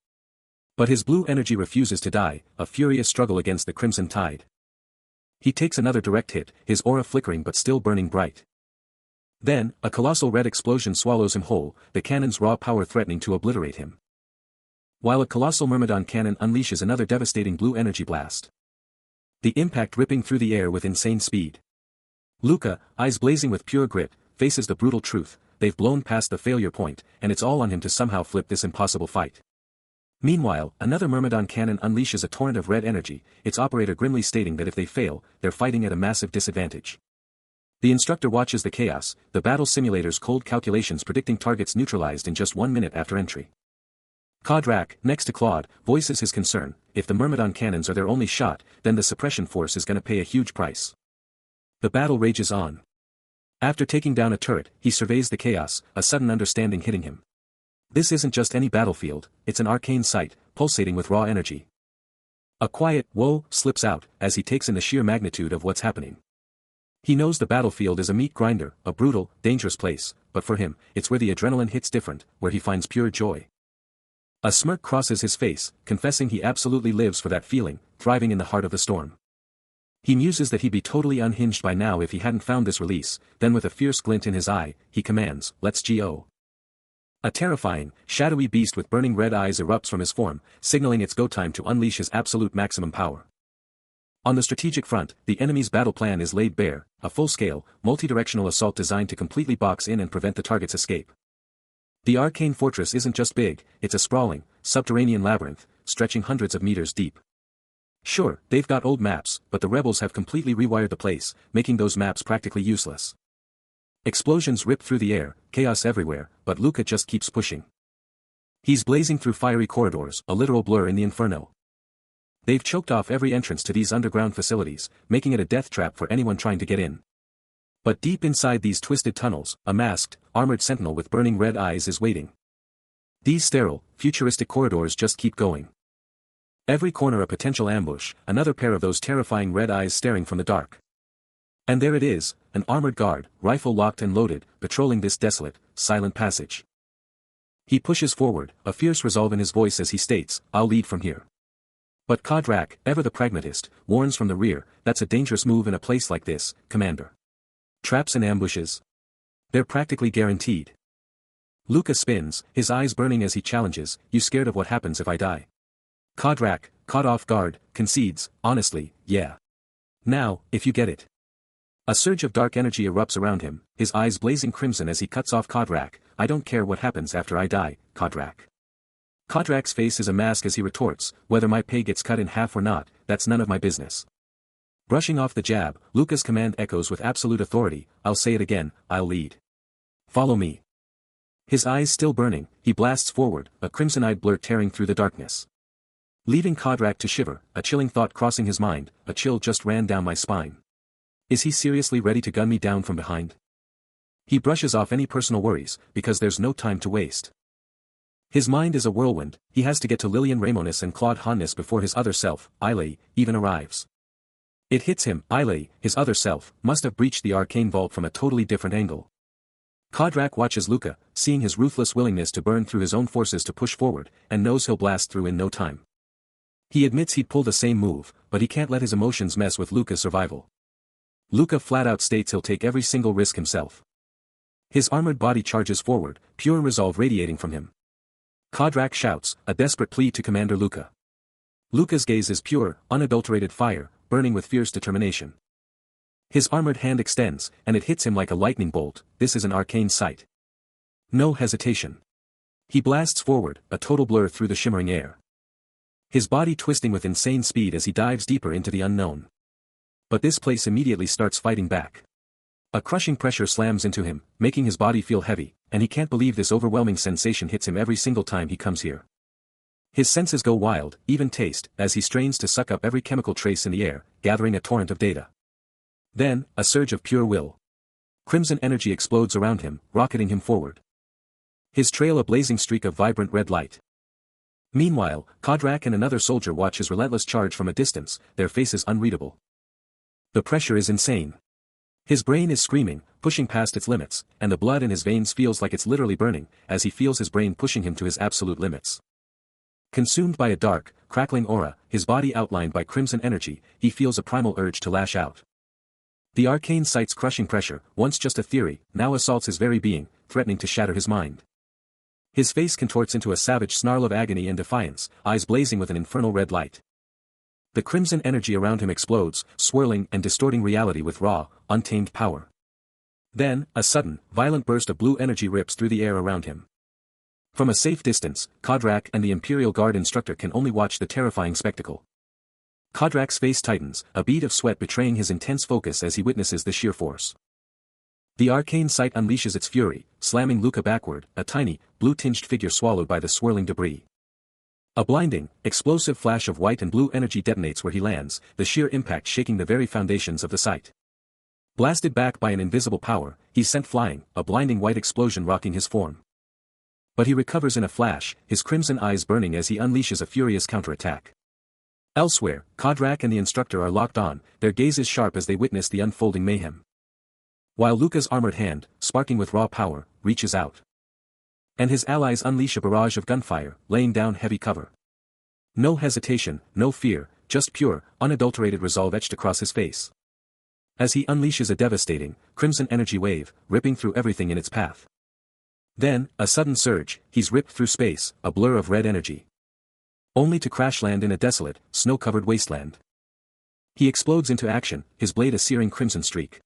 [SPEAKER 1] But his blue energy refuses to die, a furious struggle against the crimson tide. He takes another direct hit, his aura flickering but still burning bright. Then, a colossal red explosion swallows him whole, the cannon's raw power threatening to obliterate him. While a colossal Myrmidon cannon unleashes another devastating blue energy blast. The impact ripping through the air with insane speed. Luca, eyes blazing with pure grit, faces the brutal truth, they've blown past the failure point, and it's all on him to somehow flip this impossible fight. Meanwhile, another Myrmidon cannon unleashes a torrent of red energy, its operator grimly stating that if they fail, they're fighting at a massive disadvantage. The instructor watches the chaos, the battle simulator's cold calculations predicting targets neutralized in just 1 minute after entry. Kodrak, next to Claude, voices his concern, if the Myrmidon cannons are their only shot, then the suppression force is gonna pay a huge price. The battle rages on. After taking down a turret, he surveys the chaos, a sudden understanding hitting him. This isn't just any battlefield, it's an arcane site, pulsating with raw energy. A quiet "whoa" slips out, as he takes in the sheer magnitude of what's happening. He knows the battlefield is a meat grinder, a brutal, dangerous place, but for him, it's where the adrenaline hits different, where he finds pure joy. A smirk crosses his face, confessing he absolutely lives for that feeling, thriving in the heart of the storm. He muses that he'd be totally unhinged by now if he hadn't found this release, then with a fierce glint in his eye, he commands, "Let's go." A terrifying, shadowy beast with burning red eyes erupts from his form, signaling it's go time to unleash his absolute maximum power. On the strategic front, the enemy's battle plan is laid bare, a full-scale, multi-directional assault designed to completely box in and prevent the target's escape. The arcane fortress isn't just big, it's a sprawling, subterranean labyrinth, stretching hundreds of meters deep. Sure, they've got old maps, but the rebels have completely rewired the place, making those maps practically useless. Explosions rip through the air, chaos everywhere, but Luca just keeps pushing. He's blazing through fiery corridors, a literal blur in the inferno. They've choked off every entrance to these underground facilities, making it a death trap for anyone trying to get in. But deep inside these twisted tunnels, a masked, armored sentinel with burning red eyes is waiting. These sterile, futuristic corridors just keep going. Every corner a potential ambush, another pair of those terrifying red eyes staring from the dark. And there it is, an armored guard, rifle locked and loaded, patrolling this desolate, silent passage. He pushes forward, a fierce resolve in his voice as he states, "I'll lead from here." But Kodrak, ever the pragmatist, warns from the rear, that's a dangerous move in a place like this, Commander. Traps and ambushes. They're practically guaranteed. Luca spins, his eyes burning as he challenges, you scared of what happens if I die? Kodrak, caught off guard, concedes, honestly, yeah. Now, if you get it. A surge of dark energy erupts around him, his eyes blazing crimson as he cuts off Kodrak, I don't care what happens after I die, Kodrak. Kodrak's face is a mask as he retorts, whether my pay gets cut in half or not, that's none of my business. Brushing off the jab, Luca's command echoes with absolute authority, I'll say it again, I'll lead. Follow me. His eyes still burning, he blasts forward, a crimson-eyed blur tearing through the darkness. Leaving Kodrak to shiver, a chilling thought crossing his mind, a chill just ran down my spine. Is he seriously ready to gun me down from behind? He brushes off any personal worries, because there's no time to waste. His mind is a whirlwind, he has to get to Lillian Ramonis and Claude Hannes before his other self, Ailey, even arrives. It hits him, Ailey, his other self, must have breached the arcane vault from a totally different angle. Kodrak watches Luca, seeing his ruthless willingness to burn through his own forces to push forward, and knows he'll blast through in no time. He admits he'd pull the same move, but he can't let his emotions mess with Luca's survival. Luca flat out states he'll take every single risk himself. His armored body charges forward, pure resolve radiating from him. Kodrak shouts, a desperate plea to Commander Luca. Luca's gaze is pure, unadulterated fire, burning with fierce determination. His armored hand extends, and it hits him like a lightning bolt, this is an arcane sight. No hesitation. He blasts forward, a total blur through the shimmering air. His body twisting with insane speed as he dives deeper into the unknown. But this place immediately starts fighting back. A crushing pressure slams into him, making his body feel heavy, and he can't believe this overwhelming sensation hits him every single time he comes here. His senses go wild, even taste, as he strains to suck up every chemical trace in the air, gathering a torrent of data. Then, a surge of pure will. Crimson energy explodes around him, rocketing him forward. His trail a blazing streak of vibrant red light. Meanwhile, Kodrak and another soldier watch his relentless charge from a distance, their faces unreadable. The pressure is insane. His brain is screaming, pushing past its limits, and the blood in his veins feels like it's literally burning, as he feels his brain pushing him to his absolute limits. Consumed by a dark, crackling aura, his body outlined by crimson energy, he feels a primal urge to lash out. The arcane sight's crushing pressure, once just a theory, now assaults his very being, threatening to shatter his mind. His face contorts into a savage snarl of agony and defiance, eyes blazing with an infernal red light. The crimson energy around him explodes, swirling and distorting reality with raw, untamed power. Then, a sudden, violent burst of blue energy rips through the air around him. From a safe distance, Kodrak and the Imperial Guard instructor can only watch the terrifying spectacle. Kodrak's face tightens, a bead of sweat betraying his intense focus as he witnesses the sheer force. The arcane sight unleashes its fury, slamming Luca backward, a tiny, blue-tinged figure swallowed by the swirling debris. A blinding, explosive flash of white and blue energy detonates where he lands, the sheer impact shaking the very foundations of the sight. Blasted back by an invisible power, he's sent flying, a blinding white explosion rocking his form. But he recovers in a flash, his crimson eyes burning as he unleashes a furious counterattack. Elsewhere, Kodrak and the instructor are locked on, their gazes sharp as they witness the unfolding mayhem. While Luca's armored hand, sparking with raw power, reaches out. And his allies unleash a barrage of gunfire, laying down heavy cover. No hesitation, no fear, just pure, unadulterated resolve etched across his face. As he unleashes a devastating, crimson energy wave, ripping through everything in its path. Then, a sudden surge, he's ripped through space, a blur of red energy. Only to crash land in a desolate, snow-covered wasteland. He explodes into action, his blade a searing crimson streak.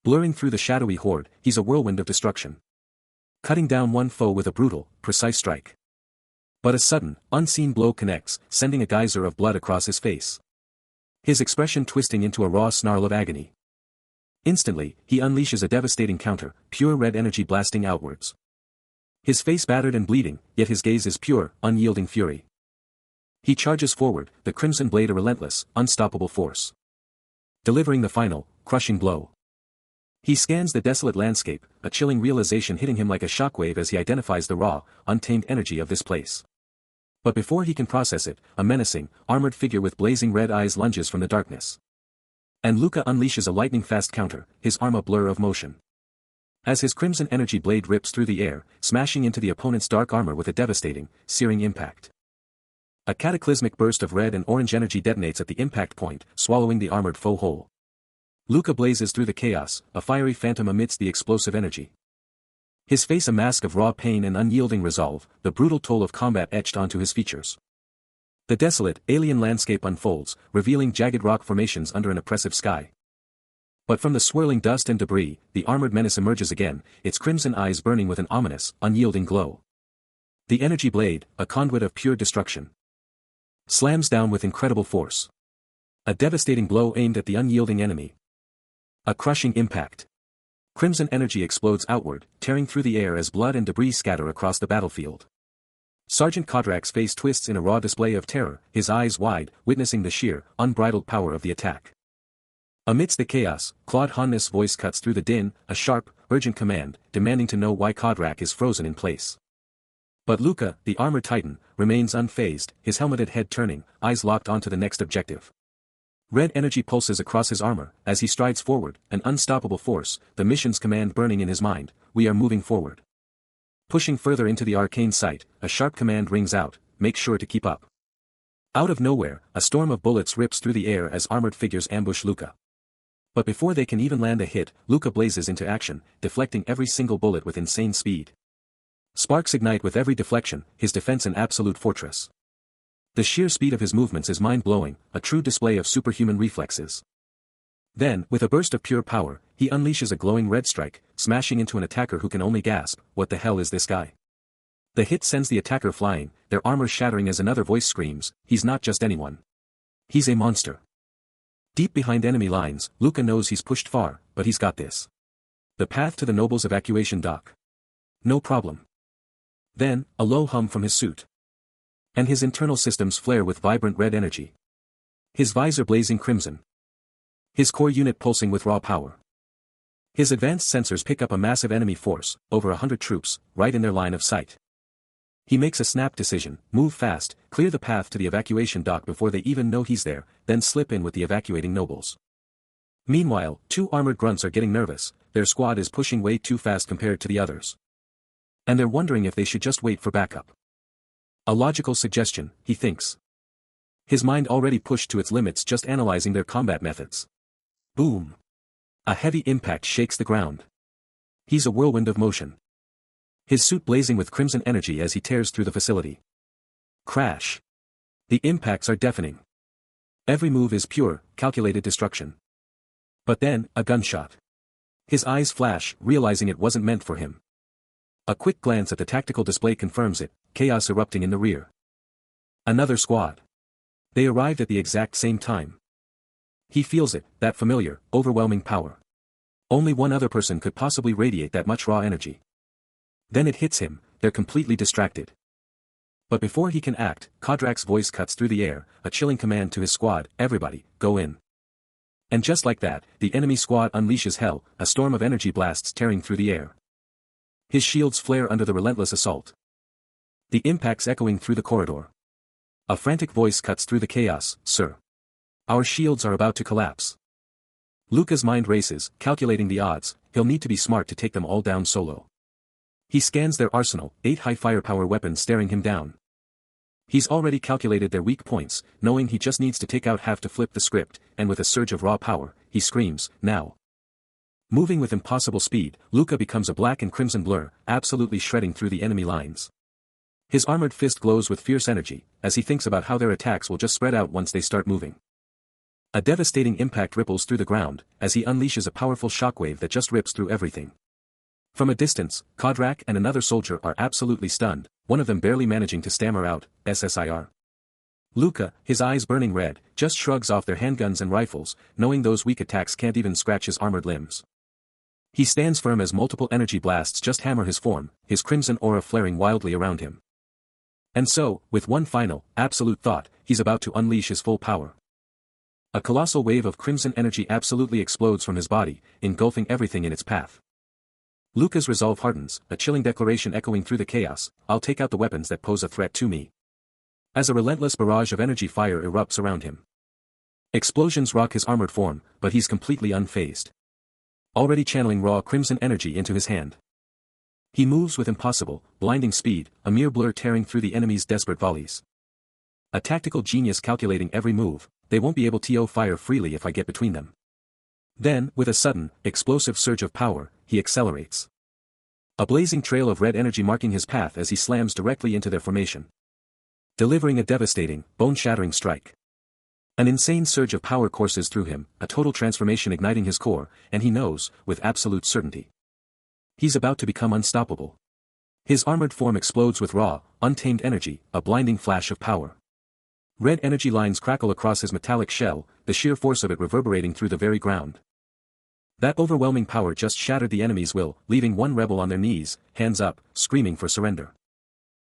[SPEAKER 1] Blurring through the shadowy horde, he's a whirlwind of destruction. Cutting down one foe with a brutal, precise strike. But a sudden, unseen blow connects, sending a geyser of blood across his face. His expression twisting into a raw snarl of agony. Instantly, he unleashes a devastating counter, pure red energy blasting outwards. His face battered and bleeding, yet his gaze is pure, unyielding fury. He charges forward, the crimson blade a relentless, unstoppable force. Delivering the final, crushing blow. He scans the desolate landscape, a chilling realization hitting him like a shockwave as he identifies the raw, untamed energy of this place. But before he can process it, a menacing, armored figure with blazing red eyes lunges from the darkness. And Luca unleashes a lightning-fast counter, his arm a blur of motion. As his crimson energy blade rips through the air, smashing into the opponent's dark armor with a devastating, searing impact. A cataclysmic burst of red and orange energy detonates at the impact point, swallowing the armored foe whole. Luca blazes through the chaos, a fiery phantom amidst the explosive energy. His face a mask of raw pain and unyielding resolve, the brutal toll of combat etched onto his features. The desolate, alien landscape unfolds, revealing jagged rock formations under an oppressive sky. But from the swirling dust and debris, the armored menace emerges again, its crimson eyes burning with an ominous, unyielding glow. The energy blade, a conduit of pure destruction, slams down with incredible force. A devastating blow aimed at the unyielding enemy. A crushing impact. Crimson energy explodes outward, tearing through the air as blood and debris scatter across the battlefield. Sergeant Kodrak's face twists in a raw display of terror, his eyes wide, witnessing the sheer, unbridled power of the attack. Amidst the chaos, Claude Hannes' voice cuts through the din, a sharp, urgent command, demanding to know why Kodrak is frozen in place. But Luca, the armored titan, remains unfazed, his helmeted head turning, eyes locked onto the next objective. Red energy pulses across his armor, as he strides forward, an unstoppable force, the mission's command burning in his mind, we are moving forward. Pushing further into the arcane site, a sharp command rings out, make sure to keep up. Out of nowhere, a storm of bullets rips through the air as armored figures ambush Luca. But before they can even land a hit, Luca blazes into action, deflecting every single bullet with insane speed. Sparks ignite with every deflection, his defense an absolute fortress. The sheer speed of his movements is mind-blowing, a true display of superhuman reflexes. Then, with a burst of pure power, he unleashes a glowing red strike, smashing into an attacker who can only gasp, what the hell is this guy? The hit sends the attacker flying, their armor shattering as another voice screams, he's not just anyone. He's a monster. Deep behind enemy lines, Luca knows he's pushed far, but he's got this. The path to the Noble's evacuation dock. No problem. Then, a low hum from his suit. And his internal systems flare with vibrant red energy. His visor blazing crimson. His core unit pulsing with raw power. His advanced sensors pick up a massive enemy force, over 100 troops, right in their line of sight. He makes a snap decision, move fast, clear the path to the evacuation dock before they even know he's there, then slip in with the evacuating nobles. Meanwhile, two armored grunts are getting nervous, their squad is pushing way too fast compared to the others. And they're wondering if they should just wait for backup. A logical suggestion, he thinks. His mind already pushed to its limits just analyzing their combat methods. Boom. A heavy impact shakes the ground. He's a whirlwind of motion. His suit blazing with crimson energy as he tears through the facility. Crash. The impacts are deafening. Every move is pure, calculated destruction. But then, a gunshot. His eyes flash, realizing it wasn't meant for him. A quick glance at the tactical display confirms it, chaos erupting in the rear. Another squad. They arrived at the exact same time. He feels it, that familiar, overwhelming power. Only one other person could possibly radiate that much raw energy. Then it hits him, they're completely distracted. But before he can act, Kodrak's voice cuts through the air, a chilling command to his squad, everybody, go in. And just like that, the enemy squad unleashes hell, a storm of energy blasts tearing through the air. His shields flare under the relentless assault. The impacts echoing through the corridor. A frantic voice cuts through the chaos, sir. Our shields are about to collapse. Luca's mind races, calculating the odds, he'll need to be smart to take them all down solo. He scans their arsenal, 8 high firepower weapons staring him down. He's already calculated their weak points, knowing he just needs to take out half to flip the script, and with a surge of raw power, he screams, now. Moving with impossible speed, Luca becomes a black and crimson blur, absolutely shredding through the enemy lines. His armored fist glows with fierce energy, as he thinks about how their attacks will just spread out once they start moving. A devastating impact ripples through the ground, as he unleashes a powerful shockwave that just rips through everything. From a distance, Kodrak and another soldier are absolutely stunned, one of them barely managing to stammer out, SSIR. Luca, his eyes burning red, just shrugs off their handguns and rifles, knowing those weak attacks can't even scratch his armored limbs. He stands firm as multiple energy blasts just hammer his form, his crimson aura flaring wildly around him. And so, with one final, absolute thought, he's about to unleash his full power. A colossal wave of crimson energy absolutely explodes from his body, engulfing everything in its path. Luca's resolve hardens, a chilling declaration echoing through the chaos, I'll take out the weapons that pose a threat to me. As a relentless barrage of energy fire erupts around him. Explosions rock his armored form, but he's completely unfazed. Already channeling raw crimson energy into his hand. He moves with impossible, blinding speed, a mere blur tearing through the enemy's desperate volleys. A tactical genius calculating every move, they won't be able to fire freely if I get between them. Then, with a sudden, explosive surge of power, he accelerates. A blazing trail of red energy marking his path as he slams directly into their formation, delivering a devastating, bone-shattering strike. An insane surge of power courses through him, a total transformation igniting his core, and he knows, with absolute certainty, he's about to become unstoppable. His armored form explodes with raw, untamed energy, a blinding flash of power. Red energy lines crackle across his metallic shell, the sheer force of it reverberating through the very ground. That overwhelming power just shattered the enemy's will, leaving one rebel on their knees, hands up, screaming for surrender.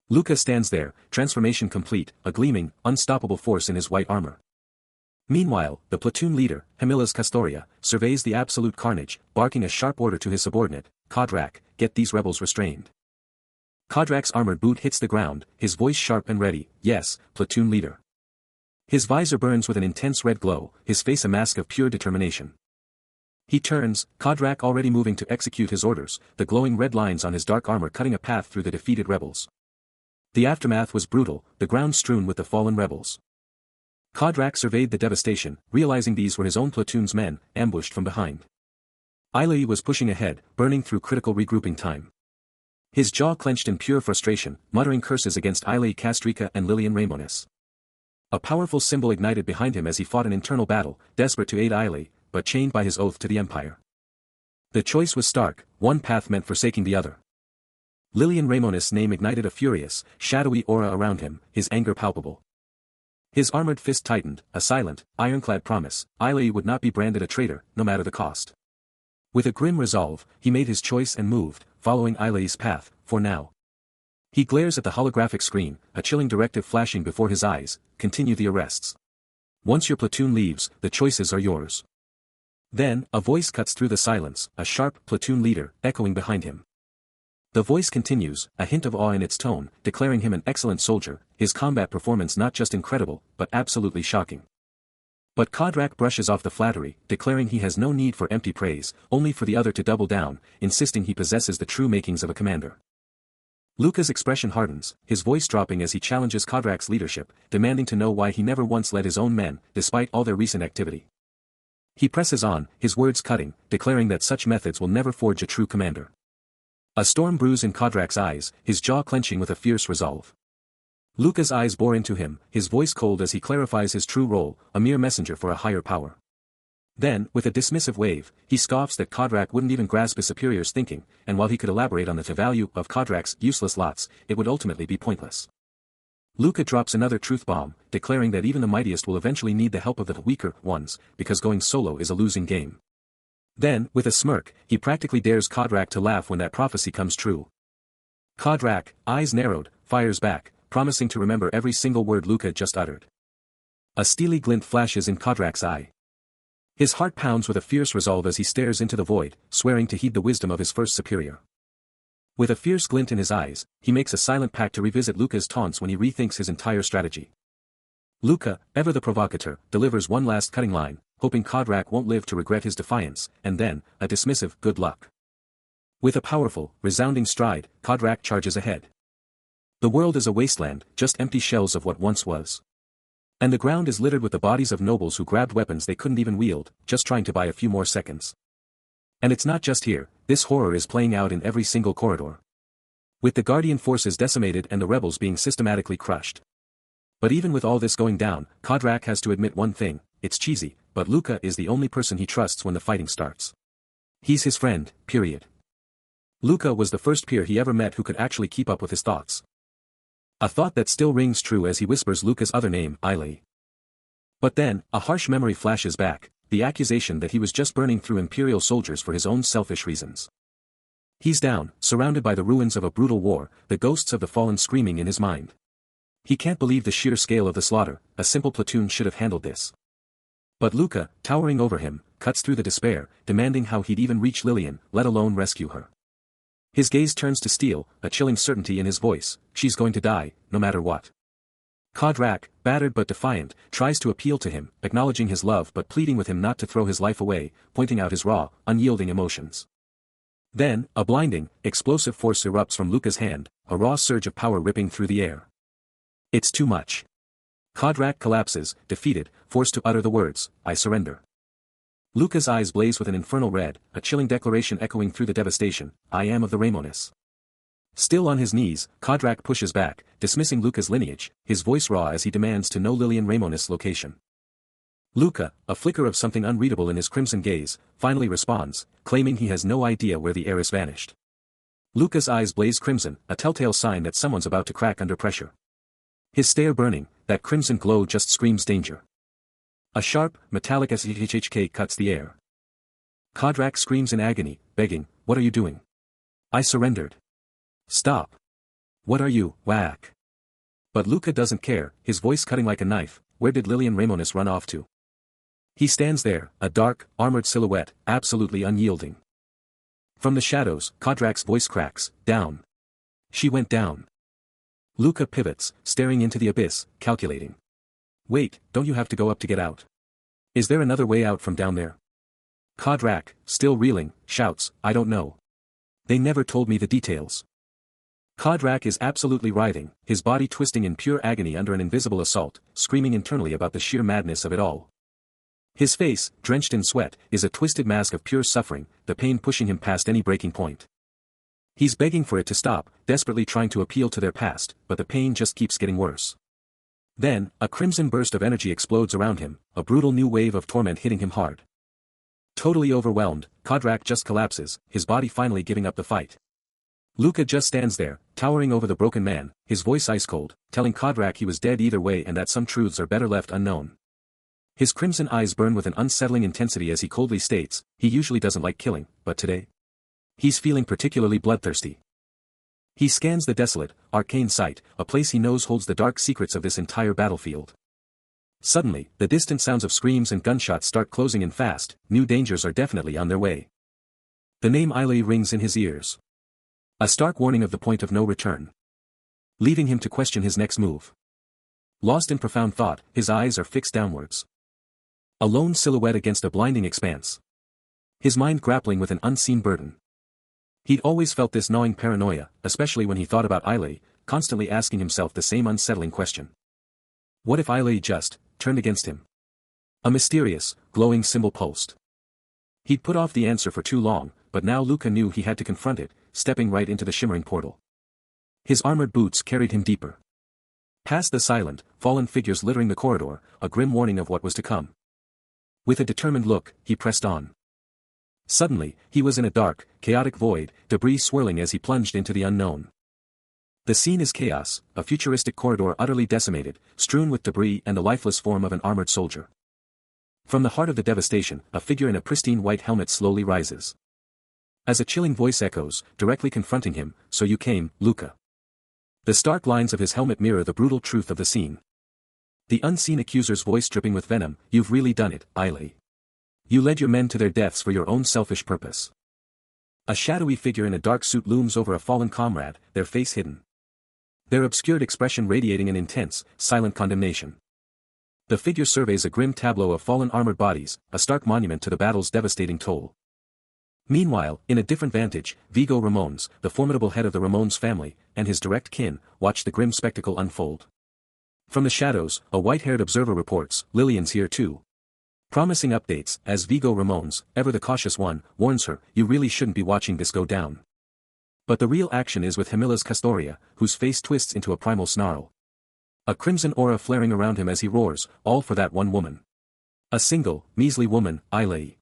[SPEAKER 1] Luca stands there, transformation complete, a gleaming, unstoppable force in his white armor. Meanwhile, the platoon leader, Hemilas Castoria, surveys the absolute carnage, barking a sharp order to his subordinate, Kodrak, get these rebels restrained. Kodrak's armored boot hits the ground, his voice sharp and ready, yes, platoon leader. His visor burns with an intense red glow, his face a mask of pure determination. He turns, Kodrak already moving to execute his orders, the glowing red lines on his dark armor cutting a path through the defeated rebels. The aftermath was brutal, the ground strewn with the fallen rebels. Kodrak surveyed the devastation, realizing these were his own platoon's men, ambushed from behind. Ailey was pushing ahead, burning through critical regrouping time. His jaw clenched in pure frustration, muttering curses against Ailey Castrica and Lillian Ramonis. A powerful symbol ignited behind him as he fought an internal battle, desperate to aid Ailey, but chained by his oath to the Empire. The choice was stark, one path meant forsaking the other. Lillian Ramonis' name ignited a furious, shadowy aura around him, his anger palpable. His armored fist tightened, a silent, ironclad promise, Ailey would not be branded a traitor, no matter the cost. With a grim resolve, he made his choice and moved, following Ailey's path, for now. He glares at the holographic screen, a chilling directive flashing before his eyes, continue the arrests. Once your platoon leaves, the choices are yours. Then, a voice cuts through the silence, a sharp platoon leader, echoing behind him. The voice continues, a hint of awe in its tone, declaring him an excellent soldier, his combat performance not just incredible, but absolutely shocking. But Kodrak brushes off the flattery, declaring he has no need for empty praise, only for the other to double down, insisting he possesses the true makings of a commander. Luca's expression hardens, his voice dropping as he challenges Kodrak's leadership, demanding to know why he never once led his own men, despite all their recent activity. He presses on, his words cutting, declaring that such methods will never forge a true commander. A storm brews in Kodrak's eyes, his jaw clenching with a fierce resolve. Luca's eyes bore into him, his voice cold as he clarifies his true role, a mere messenger for a higher power. Then, with a dismissive wave, he scoffs that Kodrak wouldn't even grasp his superior's thinking, and while he could elaborate on the value of Kodrak's useless lots, it would ultimately be pointless. Luca drops another truth bomb, declaring that even the mightiest will eventually need the help of the weaker ones, because going solo is a losing game. Then, with a smirk, he practically dares Kodrak to laugh when that prophecy comes true. Kodrak, eyes narrowed, fires back, promising to remember every single word Luca just uttered. A steely glint flashes in Kodrak's eye. His heart pounds with a fierce resolve as he stares into the void, swearing to heed the wisdom of his first superior. With a fierce glint in his eyes, he makes a silent pact to revisit Luca's taunts when he rethinks his entire strategy. Luca, ever the provocateur, delivers one last cutting line, hoping Kodrak won't live to regret his defiance, and then, a dismissive good luck. With a powerful, resounding stride, Kodrak charges ahead. The world is a wasteland, just empty shells of what once was. And the ground is littered with the bodies of nobles who grabbed weapons they couldn't even wield, just trying to buy a few more seconds. And it's not just here, this horror is playing out in every single corridor. With the Guardian forces decimated and the rebels being systematically crushed. But even with all this going down, Kodrak has to admit one thing, it's cheesy, but Luca is the only person he trusts when the fighting starts. He's his friend, period. Luca was the first peer he ever met who could actually keep up with his thoughts. A thought that still rings true as he whispers Luca's other name, Ailey. But then, a harsh memory flashes back, the accusation that he was just burning through Imperial soldiers for his own selfish reasons. He's down, surrounded by the ruins of a brutal war, the ghosts of the fallen screaming in his mind. He can't believe the sheer scale of the slaughter, a simple platoon should have handled this. But Luca, towering over him, cuts through the despair, demanding how he'd even reach Lillian, let alone rescue her. His gaze turns to steel, a chilling certainty in his voice, she's going to die, no matter what. Kodrak, battered but defiant, tries to appeal to him, acknowledging his love but pleading with him not to throw his life away, pointing out his raw, unyielding emotions. Then, a blinding, explosive force erupts from Luca's hand, a raw surge of power ripping through the air. It's too much. Kodrak collapses, defeated, forced to utter the words, "I surrender." Luca's eyes blaze with an infernal red, a chilling declaration echoing through the devastation, "I am of the Ramones." Still on his knees, Kodrak pushes back, dismissing Luca's lineage, his voice raw as he demands to know Lilian Ramonis' location. Luca, a flicker of something unreadable in his crimson gaze, finally responds, claiming he has no idea where the heiress vanished. Luca's eyes blaze crimson, a telltale sign that someone's about to crack under pressure. His stare burning, that crimson glow just screams danger. A sharp, metallic shhk cuts the air. Kodrak screams in agony, begging, "What are you doing?" "I surrendered." "Stop." "What are you, whack?" But Luca doesn't care, his voice cutting like a knife. "Where did Lilian Ramonis run off to?" He stands there, a dark, armored silhouette, absolutely unyielding. From the shadows, Kodrak's voice cracks, "Down. She went down." Luca pivots, staring into the abyss, calculating. "Wait, don't you have to go up to get out? Is there another way out from down there?" Kodrak, still reeling, shouts, "I don't know. They never told me the details." Kodrak is absolutely writhing, his body twisting in pure agony under an invisible assault, screaming internally about the sheer madness of it all. His face, drenched in sweat, is a twisted mask of pure suffering, the pain pushing him past any breaking point. He's begging for it to stop, desperately trying to appeal to their past, but the pain just keeps getting worse. Then, a crimson burst of energy explodes around him, a brutal new wave of torment hitting him hard. Totally overwhelmed, Kodrak just collapses, his body finally giving up the fight. Luca just stands there, towering over the broken man, his voice ice cold, telling Kodrak he was dead either way and that some truths are better left unknown. His crimson eyes burn with an unsettling intensity as he coldly states, he usually doesn't like killing, but today, he's feeling particularly bloodthirsty. He scans the desolate, arcane site, a place he knows holds the dark secrets of this entire battlefield. Suddenly, the distant sounds of screams and gunshots start closing in fast, new dangers are definitely on their way. The name Eilei rings in his ears. A stark warning of the point of no return. Leaving him to question his next move. Lost in profound thought, his eyes are fixed downwards. A lone silhouette against a blinding expanse. His mind grappling with an unseen burden. He'd always felt this gnawing paranoia, especially when he thought about Eilei, constantly asking himself the same unsettling question. What if Eilei just turned against him? A mysterious, glowing symbol pulsed. He'd put off the answer for too long, but now Luca knew he had to confront it, stepping right into the shimmering portal. His armored boots carried him deeper. Past the silent, fallen figures littering the corridor, a grim warning of what was to come. With a determined look, he pressed on. Suddenly, he was in a dark, chaotic void, debris swirling as he plunged into the unknown. The scene is chaos, a futuristic corridor utterly decimated, strewn with debris and the lifeless form of an armored soldier. From the heart of the devastation, a figure in a pristine white helmet slowly rises. As a chilling voice echoes, directly confronting him, "So you came, Luca." The stark lines of his helmet mirror the brutal truth of the scene. The unseen accuser's voice dripping with venom, "You've really done it, Eilei. You led your men to their deaths for your own selfish purpose." A shadowy figure in a dark suit looms over a fallen comrade, their face hidden. Their obscured expression radiating an intense, silent condemnation. The figure surveys a grim tableau of fallen armored bodies, a stark monument to the battle's devastating toll. Meanwhile, in a different vantage, Viggo Ramones, the formidable head of the Ramones family, and his direct kin, watch the grim spectacle unfold. From the shadows, a white-haired observer reports, "Lilian's here too." Promising updates, as Viggo Ramones, ever the cautious one, warns her, "You really shouldn't be watching this go down." But the real action is with Hamilla's Castoria, whose face twists into a primal snarl. A crimson aura flaring around him as he roars, all for that one woman. A single, measly woman, Eilei.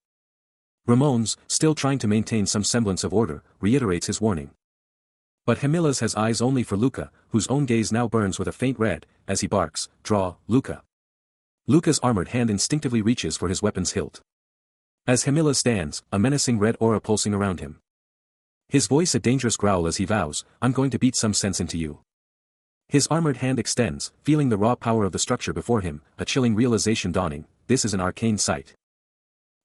[SPEAKER 1] Ramones, still trying to maintain some semblance of order, reiterates his warning. But Hamilla's has eyes only for Luca, whose own gaze now burns with a faint red, as he barks, "Draw, Luca." Luca's armored hand instinctively reaches for his weapon's hilt. As Hamilla stands, a menacing red aura pulsing around him. His voice a dangerous growl as he vows, "I'm going to beat some sense into you." His armored hand extends, feeling the raw power of the structure before him, a chilling realization dawning, this is an arcane site.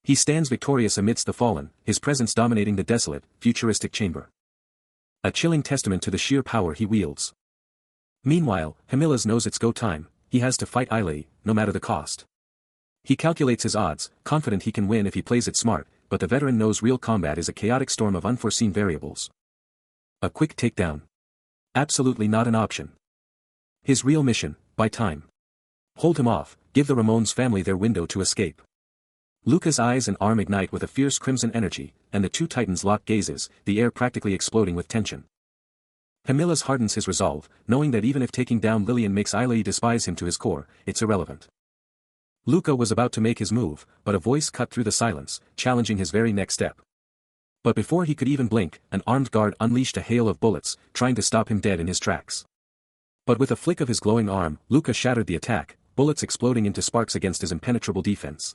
[SPEAKER 1] He stands victorious amidst the fallen, his presence dominating the desolate, futuristic chamber. A chilling testament to the sheer power he wields. Meanwhile, Hamilla's knows it's go time, he has to fight Eilei, no matter the cost. He calculates his odds, confident he can win if he plays it smart, but the veteran knows real combat is a chaotic storm of unforeseen variables. A quick takedown. Absolutely not an option. His real mission, buy time. Hold him off, give the Ramones family their window to escape. Luca's eyes and arm ignite with a fierce crimson energy, and the two titans lock gazes, the air practically exploding with tension. Camillus hardens his resolve, knowing that even if taking down Lillian makes Ailey despise him to his core, it's irrelevant. Luca was about to make his move, but a voice cut through the silence, challenging his very next step. But before he could even blink, an armed guard unleashed a hail of bullets, trying to stop him dead in his tracks. But with a flick of his glowing arm, Luca shattered the attack, bullets exploding into sparks against his impenetrable defense.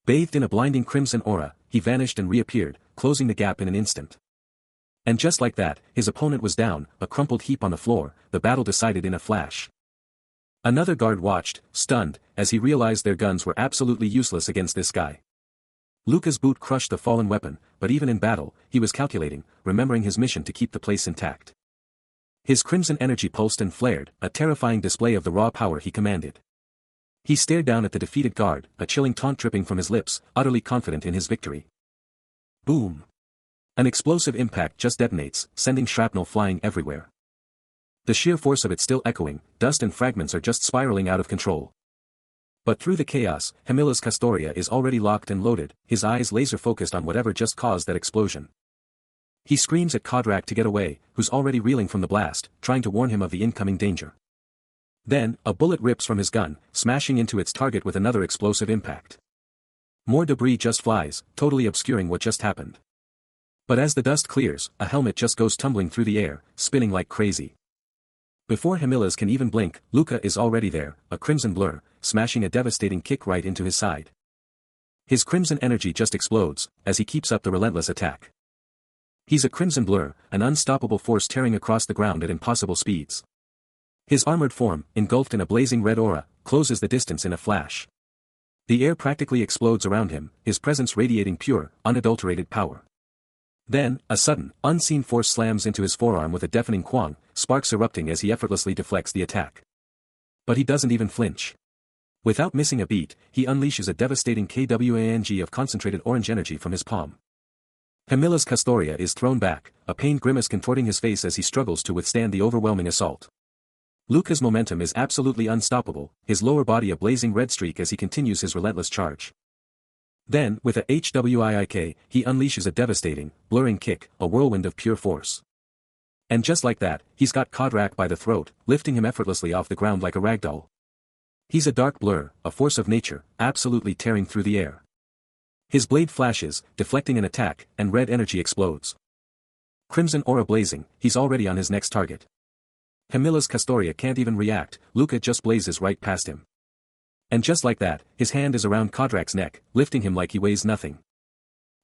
[SPEAKER 1] Bathed in a blinding crimson aura, he vanished and reappeared, closing the gap in an instant. And just like that, his opponent was down, a crumpled heap on the floor, the battle decided in a flash. Another guard watched, stunned, as he realized their guns were absolutely useless against this guy. Luca's boot crushed the fallen weapon, but even in battle, he was calculating, remembering his mission to keep the place intact. His crimson energy pulsed and flared, a terrifying display of the raw power he commanded. He stared down at the defeated guard, a chilling taunt dripping from his lips, utterly confident in his victory. Boom! An explosive impact just detonates, sending shrapnel flying everywhere. The sheer force of it still echoing, dust and fragments are just spiraling out of control. But through the chaos, Camillus Castoria is already locked and loaded, his eyes laser-focused on whatever just caused that explosion. He screams at Kodrak to get away, who's already reeling from the blast, trying to warn him of the incoming danger. Then, a bullet rips from his gun, smashing into its target with another explosive impact. More debris just flies, totally obscuring what just happened. But as the dust clears, a helmet just goes tumbling through the air, spinning like crazy. Before Camillus can even blink, Luca is already there, a crimson blur, smashing a devastating kick right into his side. His crimson energy just explodes, as he keeps up the relentless attack. He's a crimson blur, an unstoppable force tearing across the ground at impossible speeds. His armored form, engulfed in a blazing red aura, closes the distance in a flash. The air practically explodes around him, his presence radiating pure, unadulterated power. Then, a sudden, unseen force slams into his forearm with a deafening quang, sparks erupting as he effortlessly deflects the attack. But he doesn't even flinch. Without missing a beat, he unleashes a devastating kwang of concentrated orange energy from his palm. Camillus Castoria is thrown back, a pained grimace contorting his face as he struggles to withstand the overwhelming assault. Luca's momentum is absolutely unstoppable, his lower body a blazing red streak as he continues his relentless charge. Then, with a hwiik, he unleashes a devastating, blurring kick, a whirlwind of pure force. And just like that, he's got Kodrak by the throat, lifting him effortlessly off the ground like a ragdoll. He's a dark blur, a force of nature, absolutely tearing through the air. His blade flashes, deflecting an attack, and red energy explodes. Crimson aura blazing, he's already on his next target. Camillus Castoria can't even react, Luca just blazes right past him. And just like that, his hand is around Kodrak's neck, lifting him like he weighs nothing.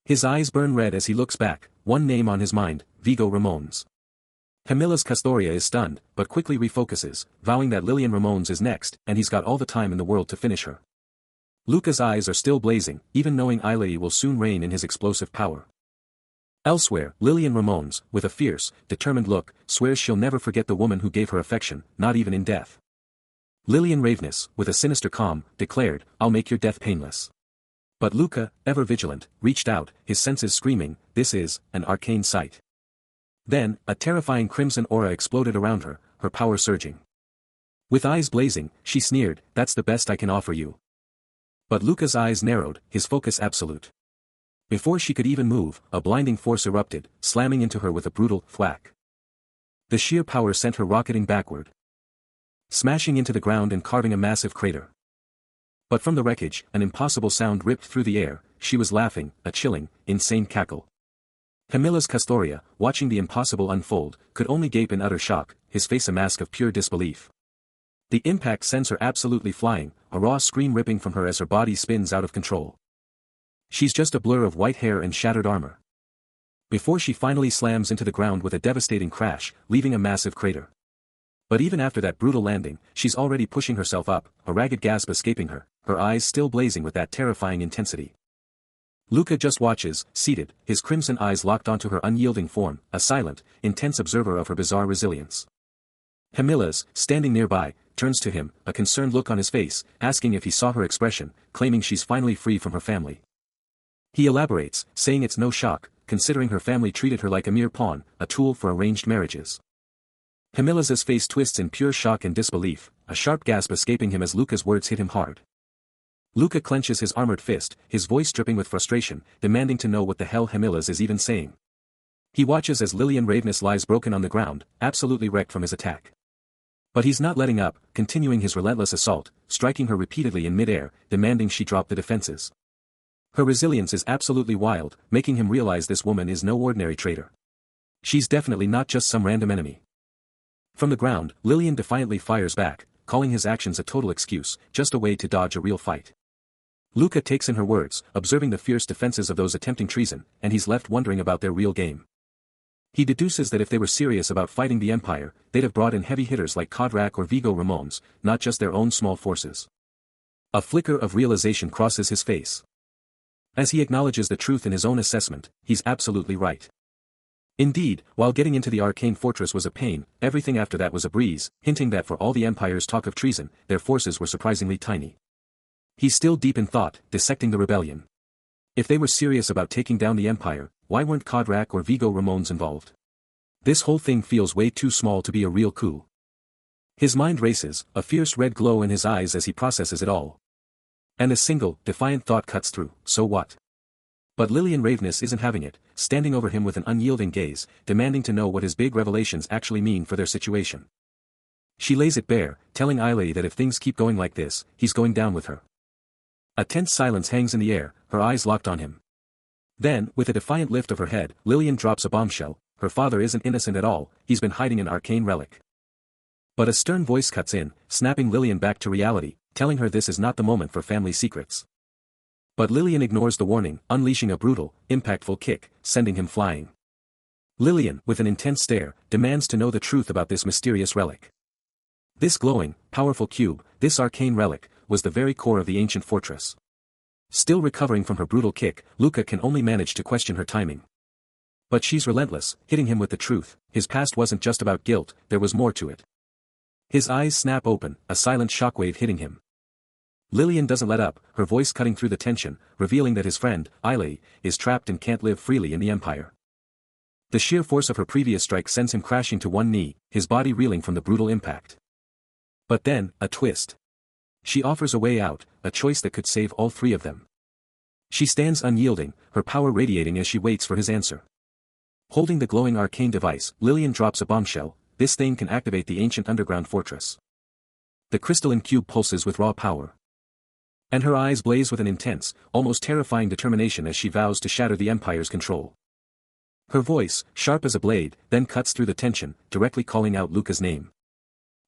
[SPEAKER 1] His eyes burn red as he looks back, one name on his mind, Vigo Ramones. Camillus Castoria is stunned, but quickly refocuses, vowing that Lillian Ramones is next, and he's got all the time in the world to finish her. Luca's eyes are still blazing, even knowing Ailey will soon reign in his explosive power. Elsewhere, Lillian Ramones, with a fierce, determined look, swears she'll never forget the woman who gave her affection, not even in death. Lillian Ravenous, with a sinister calm, declared, "I'll make your death painless." But Luca, ever vigilant, reached out, his senses screaming, "This is an arcane sight." Then, a terrifying crimson aura exploded around her, her power surging. With eyes blazing, she sneered, "That's the best I can offer you." But Luca's eyes narrowed, his focus absolute. Before she could even move, a blinding force erupted, slamming into her with a brutal thwack. The sheer power sent her rocketing backward, smashing into the ground and carving a massive crater. But from the wreckage, an impossible sound ripped through the air, she was laughing, a chilling, insane cackle. Camillus Castoria, watching the impossible unfold, could only gape in utter shock, his face a mask of pure disbelief. The impact sends her absolutely flying, a raw scream ripping from her as her body spins out of control. She's just a blur of white hair and shattered armor. Before she finally slams into the ground with a devastating crash, leaving a massive crater. But even after that brutal landing, she's already pushing herself up, a ragged gasp escaping her, her eyes still blazing with that terrifying intensity. Luca just watches, seated, his crimson eyes locked onto her unyielding form, a silent, intense observer of her bizarre resilience. Camillus, standing nearby, turns to him, a concerned look on his face, asking if he saw her expression, claiming she's finally free from her family. He elaborates, saying it's no shock, considering her family treated her like a mere pawn, a tool for arranged marriages. Camillus's face twists in pure shock and disbelief, a sharp gasp escaping him as Luca's words hit him hard. Luca clenches his armored fist, his voice dripping with frustration, demanding to know what the hell Hemilas is even saying. He watches as Lillian Ravenous lies broken on the ground, absolutely wrecked from his attack. But he's not letting up, continuing his relentless assault, striking her repeatedly in midair, demanding she drop the defenses. Her resilience is absolutely wild, making him realize this woman is no ordinary traitor. She's definitely not just some random enemy. From the ground, Lillian defiantly fires back, calling his actions a total excuse, just a way to dodge a real fight. Luca takes in her words, observing the fierce defenses of those attempting treason, and he's left wondering about their real game. He deduces that if they were serious about fighting the Empire, they'd have brought in heavy hitters like Kodrak or Vigo Ramones, not just their own small forces. A flicker of realization crosses his face. As he acknowledges the truth in his own assessment, he's absolutely right. Indeed, while getting into the arcane fortress was a pain, everything after that was a breeze, hinting that for all the Empire's talk of treason, their forces were surprisingly tiny. He's still deep in thought, dissecting the rebellion. If they were serious about taking down the Empire, why weren't Kodrak or Vigo Ramones involved? This whole thing feels way too small to be a real coup. His mind races, a fierce red glow in his eyes as he processes it all. And a single, defiant thought cuts through, so what? But Lillian Ravenous isn't having it, standing over him with an unyielding gaze, demanding to know what his big revelations actually mean for their situation. She lays it bare, telling Ailey that if things keep going like this, he's going down with her. A tense silence hangs in the air, her eyes locked on him. Then, with a defiant lift of her head, Lillian drops a bombshell. Her father isn't innocent at all, he's been hiding an arcane relic. But a stern voice cuts in, snapping Lillian back to reality, telling her this is not the moment for family secrets. But Lillian ignores the warning, unleashing a brutal, impactful kick, sending him flying. Lillian, with an intense stare, demands to know the truth about this mysterious relic. This glowing, powerful cube, this arcane relic, was the very core of the ancient fortress. Still recovering from her brutal kick, Luca can only manage to question her timing. But she's relentless, hitting him with the truth. His past wasn't just about guilt, there was more to it. His eyes snap open, a silent shockwave hitting him. Lillian doesn't let up, her voice cutting through the tension, revealing that his friend, Ailey, is trapped and can't live freely in the Empire. The sheer force of her previous strike sends him crashing to one knee, his body reeling from the brutal impact. But then, a twist. She offers a way out, a choice that could save all three of them. She stands unyielding, her power radiating as she waits for his answer. Holding the glowing arcane device, Lillian drops a bombshell. This thing can activate the ancient underground fortress. The crystalline cube pulses with raw power. And her eyes blaze with an intense, almost terrifying determination as she vows to shatter the Empire's control. Her voice, sharp as a blade, then cuts through the tension, directly calling out Luca's name.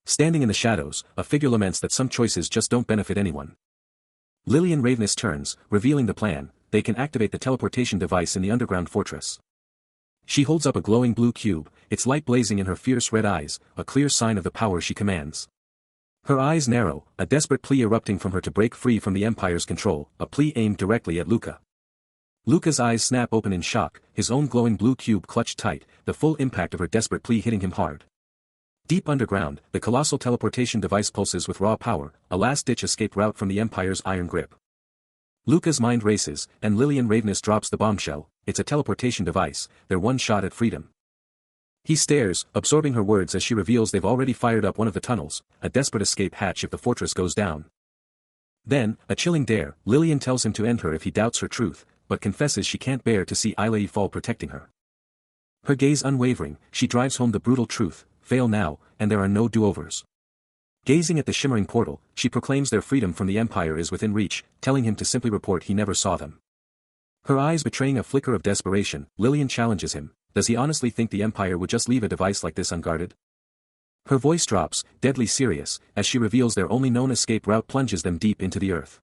[SPEAKER 1] Standing in the shadows, a figure laments that some choices just don't benefit anyone. Lillian Ravenous turns, revealing the plan. They can activate the teleportation device in the underground fortress. She holds up a glowing blue cube, its light blazing in her fierce red eyes, a clear sign of the power she commands. Her eyes narrow, a desperate plea erupting from her to break free from the Empire's control, a plea aimed directly at Luca. Luca's eyes snap open in shock, his own glowing blue cube clutched tight, the full impact of her desperate plea hitting him hard. Deep underground, the colossal teleportation device pulses with raw power, a last-ditch escape route from the Empire's iron grip. Luca's mind races, and Lillian Ravenous drops the bombshell. It's a teleportation device, their one shot at freedom. He stares, absorbing her words as she reveals they've already fired up one of the tunnels, a desperate escape hatch if the fortress goes down. Then, a chilling dare, Lillian tells him to end her if he doubts her truth, but confesses she can't bear to see Ailey fall protecting her. Her gaze unwavering, she drives home the brutal truth, fail now, and there are no do-overs. Gazing at the shimmering portal, she proclaims their freedom from the Empire is within reach, telling him to simply report he never saw them. Her eyes betraying a flicker of desperation, Lillian challenges him. Does he honestly think the Empire would just leave a device like this unguarded? Her voice drops, deadly serious, as she reveals their only known escape route plunges them deep into the earth.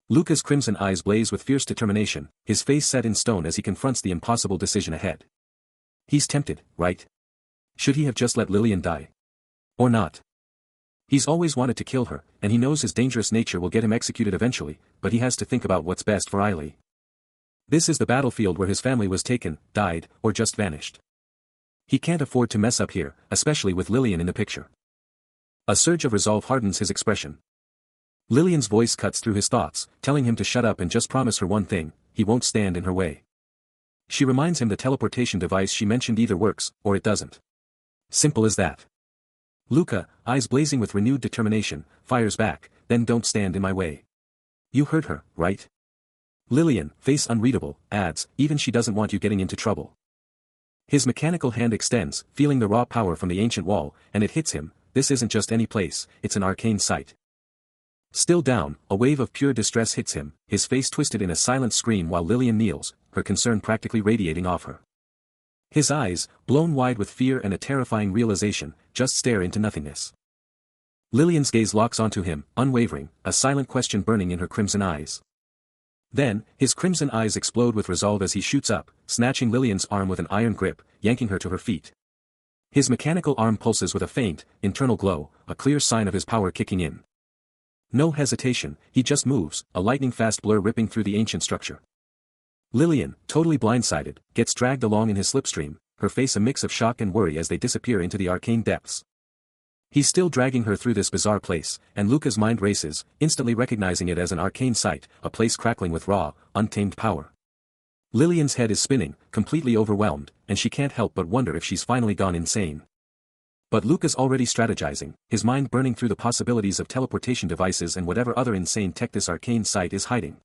[SPEAKER 1] Luca's crimson eyes blaze with fierce determination, his face set in stone as he confronts the impossible decision ahead. He's tempted, right? Should he have just let Lillian die? Or not? He's always wanted to kill her, and he knows his dangerous nature will get him executed eventually, but he has to think about what's best for Ailey. This is the battlefield where his family was taken, died, or just vanished. He can't afford to mess up here, especially with Lillian in the picture. A surge of resolve hardens his expression. Lillian's voice cuts through his thoughts, telling him to shut up and just promise her one thing: he won't stand in her way. She reminds him the teleportation device she mentioned either works, or it doesn't. Simple as that. Luca, eyes blazing with renewed determination, fires back, then don't stand in my way. You heard her, right? Lillian, face unreadable, adds, even she doesn't want you getting into trouble. His mechanical hand extends, feeling the raw power from the ancient wall, and it hits him. This isn't just any place, it's an arcane site. Still down, a wave of pure distress hits him, his face twisted in a silent scream while Lillian kneels, her concern practically radiating off her. His eyes, blown wide with fear and a terrifying realization, just stare into nothingness. Lillian's gaze locks onto him, unwavering, a silent question burning in her crimson eyes. Then, his crimson eyes explode with resolve as he shoots up, snatching Lillian's arm with an iron grip, yanking her to her feet. His mechanical arm pulses with a faint, internal glow, a clear sign of his power kicking in. No hesitation, he just moves, a lightning-fast blur ripping through the ancient structure. Lillian, totally blindsided, gets dragged along in his slipstream, her face a mix of shock and worry as they disappear into the arcane depths. He's still dragging her through this bizarre place, and Luca's mind races, instantly recognizing it as an arcane site, a place crackling with raw, untamed power. Lillian's head is spinning, completely overwhelmed, and she can't help but wonder if she's finally gone insane. But Luca's already strategizing, his mind burning through the possibilities of teleportation devices and whatever other insane tech this arcane site is hiding.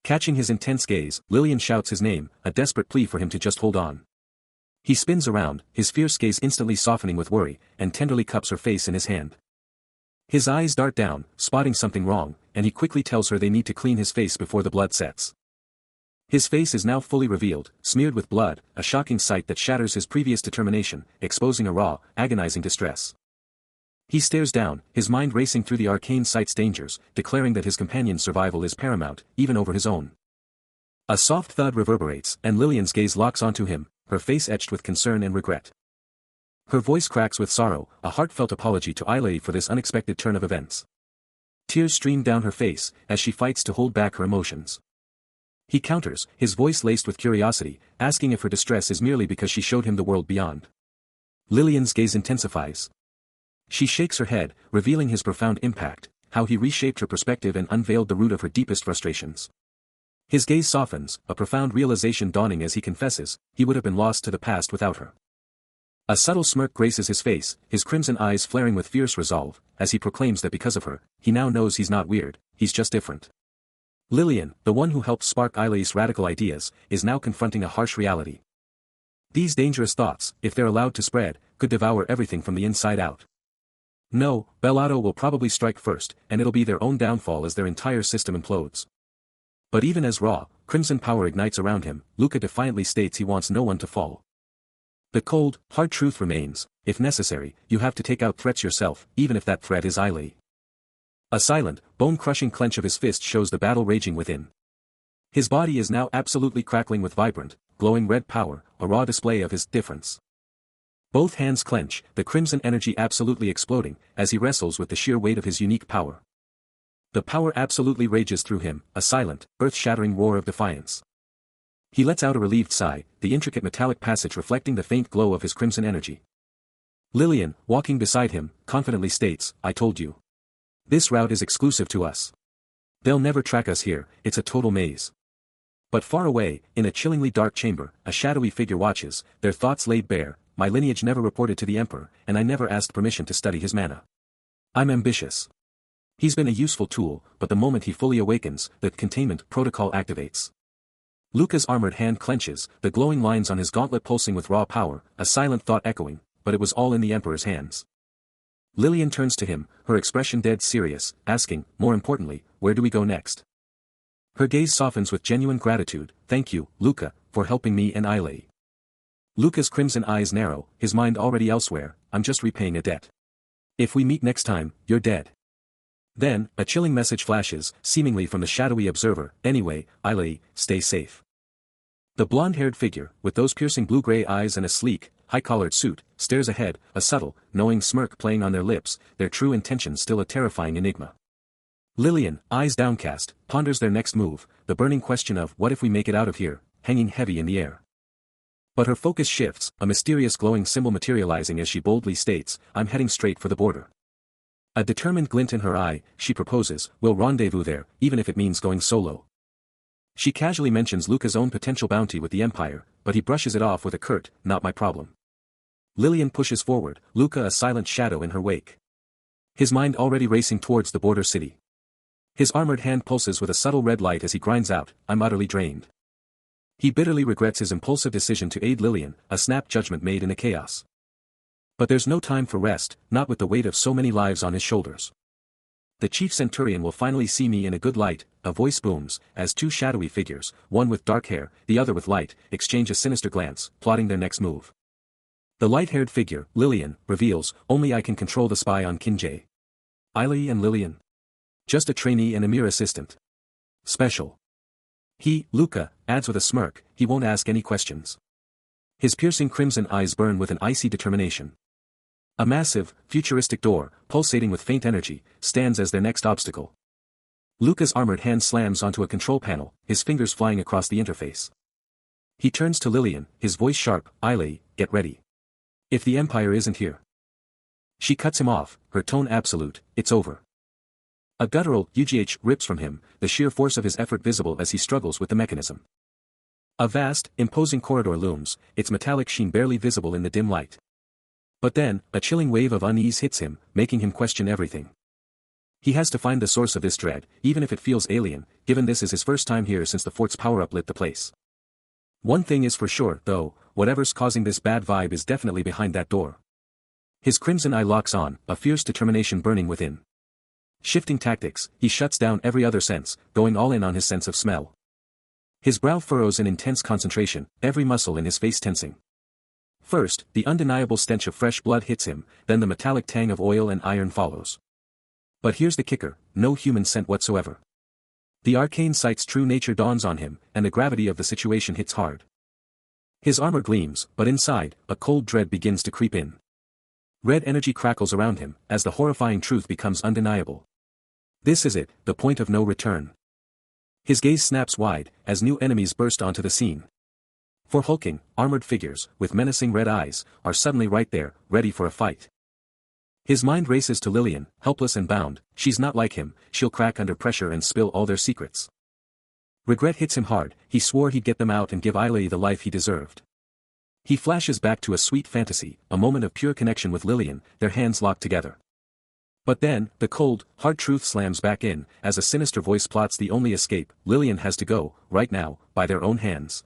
[SPEAKER 1] Catching his intense gaze, Lillian shouts his name, a desperate plea for him to just hold on. He spins around, his fierce gaze instantly softening with worry, and tenderly cups her face in his hand. His eyes dart down, spotting something wrong, and he quickly tells her they need to clean his face before the blood sets. His face is now fully revealed, smeared with blood, a shocking sight that shatters his previous determination, exposing a raw, agonizing distress. He stares down, his mind racing through the arcane site's dangers, declaring that his companion's survival is paramount, even over his own. A soft thud reverberates, and Lillian's gaze locks onto him, her face etched with concern and regret. Her voice cracks with sorrow, a heartfelt apology to Ailey for this unexpected turn of events. Tears stream down her face, as she fights to hold back her emotions. He counters, his voice laced with curiosity, asking if her distress is merely because she showed him the world beyond. Lillian's gaze intensifies. She shakes her head, revealing his profound impact, how he reshaped her perspective and unveiled the root of her deepest frustrations. His gaze softens, a profound realization dawning as he confesses, he would have been lost to the past without her. A subtle smirk graces his face, his crimson eyes flaring with fierce resolve, as he proclaims that because of her, he now knows he's not weird, he's just different. Lillian, the one who helped spark Ailey's radical ideas, is now confronting a harsh reality. These dangerous thoughts, if they're allowed to spread, could devour everything from the inside out. No, Bellato will probably strike first, and it'll be their own downfall as their entire system implodes. But even as raw, crimson power ignites around him, Luca defiantly states he wants no one to fall. The cold, hard truth remains, if necessary, you have to take out threats yourself, even if that threat is Ailey. A silent, bone-crushing clench of his fist shows the battle raging within. His body is now absolutely crackling with vibrant, glowing red power, a raw display of his difference. Both hands clench, the crimson energy absolutely exploding, as he wrestles with the sheer weight of his unique power. The power absolutely rages through him, a silent, earth-shattering roar of defiance. He lets out a relieved sigh, the intricate metallic passage reflecting the faint glow of his crimson energy. Lillian, walking beside him, confidently states, I told you. This route is exclusive to us. They'll never track us here, it's a total maze. But far away, in a chillingly dark chamber, a shadowy figure watches, their thoughts laid bare, my lineage never reported to the Emperor, and I never asked permission to study his mana. I'm ambitious. He's been a useful tool, but the moment he fully awakens, the containment protocol activates. Luca's armored hand clenches, the glowing lines on his gauntlet pulsing with raw power, a silent thought echoing, but it was all in the Emperor's hands. Lillian turns to him, her expression dead serious, asking, more importantly, where do we go next? Her gaze softens with genuine gratitude, thank you, Luca, for helping me and Ailey. Luca's crimson eyes narrow, his mind already elsewhere, I'm just repaying a debt. If we meet next time, you're dead. Then, a chilling message flashes, seemingly from the shadowy observer, anyway, Ailey, stay safe. The blonde-haired figure, with those piercing blue-gray eyes and a sleek, high-collared suit, stares ahead, a subtle, knowing smirk playing on their lips, their true intention still a terrifying enigma. Lillian, eyes downcast, ponders their next move, the burning question of what if we make it out of here, hanging heavy in the air. But her focus shifts, a mysterious glowing symbol materializing as she boldly states, I'm heading straight for the border. A determined glint in her eye, she proposes, we'll rendezvous there, even if it means going solo. She casually mentions Luca's own potential bounty with the Empire, but he brushes it off with a curt, not my problem. Lillian pushes forward, Luca a silent shadow in her wake. His mind already racing towards the border city. His armored hand pulses with a subtle red light as he grinds out, I'm utterly drained. He bitterly regrets his impulsive decision to aid Lillian, a snap judgment made in the chaos. But there's no time for rest, not with the weight of so many lives on his shoulders. The chief centurion will finally see me in a good light, a voice booms, as two shadowy figures, one with dark hair, the other with light, exchange a sinister glance, plotting their next move. The light-haired figure, Lillian, reveals, only I can control the spy on Kinjay. Eiley and Lillian? Just a trainee and a mere assistant. Special. He, Luca, adds with a smirk, he won't ask any questions. His piercing crimson eyes burn with an icy determination. A massive, futuristic door, pulsating with faint energy, stands as their next obstacle. Luca's armored hand slams onto a control panel, his fingers flying across the interface. He turns to Lillian, his voice sharp, Eiley, get ready. If the Empire isn't here. She cuts him off, her tone absolute, it's over. A guttural UGH rips from him, the sheer force of his effort visible as he struggles with the mechanism. A vast, imposing corridor looms, its metallic sheen barely visible in the dim light. But then, a chilling wave of unease hits him, making him question everything. He has to find the source of this dread, even if it feels alien, given this is his first time here since the fort's power-up lit the place. One thing is for sure, though, whatever's causing this bad vibe is definitely behind that door. His crimson eye locks on, a fierce determination burning within. Shifting tactics, he shuts down every other sense, going all in on his sense of smell. His brow furrows in intense concentration, every muscle in his face tensing. First, the undeniable stench of fresh blood hits him, then the metallic tang of oil and iron follows. But here's the kicker, no human scent whatsoever. The arcane sight's true nature dawns on him, and the gravity of the situation hits hard. His armor gleams, but inside, a cold dread begins to creep in. Red energy crackles around him, as the horrifying truth becomes undeniable. This is it, the point of no return. His gaze snaps wide, as new enemies burst onto the scene. Four hulking, armored figures, with menacing red eyes, are suddenly right there, ready for a fight. His mind races to Lillian, helpless and bound, she's not like him, she'll crack under pressure and spill all their secrets. Regret hits him hard, he swore he'd get them out and give Eiley the life he deserved. He flashes back to a sweet fantasy, a moment of pure connection with Lillian, their hands locked together. But then, the cold, hard truth slams back in, as a sinister voice plots the only escape, Lillian has to go, right now, by their own hands.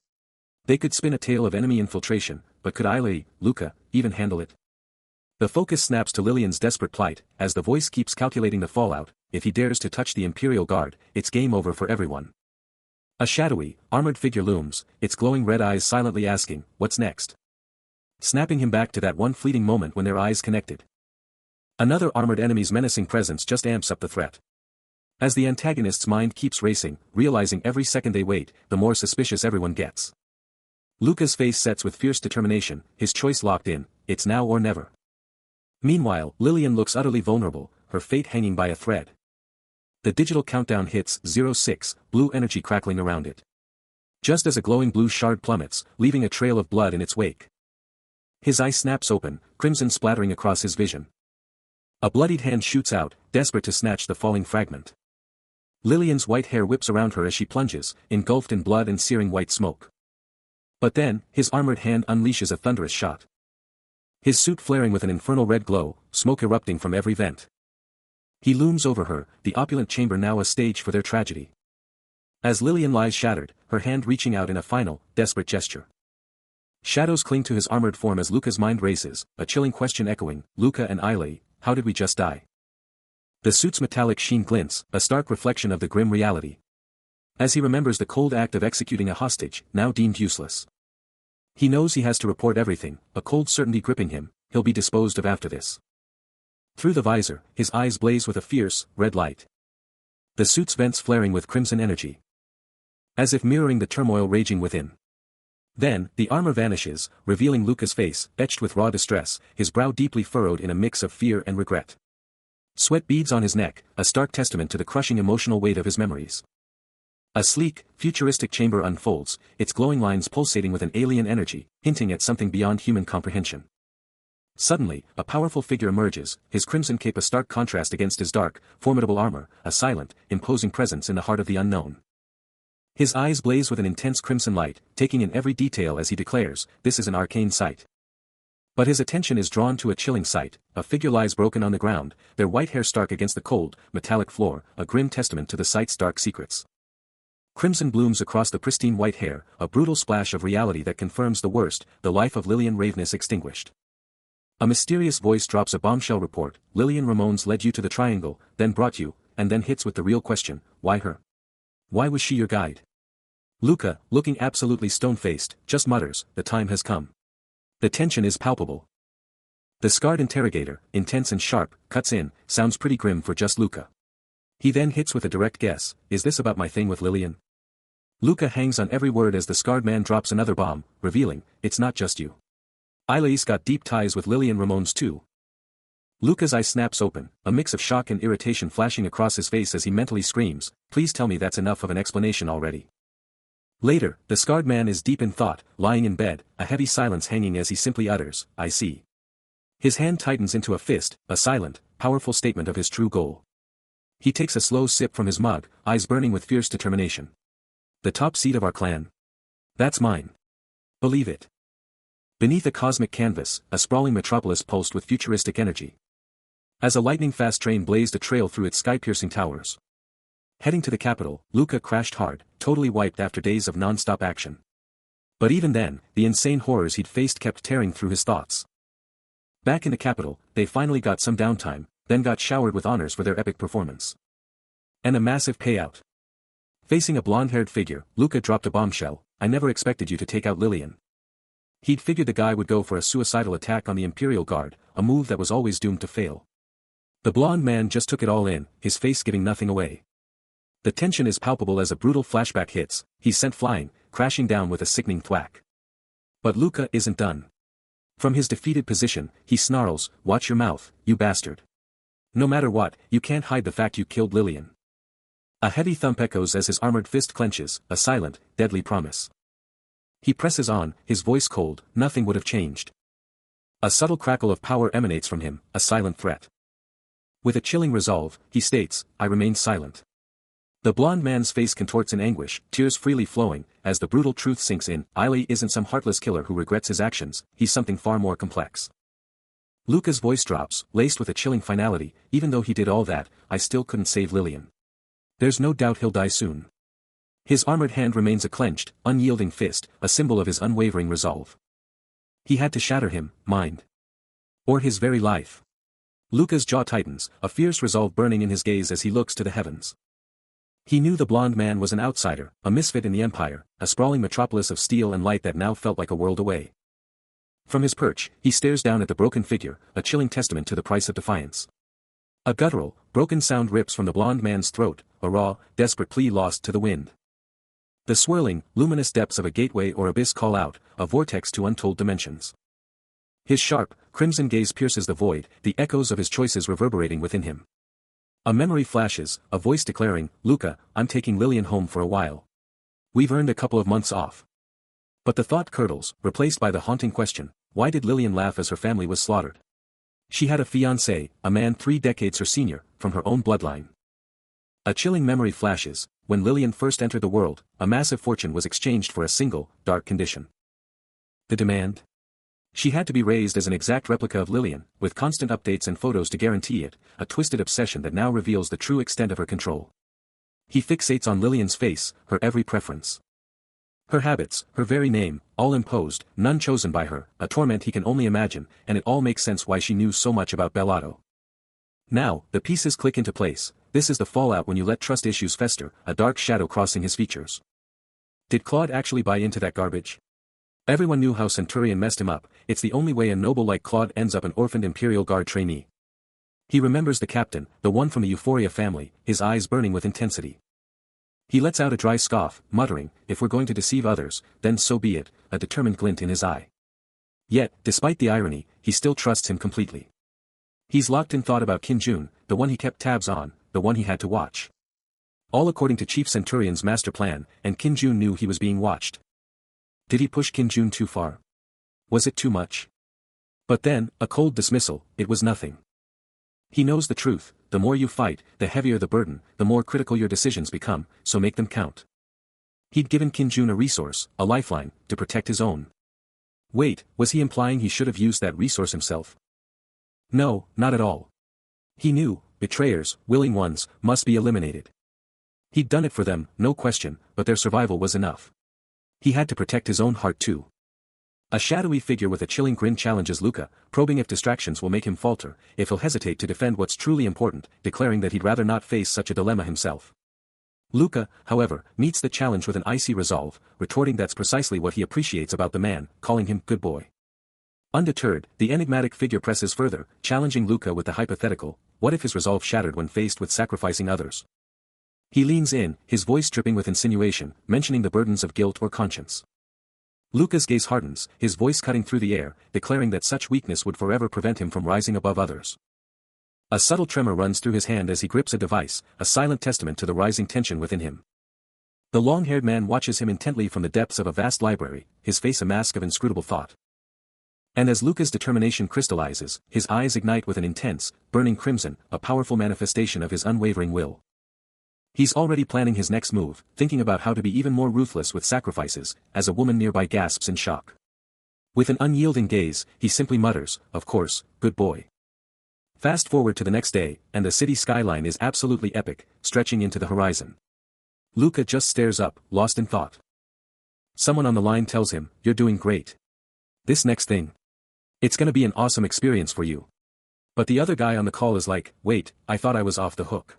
[SPEAKER 1] They could spin a tale of enemy infiltration, but could Eiley, Luca, even handle it? The focus snaps to Lillian's desperate plight, as the voice keeps calculating the fallout, if he dares to touch the Imperial Guard, it's game over for everyone. A shadowy, armored figure looms, its glowing red eyes silently asking, what's next? Snapping him back to that one fleeting moment when their eyes connected. Another armored enemy's menacing presence just amps up the threat. As the antagonist's mind keeps racing, realizing every second they wait, the more suspicious everyone gets. Luca's face sets with fierce determination, his choice locked in, it's now or never. Meanwhile, Lillian looks utterly vulnerable, her fate hanging by a thread. The digital countdown hits 06, blue energy crackling around it. Just as a glowing blue shard plummets, leaving a trail of blood in its wake. His eye snaps open, crimson splattering across his vision. A bloodied hand shoots out, desperate to snatch the falling fragment. Lillian's white hair whips around her as she plunges, engulfed in blood and searing white smoke. But then, his armored hand unleashes a thunderous shot. His suit flaring with an infernal red glow, smoke erupting from every vent. He looms over her, the opulent chamber now a stage for their tragedy. As Lillian lies shattered, her hand reaching out in a final, desperate gesture. Shadows cling to his armored form as Luca's mind races, a chilling question echoing, Luca and Eiley, how did we just die? The suit's metallic sheen glints, a stark reflection of the grim reality. As he remembers the cold act of executing a hostage, now deemed useless. He knows he has to report everything, a cold certainty gripping him, he'll be disposed of after this. Through the visor, his eyes blaze with a fierce, red light. The suit's vents flaring with crimson energy. As if mirroring the turmoil raging within. Then, the armor vanishes, revealing Luca's face, etched with raw distress, his brow deeply furrowed in a mix of fear and regret. Sweat beads on his neck, a stark testament to the crushing emotional weight of his memories. A sleek, futuristic chamber unfolds, its glowing lines pulsating with an alien energy, hinting at something beyond human comprehension. Suddenly, a powerful figure emerges, his crimson cape a stark contrast against his dark, formidable armor, a silent, imposing presence in the heart of the unknown. His eyes blaze with an intense crimson light, taking in every detail as he declares, this is an arcane sight. But his attention is drawn to a chilling sight. A figure lies broken on the ground, their white hair stark against the cold, metallic floor, a grim testament to the site's dark secrets. Crimson blooms across the pristine white hair, a brutal splash of reality that confirms the worst, the life of Lillian Ravenous extinguished. A mysterious voice drops a bombshell report. Lillian Ramones led you to the triangle, then brought you, and then hits with the real question, why her? Why was she your guide? Luca, looking absolutely stone-faced, just mutters, the time has come. The tension is palpable. The scarred interrogator, intense and sharp, cuts in, sounds pretty grim for just Luca. He then hits with a direct guess, is this about my thing with Lillian? Luca hangs on every word as the scarred man drops another bomb, revealing, it's not just you. Aile's got deep ties with Lillian Ramones too. Luca's eye snaps open, a mix of shock and irritation flashing across his face as he mentally screams, please tell me that's enough of an explanation already. Later, the scarred man is deep in thought, lying in bed, a heavy silence hanging as he simply utters, I see. His hand tightens into a fist, a silent, powerful statement of his true goal. He takes a slow sip from his mug, eyes burning with fierce determination. The top seat of our clan. That's mine. Believe it. Beneath a cosmic canvas, a sprawling metropolis pulsed with futuristic energy. As a lightning-fast train blazed a trail through its sky-piercing towers. Heading to the capital, Luca crashed hard, totally wiped after days of non-stop action. But even then, the insane horrors he'd faced kept tearing through his thoughts. Back in the capital, they finally got some downtime, then got showered with honors for their epic performance. And a massive payout. Facing a blonde-haired figure, Luca dropped a bombshell, I never expected you to take out Lillian. He'd figured the guy would go for a suicidal attack on the Imperial Guard, a move that was always doomed to fail. The blonde man just took it all in, his face giving nothing away. The tension is palpable as a brutal flashback hits, he's sent flying, crashing down with a sickening thwack. But Luca isn't done. From his defeated position, he snarls, watch your mouth, you bastard. No matter what, you can't hide the fact you killed Lillian. A heavy thump echoes as his armored fist clenches, a silent, deadly promise. He presses on, his voice cold, nothing would have changed. A subtle crackle of power emanates from him, a silent threat. With a chilling resolve, he states, I remain silent. The blonde man's face contorts in anguish, tears freely flowing, as the brutal truth sinks in, Aile isn't some heartless killer who regrets his actions, he's something far more complex. Luca's voice drops, laced with a chilling finality, even though he did all that, I still couldn't save Lillian. There's no doubt he'll die soon. His armored hand remains a clenched, unyielding fist, a symbol of his unwavering resolve. He had to shatter him, mind. Or his very life. Luca's jaw tightens, a fierce resolve burning in his gaze as he looks to the heavens. He knew the blonde man was an outsider, a misfit in the Empire, a sprawling metropolis of steel and light that now felt like a world away. From his perch, he stares down at the broken figure, a chilling testament to the price of defiance. A guttural, broken sound rips from the blonde man's throat, a raw, desperate plea lost to the wind. The swirling, luminous depths of a gateway or abyss call out, a vortex to untold dimensions. His sharp, crimson gaze pierces the void, the echoes of his choices reverberating within him. A memory flashes, a voice declaring, Luca, I'm taking Lillian home for a while. We've earned a couple of months off. But the thought curdles, replaced by the haunting question, why did Lillian laugh as her family was slaughtered? She had a fiancé, a man 3 decades her senior, from her own bloodline. A chilling memory flashes, when Lillian first entered the world, a massive fortune was exchanged for a single, dark condition. The demand? She had to be raised as an exact replica of Lillian, with constant updates and photos to guarantee it, a twisted obsession that now reveals the true extent of her control. He fixates on Lillian's face, her every preference. Her habits, her very name, all imposed, none chosen by her, a torment he can only imagine, and it all makes sense why she knew so much about Bellato. Now, the pieces click into place, this is the fallout when you let trust issues fester, a dark shadow crossing his features. Did Claude actually buy into that garbage? Everyone knew how Centurion messed him up, it's the only way a noble like Claude ends up an orphaned Imperial Guard trainee. He remembers the captain, the one from the Euphoria family, his eyes burning with intensity. He lets out a dry scoff, muttering, if we're going to deceive others, then so be it, a determined glint in his eye. Yet, despite the irony, he still trusts him completely. He's locked in thought about Kim Jun, the one he kept tabs on, the one he had to watch. All according to Chief Centurion's master plan, and Kim Jun knew he was being watched. Did he push Kim Jun too far? Was it too much? But then, a cold dismissal, it was nothing. He knows the truth, the more you fight, the heavier the burden, the more critical your decisions become, so make them count. He'd given Kim Jun a resource, a lifeline, to protect his own. Wait, was he implying he should have used that resource himself? No, not at all. He knew, betrayers, willing ones, must be eliminated. He'd done it for them, no question, but their survival was enough. He had to protect his own heart too. A shadowy figure with a chilling grin challenges Luca, probing if distractions will make him falter, if he'll hesitate to defend what's truly important, declaring that he'd rather not face such a dilemma himself. Luca, however, meets the challenge with an icy resolve, retorting that's precisely what he appreciates about the man, calling him good boy. Undeterred, the enigmatic figure presses further, challenging Luca with the hypothetical, what if his resolve shattered when faced with sacrificing others? He leans in, his voice dripping with insinuation, mentioning the burdens of guilt or conscience. Luca's gaze hardens, his voice cutting through the air, declaring that such weakness would forever prevent him from rising above others. A subtle tremor runs through his hand as he grips a device, a silent testament to the rising tension within him. The long-haired man watches him intently from the depths of a vast library, his face a mask of inscrutable thought. And as Luca's determination crystallizes, his eyes ignite with an intense, burning crimson, a powerful manifestation of his unwavering will. He's already planning his next move, thinking about how to be even more ruthless with sacrifices, as a woman nearby gasps in shock. With an unyielding gaze, he simply mutters, of course, good boy. Fast forward to the next day, and the city skyline is absolutely epic, stretching into the horizon. Luca just stares up, lost in thought. Someone on the line tells him, you're doing great. This next thing. It's gonna be an awesome experience for you. But the other guy on the call is like, wait, I thought I was off the hook.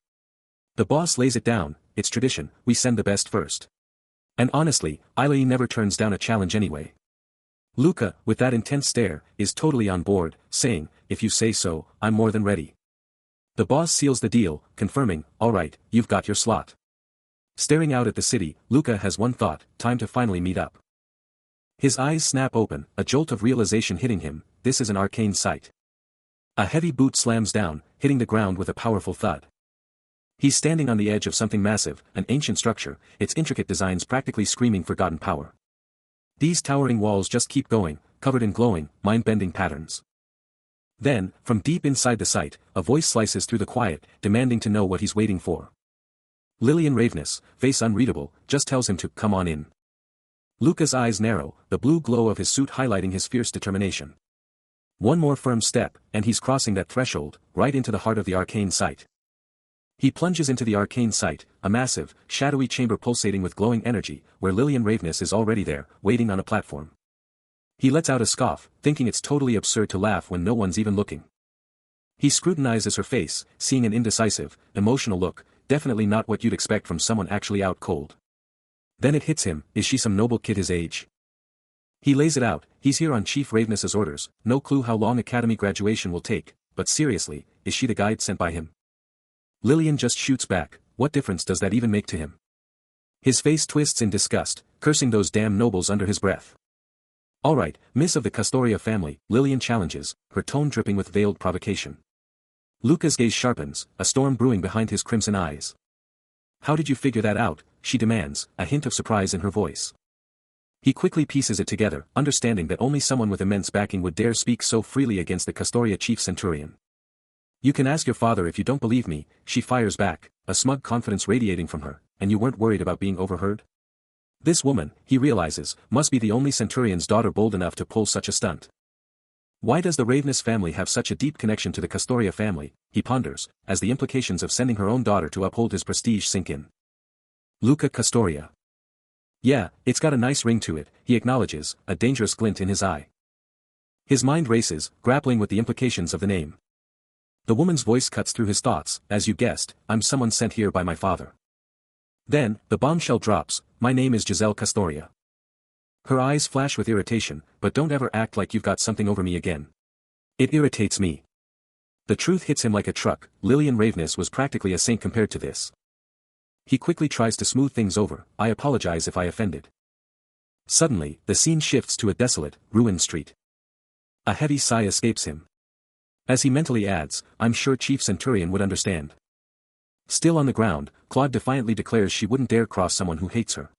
[SPEAKER 1] The boss lays it down, it's tradition, we send the best first. And honestly, Eileen never turns down a challenge anyway. Luca, with that intense stare, is totally on board, saying, if you say so, I'm more than ready. The boss seals the deal, confirming, alright, you've got your slot. Staring out at the city, Luca has one thought, time to finally meet up. His eyes snap open, a jolt of realization hitting him, this is an arcane site. A heavy boot slams down, hitting the ground with a powerful thud. He's standing on the edge of something massive, an ancient structure, its intricate designs practically screaming forgotten power. These towering walls just keep going, covered in glowing, mind-bending patterns. Then, from deep inside the site, a voice slices through the quiet, demanding to know what he's waiting for. Lillian Ravenous, face unreadable, just tells him to come on in. Luca's eyes narrow, the blue glow of his suit highlighting his fierce determination. One more firm step, and he's crossing that threshold, right into the heart of the arcane site. He plunges into the arcane site, a massive, shadowy chamber pulsating with glowing energy, where Lillian Ravenous is already there, waiting on a platform. He lets out a scoff, thinking it's totally absurd to laugh when no one's even looking. He scrutinizes her face, seeing an indecisive, emotional look, definitely not what you'd expect from someone actually out cold. Then it hits him, is she some noble kid his age? He lays it out, he's here on Chief Ravenous's orders, no clue how long academy graduation will take, but seriously, is she the guide sent by him? Lillian just shoots back, what difference does that even make to him? His face twists in disgust, cursing those damn nobles under his breath. Alright, Miss of the Castoria family, Lillian challenges, her tone dripping with veiled provocation. Luca's gaze sharpens, a storm brewing behind his crimson eyes. How did you figure that out, she demands, a hint of surprise in her voice. He quickly pieces it together, understanding that only someone with immense backing would dare speak so freely against the Castoria chief centurion. You can ask your father if you don't believe me, she fires back, a smug confidence radiating from her, and you weren't worried about being overheard? This woman, he realizes, must be the only centurion's daughter bold enough to pull such a stunt. Why does the Ravenous family have such a deep connection to the Castoria family, he ponders, as the implications of sending her own daughter to uphold his prestige sink in. Luca Castoria. Yeah, it's got a nice ring to it, he acknowledges, a dangerous glint in his eye. His mind races, grappling with the implications of the name. The woman's voice cuts through his thoughts, as you guessed, I'm someone sent here by my father. Then, the bombshell drops, my name is Giselle Castoria. Her eyes flash with irritation, but don't ever act like you've got something over me again. It irritates me. The truth hits him like a truck, Lillian Ravenous was practically a saint compared to this. He quickly tries to smooth things over, I apologize if I offended. Suddenly, the scene shifts to a desolate, ruined street. A heavy sigh escapes him. As he mentally adds, I'm sure Chief Centurion would understand. Still on the ground, Claude defiantly declares she wouldn't dare cross someone who hates her.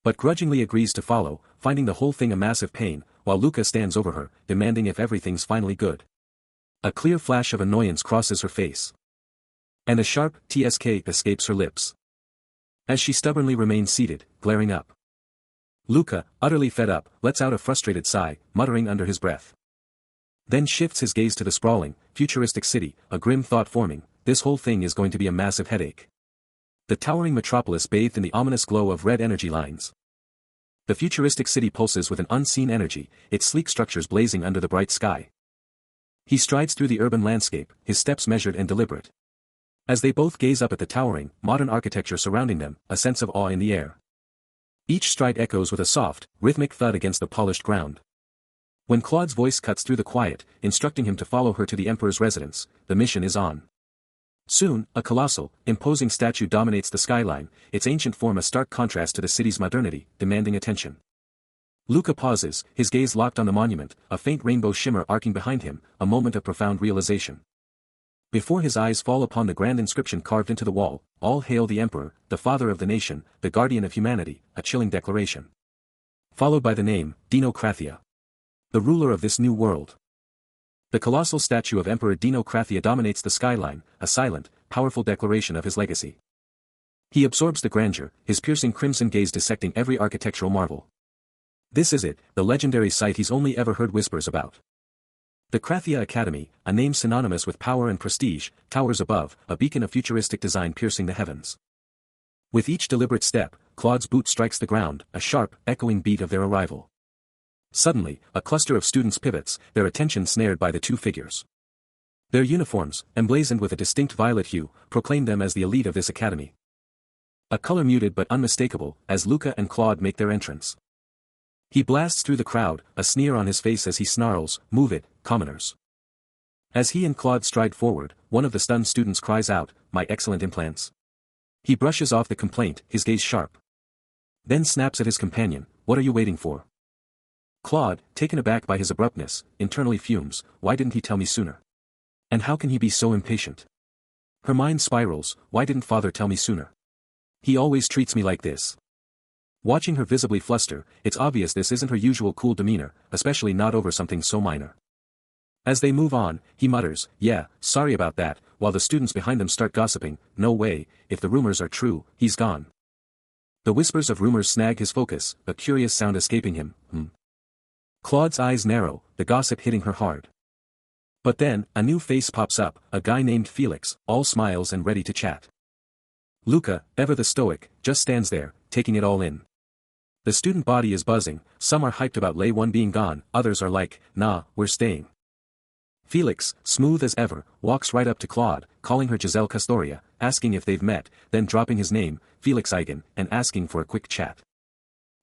[SPEAKER 1] But grudgingly agrees to follow, finding the whole thing a massive pain, while Luca stands over her, demanding if everything's finally good. A clear flash of annoyance crosses her face. And a sharp "tsk" escapes her lips. As she stubbornly remains seated, glaring up. Luca, utterly fed up, lets out a frustrated sigh, muttering under his breath. Then shifts his gaze to the sprawling, futuristic city, a grim thought forming, this whole thing is going to be a massive headache. The towering metropolis bathed in the ominous glow of red energy lines. The futuristic city pulses with an unseen energy, its sleek structures blazing under the bright sky. He strides through the urban landscape, his steps measured and deliberate. As they both gaze up at the towering, modern architecture surrounding them, a sense of awe in the air. Each stride echoes with a soft, rhythmic thud against the polished ground. When Claude's voice cuts through the quiet, instructing him to follow her to the Emperor's residence, the mission is on. Soon, a colossal, imposing statue dominates the skyline, its ancient form a stark contrast to the city's modernity, demanding attention. Luca pauses, his gaze locked on the monument, a faint rainbow shimmer arcing behind him, a moment of profound realization. Before his eyes fall upon the grand inscription carved into the wall, "All hail the Emperor, the father of the nation, the guardian of humanity," a chilling declaration. Followed by the name, Dinokrathia. The ruler of this new world. The colossal statue of Emperor Dinokrathia dominates the skyline, a silent, powerful declaration of his legacy. He absorbs the grandeur, his piercing crimson gaze dissecting every architectural marvel. This is it, the legendary site he's only ever heard whispers about. The Krathia Academy, a name synonymous with power and prestige, towers above, a beacon of futuristic design piercing the heavens. With each deliberate step, Claude's boot strikes the ground, a sharp, echoing beat of their arrival. Suddenly, a cluster of students pivots, their attention snared by the two figures. Their uniforms, emblazoned with a distinct violet hue, proclaim them as the elite of this academy. A color muted but unmistakable, as Luca and Claude make their entrance. He blasts through the crowd, a sneer on his face as he snarls, "Move it, commoners." As he and Claude stride forward, one of the stunned students cries out, "My excellent implants." He brushes off the complaint, his gaze sharp. Then snaps at his companion, "What are you waiting for?" Claude, taken aback by his abruptness, internally fumes, "Why didn't he tell me sooner? And how can he be so impatient?" Her mind spirals, "Why didn't father tell me sooner? He always treats me like this." Watching her visibly fluster, it's obvious this isn't her usual cool demeanor, especially not over something so minor. As they move on, he mutters, "Yeah, sorry about that," while the students behind them start gossiping, "No way, if the rumors are true, he's gone." The whispers of rumors snag his focus, a curious sound escaping him, Claude's eyes narrow, the gossip hitting her hard. But then, a new face pops up, a guy named Felix, all smiles and ready to chat. Luca, ever the stoic, just stands there, taking it all in. The student body is buzzing, some are hyped about Lay 1 being gone, others are like, "Nah, we're staying." Felix, smooth as ever, walks right up to Claude, calling her Giselle Castoria, asking if they've met, then dropping his name, Felix Eigen, and asking for a quick chat.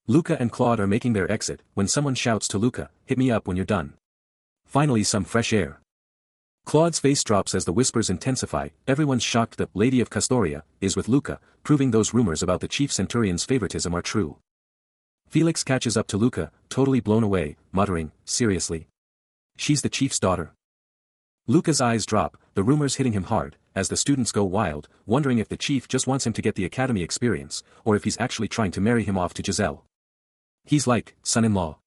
[SPEAKER 1] Luca and Claude are making their exit, when someone shouts to Luca, "Hit me up when you're done." Finally some fresh air. Claude's face drops as the whispers intensify, everyone's shocked that Lady of Castoria is with Luca, proving those rumors about the chief centurion's favoritism are true. Felix catches up to Luca, totally blown away, muttering, "Seriously? She's the chief's daughter?" Luca's eyes drop, the rumors hitting him hard, as the students go wild, wondering if the chief just wants him to get the academy experience, or if he's actually trying to marry him off to Giselle. He's like, "Son-in-law.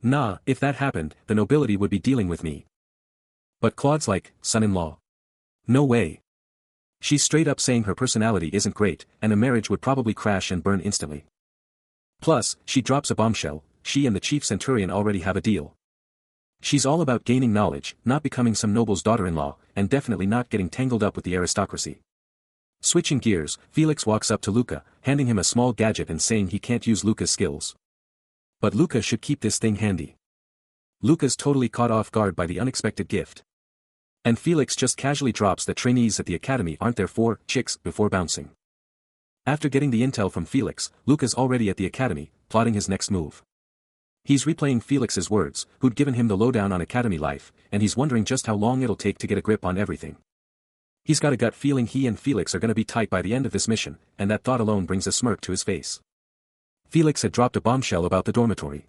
[SPEAKER 1] Nah, if that happened, the nobility would be dealing with me." But Claude's like, "Son-in-law? No way." She's straight up saying her personality isn't great, and a marriage would probably crash and burn instantly. Plus, she drops a bombshell, she and the chief centurion already have a deal. She's all about gaining knowledge, not becoming some noble's daughter-in-law, and definitely not getting tangled up with the aristocracy. Switching gears, Felix walks up to Luca, handing him a small gadget and saying he can't use Luca's skills. But Luca should keep this thing handy. Luca's totally caught off guard by the unexpected gift. And Felix just casually drops that trainees at the academy aren't there for chicks before bouncing. After getting the intel from Felix, Luca's already at the academy, plotting his next move. He's replaying Felix's words, who'd given him the lowdown on academy life, and he's wondering just how long it'll take to get a grip on everything. He's got a gut feeling he and Felix are gonna be tight by the end of this mission, and that thought alone brings a smirk to his face. Felix had dropped a bombshell about the dormitory.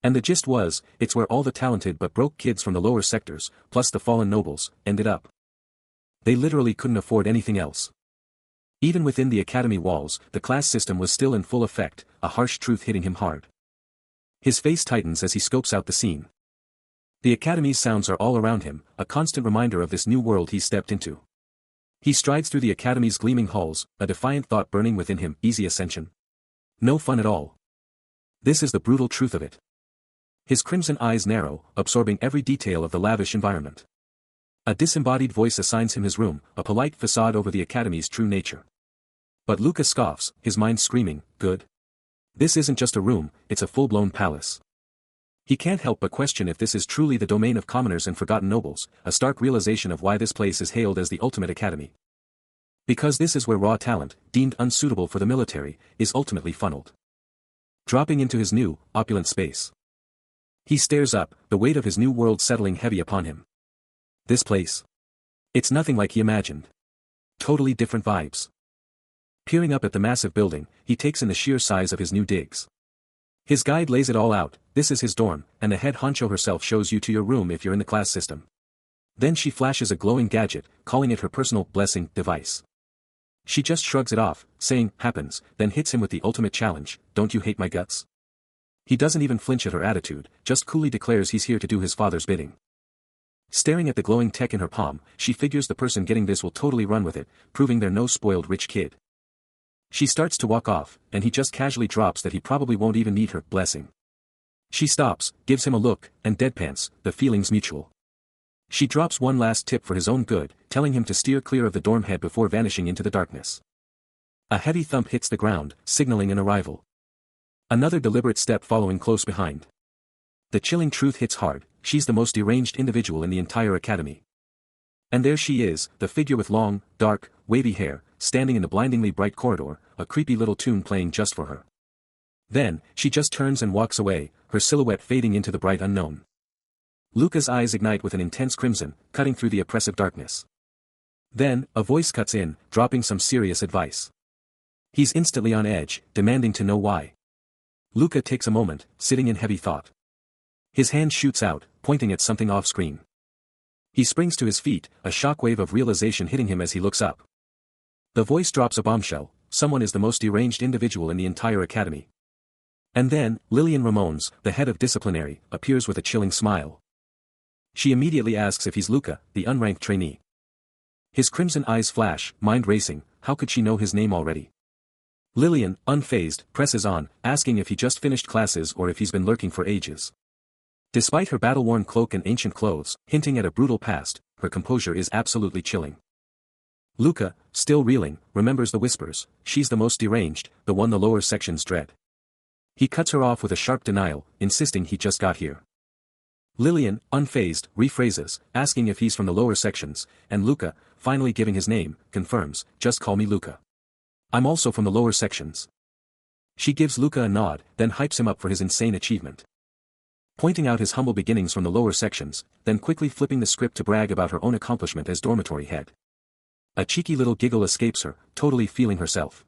[SPEAKER 1] And the gist was, it's where all the talented but broke kids from the lower sectors, plus the fallen nobles, ended up. They literally couldn't afford anything else. Even within the academy walls, the class system was still in full effect, a harsh truth hitting him hard. His face tightens as he scopes out the scene. The academy's sounds are all around him, a constant reminder of this new world he's stepped into. He strides through the academy's gleaming halls, a defiant thought burning within him, easy ascension. No fun at all. This is the brutal truth of it. His crimson eyes narrow, absorbing every detail of the lavish environment. A disembodied voice assigns him his room, a polite facade over the academy's true nature. But Luca scoffs, his mind screaming, good. This isn't just a room, it's a full-blown palace. He can't help but question if this is truly the domain of commoners and forgotten nobles, a stark realization of why this place is hailed as the ultimate academy. Because this is where raw talent, deemed unsuitable for the military, is ultimately funneled. Dropping into his new, opulent space. He stares up, the weight of his new world settling heavy upon him. This place. It's nothing like he imagined. Totally different vibes. Peering up at the massive building, he takes in the sheer size of his new digs. His guide lays it all out, this is his dorm, and the head honcho herself shows you to your room if you're in the class system. Then she flashes a glowing gadget, calling it her personal blessing device. She just shrugs it off, saying, happens, then hits him with the ultimate challenge, don't you hate my guts? He doesn't even flinch at her attitude, just coolly declares he's here to do his father's bidding. Staring at the glowing tech in her palm, she figures the person getting this will totally run with it, proving they're no spoiled rich kid. She starts to walk off, and he just casually drops that he probably won't even need her blessing. She stops, gives him a look, and deadpans, the feeling's mutual. She drops one last tip for his own good, telling him to steer clear of the dorm head before vanishing into the darkness. A heavy thump hits the ground, signaling an arrival. Another deliberate step following close behind. The chilling truth hits hard, she's the most deranged individual in the entire academy. And there she is, the figure with long, dark, wavy hair, standing in the blindingly bright corridor, a creepy little tune playing just for her. Then, she just turns and walks away, her silhouette fading into the bright unknown. Luca's eyes ignite with an intense crimson, cutting through the oppressive darkness. Then, a voice cuts in, dropping some serious advice. He's instantly on edge, demanding to know why. Luca takes a moment, sitting in heavy thought. His hand shoots out, pointing at something off-screen. He springs to his feet, a shockwave of realization hitting him as he looks up. The voice drops a bombshell, someone is the most deranged individual in the entire academy. And then, Lillian Ramones, the head of disciplinary, appears with a chilling smile. She immediately asks if he's Luca, the unranked trainee. His crimson eyes flash, mind racing, how could she know his name already? Lillian, unfazed, presses on, asking if he just finished classes or if he's been lurking for ages. Despite her battle-worn cloak and ancient clothes, hinting at a brutal past, her composure is absolutely chilling. Luca, still reeling, remembers the whispers, she's the most deranged, the one the lower sections dread. He cuts her off with a sharp denial, insisting he just got here. Lillian, unfazed, rephrases, asking if he's from the lower sections, and Luca, finally giving his name, confirms, just call me Luca. I'm also from the lower sections. She gives Luca a nod, then hypes him up for his insane achievement. Pointing out his humble beginnings from the lower sections, then quickly flipping the script to brag about her own accomplishment as dormitory head. A cheeky little giggle escapes her, totally feeling herself.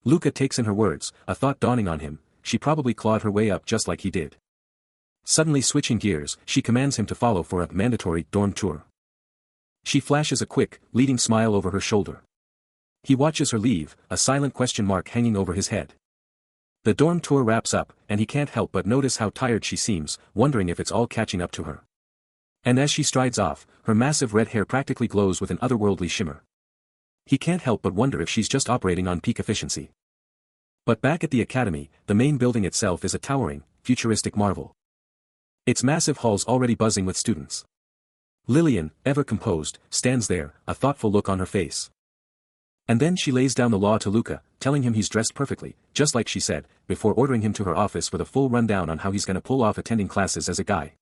[SPEAKER 1] Luca takes in her words, a thought dawning on him, she probably clawed her way up just like he did. Suddenly switching gears, she commands him to follow for a mandatory dorm tour. She flashes a quick, leading smile over her shoulder. He watches her leave, a silent question mark hanging over his head. The dorm tour wraps up, and he can't help but notice how tired she seems, wondering if it's all catching up to her. And as she strides off, her massive red hair practically glows with an otherworldly shimmer. He can't help but wonder if she's just operating on peak efficiency. But back at the academy, the main building itself is a towering, futuristic marvel. Its massive halls already buzzing with students. Lillian, ever composed, stands there, a thoughtful look on her face. And then she lays down the law to Luca, telling him he's dressed perfectly, just like she said, before ordering him to her office with a full rundown on how he's gonna pull off attending classes as a guy.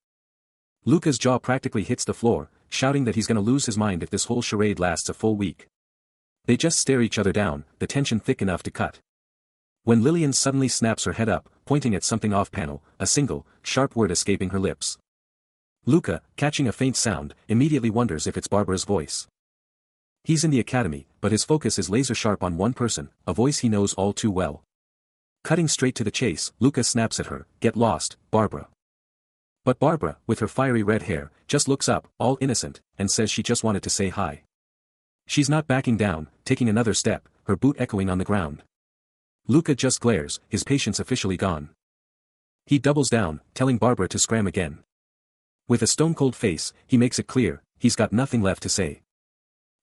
[SPEAKER 1] Luca's jaw practically hits the floor, shouting that he's gonna lose his mind if this whole charade lasts a full week. They just stare each other down, the tension thick enough to cut. When Lillian suddenly snaps her head up, pointing at something off-panel, a single, sharp word escaping her lips. Luca, catching a faint sound, immediately wonders if it's Barbara's voice. He's in the academy, but his focus is laser-sharp on one person, a voice he knows all too well. Cutting straight to the chase, Luca snaps at her, "Get lost, Barbara." But Barbara, with her fiery red hair, just looks up, all innocent, and says she just wanted to say hi. She's not backing down, taking another step, her boot echoing on the ground. Luca just glares, his patience officially gone. He doubles down, telling Barbara to scram again. With a stone-cold face, he makes it clear, he's got nothing left to say.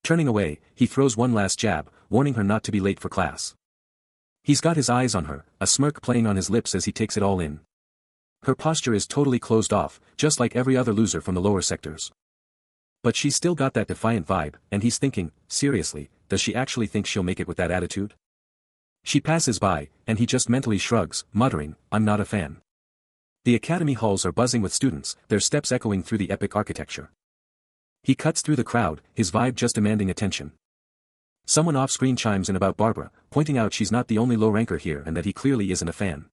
[SPEAKER 1] Turning away, he throws one last jab, warning her not to be late for class. He's got his eyes on her, a smirk playing on his lips as he takes it all in. Her posture is totally closed off, just like every other loser from the lower sectors. But she's still got that defiant vibe, and he's thinking, seriously, does she actually think she'll make it with that attitude? She passes by, and he just mentally shrugs, muttering, I'm not a fan. The academy halls are buzzing with students, their steps echoing through the epic architecture. He cuts through the crowd, his vibe just demanding attention. Someone off-screen chimes in about Barbara, pointing out she's not the only low-ranker here and that he clearly isn't a fan.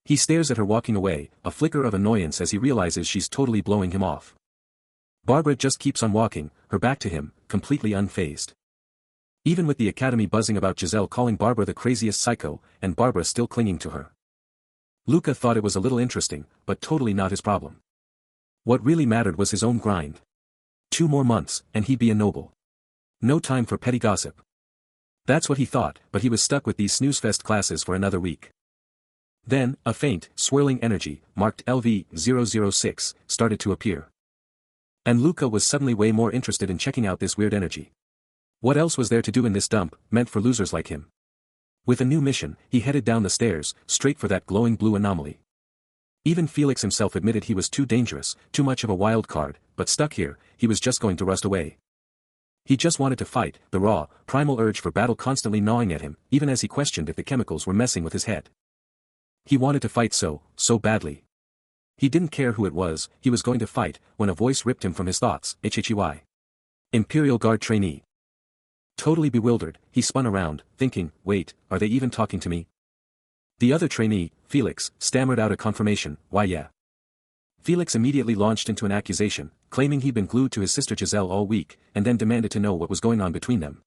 [SPEAKER 1] He stares at her walking away, a flicker of annoyance as he realizes she's totally blowing him off. Barbara just keeps on walking, her back to him, completely unfazed. Even with the academy buzzing about Giselle calling Barbara the craziest psycho, and Barbara still clinging to her. Luca thought it was a little interesting, but totally not his problem. What really mattered was his own grind. 2 more months, and he'd be a noble. No time for petty gossip. That's what he thought, but he was stuck with these snoozefest classes for another week. Then, a faint, swirling energy, marked LV-006, started to appear. And Luca was suddenly way more interested in checking out this weird energy. What else was there to do in this dump, meant for losers like him? With a new mission, he headed down the stairs, straight for that glowing blue anomaly. Even Felix himself admitted he was too dangerous, too much of a wild card, but stuck here, he was just going to rust away. He just wanted to fight, the raw, primal urge for battle constantly gnawing at him, even as he questioned if the chemicals were messing with his head. He wanted to fight so badly. He didn't care who it was, he was going to fight, when a voice ripped him from his thoughts, HHY. Imperial Guard trainee. Totally bewildered, he spun around, thinking, wait, are they even talking to me? The other trainee, Felix, stammered out a confirmation, why yeah. Felix immediately launched into an accusation, claiming he'd been glued to his sister Giselle all week, and then demanded to know what was going on between them.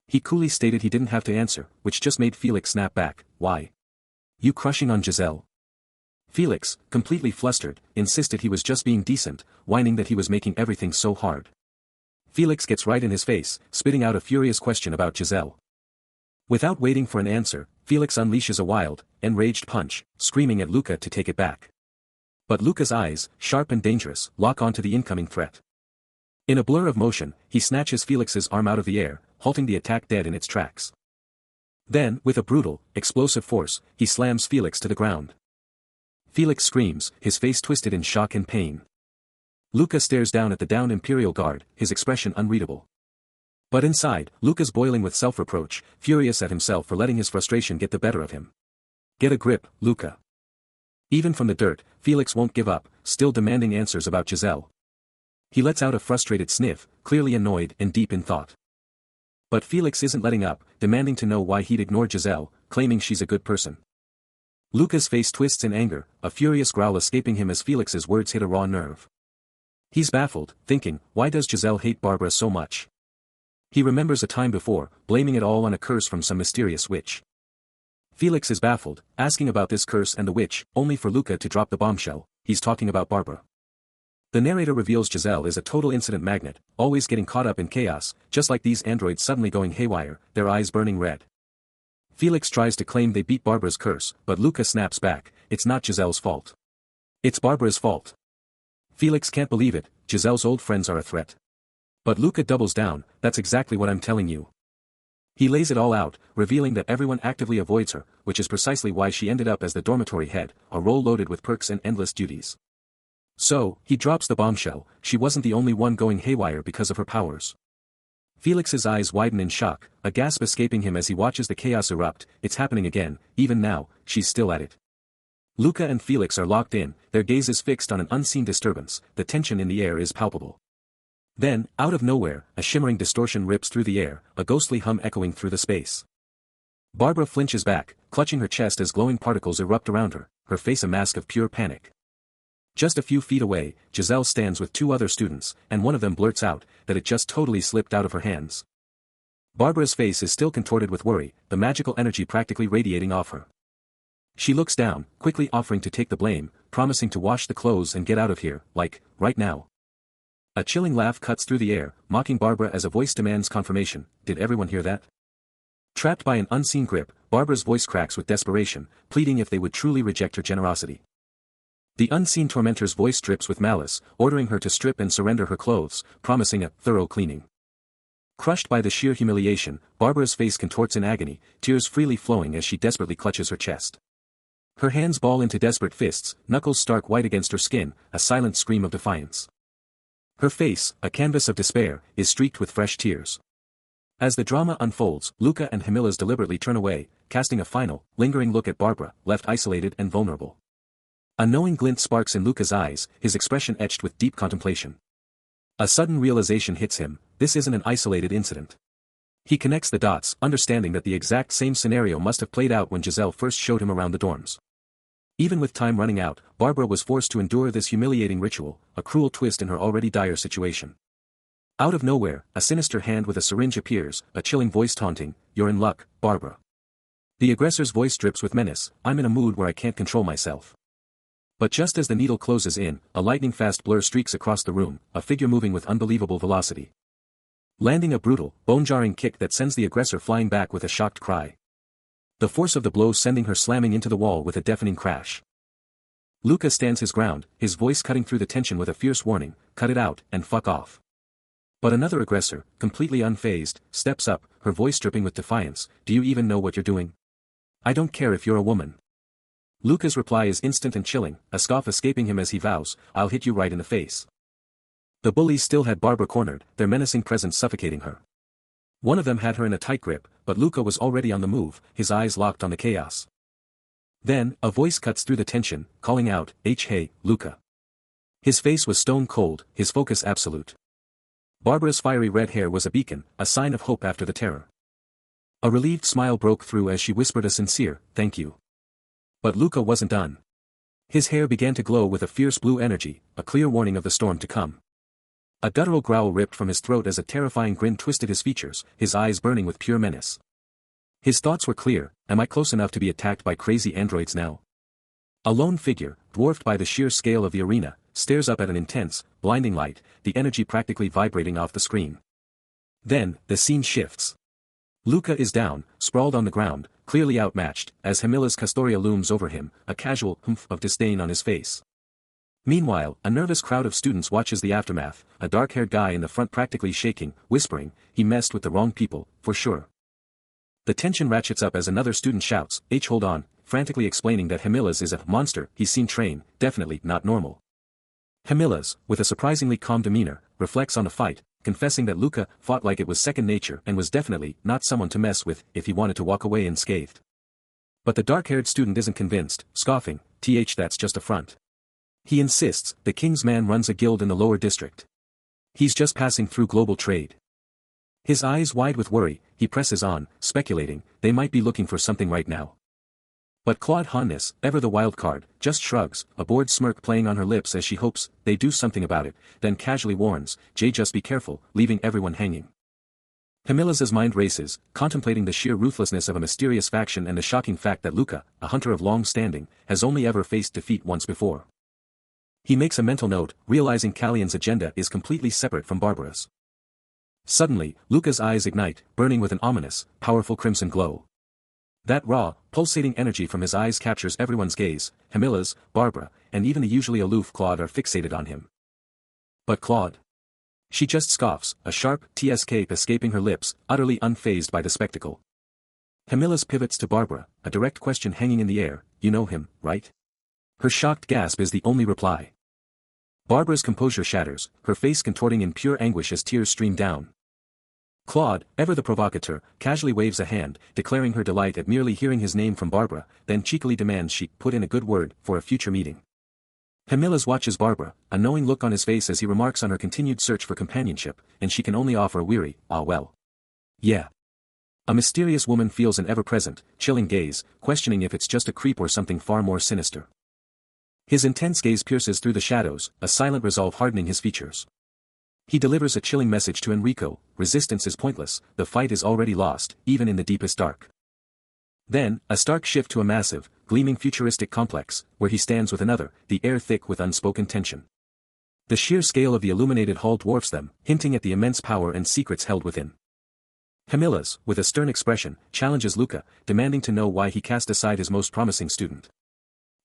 [SPEAKER 1] He coolly stated he didn't have to answer, which just made Felix snap back, why? You crushing on Giselle? Felix, completely flustered, insisted he was just being decent, whining that he was making everything so hard. Felix gets right in his face, spitting out a furious question about Giselle. Without waiting for an answer, Felix unleashes a wild, enraged punch, screaming at Luca to take it back. But Luca's eyes, sharp and dangerous, lock onto the incoming threat. In a blur of motion, he snatches Felix's arm out of the air, halting the attack dead in its tracks. Then, with a brutal, explosive force, he slams Felix to the ground. Felix screams, his face twisted in shock and pain. Luca stares down at the downed Imperial Guard, his expression unreadable. But inside, Luca's boiling with self-reproach, furious at himself for letting his frustration get the better of him. Get a grip, Luca. Even from the dirt, Felix won't give up, still demanding answers about Giselle. He lets out a frustrated sniff, clearly annoyed and deep in thought. But Felix isn't letting up, demanding to know why he'd ignored Giselle, claiming she's a good person. Luca's face twists in anger, a furious growl escaping him as Felix's words hit a raw nerve. He's baffled, thinking, why does Giselle hate Barbara so much? He remembers a time before, blaming it all on a curse from some mysterious witch. Felix is baffled, asking about this curse and the witch, only for Luca to drop the bombshell, he's talking about Barbara. The narrator reveals Giselle is a total incident magnet, always getting caught up in chaos, just like these androids suddenly going haywire, their eyes burning red. Felix tries to claim they beat Barbara's curse, but Luca snaps back, it's not Giselle's fault. It's Barbara's fault. Felix can't believe it, Giselle's old friends are a threat. But Luca doubles down, that's exactly what I'm telling you. He lays it all out, revealing that everyone actively avoids her, which is precisely why she ended up as the dormitory head, a role loaded with perks and endless duties. So, he drops the bombshell, she wasn't the only one going haywire because of her powers. Felix's eyes widen in shock, a gasp escaping him as he watches the chaos erupt, it's happening again, even now, she's still at it. Luca and Felix are locked in, their gazes fixed on an unseen disturbance, the tension in the air is palpable. Then, out of nowhere, a shimmering distortion rips through the air, a ghostly hum echoing through the space. Barbara flinches back, clutching her chest as glowing particles erupt around her, her face a mask of pure panic. Just a few feet away, Giselle stands with 2 other students, and one of them blurts out, that it just totally slipped out of her hands. Barbara's face is still contorted with worry, the magical energy practically radiating off her. She looks down, quickly offering to take the blame, promising to wash the clothes and get out of here, like, right now. A chilling laugh cuts through the air, mocking Barbara as a voice demands confirmation, did everyone hear that? Trapped by an unseen grip, Barbara's voice cracks with desperation, pleading if they would truly reject her generosity. The unseen tormentor's voice drips with malice, ordering her to strip and surrender her clothes, promising a thorough cleaning. Crushed by the sheer humiliation, Barbara's face contorts in agony, tears freely flowing as she desperately clutches her chest. Her hands ball into desperate fists, knuckles stark white against her skin, a silent scream of defiance. Her face, a canvas of despair, is streaked with fresh tears. As the drama unfolds, Luca and Hamilas deliberately turn away, casting a final, lingering look at Barbara, left isolated and vulnerable. A knowing glint sparks in Luca's eyes, his expression etched with deep contemplation. A sudden realization hits him, this isn't an isolated incident. He connects the dots, understanding that the exact same scenario must have played out when Giselle first showed him around the dorms. Even with time running out, Barbara was forced to endure this humiliating ritual, a cruel twist in her already dire situation. Out of nowhere, a sinister hand with a syringe appears, a chilling voice taunting, "You're in luck, Barbara." The aggressor's voice drips with menace, "I'm in a mood where I can't control myself." But just as the needle closes in, a lightning-fast blur streaks across the room, a figure moving with unbelievable velocity. Landing a brutal, bone-jarring kick that sends the aggressor flying back with a shocked cry. The force of the blow sending her slamming into the wall with a deafening crash. Luca stands his ground, his voice cutting through the tension with a fierce warning, "Cut it out, and fuck off." But another aggressor, completely unfazed, steps up, her voice dripping with defiance, "Do you even know what you're doing? I don't care if you're a woman." Luca's reply is instant and chilling, a scoff escaping him as he vows, "I'll hit you right in the face." The bullies still had Barbara cornered, their menacing presence suffocating her. One of them had her in a tight grip, but Luca was already on the move, his eyes locked on the chaos. Then, a voice cuts through the tension, calling out, Hey, Luca." His face was stone cold, his focus absolute. Barbara's fiery red hair was a beacon, a sign of hope after the terror. A relieved smile broke through as she whispered a sincere, "Thank you." But Luca wasn't done. His hair began to glow with a fierce blue energy, a clear warning of the storm to come. A guttural growl ripped from his throat as a terrifying grin twisted his features, his eyes burning with pure menace. His thoughts were clear, am I close enough to be attacked by crazy androids now? A lone figure, dwarfed by the sheer scale of the arena, stares up at an intense, blinding light, the energy practically vibrating off the screen. Then, the scene shifts. Luca is down, sprawled on the ground, clearly outmatched, as Hamila's Castoria looms over him, a casual humph of disdain on his face. Meanwhile, a nervous crowd of students watches the aftermath, a dark-haired guy in the front practically shaking, whispering, "He messed with the wrong people, for sure." The tension ratchets up as another student shouts, hold on, frantically explaining that Hamilas is a monster he's seen train, definitely not normal. Hamilas, with a surprisingly calm demeanor, reflects on the fight, confessing that Luca fought like it was second nature and was definitely not someone to mess with if he wanted to walk away unscathed. But the dark-haired student isn't convinced, scoffing, that's just a front. He insists, the king's man runs a guild in the lower district. He's just passing through global trade. His eyes wide with worry, he presses on, speculating, they might be looking for something right now. But Claude Hannes, ever the wild card, just shrugs, a bored smirk playing on her lips as she hopes they do something about it, then casually warns, Jay, just be careful, leaving everyone hanging. Hamila's mind races, contemplating the sheer ruthlessness of a mysterious faction and the shocking fact that Luca, a hunter of long standing, has only ever faced defeat once before. He makes a mental note, realizing Callion's agenda is completely separate from Barbara's. Suddenly, Luca's eyes ignite, burning with an ominous, powerful crimson glow. That raw, pulsating energy from his eyes captures everyone's gaze, Hamila's, Barbara, and even the usually aloof Claude are fixated on him. But Claude? She just scoffs, a sharp tsk escaping her lips, utterly unfazed by the spectacle. Hamilas pivots to Barbara, a direct question hanging in the air, you know him, right? Her shocked gasp is the only reply. Barbara's composure shatters, her face contorting in pure anguish as tears stream down. Claude, ever the provocateur, casually waves a hand, declaring her delight at merely hearing his name from Barbara, then cheekily demands she put in a good word for a future meeting. Hamilas watches Barbara, a knowing look on his face as he remarks on her continued search for companionship, and she can only offer a weary, ah well. Yeah. A mysterious woman feels an ever-present, chilling gaze, questioning if it's just a creep or something far more sinister. His intense gaze pierces through the shadows, a silent resolve hardening his features. He delivers a chilling message to Enrico, resistance is pointless, the fight is already lost, even in the deepest dark. Then, a stark shift to a massive, gleaming futuristic complex, where he stands with another, the air thick with unspoken tension. The sheer scale of the illuminated hall dwarfs them, hinting at the immense power and secrets held within. Hamilas, with a stern expression, challenges Luca, demanding to know why he cast aside his most promising student.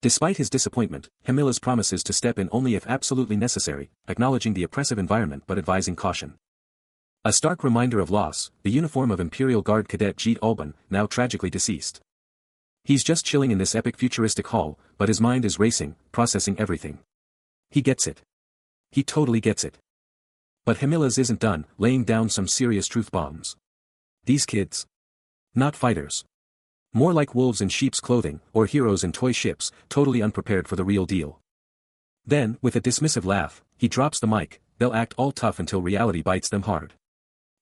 [SPEAKER 1] Despite his disappointment, Hamilas promises to step in only if absolutely necessary, acknowledging the oppressive environment but advising caution. A stark reminder of loss, the uniform of Imperial Guard Cadet Jeet Ulban, now tragically deceased. He's just chilling in this epic futuristic hall, but his mind is racing, processing everything. He gets it. He totally gets it. But Hamila's isn't done, laying down some serious truth bombs. These kids. Not fighters. More like wolves in sheep's clothing, or heroes in toy ships, totally unprepared for the real deal. Then, with a dismissive laugh, he drops the mic, they'll act all tough until reality bites them hard.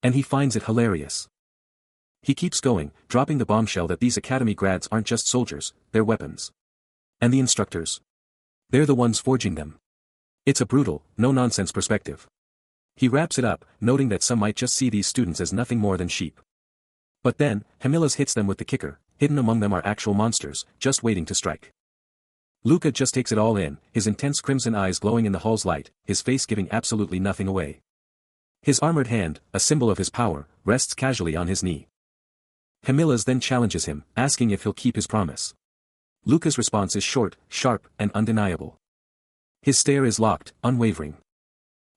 [SPEAKER 1] And he finds it hilarious. He keeps going, dropping the bombshell that these academy grads aren't just soldiers, they're weapons. And the instructors. They're the ones forging them. It's a brutal, no-nonsense perspective. He wraps it up, noting that some might just see these students as nothing more than sheep. But then, Hamila's hits them with the kicker, hidden among them are actual monsters, just waiting to strike. Luca just takes it all in, his intense crimson eyes glowing in the hall's light, his face giving absolutely nothing away. His armored hand, a symbol of his power, rests casually on his knee. Hamila's then challenges him, asking if he'll keep his promise. Luca's response is short, sharp, and undeniable. His stare is locked, unwavering.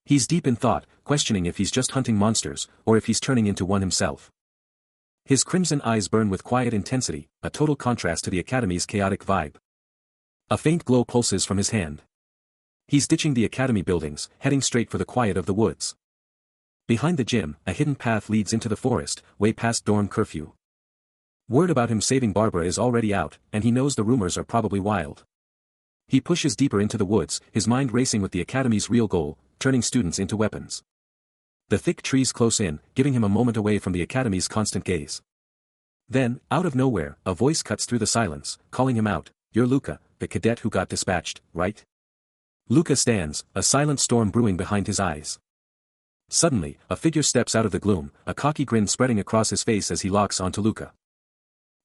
[SPEAKER 1] He's deep in thought, questioning if he's just hunting monsters, or if he's turning into one himself. His crimson eyes burn with quiet intensity, a total contrast to the Academy's chaotic vibe. A faint glow pulses from his hand. He's ditching the Academy buildings, heading straight for the quiet of the woods. Behind the gym, a hidden path leads into the forest, way past dorm curfew. Word about him saving Barbara is already out, and he knows the rumors are probably wild. He pushes deeper into the woods, his mind racing with the Academy's real goal, turning students into weapons. The thick trees close in, giving him a moment away from the Academy's constant gaze. Then, out of nowhere, a voice cuts through the silence, calling him out, "You're Luca, the cadet who got dispatched, right?" Luca stands, a silent storm brewing behind his eyes. Suddenly, a figure steps out of the gloom, a cocky grin spreading across his face as he locks onto Luca.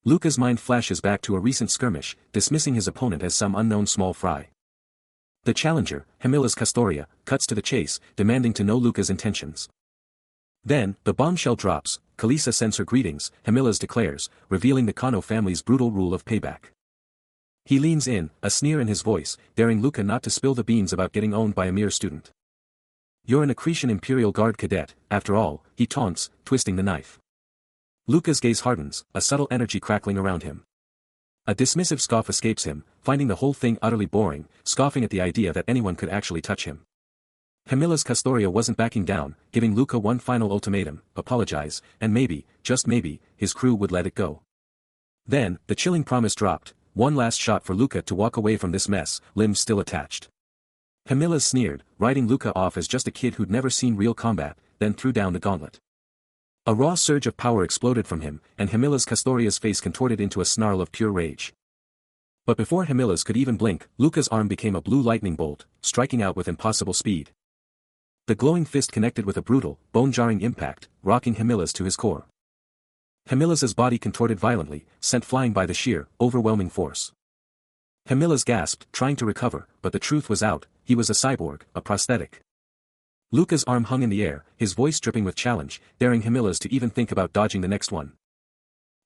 [SPEAKER 1] Luca's mind flashes back to a recent skirmish, dismissing his opponent as some unknown small fry. The challenger, Hamila's Castoria, cuts to the chase, demanding to know Luca's intentions. Then, the bombshell drops, Kalisa sends her greetings, Hamila's declares, revealing the Kano family's brutal rule of payback. He leans in, a sneer in his voice, daring Luca not to spill the beans about getting owned by a mere student. "You're an Accretion Imperial Guard cadet, after all," he taunts, twisting the knife. Luca's gaze hardens, a subtle energy crackling around him. A dismissive scoff escapes him, finding the whole thing utterly boring, scoffing at the idea that anyone could actually touch him. Hamila's Castoria wasn't backing down, giving Luca one final ultimatum, apologize, and maybe, just maybe, his crew would let it go. Then, the chilling promise dropped, one last shot for Luca to walk away from this mess, limbs still attached. Hamila's sneered, writing Luca off as just a kid who'd never seen real combat, then threw down the gauntlet. A raw surge of power exploded from him, and Hamila's Castoria's face contorted into a snarl of pure rage. But before Hamila's could even blink, Luca's arm became a blue lightning bolt, striking out with impossible speed. The glowing fist connected with a brutal, bone-jarring impact, rocking Hamila's to his core. Hamila's body contorted violently, sent flying by the sheer, overwhelming force. Hamila's gasped, trying to recover, but the truth was out, he was a cyborg, a prosthetic. Luca's arm hung in the air, his voice dripping with challenge, daring Hamila's to even think about dodging the next one.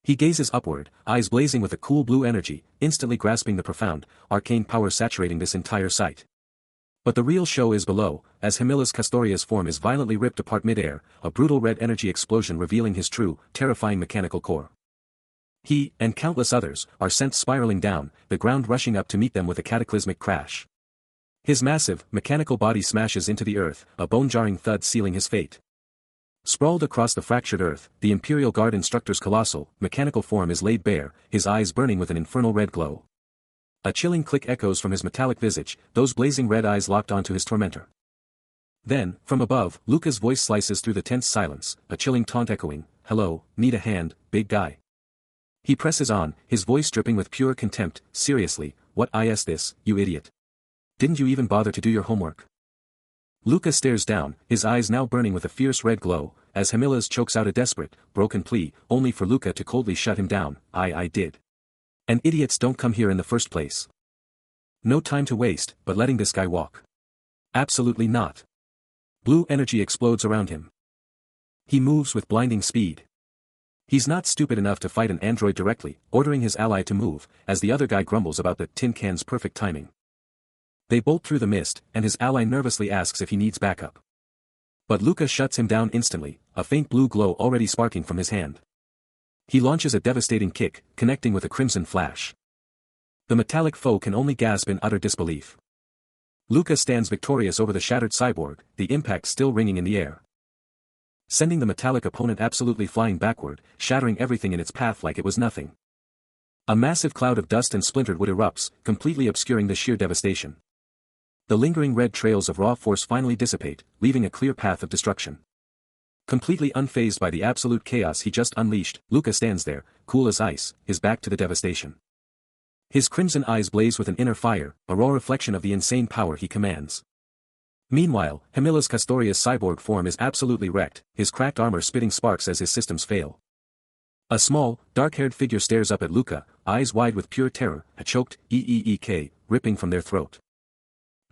[SPEAKER 1] He gazes upward, eyes blazing with a cool blue energy, instantly grasping the profound, arcane power saturating this entire sight. But the real show is below, as Hamila's Castoria's form is violently ripped apart mid-air, a brutal red energy explosion revealing his true, terrifying mechanical core. He, and countless others, are sent spiraling down, the ground rushing up to meet them with a cataclysmic crash. His massive, mechanical body smashes into the earth, a bone-jarring thud sealing his fate. Sprawled across the fractured earth, the Imperial Guard instructor's colossal, mechanical form is laid bare, his eyes burning with an infernal red glow. A chilling click echoes from his metallic visage, those blazing red eyes locked onto his tormentor. Then, from above, Luca's voice slices through the tense silence, a chilling taunt echoing, "Hello, need a hand, big guy." He presses on, his voice dripping with pure contempt, "Seriously, what is this, you idiot? Didn't you even bother to do your homework?" Luca stares down, his eyes now burning with a fierce red glow, as Hamila's chokes out a desperate, broken plea, only for Luca to coldly shut him down. I did. And idiots don't come here in the first place. No time to waste, but letting this guy walk. Absolutely not. Blue energy explodes around him. He moves with blinding speed. He's not stupid enough to fight an android directly, ordering his ally to move, as the other guy grumbles about the tin can's perfect timing. They bolt through the mist, and his ally nervously asks if he needs backup. But Luca shuts him down instantly, a faint blue glow already sparking from his hand. He launches a devastating kick, connecting with a crimson flash. The metallic foe can only gasp in utter disbelief. Luca stands victorious over the shattered cyborg, the impact still ringing in the air, sending the metallic opponent absolutely flying backward, shattering everything in its path like it was nothing. A massive cloud of dust and splintered wood erupts, completely obscuring the sheer devastation. The lingering red trails of raw force finally dissipate, leaving a clear path of destruction. Completely unfazed by the absolute chaos he just unleashed, Luca stands there, cool as ice, his back to the devastation. His crimson eyes blaze with an inner fire, a raw reflection of the insane power he commands. Meanwhile, Hamila's Castoria's cyborg form is absolutely wrecked, his cracked armor spitting sparks as his systems fail. A small, dark-haired figure stares up at Luca, eyes wide with pure terror, a choked eek ripping from their throat.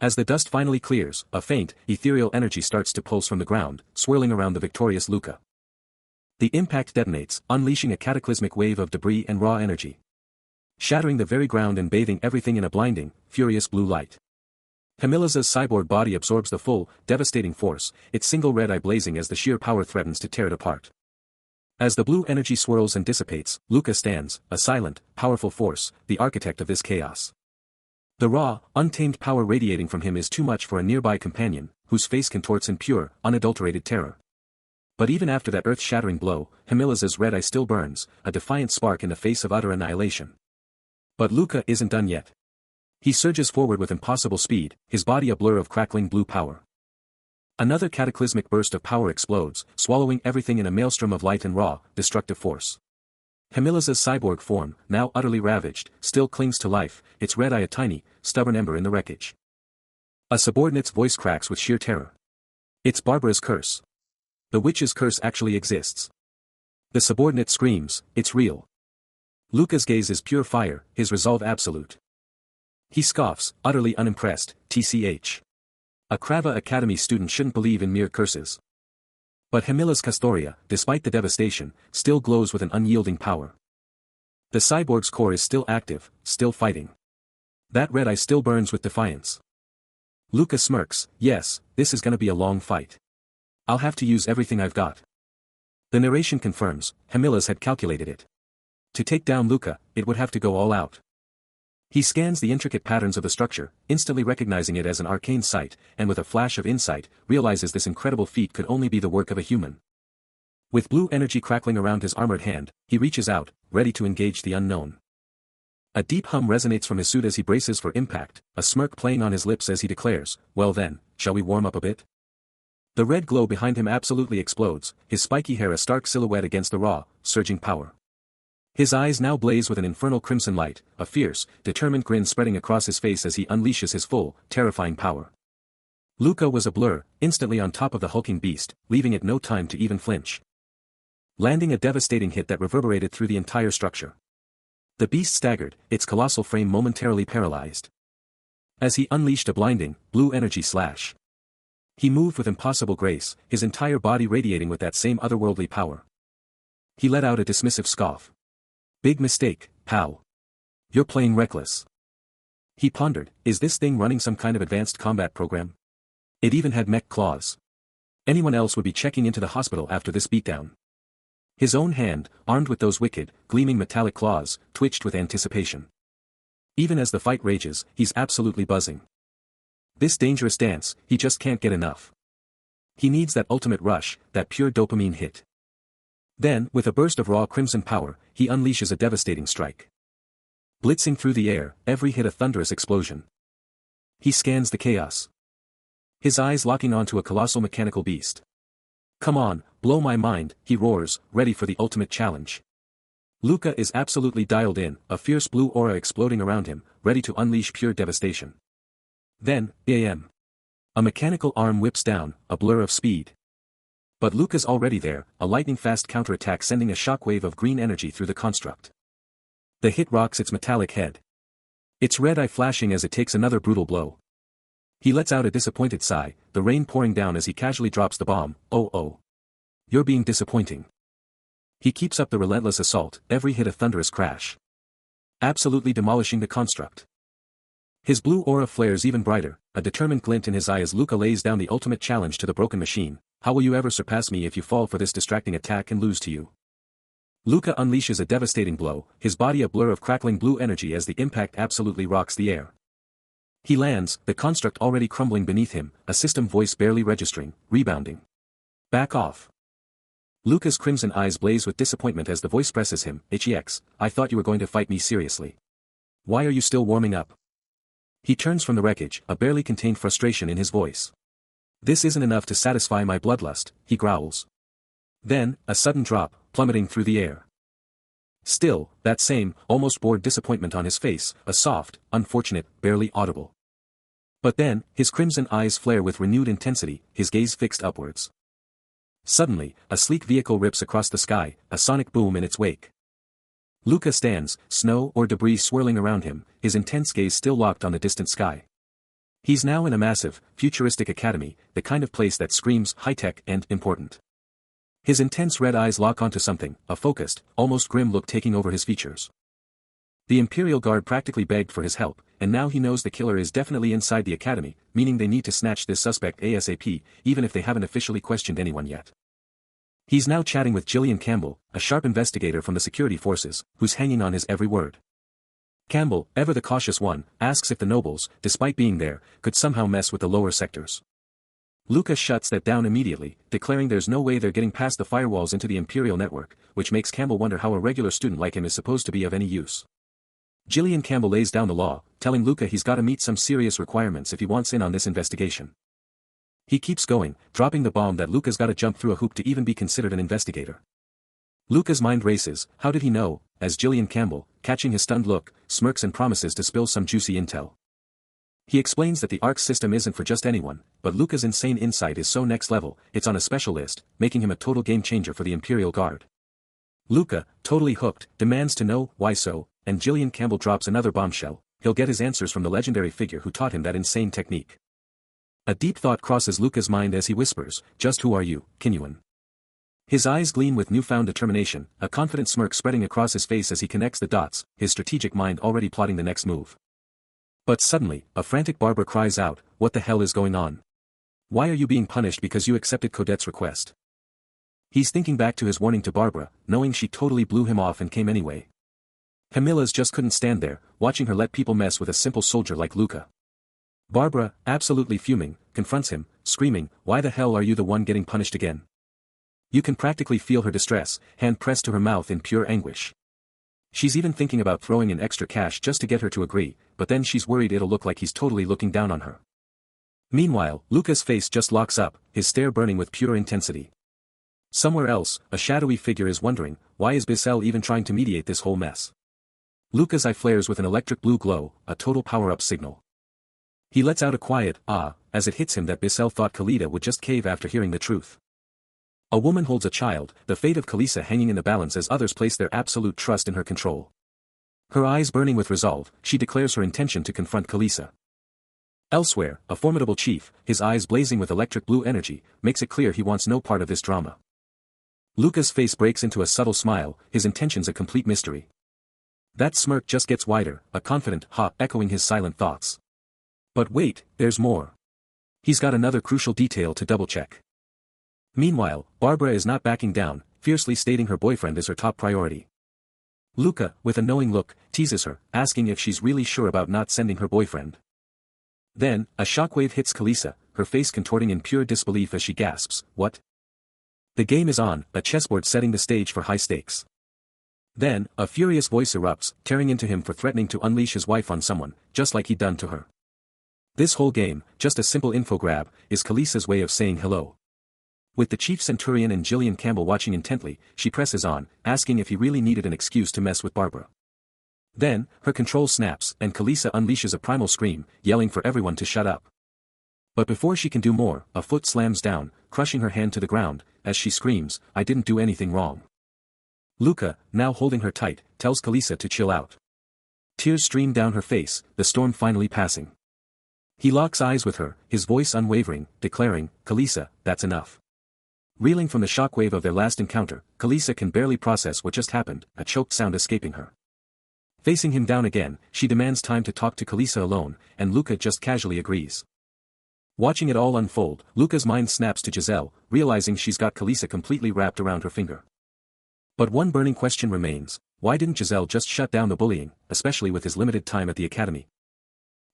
[SPEAKER 1] As the dust finally clears, a faint, ethereal energy starts to pulse from the ground, swirling around the victorious Luca. The impact detonates, unleashing a cataclysmic wave of debris and raw energy, shattering the very ground and bathing everything in a blinding, furious blue light. Hamila's cyborg body absorbs the full, devastating force, its single red eye blazing as the sheer power threatens to tear it apart. As the blue energy swirls and dissipates, Luca stands, a silent, powerful force, the architect of this chaos. The raw, untamed power radiating from him is too much for a nearby companion, whose face contorts in pure, unadulterated terror. But even after that earth-shattering blow, Hamila's red eye still burns, a defiant spark in the face of utter annihilation. But Luca isn't done yet. He surges forward with impossible speed, his body a blur of crackling blue power. Another cataclysmic burst of power explodes, swallowing everything in a maelstrom of light and raw, destructive force. Hamila's cyborg form, now utterly ravaged, still clings to life, its red eye a tiny, stubborn ember in the wreckage. A subordinate's voice cracks with sheer terror. It's Barbara's curse. The witch's curse actually exists. The subordinate screams, it's real. Luca's gaze is pure fire, his resolve absolute. He scoffs, utterly unimpressed, tch. A Krava Academy student shouldn't believe in mere curses. But Hamila's Castoria, despite the devastation, still glows with an unyielding power. The cyborg's core is still active, still fighting. That red eye still burns with defiance. Luca smirks, yes, this is gonna be a long fight. I'll have to use everything I've got. The narration confirms, Hamila's had calculated it. To take down Luca, it would have to go all out. He scans the intricate patterns of the structure, instantly recognizing it as an arcane site, and with a flash of insight, realizes this incredible feat could only be the work of a human. With blue energy crackling around his armored hand, he reaches out, ready to engage the unknown. A deep hum resonates from his suit as he braces for impact, a smirk playing on his lips as he declares, well then, shall we warm up a bit? The red glow behind him absolutely explodes, his spiky hair a stark silhouette against the raw, surging power. His eyes now blaze with an infernal crimson light, a fierce, determined grin spreading across his face as he unleashes his full, terrifying power. Luca was a blur, instantly on top of the hulking beast, leaving it no time to even flinch, landing a devastating hit that reverberated through the entire structure. The beast staggered, its colossal frame momentarily paralyzed, as he unleashed a blinding, blue energy slash. He moved with impossible grace, his entire body radiating with that same otherworldly power. He let out a dismissive scoff. Big mistake, pal. You're playing reckless. He pondered, is this thing running some kind of advanced combat program? It even had mech claws. Anyone else would be checking into the hospital after this beatdown. His own hand, armed with those wicked, gleaming metallic claws, twitched with anticipation. Even as the fight rages, he's absolutely buzzing. This dangerous dance, he just can't get enough. He needs that ultimate rush, that pure dopamine hit. Then, with a burst of raw crimson power, he unleashes a devastating strike. Blitzing through the air, every hit a thunderous explosion. He scans the chaos, his eyes locking onto a colossal mechanical beast. Come on, blow my mind, he roars, ready for the ultimate challenge. Luca is absolutely dialed in, a fierce blue aura exploding around him, ready to unleash pure devastation. Then, bam. A mechanical arm whips down, a blur of speed. But Luca's already there, a lightning-fast counterattack sending a shockwave of green energy through the construct. The hit rocks its metallic head, its red eye flashing as it takes another brutal blow. He lets out a disappointed sigh, the rain pouring down as he casually drops the bomb, oh. You're being disappointing. He keeps up the relentless assault, every hit a thunderous crash, absolutely demolishing the construct. His blue aura flares even brighter, a determined glint in his eye as Luca lays down the ultimate challenge to the broken machine, How will you ever surpass me if you fall for this distracting attack and lose to you? Luca unleashes a devastating blow, his body a blur of crackling blue energy as the impact absolutely rocks the air. He lands, the construct already crumbling beneath him, a system voice barely registering, rebounding. Back off. Luca's crimson eyes blaze with disappointment as the voice presses him. HEX, I thought you were going to fight me seriously. Why are you still warming up? He turns from the wreckage, a barely contained frustration in his voice. This isn't enough to satisfy my bloodlust, he growls. Then, a sudden drop, plummeting through the air. Still, that same, almost bored disappointment on his face, a soft, unfortunate, barely audible. But then, his crimson eyes flare with renewed intensity, his gaze fixed upwards. Suddenly, a sleek vehicle rips across the sky, a sonic boom in its wake. Luca stands, snow or debris swirling around him, his intense gaze still locked on the distant sky. He's now in a massive, futuristic academy, the kind of place that screams high-tech and important. His intense red eyes lock onto something, a focused, almost grim look taking over his features. The Imperial Guard practically begged for his help, and now he knows the killer is definitely inside the academy, meaning they need to snatch this suspect ASAP, even if they haven't officially questioned anyone yet. He's now chatting with Gillian Campbell, a sharp investigator from the security forces, who's hanging on his every word. Campbell, ever the cautious one, asks if the nobles, despite being there, could somehow mess with the lower sectors. Luca shuts that down immediately, declaring there's no way they're getting past the firewalls into the Imperial network, which makes Campbell wonder how a regular student like him is supposed to be of any use. Gillian Campbell lays down the law, telling Luca he's gotta meet some serious requirements if he wants in on this investigation. He keeps going, dropping the bomb that Luca's gotta jump through a hoop to even be considered an investigator. Luca's mind races, how did he know, as Gillian Campbell, catching his stunned look, smirks and promises to spill some juicy intel. He explains that the ARC system isn't for just anyone, but Luca's insane insight is so next level, it's on a special list, making him a total game changer for the Imperial Guard. Luca, totally hooked, demands to know why so, and Gillian Campbell drops another bombshell, he'll get his answers from the legendary figure who taught him that insane technique. A deep thought crosses Luca's mind as he whispers, just who are you, Kinyuan? His eyes gleam with newfound determination, a confident smirk spreading across his face as he connects the dots, his strategic mind already plotting the next move. But suddenly, a frantic Barbara cries out, what the hell is going on? Why are you being punished because you accepted Codette's request? He's thinking back to his warning to Barbara, knowing she totally blew him off and came anyway. Camilla's just couldn't stand there, watching her let people mess with a simple soldier like Luca. Barbara, absolutely fuming, confronts him, screaming, why the hell are you the one getting punished again? You can practically feel her distress, hand pressed to her mouth in pure anguish. She's even thinking about throwing in extra cash just to get her to agree, but then she's worried it'll look like he's totally looking down on her. Meanwhile, Luca's face just locks up, his stare burning with pure intensity. Somewhere else, a shadowy figure is wondering, why is Bissell even trying to mediate this whole mess? Luca's eye flares with an electric blue glow, a total power-up signal. He lets out a quiet, ah, as it hits him that Bissell thought Khalida would just cave after hearing the truth. A woman holds a child, the fate of Kalisa hanging in the balance as others place their absolute trust in her control. Her eyes burning with resolve, she declares her intention to confront Kalisa. Elsewhere, a formidable chief, his eyes blazing with electric blue energy, makes it clear he wants no part of this drama. Luca's face breaks into a subtle smile, his intentions a complete mystery. That smirk just gets wider, a confident ha echoing his silent thoughts. But wait, there's more. He's got another crucial detail to double-check. Meanwhile, Barbara is not backing down, fiercely stating her boyfriend is her top priority. Luca, with a knowing look, teases her, asking if she's really sure about not sending her boyfriend. Then, a shockwave hits Kalisa, her face contorting in pure disbelief as she gasps, what? The game is on, a chessboard setting the stage for high stakes. Then, a furious voice erupts, tearing into him for threatening to unleash his wife on someone, just like he'd done to her. This whole game, just a simple info grab, is Kalisa's way of saying hello. With the chief centurion and Gillian Campbell watching intently, she presses on, asking if he really needed an excuse to mess with Barbara. Then, her control snaps, and Kalisa unleashes a primal scream, yelling for everyone to shut up. But before she can do more, a foot slams down, crushing her hand to the ground, as she screams, I didn't do anything wrong. Luca, now holding her tight, tells Kalisa to chill out. Tears stream down her face, the storm finally passing. He locks eyes with her, his voice unwavering, declaring, Kalisa, that's enough. Reeling from the shockwave of their last encounter, Kalisa can barely process what just happened, a choked sound escaping her. Facing him down again, she demands time to talk to Kalisa alone, and Luca just casually agrees. Watching it all unfold, Luca's mind snaps to Giselle, realizing she's got Kalisa completely wrapped around her finger. But one burning question remains: why didn't Giselle just shut down the bullying, especially with his limited time at the academy?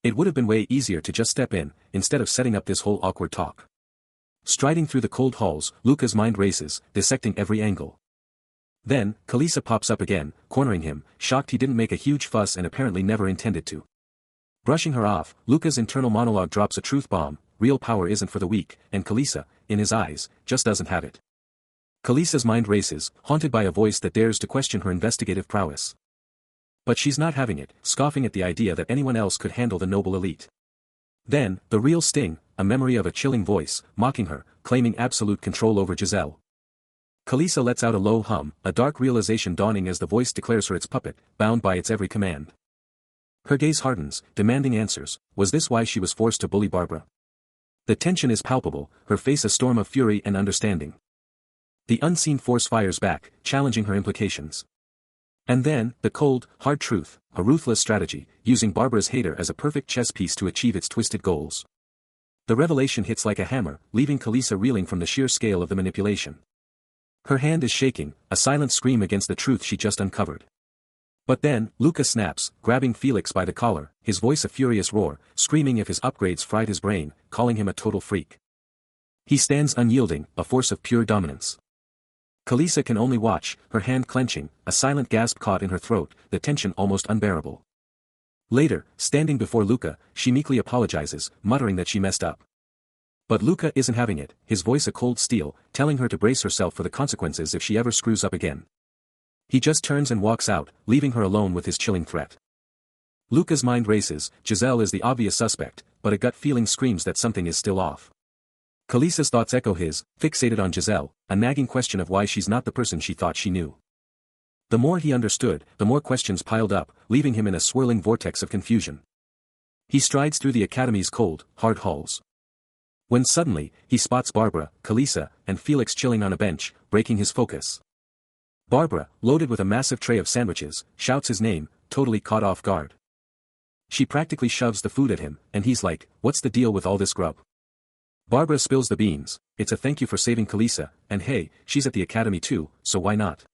[SPEAKER 1] It would have been way easier to just step in, instead of setting up this whole awkward talk. Striding through the cold halls, Luca's mind races, dissecting every angle. Then, Kalisa pops up again, cornering him, shocked he didn't make a huge fuss and apparently never intended to. Brushing her off, Luca's internal monologue drops a truth bomb: real power isn't for the weak, and Kalisa, in his eyes, just doesn't have it. Kalisa's mind races, haunted by a voice that dares to question her investigative prowess. But she's not having it, scoffing at the idea that anyone else could handle the noble elite. Then, the real sting, a memory of a chilling voice, mocking her, claiming absolute control over Giselle. Kalisa lets out a low hum, a dark realization dawning as the voice declares her its puppet, bound by its every command. Her gaze hardens, demanding answers. Was this why she was forced to bully Barbara? The tension is palpable, her face a storm of fury and understanding. The unseen force fires back, challenging her implications. And then, the cold, hard truth, a ruthless strategy, using Barbara's hater as a perfect chess piece to achieve its twisted goals. The revelation hits like a hammer, leaving Kalisa reeling from the sheer scale of the manipulation. Her hand is shaking, a silent scream against the truth she just uncovered. But then, Luca snaps, grabbing Felix by the collar, his voice a furious roar, screaming if his upgrades fried his brain, calling him a total freak. He stands unyielding, a force of pure dominance. Kalisa can only watch, her hand clenching, a silent gasp caught in her throat, the tension almost unbearable. Later, standing before Luca, she meekly apologizes, muttering that she messed up. But Luca isn't having it, his voice a cold steel, telling her to brace herself for the consequences if she ever screws up again. He just turns and walks out, leaving her alone with his chilling threat. Luca's mind races, Giselle is the obvious suspect, but a gut feeling screams that something is still off. Kalisa's thoughts echo his, fixated on Giselle, a nagging question of why she's not the person she thought she knew. The more he understood, the more questions piled up, leaving him in a swirling vortex of confusion. He strides through the academy's cold, hard halls. When suddenly, he spots Barbara, Kalisa, and Felix chilling on a bench, breaking his focus. Barbara, loaded with a massive tray of sandwiches, shouts his name, totally caught off guard. She practically shoves the food at him, and he's like, "What's the deal with all this grub?" Barbara spills the beans. "It's a thank you for saving Kalisa, and hey, she's at the academy too, so why not?"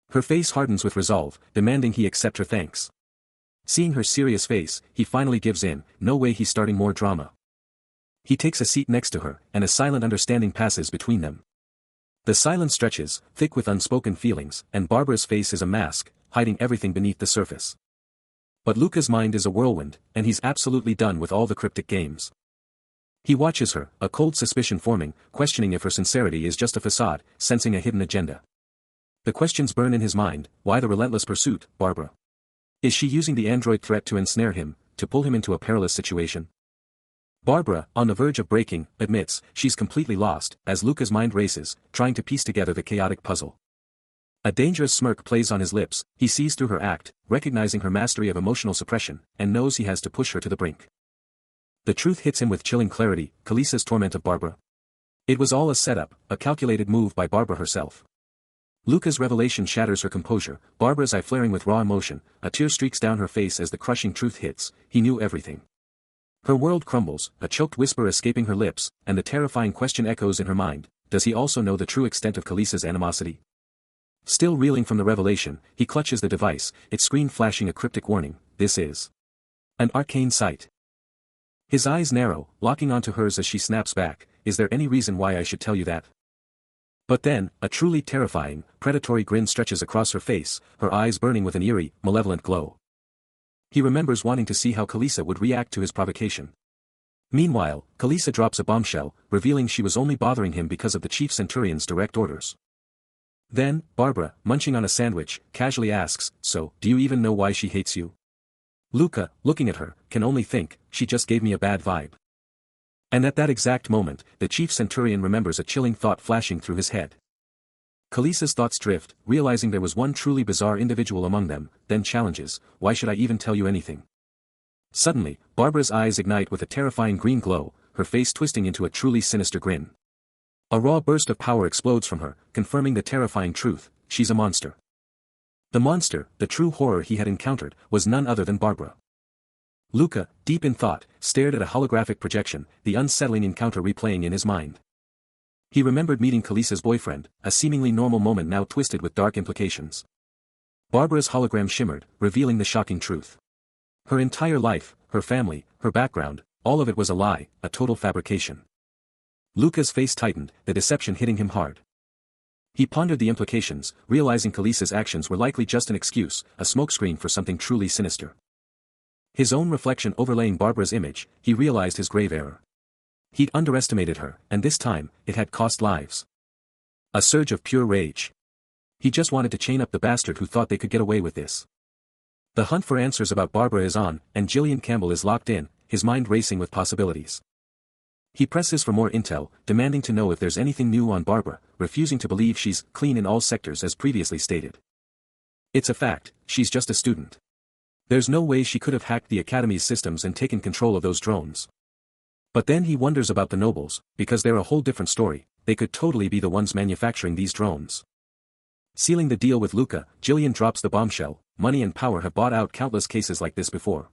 [SPEAKER 1] Her face hardens with resolve, demanding he accept her thanks. Seeing her serious face, he finally gives in, no way he's starting more drama. He takes a seat next to her, and a silent understanding passes between them. The silence stretches, thick with unspoken feelings, and Barbara's face is a mask, hiding everything beneath the surface. But Luca's mind is a whirlwind, and he's absolutely done with all the cryptic games. He watches her, a cold suspicion forming, questioning if her sincerity is just a facade, sensing a hidden agenda. The questions burn in his mind: why the relentless pursuit, Barbara? Is she using the android threat to ensnare him, to pull him into a perilous situation? Barbara, on the verge of breaking, admits she's completely lost, as Luca's mind races, trying to piece together the chaotic puzzle. A dangerous smirk plays on his lips, he sees through her act, recognizing her mastery of emotional suppression, and knows he has to push her to the brink. The truth hits him with chilling clarity: Kalisa's torment of Barbara. It was all a setup, a calculated move by Barbara herself. Luca's revelation shatters her composure, Barbara's eye flaring with raw emotion, a tear streaks down her face as the crushing truth hits: he knew everything. Her world crumbles, a choked whisper escaping her lips, and the terrifying question echoes in her mind: does he also know the true extent of Kalisa's animosity? Still reeling from the revelation, he clutches the device, its screen flashing a cryptic warning: this is an arcane site. His eyes narrow, locking onto hers as she snaps back: is there any reason why I should tell you that? But then, a truly terrifying, predatory grin stretches across her face, her eyes burning with an eerie, malevolent glow. He remembers wanting to see how Kalisa would react to his provocation. Meanwhile, Kalisa drops a bombshell, revealing she was only bothering him because of the Chief Centurion's direct orders. Then, Barbara, munching on a sandwich, casually asks, "So, do you even know why she hates you?" Luca, looking at her, can only think, she just gave me a bad vibe. And at that exact moment, the Chief Centurion remembers a chilling thought flashing through his head. Kalisa's thoughts drift, realizing there was one truly bizarre individual among them, then challenges: why should I even tell you anything? Suddenly, Barbara's eyes ignite with a terrifying green glow, her face twisting into a truly sinister grin. A raw burst of power explodes from her, confirming the terrifying truth: she's a monster. The monster, the true horror he had encountered, was none other than Barbara. Luca, deep in thought, stared at a holographic projection, the unsettling encounter replaying in his mind. He remembered meeting Kalisa's boyfriend, a seemingly normal moment now twisted with dark implications. Barbara's hologram shimmered, revealing the shocking truth. Her entire life, her family, her background, all of it was a lie, a total fabrication. Luca's face tightened, the deception hitting him hard. He pondered the implications, realizing Kalisa's actions were likely just an excuse, a smokescreen for something truly sinister. His own reflection overlaying Barbara's image, he realized his grave error. He'd underestimated her, and this time, it had cost lives. A surge of pure rage. He just wanted to chain up the bastard who thought they could get away with this. The hunt for answers about Barbara is on, and Gillian Campbell is locked in, his mind racing with possibilities. He presses for more intel, demanding to know if there's anything new on Barbara, refusing to believe she's clean in all sectors as previously stated. It's a fact, she's just a student. There's no way she could have hacked the Academy's systems and taken control of those drones. But then he wonders about the nobles, because they're a whole different story, they could totally be the ones manufacturing these drones. Sealing the deal with Luca, Gillian drops the bombshell, money and power have bought out countless cases like this before.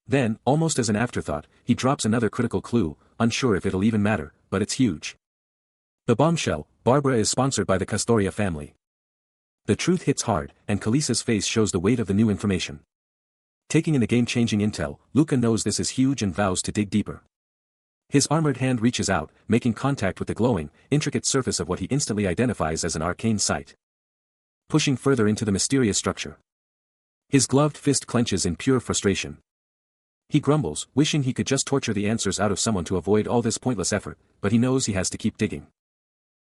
[SPEAKER 1] Then, almost as an afterthought, he drops another critical clue, unsure if it'll even matter, but it's huge. The bombshell, Barbara is sponsored by the Castoria family. The truth hits hard, and Kalisa's face shows the weight of the new information. Taking in the game-changing intel, Luca knows this is huge and vows to dig deeper. His armored hand reaches out, making contact with the glowing, intricate surface of what he instantly identifies as an arcane site. Pushing further into the mysterious structure. His gloved fist clenches in pure frustration. He grumbles, wishing he could just torture the answers out of someone to avoid all this pointless effort, but he knows he has to keep digging.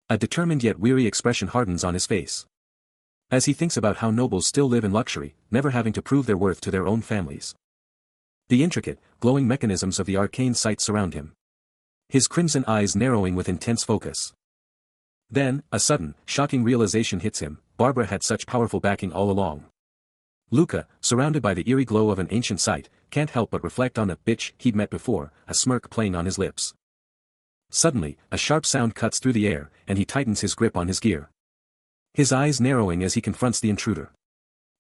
[SPEAKER 1] A determined yet weary expression hardens on his face. As he thinks about how nobles still live in luxury, never having to prove their worth to their own families. The intricate, glowing mechanisms of the arcane site surround him. His crimson eyes narrowing with intense focus. Then, a sudden, shocking realization hits him, Barbara had such powerful backing all along. Luca, surrounded by the eerie glow of an ancient site, can't help but reflect on the bitch he'd met before, a smirk playing on his lips. Suddenly, a sharp sound cuts through the air, and he tightens his grip on his gear. His eyes narrowing as he confronts the intruder.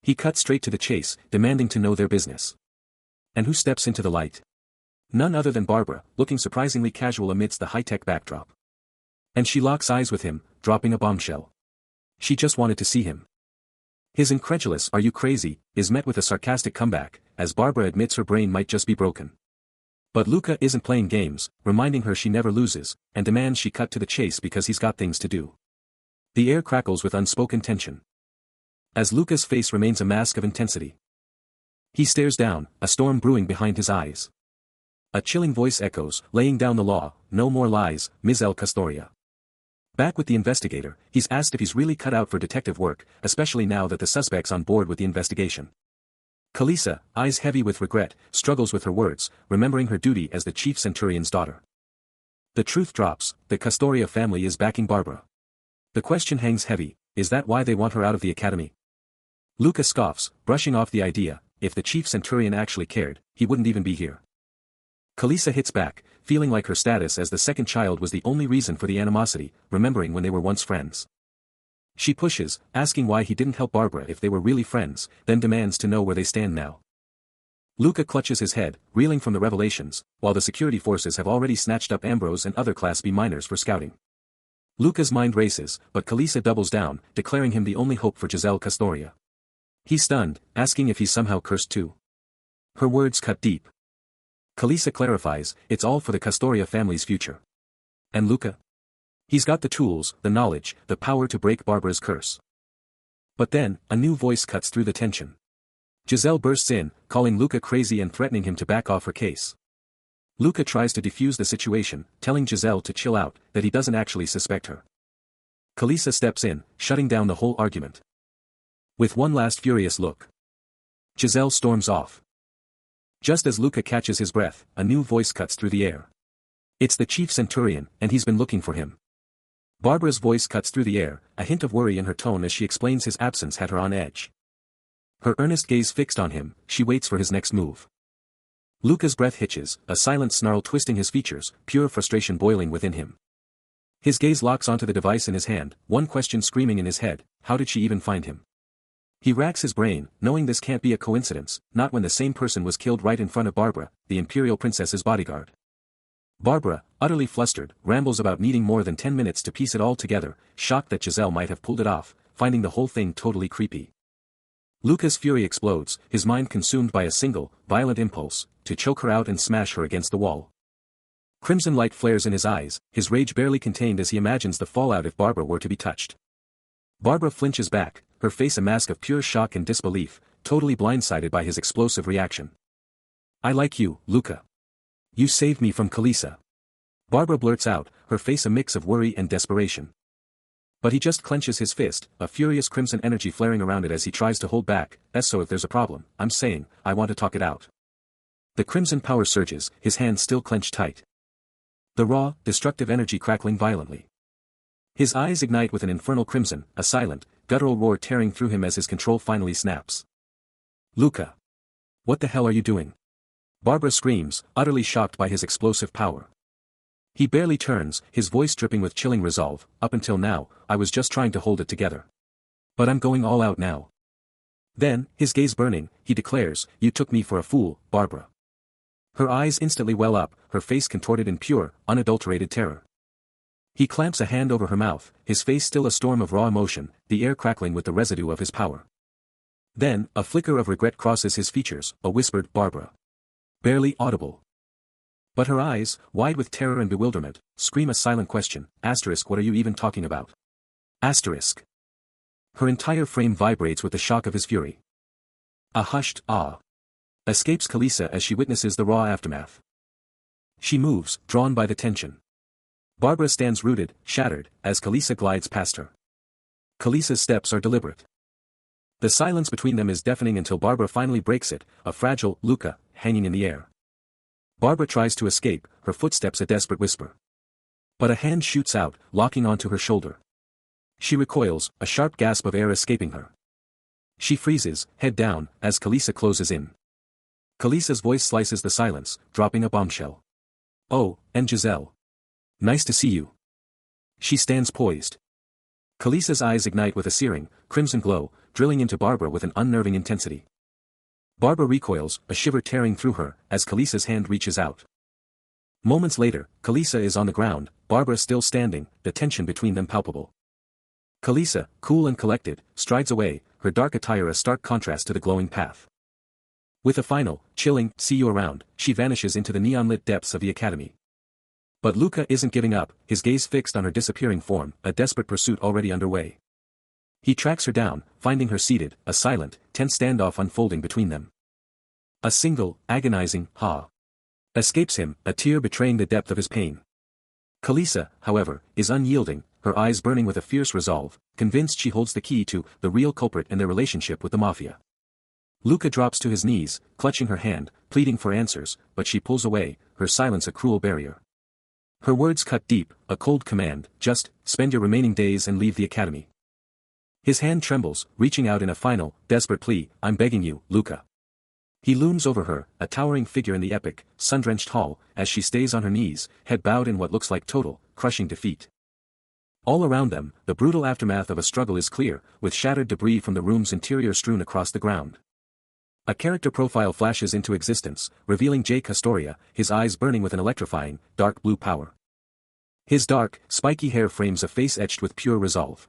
[SPEAKER 1] He cuts straight to the chase, demanding to know their business. And who steps into the light? None other than Barbara, looking surprisingly casual amidst the high-tech backdrop. And she locks eyes with him, dropping a bombshell. She just wanted to see him. His incredulous "Are you crazy?" is met with a sarcastic comeback, as Barbara admits her brain might just be broken. But Luca isn't playing games, reminding her she never loses, and demands she cut to the chase because he's got things to do. The air crackles with unspoken tension. As Luca's face remains a mask of intensity. He stares down, a storm brewing behind his eyes. A chilling voice echoes, laying down the law, no more lies, Ms. El Castoria. Back with the investigator, he's asked if he's really cut out for detective work, especially now that the suspect's on board with the investigation. Kalisa, eyes heavy with regret, struggles with her words, remembering her duty as the chief centurion's daughter. The truth drops, the Castoria family is backing Barbara. The question hangs heavy, is that why they want her out of the academy? Luca scoffs, brushing off the idea, if the chief centurion actually cared, he wouldn't even be here. Kalisa hits back, feeling like her status as the second child was the only reason for the animosity, remembering when they were once friends. She pushes, asking why he didn't help Barbara if they were really friends, then demands to know where they stand now. Luca clutches his head, reeling from the revelations, while the security forces have already snatched up Ambrose and other Class B minors for scouting. Luca's mind races, but Kalisa doubles down, declaring him the only hope for Giselle Castoria. He's stunned, asking if he's somehow cursed too. Her words cut deep. Kalisa clarifies, it's all for the Castoria family's future. And Luca? He's got the tools, the knowledge, the power to break Barbara's curse. But then, a new voice cuts through the tension. Giselle bursts in, calling Luca crazy and threatening him to back off her case. Luca tries to defuse the situation, telling Giselle to chill out, that he doesn't actually suspect her. Kalisa steps in, shutting down the whole argument. With one last furious look, Giselle storms off. Just as Luca catches his breath, a new voice cuts through the air. It's the chief centurion, and he's been looking for him. Barbara's voice cuts through the air, a hint of worry in her tone as she explains his absence had her on edge. Her earnest gaze fixed on him, she waits for his next move. Luca's breath hitches, a silent snarl twisting his features, pure frustration boiling within him. His gaze locks onto the device in his hand, one question screaming in his head, how did she even find him? He racks his brain, knowing this can't be a coincidence, not when the same person was killed right in front of Barbara, the Imperial Princess's bodyguard. Barbara, utterly flustered, rambles about needing more than 10 minutes to piece it all together, shocked that Giselle might have pulled it off, finding the whole thing totally creepy. Luca's fury explodes, his mind consumed by a single, violent impulse, to choke her out and smash her against the wall. Crimson light flares in his eyes, his rage barely contained as he imagines the fallout if Barbara were to be touched. Barbara flinches back, her face a mask of pure shock and disbelief, totally blindsided by his explosive reaction. "I like you, Luca. You saved me from Kalisa." Barbara blurts out, her face a mix of worry and desperation. But he just clenches his fist, a furious crimson energy flaring around it as he tries to hold back. "So if there's a problem, I'm saying, I want to talk it out." The crimson power surges, his hands still clenched tight. The raw, destructive energy crackling violently. His eyes ignite with an infernal crimson, a silent, guttural roar tearing through him as his control finally snaps. "Luca! What the hell are you doing?" Barbara screams, utterly shocked by his explosive power. He barely turns, his voice dripping with chilling resolve. "Up until now, I was just trying to hold it together. But I'm going all out now." Then, his gaze burning, he declares, "You took me for a fool, Barbara." Her eyes instantly well up, her face contorted in pure, unadulterated terror. He clamps a hand over her mouth, his face still a storm of raw emotion, the air crackling with the residue of his power. Then, a flicker of regret crosses his features, a whispered "Barbara." Barely audible. But her eyes, wide with terror and bewilderment, scream a silent question, "What are you even talking about?" Her entire frame vibrates with the shock of his fury. A hushed "ah" escapes Kalisa as she witnesses the raw aftermath. She moves, drawn by the tension. Barbara stands rooted, shattered, as Kalisa glides past her. Kalisa's steps are deliberate. The silence between them is deafening until Barbara finally breaks it, a fragile Luca, hanging in the air. Barbara tries to escape, her footsteps a desperate whisper. But a hand shoots out, locking onto her shoulder. She recoils, a sharp gasp of air escaping her. She freezes, head down, as Kalisa closes in. Kalisa's voice slices the silence, dropping a bombshell. "Oh, and Giselle. Nice to see you." She stands poised. Kalisa's eyes ignite with a searing, crimson glow, drilling into Barbara with an unnerving intensity. Barbara recoils, a shiver tearing through her, as Kalisa's hand reaches out. Moments later, Kalisa is on the ground, Barbara still standing, the tension between them palpable. Kalisa, cool and collected, strides away, her dark attire a stark contrast to the glowing path. With a final, chilling, "See you around," she vanishes into the neon-lit depths of the academy. But Luca isn't giving up, his gaze fixed on her disappearing form, a desperate pursuit already underway. He tracks her down, finding her seated, a silent, tense standoff unfolding between them. A single, agonizing, "ha" escapes him, a tear betraying the depth of his pain. Kalisa, however, is unyielding, her eyes burning with a fierce resolve, convinced she holds the key to the real culprit in their relationship with the Mafia. Luca drops to his knees, clutching her hand, pleading for answers, but she pulls away, her silence a cruel barrier. Her words cut deep, a cold command, just, spend your remaining days and leave the academy. His hand trembles, reaching out in a final, desperate plea, "I'm begging you, Luca." He looms over her, a towering figure in the epic, sun-drenched hall, as she stays on her knees, head bowed in what looks like total, crushing defeat. All around them, the brutal aftermath of a struggle is clear, with shattered debris from the room's interior strewn across the ground. A character profile flashes into existence, revealing Jake Astoria, his eyes burning with an electrifying, dark blue power. His dark, spiky hair frames a face etched with pure resolve.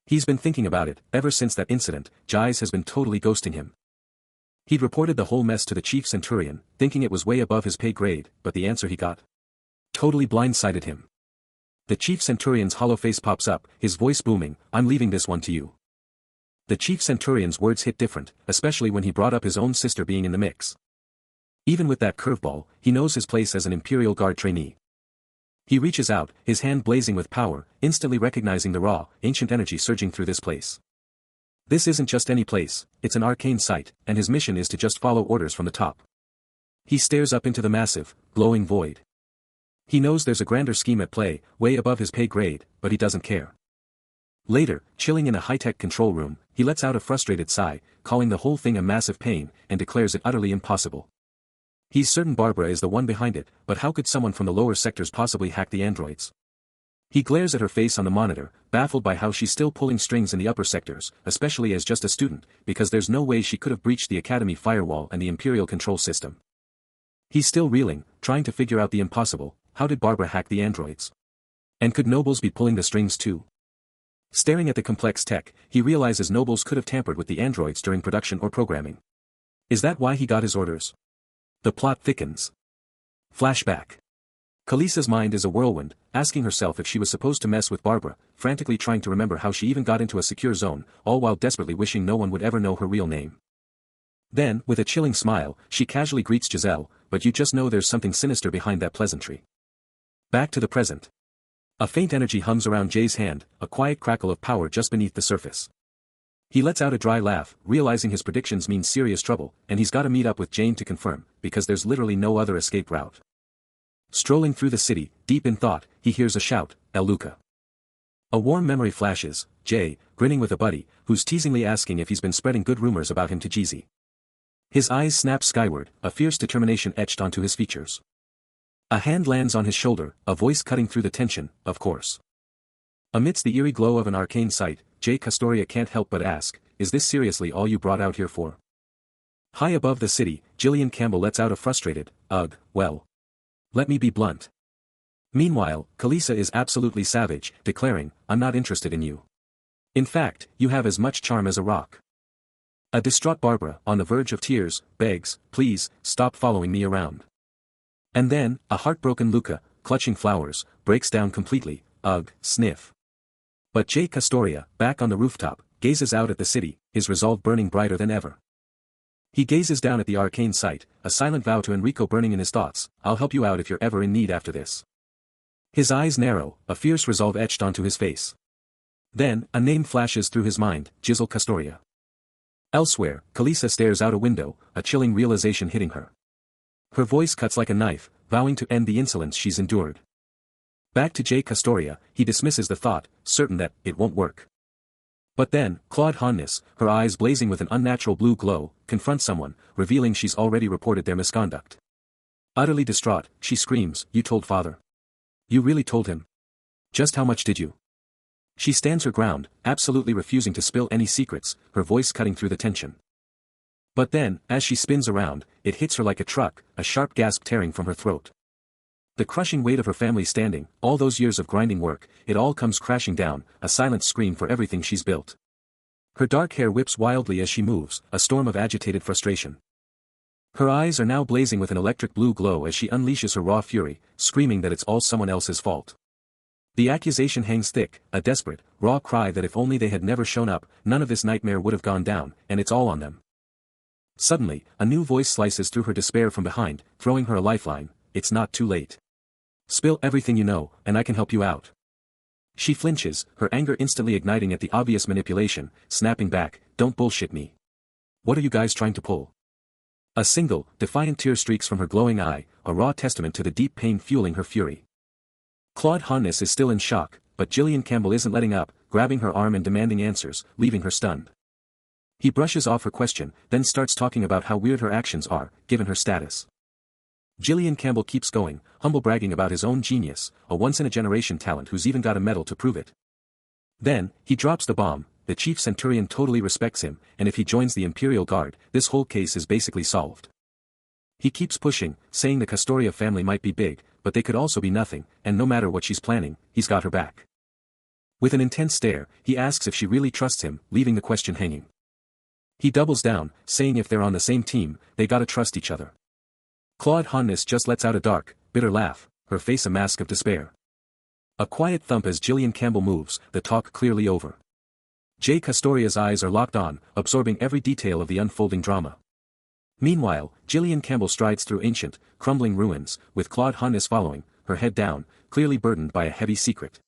[SPEAKER 1] He's been thinking about it, ever since that incident, Jais has been totally ghosting him. He'd reported the whole mess to the chief centurion, thinking it was way above his pay grade, but the answer he got totally blindsided him. The chief centurion's hollow face pops up, his voice booming, "I'm leaving this one to you." The chief centurion's words hit different, especially when he brought up his own sister being in the mix. Even with that curveball, he knows his place as an Imperial Guard trainee. He reaches out, his hand blazing with power, instantly recognizing the raw, ancient energy surging through this place. This isn't just any place, it's an arcane site, and his mission is to just follow orders from the top. He stares up into the massive, glowing void. He knows there's a grander scheme at play, way above his pay grade, but he doesn't care. Later, chilling in a high-tech control room, he lets out a frustrated sigh, calling the whole thing a massive pain, and declares it utterly impossible. He's certain Barbara is the one behind it, but how could someone from the lower sectors possibly hack the androids? He glares at her face on the monitor, baffled by how she's still pulling strings in the upper sectors, especially as just a student, because there's no way she could have breached the academy firewall and the Imperial control system. He's still reeling, trying to figure out the impossible. How did Barbara hack the androids? And could Nobles be pulling the strings too? Staring at the complex tech, he realizes Nobles could have tampered with the androids during production or programming. Is that why he got his orders? The plot thickens. Flashback. Kalisa's mind is a whirlwind, asking herself if she was supposed to mess with Barbara, frantically trying to remember how she even got into a secure zone, all while desperately wishing no one would ever know her real name. Then, with a chilling smile, she casually greets Giselle, but you just know there's something sinister behind that pleasantry. Back to the present. A faint energy hums around Jay's hand, a quiet crackle of power just beneath the surface. He lets out a dry laugh, realizing his predictions mean serious trouble, and he's got to meet up with Jane to confirm, because there's literally no other escape route. Strolling through the city, deep in thought, he hears a shout, El Luca. A warm memory flashes, Jay, grinning with a buddy, who's teasingly asking if he's been spreading good rumors about him to Jeezy. His eyes snap skyward, a fierce determination etched onto his features. A hand lands on his shoulder, a voice cutting through the tension, of course. Amidst the eerie glow of an arcane sight, Jay Castoria can't help but ask, is this seriously all you brought out here for? High above the city, Gillian Campbell lets out a frustrated, ugh, well. Let me be blunt. Meanwhile, Kalisa is absolutely savage, declaring, I'm not interested in you. In fact, you have as much charm as a rock. A distraught Barbara, on the verge of tears, begs, please, stop following me around. And then, a heartbroken Luca, clutching flowers, breaks down completely, ugh, sniff. But Jay Castoria, back on the rooftop, gazes out at the city, his resolve burning brighter than ever. He gazes down at the arcane sight, a silent vow to Enrico burning in his thoughts, I'll help you out if you're ever in need after this. His eyes narrow, a fierce resolve etched onto his face. Then, a name flashes through his mind, Giselle Castoria. Elsewhere, Kalisa stares out a window, a chilling realization hitting her. Her voice cuts like a knife, vowing to end the insolence she's endured. Back to Jay Castoria, he dismisses the thought, certain that it won't work. But then, Claude Hannes, her eyes blazing with an unnatural blue glow, confronts someone, revealing she's already reported their misconduct. Utterly distraught, she screams, you told father. You really told him? Just how much did you? She stands her ground, absolutely refusing to spill any secrets, her voice cutting through the tension. But then, as she spins around, it hits her like a truck, a sharp gasp tearing from her throat. The crushing weight of her family standing, all those years of grinding work, it all comes crashing down, a silent scream for everything she's built. Her dark hair whips wildly as she moves, a storm of agitated frustration. Her eyes are now blazing with an electric blue glow as she unleashes her raw fury, screaming that it's all someone else's fault. The accusation hangs thick, a desperate, raw cry that if only they had never shown up, none of this nightmare would have gone down, and it's all on them. Suddenly, a new voice slices through her despair from behind, throwing her a lifeline, it's not too late. Spill everything you know, and I can help you out. She flinches, her anger instantly igniting at the obvious manipulation, snapping back, don't bullshit me. What are you guys trying to pull? A single, defiant tear streaks from her glowing eye, a raw testament to the deep pain fueling her fury. Claude Hannes is still in shock, but Gillian Campbell isn't letting up, grabbing her arm and demanding answers, leaving her stunned. He brushes off her question, then starts talking about how weird her actions are, given her status. Gillian Campbell keeps going, humble bragging about his own genius, a once-in-a-generation talent who's even got a medal to prove it. Then, he drops the bomb, the chief centurion totally respects him, and if he joins the Imperial Guard, this whole case is basically solved. He keeps pushing, saying the Castoria family might be big, but they could also be nothing, and no matter what she's planning, he's got her back. With an intense stare, he asks if she really trusts him, leaving the question hanging. He doubles down, saying if they're on the same team, they gotta trust each other. Claude Hannes just lets out a dark, bitter laugh, her face a mask of despair. A quiet thump as Gillian Campbell moves, the talk clearly over. Jay Castoria's eyes are locked on, absorbing every detail of the unfolding drama. Meanwhile, Gillian Campbell strides through ancient, crumbling ruins, with Claude Hannes following, her head down, clearly burdened by a heavy secret.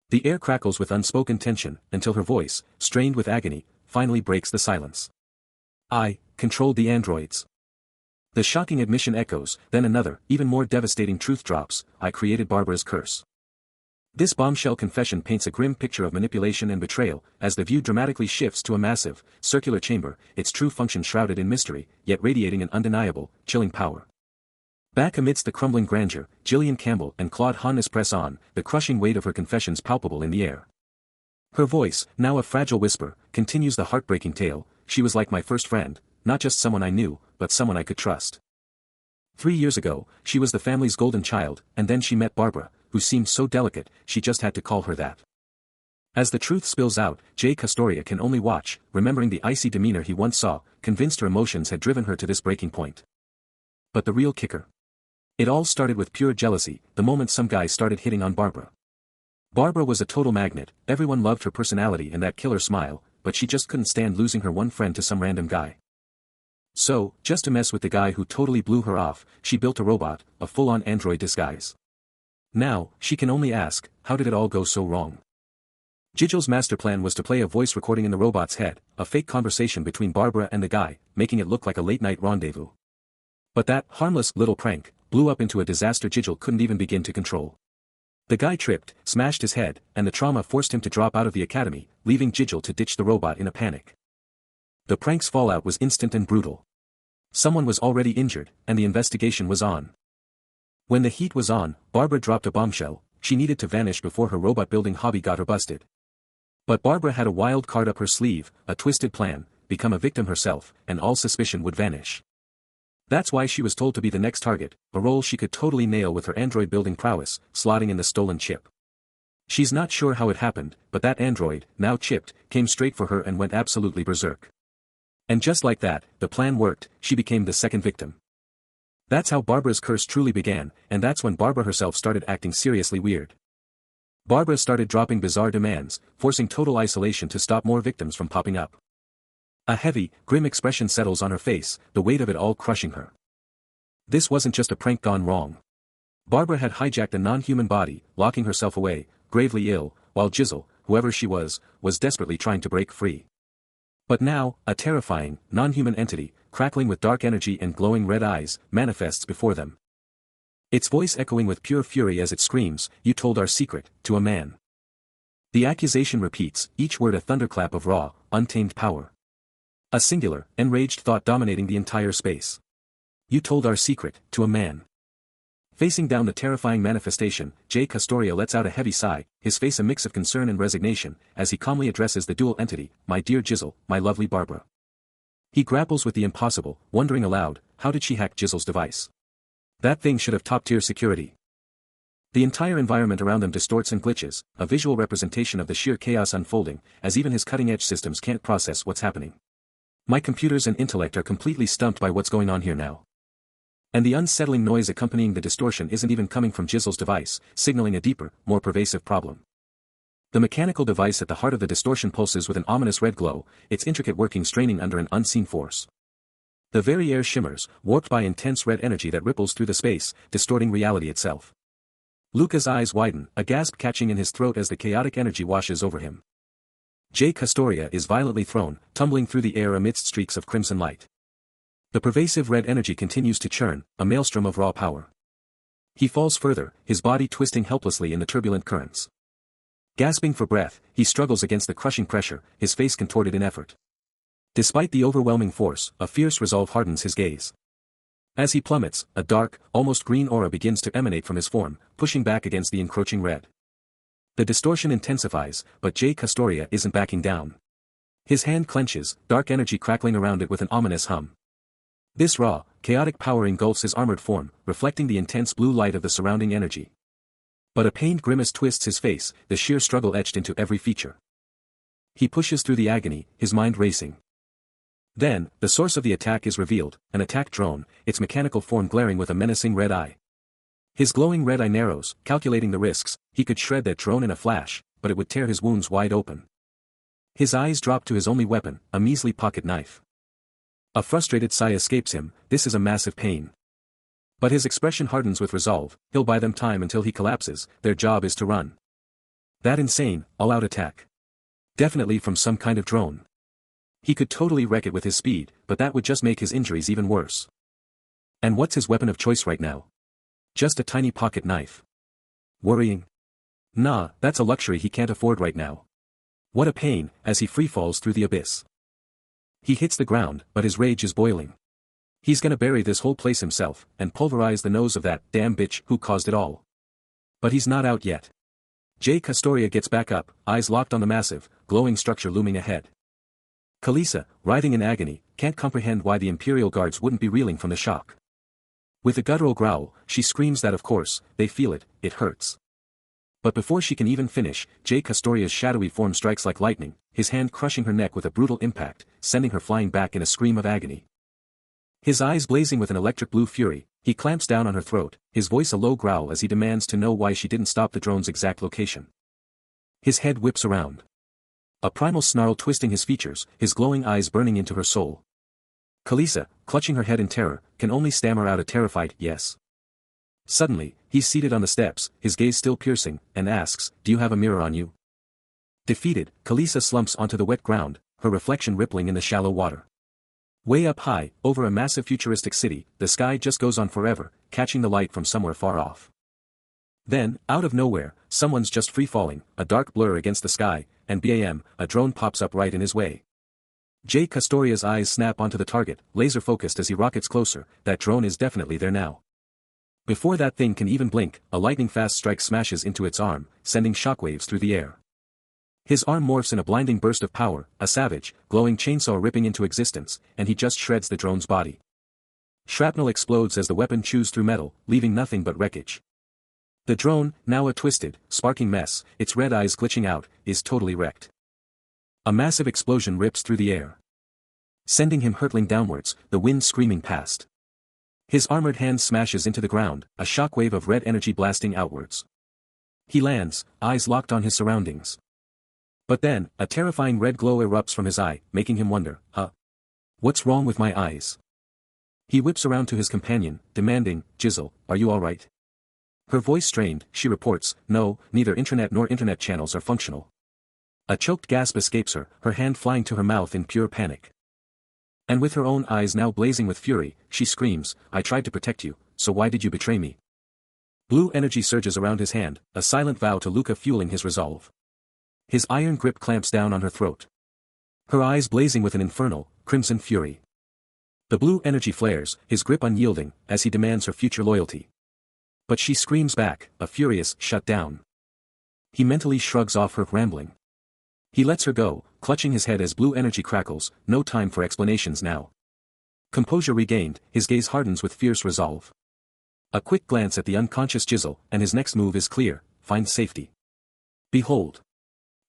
[SPEAKER 1] The air crackles with unspoken tension, until her voice, strained with agony, finally breaks the silence. I controlled the androids. The shocking admission echoes, then another, even more devastating truth drops, I created Barbara's curse. This bombshell confession paints a grim picture of manipulation and betrayal, as the view dramatically shifts to a massive, circular chamber, its true function shrouded in mystery, yet radiating an undeniable, chilling power. Back amidst the crumbling grandeur, Gillian Campbell and Claude Hannes press on, the crushing weight of her confessions palpable in the air. Her voice, now a fragile whisper, continues the heartbreaking tale. She was like my first friend, not just someone I knew, but someone I could trust. 3 years ago, she was the family's golden child, and then she met Barbara, who seemed so delicate, she just had to call her that. As the truth spills out, Jay Castoria can only watch, remembering the icy demeanor he once saw, convinced her emotions had driven her to this breaking point. But the real kicker? It all started with pure jealousy, the moment some guy started hitting on Barbara. Barbara was a total magnet, everyone loved her personality and that killer smile, but she just couldn't stand losing her one friend to some random guy. So, just to mess with the guy who totally blew her off, she built a robot, a full-on android disguise. Now, she can only ask, how did it all go so wrong? Jigel's master plan was to play a voice recording in the robot's head, a fake conversation between Barbara and the guy, making it look like a late-night rendezvous. But that harmless little prank blew up into a disaster Jigel couldn't even begin to control. The guy tripped, smashed his head, and the trauma forced him to drop out of the academy, leaving Jigel to ditch the robot in a panic. The prank's fallout was instant and brutal. Someone was already injured, and the investigation was on. When the heat was on, Barbara dropped a bombshell. She needed to vanish before her robot-building hobby got her busted. But Barbara had a wild card up her sleeve, a twisted plan, become a victim herself, and all suspicion would vanish. That's why she was told to be the next target, a role she could totally nail with her android-building prowess, slotting in the stolen chip. She's not sure how it happened, but that android, now chipped, came straight for her and went absolutely berserk. And just like that, the plan worked, she became the second victim. That's how Barbara's curse truly began, and that's when Barbara herself started acting seriously weird. Barbara started dropping bizarre demands, forcing total isolation to stop more victims from popping up. A heavy, grim expression settles on her face, the weight of it all crushing her. This wasn't just a prank gone wrong. Barbara had hijacked a non-human body, locking herself away, gravely ill, while Jizzle, whoever she was desperately trying to break free. But now, a terrifying, non-human entity, crackling with dark energy and glowing red eyes, manifests before them. Its voice echoing with pure fury as it screams, "You told our secret, to a man." The accusation repeats, each word a thunderclap of raw, untamed power. A singular, enraged thought dominating the entire space. You told our secret, to a man. Facing down the terrifying manifestation, Jay Castoria lets out a heavy sigh, his face a mix of concern and resignation, as he calmly addresses the dual entity, "My dear Jizzle, my lovely Barbara." He grapples with the impossible, wondering aloud, how did she hack Jizzle's device? That thing should have top-tier security. The entire environment around them distorts and glitches, a visual representation of the sheer chaos unfolding, as even his cutting-edge systems can't process what's happening. My computers and intellect are completely stumped by what's going on here now. And the unsettling noise accompanying the distortion isn't even coming from Jizzle's device, signaling a deeper, more pervasive problem. The mechanical device at the heart of the distortion pulses with an ominous red glow, its intricate working straining under an unseen force. The very air shimmers, warped by intense red energy that ripples through the space, distorting reality itself. Luca's eyes widen, a gasp catching in his throat as the chaotic energy washes over him. Jay Castoria is violently thrown, tumbling through the air amidst streaks of crimson light. The pervasive red energy continues to churn, a maelstrom of raw power. He falls further, his body twisting helplessly in the turbulent currents. Gasping for breath, he struggles against the crushing pressure, his face contorted in effort. Despite the overwhelming force, a fierce resolve hardens his gaze. As he plummets, a dark, almost green aura begins to emanate from his form, pushing back against the encroaching red. The distortion intensifies, but Jay Castoria isn't backing down. His hand clenches, dark energy crackling around it with an ominous hum. This raw, chaotic power engulfs his armored form, reflecting the intense blue light of the surrounding energy. But a pained grimace twists his face, the sheer struggle etched into every feature. He pushes through the agony, his mind racing. Then, the source of the attack is revealed, an attack drone, its mechanical form glaring with a menacing red eye. His glowing red eye narrows, calculating the risks. He could shred that drone in a flash, but it would tear his wounds wide open. His eyes drop to his only weapon, a measly pocket knife. A frustrated sigh escapes him, this is a massive pain. But his expression hardens with resolve, he'll buy them time until he collapses, their job is to run. That insane, all-out attack. Definitely from some kind of drone. He could totally wreck it with his speed, but that would just make his injuries even worse. And what's his weapon of choice right now? Just a tiny pocket knife. Worrying? Nah, that's a luxury he can't afford right now. What a pain, as he free falls through the abyss. He hits the ground, but his rage is boiling. He's gonna bury this whole place himself, and pulverize the nose of that damn bitch who caused it all. But he's not out yet. Jay Castoria gets back up, eyes locked on the massive, glowing structure looming ahead. Kalisa, writhing in agony, can't comprehend why the Imperial Guards wouldn't be reeling from the shock. With a guttural growl, she screams that of course, they feel it, it hurts. But before she can even finish, Jay Castoria's shadowy form strikes like lightning, his hand crushing her neck with a brutal impact, sending her flying back in a scream of agony. His eyes blazing with an electric blue fury, he clamps down on her throat, his voice a low growl as he demands to know why she didn't stop the drone's exact location. His head whips around. A primal snarl twisting his features, his glowing eyes burning into her soul. Kalisa, clutching her head in terror, can only stammer out a terrified yes. Suddenly, he's seated on the steps, his gaze still piercing, and asks, "Do you have a mirror on you?" Defeated, Kalisa slumps onto the wet ground, her reflection rippling in the shallow water. Way up high, over a massive futuristic city, the sky just goes on forever, catching the light from somewhere far off. Then, out of nowhere, someone's just free-falling, a dark blur against the sky, and bam, a drone pops up right in his way. Jay Castoria's eyes snap onto the target, laser-focused as he rockets closer, that drone is definitely there now. Before that thing can even blink, a lightning-fast strike smashes into its arm, sending shockwaves through the air. His arm morphs in a blinding burst of power, a savage, glowing chainsaw ripping into existence, and he just shreds the drone's body. Shrapnel explodes as the weapon chews through metal, leaving nothing but wreckage. The drone, now a twisted, sparking mess, its red eyes glitching out, is totally wrecked. A massive explosion rips through the air, sending him hurtling downwards, the wind screaming past. His armored hand smashes into the ground, a shockwave of red energy blasting outwards. He lands, eyes locked on his surroundings. But then, a terrifying red glow erupts from his eye, making him wonder, what's wrong with my eyes? He whips around to his companion, demanding, "Jizzle, are you alright?" Her voice strained, she reports, "No, neither intranet nor internet channels are functional." A choked gasp escapes her, her hand flying to her mouth in pure panic. And with her own eyes now blazing with fury, she screams, "I tried to protect you, so why did you betray me?" Blue energy surges around his hand, a silent vow to Luca fueling his resolve. His iron grip clamps down on her throat. Her eyes blazing with an infernal, crimson fury. The blue energy flares, his grip unyielding, as he demands her future loyalty. But she screams back, a furious, "Shut down." He mentally shrugs off her rambling. He lets her go, clutching his head as blue energy crackles, no time for explanations now. Composure regained, his gaze hardens with fierce resolve. A quick glance at the unconscious Jizzle, and his next move is clear, find safety. Behold!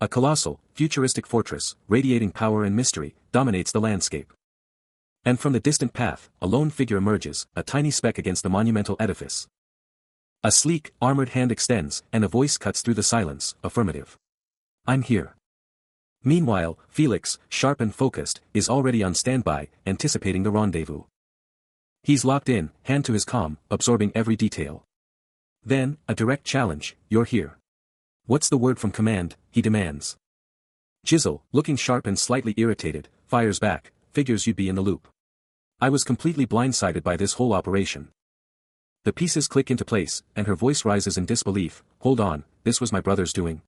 [SPEAKER 1] A colossal, futuristic fortress, radiating power and mystery, dominates the landscape. And from the distant path, a lone figure emerges, a tiny speck against the monumental edifice. A sleek, armored hand extends, and a voice cuts through the silence, affirmative. "I'm here." Meanwhile, Felix, sharp and focused, is already on standby, anticipating the rendezvous. He's locked in, hand to his comm, absorbing every detail. Then, a direct challenge, "You're here." "What's the word from command?" he demands. Jizzle, looking sharp and slightly irritated, fires back, "Figures you'd be in the loop. I was completely blindsided by this whole operation." The pieces click into place, and her voice rises in disbelief, "Hold on, this was my brother's doing."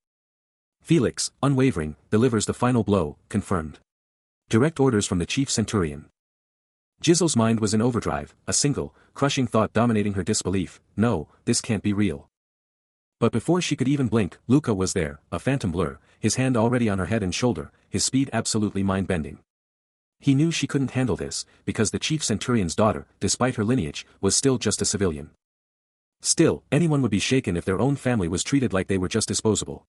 [SPEAKER 1] Felix, unwavering, delivers the final blow, confirmed. Direct orders from the chief centurion. Jizzle's mind was in overdrive, a single, crushing thought dominating her disbelief, "No, this can't be real." But before she could even blink, Luca was there, a phantom blur, his hand already on her head and shoulder, his speed absolutely mind-bending. He knew she couldn't handle this, because the chief centurion's daughter, despite her lineage, was still just a civilian. Still, anyone would be shaken if their own family was treated like they were just disposable.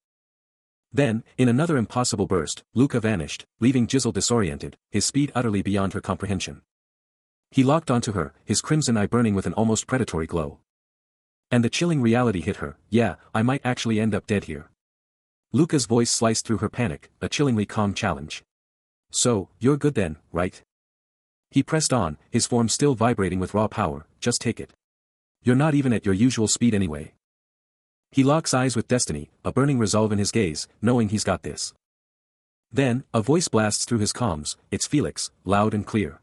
[SPEAKER 1] Then, in another impossible burst, Luca vanished, leaving Jizzle disoriented, his speed utterly beyond her comprehension. He locked onto her, his crimson eye burning with an almost predatory glow. And the chilling reality hit her, "Yeah, I might actually end up dead here." Luca's voice sliced through her panic, a chillingly calm challenge. "So, you're good then, right?" He pressed on, his form still vibrating with raw power, "Just take it. You're not even at your usual speed anyway." He locks eyes with destiny, a burning resolve in his gaze, knowing he's got this. Then, a voice blasts through his comms, it's Felix, loud and clear.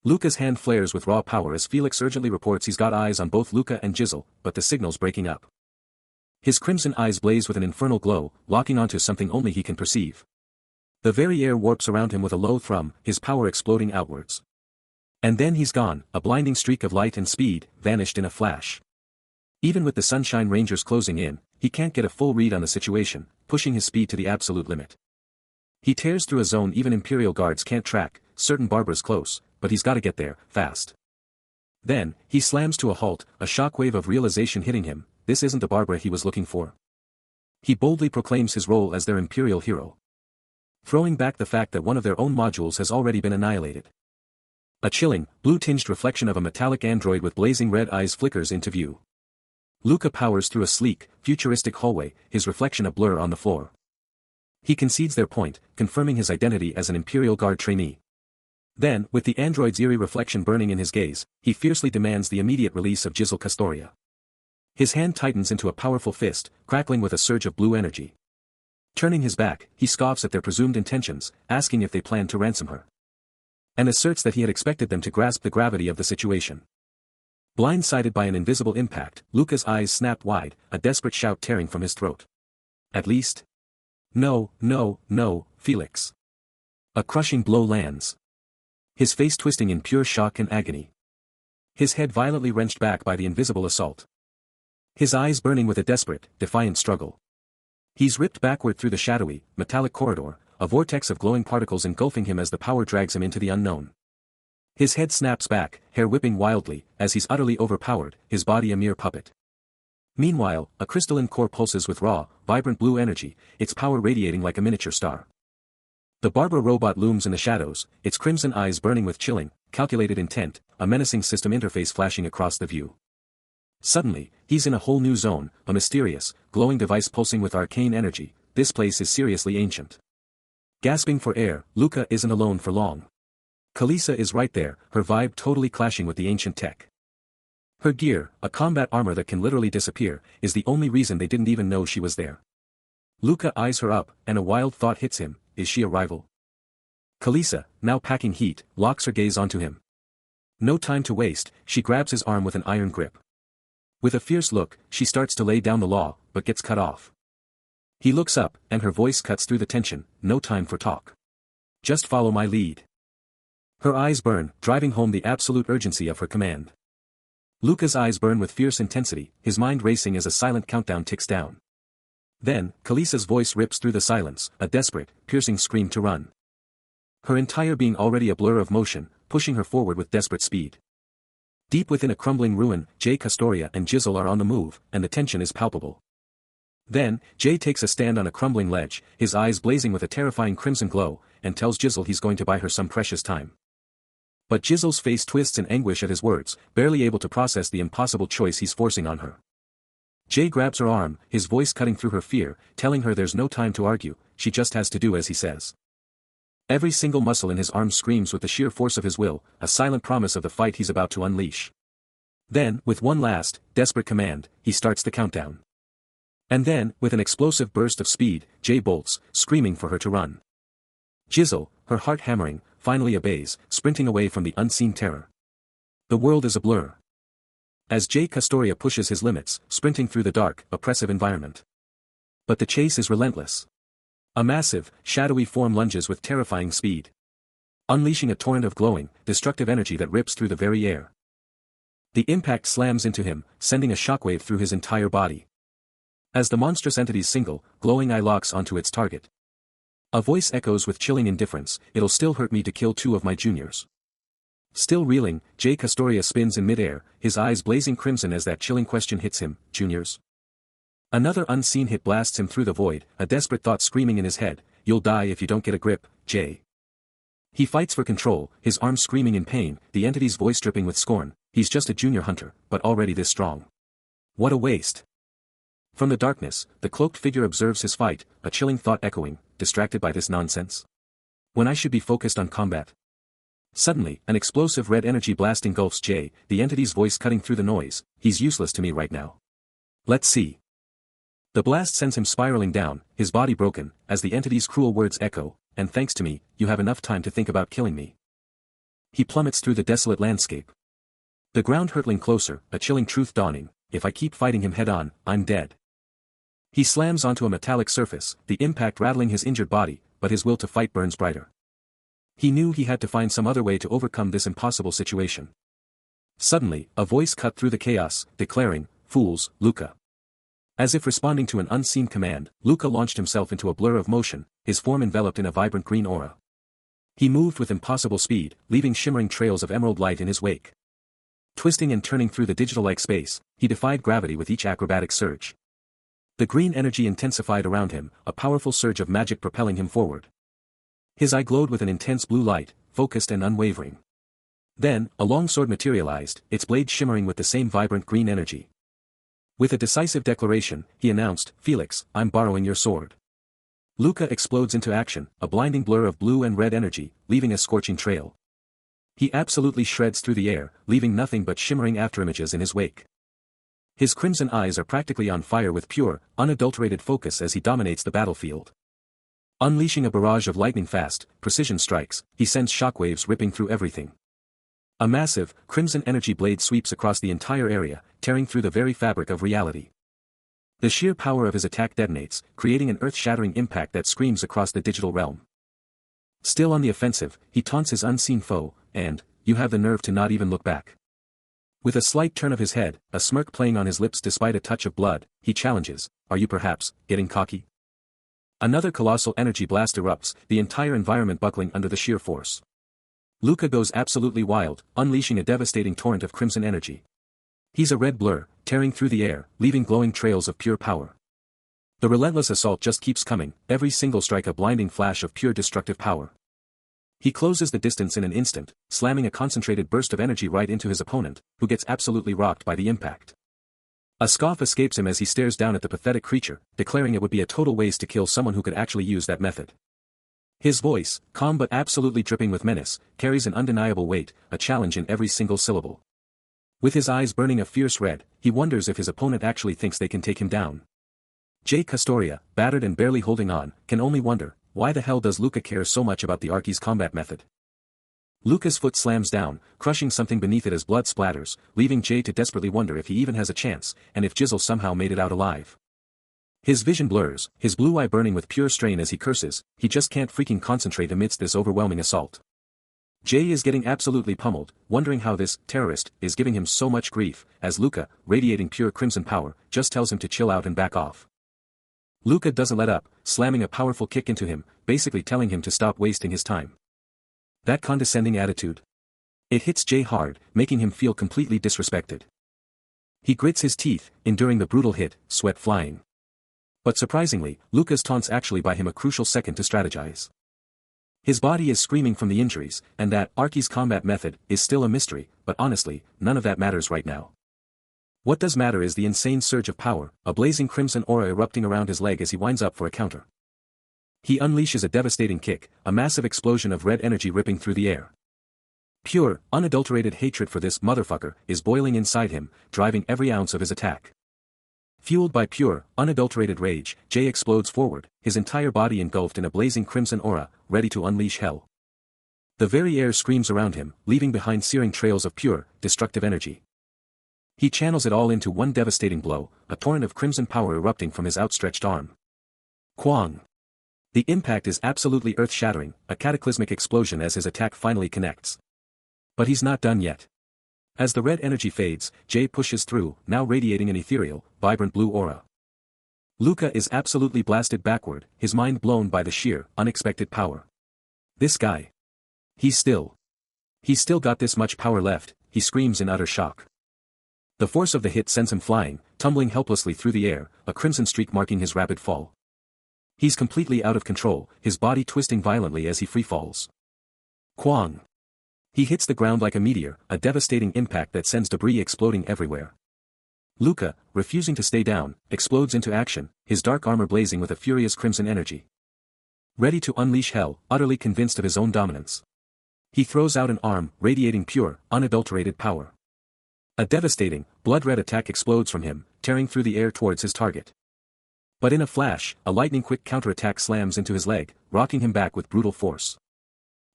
[SPEAKER 1] Luca's hand flares with raw power as Felix urgently reports he's got eyes on both Luca and Jizzle, but the signal's breaking up. His crimson eyes blaze with an infernal glow, locking onto something only he can perceive. The very air warps around him with a low thrum, his power exploding outwards. And then he's gone, a blinding streak of light and speed, vanished in a flash. Even with the Sunshine Rangers closing in, he can't get a full read on the situation, pushing his speed to the absolute limit. He tears through a zone even Imperial guards can't track, certain Barbara's close, but he's gotta get there, fast. Then, he slams to a halt, a shockwave of realization hitting him, this isn't the Barbara he was looking for. He boldly proclaims his role as their Imperial hero, throwing back the fact that one of their own modules has already been annihilated. A chilling, blue-tinged reflection of a metallic android with blazing red eyes flickers into view. Luca powers through a sleek, futuristic hallway, his reflection a blur on the floor. He concedes their point, confirming his identity as an Imperial Guard trainee. Then, with the android's eerie reflection burning in his gaze, he fiercely demands the immediate release of Giselle Castoria. His hand tightens into a powerful fist, crackling with a surge of blue energy. Turning his back, he scoffs at their presumed intentions, asking if they plan to ransom her, and asserts that he had expected them to grasp the gravity of the situation. Blindsided by an invisible impact, Luca's eyes snapped wide, a desperate shout tearing from his throat. At least? No, no, no, Felix. A crushing blow lands. His face twisting in pure shock and agony. His head violently wrenched back by the invisible assault. His eyes burning with a desperate, defiant struggle. He's ripped backward through the shadowy, metallic corridor, a vortex of glowing particles engulfing him as the power drags him into the unknown. His head snaps back, hair whipping wildly, as he's utterly overpowered, his body a mere puppet. Meanwhile, a crystalline core pulses with raw, vibrant blue energy, its power radiating like a miniature star. The Barbara robot looms in the shadows, its crimson eyes burning with chilling, calculated intent, a menacing system interface flashing across the view. Suddenly, he's in a whole new zone, a mysterious, glowing device pulsing with arcane energy. This place is seriously ancient. Gasping for air, Luca isn't alone for long. Kalisa is right there, her vibe totally clashing with the ancient tech. Her gear, a combat armor that can literally disappear, is the only reason they didn't even know she was there. Luca eyes her up, and a wild thought hits him, is she a rival? Kalisa, now packing heat, locks her gaze onto him. No time to waste, she grabs his arm with an iron grip. With a fierce look, she starts to lay down the law, but gets cut off. He looks up, and her voice cuts through the tension, no time for talk. Just follow my lead. Her eyes burn, driving home the absolute urgency of her command. Luca's eyes burn with fierce intensity, his mind racing as a silent countdown ticks down. Then, Kalisa's voice rips through the silence, a desperate, piercing scream to run. Her entire being already a blur of motion, pushing her forward with desperate speed. Deep within a crumbling ruin, Jay Castoria and Giselle are on the move, and the tension is palpable. Then, Jay takes a stand on a crumbling ledge, his eyes blazing with a terrifying crimson glow, and tells Giselle he's going to buy her some precious time. But Giselle's face twists in anguish at his words, barely able to process the impossible choice he's forcing on her. Jay grabs her arm, his voice cutting through her fear, telling her there's no time to argue, she just has to do as he says. Every single muscle in his arm screams with the sheer force of his will, a silent promise of the fight he's about to unleash. Then, with one last, desperate command, he starts the countdown. And then, with an explosive burst of speed, Jay bolts, screaming for her to run. Giselle, her heart hammering, finally obeys, sprinting away from the unseen terror. The world is a blur. As Jay Castoria pushes his limits, sprinting through the dark, oppressive environment. But the chase is relentless. A massive, shadowy form lunges with terrifying speed, unleashing a torrent of glowing, destructive energy that rips through the very air. The impact slams into him, sending a shockwave through his entire body. As the monstrous entity's single, glowing eye locks onto its target, a voice echoes with chilling indifference, "It'll still hurt me to kill two of my juniors." Still reeling, Jay Castoria spins in midair, his eyes blazing crimson as that chilling question hits him, "Juniors?" Another unseen hit blasts him through the void, a desperate thought screaming in his head, "You'll die if you don't get a grip, Jay." He fights for control, his arms screaming in pain, the entity's voice dripping with scorn, "He's just a junior hunter, but already this strong. What a waste." From the darkness, the cloaked figure observes his fight, a chilling thought echoing, "Distracted by this nonsense? When I should be focused on combat." Suddenly, an explosive red energy blast engulfs Jay, the entity's voice cutting through the noise, "He's useless to me right now. Let's see." The blast sends him spiraling down, his body broken, as the entity's cruel words echo, "And thanks to me, you have enough time to think about killing me." He plummets through the desolate landscape. The ground hurtling closer, a chilling truth dawning, "If I keep fighting him head-on, I'm dead." He slams onto a metallic surface, the impact rattling his injured body, but his will to fight burns brighter. He knew he had to find some other way to overcome this impossible situation. Suddenly, a voice cut through the chaos, declaring, "Fools, Luca." As if responding to an unseen command, Luca launched himself into a blur of motion, his form enveloped in a vibrant green aura. He moved with impossible speed, leaving shimmering trails of emerald light in his wake. Twisting and turning through the digital-like space, he defied gravity with each acrobatic surge. The green energy intensified around him, a powerful surge of magic propelling him forward. His eye glowed with an intense blue light, focused and unwavering. Then, a long sword materialized, its blade shimmering with the same vibrant green energy. With a decisive declaration, he announced, "Felix, I'm borrowing your sword." Luca explodes into action, a blinding blur of blue and red energy, leaving a scorching trail. He absolutely shreds through the air, leaving nothing but shimmering afterimages in his wake. His crimson eyes are practically on fire with pure, unadulterated focus as he dominates the battlefield. Unleashing a barrage of lightning-fast, precision strikes, he sends shockwaves ripping through everything. A massive, crimson energy blade sweeps across the entire area, tearing through the very fabric of reality. The sheer power of his attack detonates, creating an earth-shattering impact that screams across the digital realm. Still on the offensive, he taunts his unseen foe, and, "You have the nerve to not even look back." With a slight turn of his head, a smirk playing on his lips despite a touch of blood, he challenges, "Are you perhaps getting cocky?" Another colossal energy blast erupts, the entire environment buckling under the sheer force. Luca goes absolutely wild, unleashing a devastating torrent of crimson energy. He's a red blur, tearing through the air, leaving glowing trails of pure power. The relentless assault just keeps coming, every single strike a blinding flash of pure destructive power. He closes the distance in an instant, slamming a concentrated burst of energy right into his opponent, who gets absolutely rocked by the impact. A scoff escapes him as he stares down at the pathetic creature, declaring it would be a total waste to kill someone who could actually use that method. His voice, calm but absolutely dripping with menace, carries an undeniable weight, a challenge in every single syllable. With his eyes burning a fierce red, he wonders if his opponent actually thinks they can take him down. Jay Custoria, battered and barely holding on, can only wonder, why the hell does Luca care so much about the Archie's combat method? Luca's foot slams down, crushing something beneath it as blood splatters, leaving Jay to desperately wonder if he even has a chance, and if Jizzle somehow made it out alive. His vision blurs, his blue eye burning with pure strain as he curses, he just can't freaking concentrate amidst this overwhelming assault. Jay is getting absolutely pummeled, wondering how this terrorist is giving him so much grief, as Luca, radiating pure crimson power, just tells him to chill out and back off. Luca doesn't let up, slamming a powerful kick into him, basically telling him to stop wasting his time. That condescending attitude. It hits Jay hard, making him feel completely disrespected. He grits his teeth, enduring the brutal hit, sweat flying. But surprisingly, Luca's taunts actually buy him a crucial second to strategize. His body is screaming from the injuries, and that Archie's combat method is still a mystery, but honestly, none of that matters right now. What does matter is the insane surge of power, a blazing crimson aura erupting around his leg as he winds up for a counter. He unleashes a devastating kick, a massive explosion of red energy ripping through the air. Pure, unadulterated hatred for this motherfucker is boiling inside him, driving every ounce of his attack. Fueled by pure, unadulterated rage, Jay explodes forward, his entire body engulfed in a blazing crimson aura, ready to unleash hell. The very air screams around him, leaving behind searing trails of pure, destructive energy. He channels it all into one devastating blow, a torrent of crimson power erupting from his outstretched arm. Kwang! The impact is absolutely earth-shattering, a cataclysmic explosion as his attack finally connects. But he's not done yet. As the red energy fades, Jay pushes through, now radiating an ethereal, vibrant blue aura. Luca is absolutely blasted backward, his mind blown by the sheer, unexpected power. This guy. He's still got this much power left, he screams in utter shock. The force of the hit sends him flying, tumbling helplessly through the air, a crimson streak marking his rapid fall. He's completely out of control, his body twisting violently as he free falls. Kwang! He hits the ground like a meteor, a devastating impact that sends debris exploding everywhere. Luca, refusing to stay down, explodes into action, his dark armor blazing with a furious crimson energy. Ready to unleash hell, utterly convinced of his own dominance. He throws out an arm, radiating pure, unadulterated power. A devastating, blood-red attack explodes from him, tearing through the air towards his target. But in a flash, a lightning-quick counterattack slams into his leg, rocking him back with brutal force.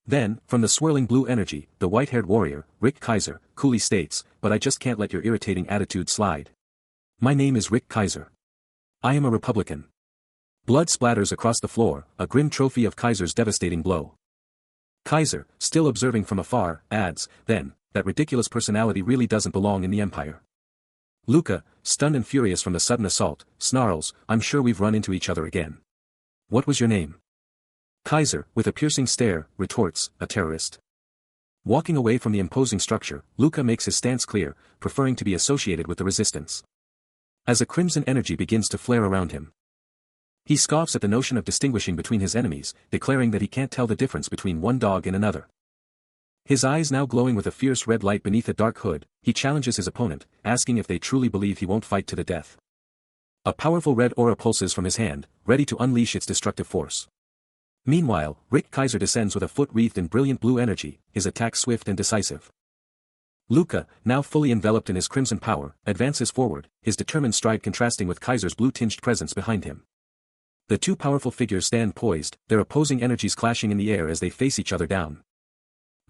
[SPEAKER 1] Then, from the swirling blue energy, the white-haired warrior, Rick Kaiser, coolly states, "But I just can't let your irritating attitude slide. My name is Rick Kaiser. I am a Republican." Blood splatters across the floor, a grim trophy of Kaiser's devastating blow. Kaiser, still observing from afar, adds, then, that ridiculous personality really doesn't belong in the Empire. Luca, stunned and furious from the sudden assault, snarls, I'm sure we've run into each other again. What was your name? Kaiser, with a piercing stare, retorts, a terrorist. Walking away from the imposing structure, Luca makes his stance clear, preferring to be associated with the resistance. As a crimson energy begins to flare around him, he scoffs at the notion of distinguishing between his enemies, declaring that he can't tell the difference between one dog and another. His eyes now glowing with a fierce red light beneath a dark hood, he challenges his opponent, asking if they truly believe he won't fight to the death. A powerful red aura pulses from his hand, ready to unleash its destructive force. Meanwhile, Rick Kaiser descends with a foot wreathed in brilliant blue energy, his attack swift and decisive. Luca, now fully enveloped in his crimson power, advances forward, his determined stride contrasting with Kaiser's blue-tinged presence behind him. The two powerful figures stand poised, their opposing energies clashing in the air as they face each other down.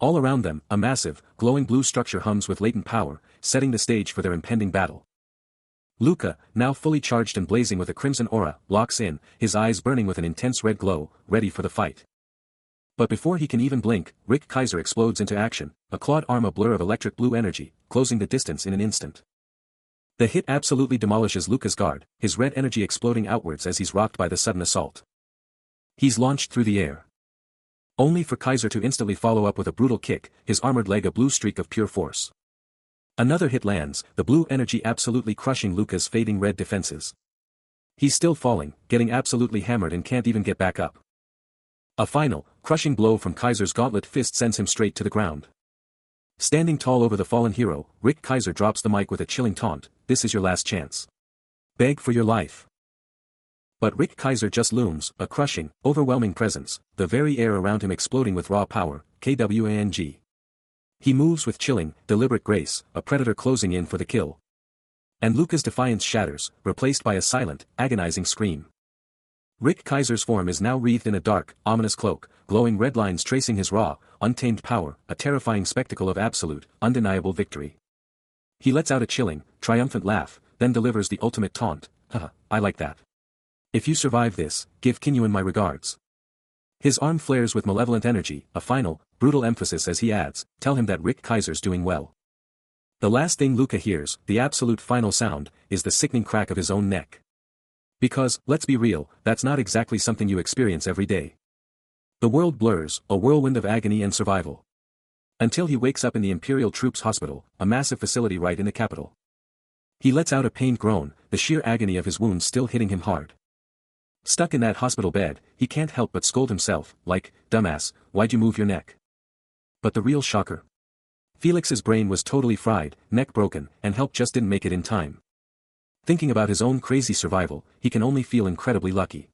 [SPEAKER 1] All around them, a massive, glowing blue structure hums with latent power, setting the stage for their impending battle. Luca, now fully charged and blazing with a crimson aura, locks in, his eyes burning with an intense red glow, ready for the fight. But before he can even blink, Rick Kaiser explodes into action, a clawed arm a blur of electric blue energy, closing the distance in an instant. The hit absolutely demolishes Luca's guard, his red energy exploding outwards as he's rocked by the sudden assault. He's launched through the air, only for Kaiser to instantly follow up with a brutal kick, his armored leg a blue streak of pure force. Another hit lands, the blue energy absolutely crushing Luca's fading red defenses. He's still falling, getting absolutely hammered and can't even get back up. A final, crushing blow from Kaiser's gauntlet fist sends him straight to the ground. Standing tall over the fallen hero, Rick Kaiser drops the mic with a chilling taunt, this is your last chance. Beg for your life. But Rick Kaiser just looms, a crushing, overwhelming presence, the very air around him exploding with raw power, KWANG. He moves with chilling, deliberate grace, a predator closing in for the kill. And Luca's defiance shatters, replaced by a silent, agonizing scream. Rick Kaiser's form is now wreathed in a dark, ominous cloak, glowing red lines tracing his raw, untamed power, a terrifying spectacle of absolute, undeniable victory. He lets out a chilling, triumphant laugh, then delivers the ultimate taunt, haha, I like that. If you survive this, give Kinyuan my regards. His arm flares with malevolent energy, a final, brutal emphasis as he adds, tell him that Rick Kaiser's doing well. The last thing Luca hears, the absolute final sound, is the sickening crack of his own neck. Because, let's be real, that's not exactly something you experience every day. The world blurs, a whirlwind of agony and survival. Until he wakes up in the Imperial Troops Hospital, a massive facility right in the capital. He lets out a pained groan, the sheer agony of his wounds still hitting him hard. Stuck in that hospital bed, he can't help but scold himself, like, dumbass, why'd you move your neck? But the real shocker. Felix's brain was totally fried, neck broken, and help just didn't make it in time. Thinking about his own crazy survival, he can only feel incredibly lucky.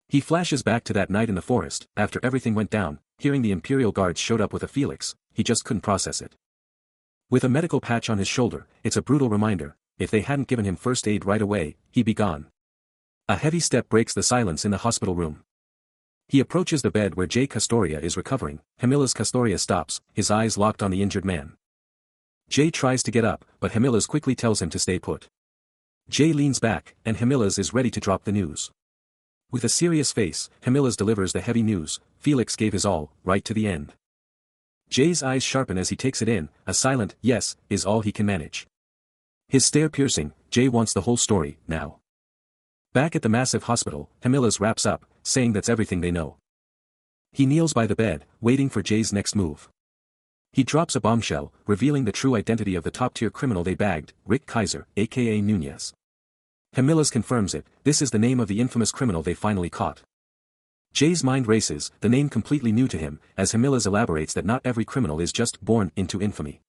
[SPEAKER 1] He flashes back to that night in the forest, after everything went down, hearing the Imperial Guards showed up with a Felix, he just couldn't process it. With a medical patch on his shoulder, it's a brutal reminder, if they hadn't given him first aid right away, he'd be gone. A heavy step breaks the silence in the hospital room. He approaches the bed where Jay Castoria is recovering, Hamila's Castoria stops, his eyes locked on the injured man. Jay tries to get up, but Hamila's quickly tells him to stay put. Jay leans back, and Hamila's is ready to drop the news. With a serious face, Hamila's delivers the heavy news, Felix gave his all, right to the end. Jay's eyes sharpen as he takes it in, a silent, yes, is all he can manage. His stare piercing, Jay wants the whole story, now. Back at the massive hospital, Hamila's wraps up, saying that's everything they know. He kneels by the bed, waiting for Jay's next move. He drops a bombshell, revealing the true identity of the top-tier criminal they bagged, Rick Kaiser, aka Nunez. Hamila's confirms it, this is the name of the infamous criminal they finally caught. Jay's mind races, the name completely new to him, as Hamila's elaborates that not every criminal is just born into infamy.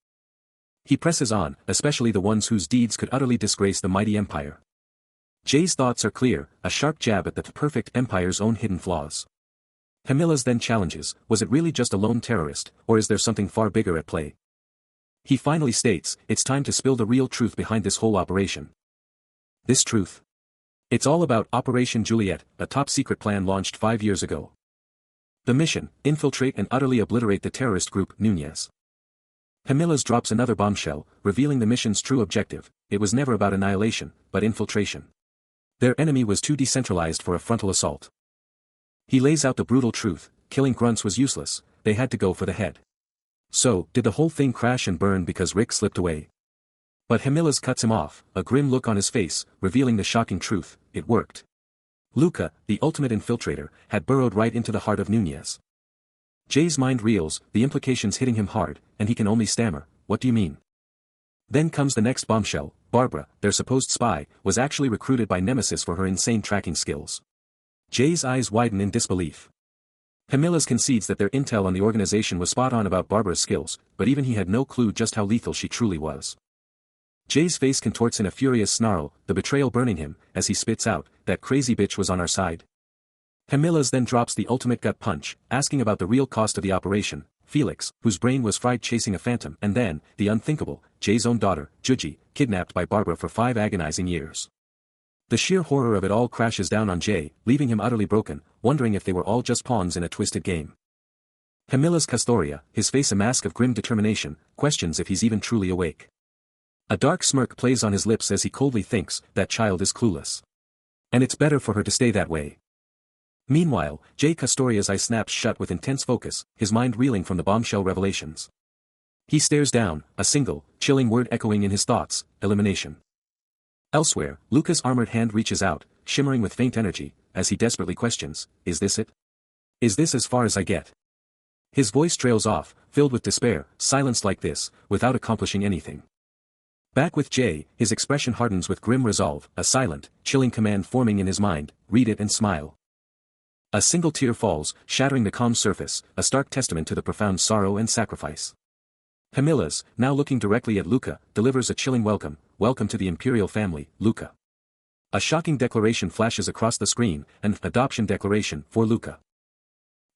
[SPEAKER 1] He presses on, especially the ones whose deeds could utterly disgrace the mighty empire. Jay's thoughts are clear, a sharp jab at the perfect empire's own hidden flaws. Hamila's then challenges, was it really just a lone terrorist, or is there something far bigger at play? He finally states, it's time to spill the real truth behind this whole operation. This truth. It's all about Operation Juliet, a top-secret plan launched 5 years ago. The mission, infiltrate and utterly obliterate the terrorist group, Nunez. Hamila's drops another bombshell, revealing the mission's true objective, it was never about annihilation, but infiltration. Their enemy was too decentralized for a frontal assault. He lays out the brutal truth, killing grunts was useless, they had to go for the head. So, did the whole thing crash and burn because Rick slipped away? But Hemilas cuts him off, a grim look on his face, revealing the shocking truth: it worked. Luca, the ultimate infiltrator, had burrowed right into the heart of Nunez. Jay's mind reels, the implications hitting him hard, and he can only stammer, "What do you mean?" Then comes the next bombshell: Barbara, their supposed spy, was actually recruited by Nemesis for her insane tracking skills. Jay's eyes widen in disbelief. Hemilas concedes that their intel on the organization was spot on about Barbara's skills, but even he had no clue just how lethal she truly was. Jay's face contorts in a furious snarl, the betrayal burning him, as he spits out, "That crazy bitch was on our side." Hemilas then drops the ultimate gut punch, asking about the real cost of the operation: Felix, whose brain was fried chasing a phantom, and then, the unthinkable, Jay's own daughter, Juji, kidnapped by Barbara for 5 agonizing years. The sheer horror of it all crashes down on Jay, leaving him utterly broken, wondering if they were all just pawns in a twisted game. Hemilas Castoria, his face a mask of grim determination, questions if he's even truly awake. A dark smirk plays on his lips as he coldly thinks, that child is clueless. And it's better for her to stay that way. Meanwhile, Jay Castoria's eye snaps shut with intense focus, his mind reeling from the bombshell revelations. He stares down, a single, chilling word echoing in his thoughts: elimination. Elsewhere, Luca's armored hand reaches out, shimmering with faint energy, as he desperately questions, "Is this it? Is this as far as I get?" His voice trails off, filled with despair, silenced like this, without accomplishing anything. Back with Jay, his expression hardens with grim resolve, a silent, chilling command forming in his mind: read it and smile. A single tear falls, shattering the calm surface, a stark testament to the profound sorrow and sacrifice. Hemilas, now looking directly at Luca, delivers a chilling welcome: "Welcome to the Imperial family, Luca." A shocking declaration flashes across the screen, an adoption declaration for Luca.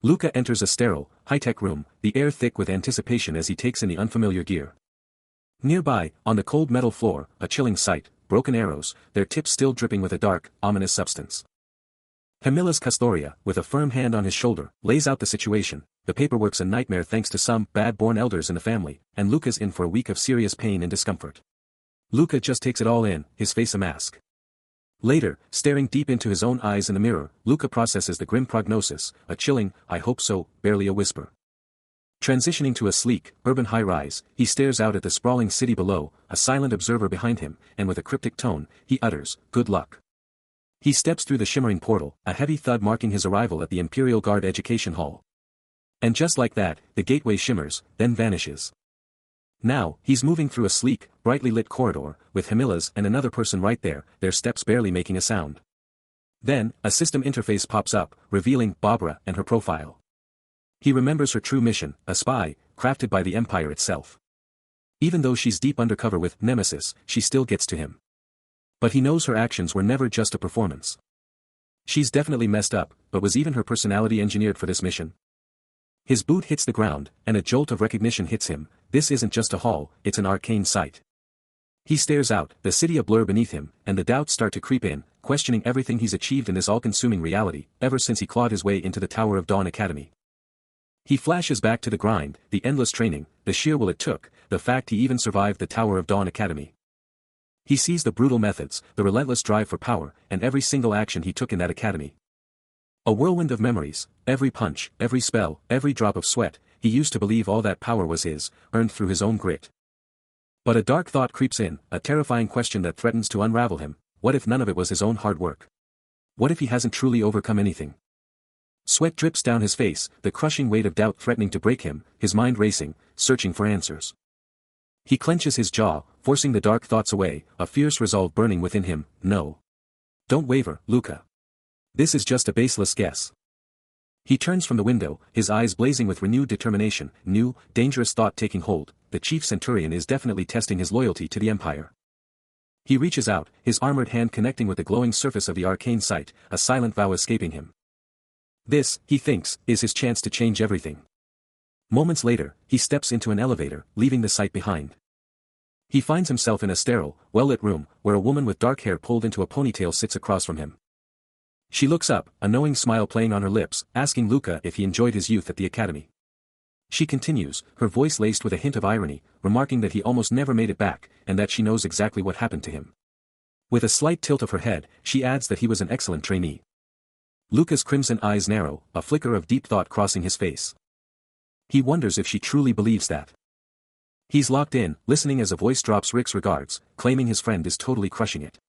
[SPEAKER 1] Luca enters a sterile, high-tech room, the air thick with anticipation as he takes in the unfamiliar gear. Nearby, on the cold metal floor, a chilling sight: broken arrows, their tips still dripping with a dark, ominous substance. Hemilas Castoria, with a firm hand on his shoulder, lays out the situation. The paperwork's a nightmare thanks to some bad-born elders in the family, and Luca's in for a week of serious pain and discomfort. Luca just takes it all in, his face a mask. Later, staring deep into his own eyes in the mirror, Luca processes the grim prognosis, a chilling, "I hope so," barely a whisper. Transitioning to a sleek, urban high-rise, he stares out at the sprawling city below, a silent observer behind him, and with a cryptic tone, he utters, "Good luck." He steps through the shimmering portal, a heavy thud marking his arrival at the Imperial Guard Education Hall. And just like that, the gateway shimmers, then vanishes. Now, he's moving through a sleek, brightly lit corridor, with Hemilas and another person right there, their steps barely making a sound. Then, a system interface pops up, revealing Barbara and her profile. He remembers her true mission, a spy, crafted by the Empire itself. Even though she's deep undercover with Nemesis, she still gets to him. But he knows her actions were never just a performance. She's definitely messed up, but was even her personality engineered for this mission? His boot hits the ground, and a jolt of recognition hits him. This isn't just a hall, it's an arcane site. He stares out, the city a blur beneath him, and the doubts start to creep in, questioning everything he's achieved in this all-consuming reality, ever since he clawed his way into the Tower of Dawn Academy. He flashes back to the grind, the endless training, the sheer will it took, the fact he even survived the Tower of Dawn Academy. He sees the brutal methods, the relentless drive for power, and every single action he took in that academy. A whirlwind of memories, every punch, every spell, every drop of sweat. He used to believe all that power was his, earned through his own grit. But a dark thought creeps in, a terrifying question that threatens to unravel him: what if none of it was his own hard work? What if he hasn't truly overcome anything? Sweat drips down his face, the crushing weight of doubt threatening to break him, his mind racing, searching for answers. He clenches his jaw, forcing the dark thoughts away, a fierce resolve burning within him. No. Don't waver, Luca. This is just a baseless guess. He turns from the window, his eyes blazing with renewed determination. New, dangerous thought taking hold: the chief centurion is definitely testing his loyalty to the Empire. He reaches out, his armored hand connecting with the glowing surface of the arcane site, a silent vow escaping him. This, he thinks, is his chance to change everything. Moments later, he steps into an elevator, leaving the site behind. He finds himself in a sterile, well-lit room, where a woman with dark hair pulled into a ponytail sits across from him. She looks up, a knowing smile playing on her lips, asking Luca if he enjoyed his youth at the academy. She continues, her voice laced with a hint of irony, remarking that he almost never made it back, and that she knows exactly what happened to him. With a slight tilt of her head, she adds that he was an excellent trainee. Luca's crimson eyes narrow, a flicker of deep thought crossing his face. He wonders if she truly believes that. He's locked in, listening as a voice drops Rick's regards, claiming his friend is totally crushing it.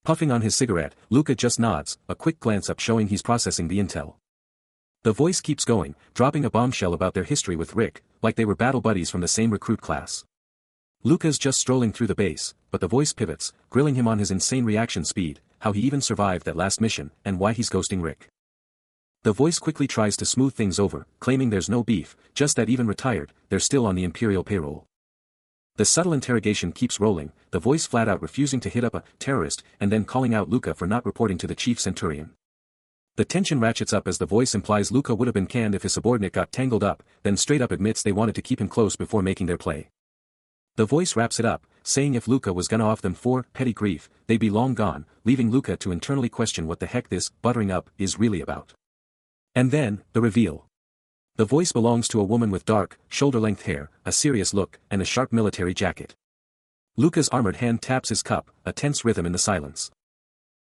[SPEAKER 1] Puffing on his cigarette, Luca just nods, a quick glance up showing he's processing the intel. The voice keeps going, dropping a bombshell about their history with Rick, like they were battle buddies from the same recruit class. Luca's just strolling through the base, but the voice pivots, grilling him on his insane reaction speed, how he even survived that last mission, and why he's ghosting Rick. The voice quickly tries to smooth things over, claiming there's no beef, just that even retired, they're still on the Imperial payroll. The subtle interrogation keeps rolling, the voice flat out refusing to hit up a terrorist and then calling out Luca for not reporting to the chief Centurion. The tension ratchets up as the voice implies Luca would have been canned if his subordinate got tangled up, then straight up admits they wanted to keep him close before making their play. The voice wraps it up, saying if Luca was gonna off them for petty grief, they'd be long gone, leaving Luca to internally question what the heck this buttering up is really about. And then, the reveal. The voice belongs to a woman with dark, shoulder-length hair, a serious look, and a sharp military jacket. Luca's armored hand taps his cup, a tense rhythm in the silence.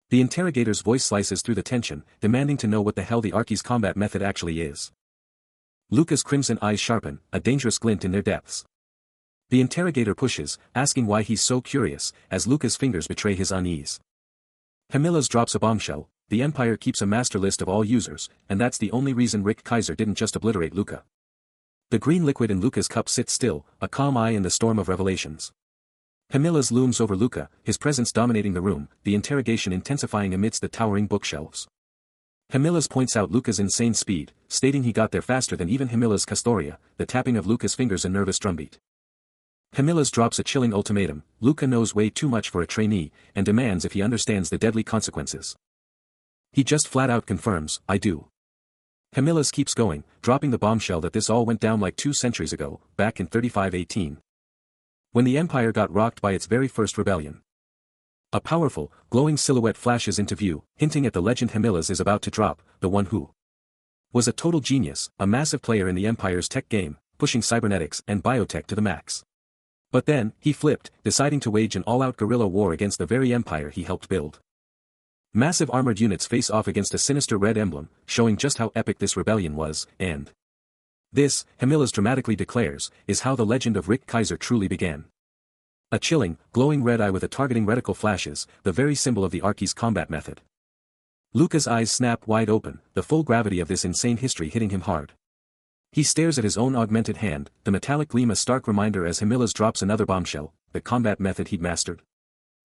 [SPEAKER 1] The interrogator's voice slices through the tension, demanding to know what the hell the Arky's combat method actually is. Luca's crimson eyes sharpen, a dangerous glint in their depths. The interrogator pushes, asking why he's so curious, as Luca's fingers betray his unease. Camillus drops a bombshell. The Empire keeps a master list of all users, and that's the only reason Rick Kaiser didn't just obliterate Luca. The green liquid in Luca's cup sits still, a calm eye in the storm of revelations. Camillus looms over Luca, his presence dominating the room, the interrogation intensifying amidst the towering bookshelves. Camillus points out Luca's insane speed, stating he got there faster than even Camillus Castoria, the tapping of Luca's fingers a nervous drumbeat. Camillus drops a chilling ultimatum, Luca knows way too much for a trainee, and demands if he understands the deadly consequences. He just flat out confirms, I do. Camillus keeps going, dropping the bombshell that this all went down like 2 centuries ago, back in 3518. When the Empire got rocked by its very first rebellion. A powerful, glowing silhouette flashes into view, hinting at the legend Camillus is about to drop, the one who was a total genius, a massive player in the Empire's tech game, pushing cybernetics and biotech to the max. But then, he flipped, deciding to wage an all-out guerrilla war against the very empire he helped build. Massive armored units face off against a sinister red emblem, showing just how epic this rebellion was, and this, Camillus dramatically declares, is how the legend of Rick Kaiser truly began. A chilling, glowing red eye with a targeting reticle flashes, the very symbol of the Arky's combat method. Luca's eyes snap wide open, the full gravity of this insane history hitting him hard. He stares at his own augmented hand, the metallic gleam a stark reminder as Camillus drops another bombshell, the combat method he'd mastered.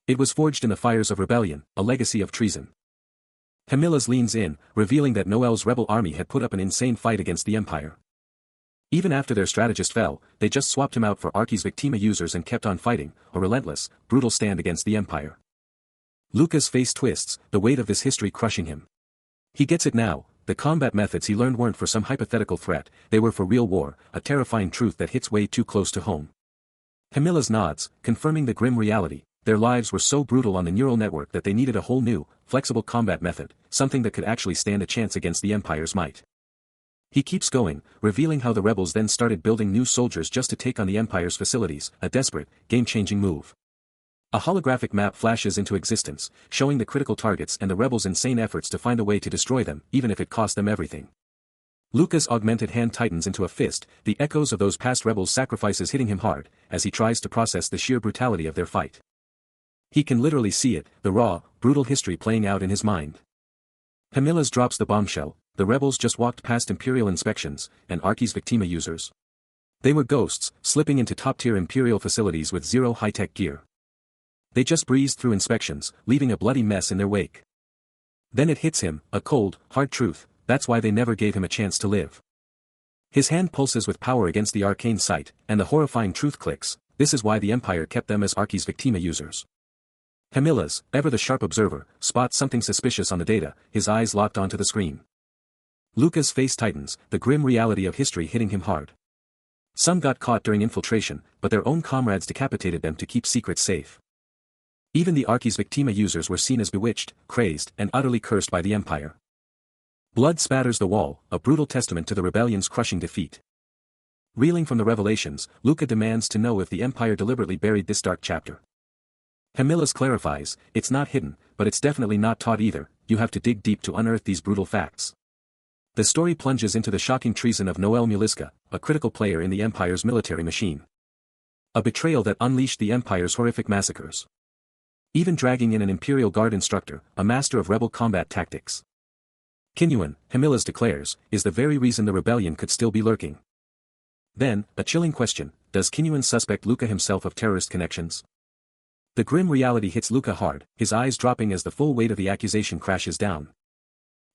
[SPEAKER 1] It was forged in the fires of rebellion, a legacy of treason. Camillus leans in, revealing that Noel's rebel army had put up an insane fight against the Empire. Even after their strategist fell, they just swapped him out for Arky's Victima users and kept on fighting, a relentless, brutal stand against the Empire. Luca's face twists, the weight of this history crushing him. He gets it now, the combat methods he learned weren't for some hypothetical threat, they were for real war, a terrifying truth that hits way too close to home. Camillus nods, confirming the grim reality. Their lives were so brutal on the neural network that they needed a whole new, flexible combat method, something that could actually stand a chance against the Empire's might. He keeps going, revealing how the rebels then started building new soldiers just to take on the Empire's facilities, a desperate, game-changing move. A holographic map flashes into existence, showing the critical targets and the rebels' insane efforts to find a way to destroy them, even if it cost them everything. Luca's augmented hand tightens into a fist, the echoes of those past rebels' sacrifices hitting him hard, as he tries to process the sheer brutality of their fight. He can literally see it, the raw, brutal history playing out in his mind. Camillus drops the bombshell, the rebels just walked past Imperial inspections, and Arky's Victima users. They were ghosts, slipping into top-tier Imperial facilities with zero high-tech gear. They just breezed through inspections, leaving a bloody mess in their wake. Then it hits him, a cold, hard truth, that's why they never gave him a chance to live. His hand pulses with power against the arcane sight, and the horrifying truth clicks, this is why the Empire kept them as Arky's Victima users. Camillus, ever the sharp observer, spots something suspicious on the data, his eyes locked onto the screen. Luca's face tightens, the grim reality of history hitting him hard. Some got caught during infiltration, but their own comrades decapitated them to keep secrets safe. Even the Arky's Victima users were seen as bewitched, crazed, and utterly cursed by the Empire. Blood spatters the wall, a brutal testament to the rebellion's crushing defeat. Reeling from the revelations, Luca demands to know if the Empire deliberately buried this dark chapter. Camillus clarifies, it's not hidden, but it's definitely not taught either, you have to dig deep to unearth these brutal facts. The story plunges into the shocking treason of Noel Muliska, a critical player in the Empire's military machine. A betrayal that unleashed the Empire's horrific massacres. Even dragging in an Imperial Guard instructor, a master of rebel combat tactics. Kinyuan, Himilas declares, is the very reason the rebellion could still be lurking. Then, a chilling question, does Kinyuan suspect Luca himself of terrorist connections? The grim reality hits Luca hard, his eyes dropping as the full weight of the accusation crashes down.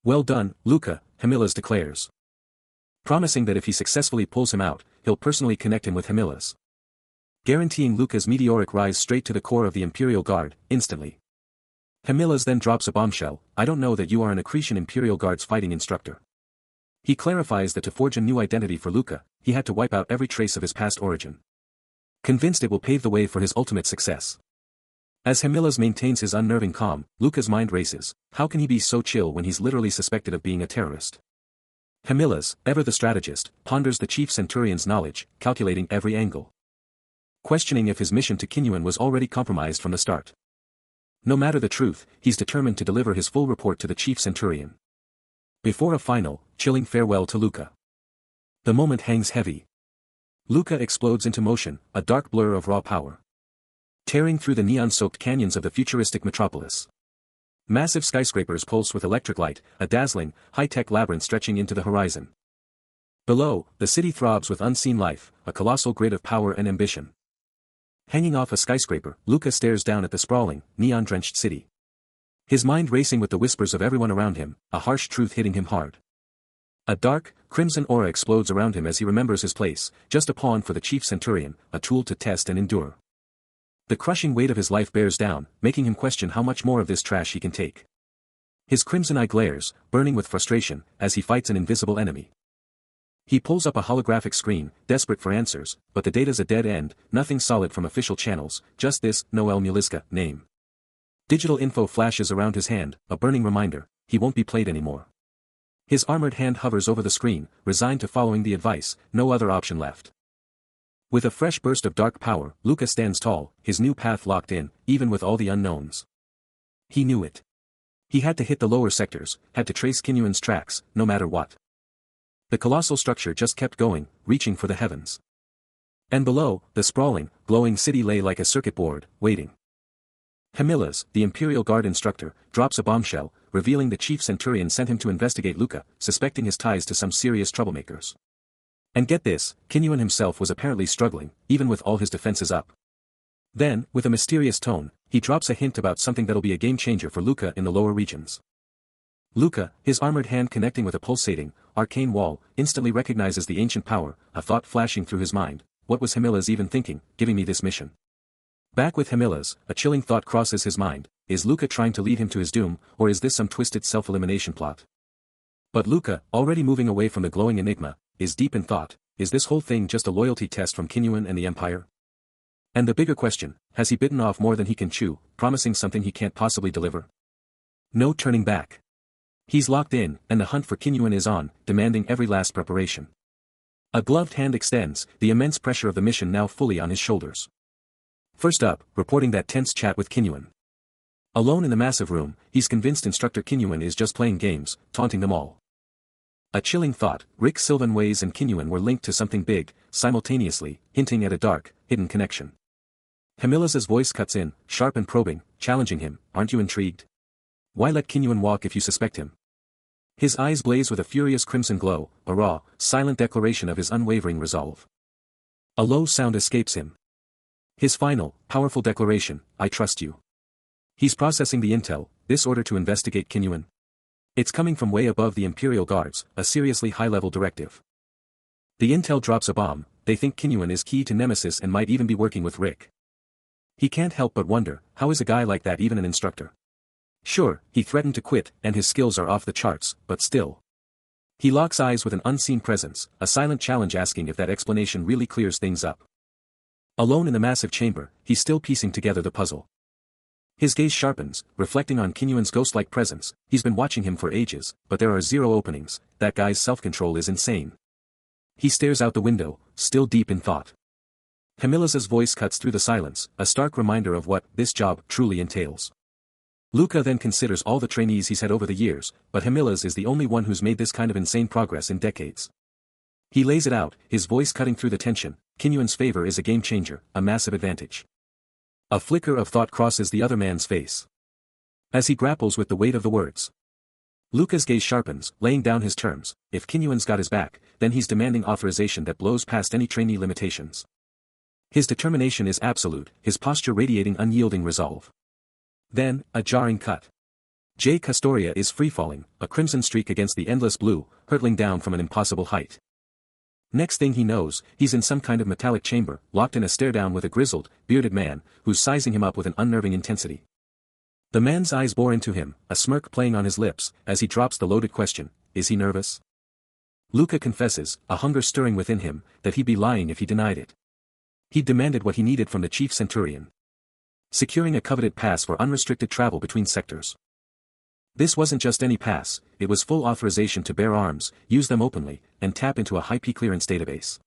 [SPEAKER 1] Well done, Luca, Himilas declares. Promising that if he successfully pulls him out, he'll personally connect him with Himilas. Guaranteeing Luca's meteoric rise straight to the core of the Imperial Guard, instantly. Himilas then drops a bombshell, I don't know that you are an Accretion Imperial Guard's fighting instructor. He clarifies that to forge a new identity for Luca, he had to wipe out every trace of his past origin. Convinced it will pave the way for his ultimate success. As Himilas maintains his unnerving calm, Luca's mind races, how can he be so chill when he's literally suspected of being a terrorist? Himilas, ever the strategist, ponders the chief centurion's knowledge, calculating every angle. Questioning if his mission to Kinyuan was already compromised from the start. No matter the truth, he's determined to deliver his full report to the chief centurion. Before a final, chilling farewell to Luca. The moment hangs heavy. Luca explodes into motion, a dark blur of raw power. Tearing through the neon-soaked canyons of the futuristic metropolis. Massive skyscrapers pulse with electric light, a dazzling, high-tech labyrinth stretching into the horizon. Below, the city throbs with unseen life, a colossal grid of power and ambition. Hanging off a skyscraper, Luca stares down at the sprawling, neon-drenched city. His mind racing with the whispers of everyone around him, a harsh truth hitting him hard. A dark, crimson aura explodes around him as he remembers his place, just a pawn for the chief centurion, a tool to test and endure. The crushing weight of his life bears down, making him question how much more of this trash he can take. His crimson eye glares, burning with frustration, as he fights an invisible enemy. He pulls up a holographic screen, desperate for answers, but the data's a dead end, nothing solid from official channels, just this, Noel Muliska, name. Digital info flashes around his hand, a burning reminder, he won't be played anymore. His armored hand hovers over the screen, resigned to following the advice, no other option left. With a fresh burst of dark power, Luca stands tall, his new path locked in, even with all the unknowns. He knew it. He had to hit the lower sectors, had to trace Kinyuan's tracks, no matter what. The colossal structure just kept going, reaching for the heavens. And below, the sprawling, glowing city lay like a circuit board, waiting. Himilas, the Imperial Guard instructor, drops a bombshell, revealing the chief centurion sent him to investigate Luca, suspecting his ties to some serious troublemakers. And get this, Kinyuan himself was apparently struggling, even with all his defenses up. Then, with a mysterious tone, he drops a hint about something that'll be a game-changer for Luca in the lower regions. Luca, his armored hand connecting with a pulsating, arcane wall, instantly recognizes the ancient power, a thought flashing through his mind, what was Himilas even thinking, giving me this mission? Back with Himilas, a chilling thought crosses his mind, is Luca trying to lead him to his doom, or is this some twisted self-elimination plot? But Luca, already moving away from the glowing enigma, is deep in thought, is this whole thing just a loyalty test from Kinyuan and the Empire? And the bigger question, has he bitten off more than he can chew, promising something he can't possibly deliver? No turning back. He's locked in, and the hunt for Kinyuan is on, demanding every last preparation. A gloved hand extends, the immense pressure of the mission now fully on his shoulders. First up, reporting that tense chat with Kinyuan. Alone in the massive room, he's convinced Instructor Kinyuan is just playing games, taunting them all. A chilling thought, Rick Sylvanways and Kinyuan were linked to something big, simultaneously, hinting at a dark, hidden connection. Himilas' voice cuts in, sharp and probing, challenging him, aren't you intrigued? Why let Kinyuan walk if you suspect him? His eyes blaze with a furious crimson glow, a raw, silent declaration of his unwavering resolve. A low sound escapes him. His final, powerful declaration, I trust you. He's processing the intel, this order to investigate Kinyuan. It's coming from way above the Imperial Guards, a seriously high-level directive. The intel drops a bomb, they think Kinyuan is key to Nemesis and might even be working with Rick. He can't help but wonder, how is a guy like that even an instructor? Sure, he threatened to quit, and his skills are off the charts, but still. He locks eyes with an unseen presence, a silent challenge asking if that explanation really clears things up. Alone in the massive chamber, he's still piecing together the puzzle. His gaze sharpens, reflecting on Kinyuan's ghost-like presence, he's been watching him for ages, but there are zero openings, that guy's self-control is insane. He stares out the window, still deep in thought. Himilas' voice cuts through the silence, a stark reminder of what this job truly entails. Luca then considers all the trainees he's had over the years, but Hamila's is the only one who's made this kind of insane progress in decades. He lays it out, his voice cutting through the tension. Kinyuan's favor is a game changer, a massive advantage. A flicker of thought crosses the other man's face. As he grapples with the weight of the words, Luca's gaze sharpens, laying down his terms. If Kinyuan's got his back, then he's demanding authorization that blows past any trainee limitations. His determination is absolute, his posture radiating unyielding resolve. Then, a jarring cut. J. Castoria is free-falling, a crimson streak against the endless blue, hurtling down from an impossible height. Next thing he knows, he's in some kind of metallic chamber, locked in a stare-down with a grizzled, bearded man, who's sizing him up with an unnerving intensity. The man's eyes bore into him, a smirk playing on his lips, as he drops the loaded question, is he nervous? Luca confesses, a hunger stirring within him, that he'd be lying if he denied it. He'd demanded what he needed from the chief centurion. Securing a coveted pass for unrestricted travel between sectors. This wasn't just any pass, it was full authorization to bear arms, use them openly, and tap into a high-P clearance database.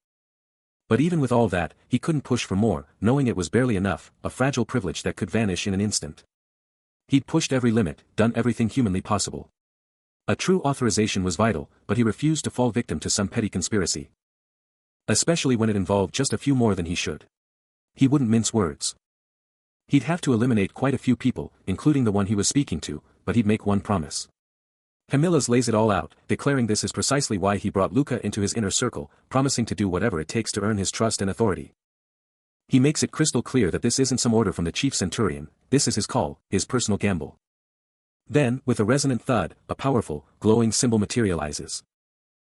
[SPEAKER 1] But even with all that, he couldn't push for more, knowing it was barely enough, a fragile privilege that could vanish in an instant. He'd pushed every limit, done everything humanly possible. A true authorization was vital, but he refused to fall victim to some petty conspiracy. Especially when it involved just a few more than he should. He wouldn't mince words. He'd have to eliminate quite a few people, including the one he was speaking to, but he'd make one promise. Hamila's lays it all out, declaring this is precisely why he brought Luca into his inner circle, promising to do whatever it takes to earn his trust and authority. He makes it crystal clear that this isn't some order from the chief centurion, this is his call, his personal gamble. Then, with a resonant thud, a powerful, glowing symbol materializes.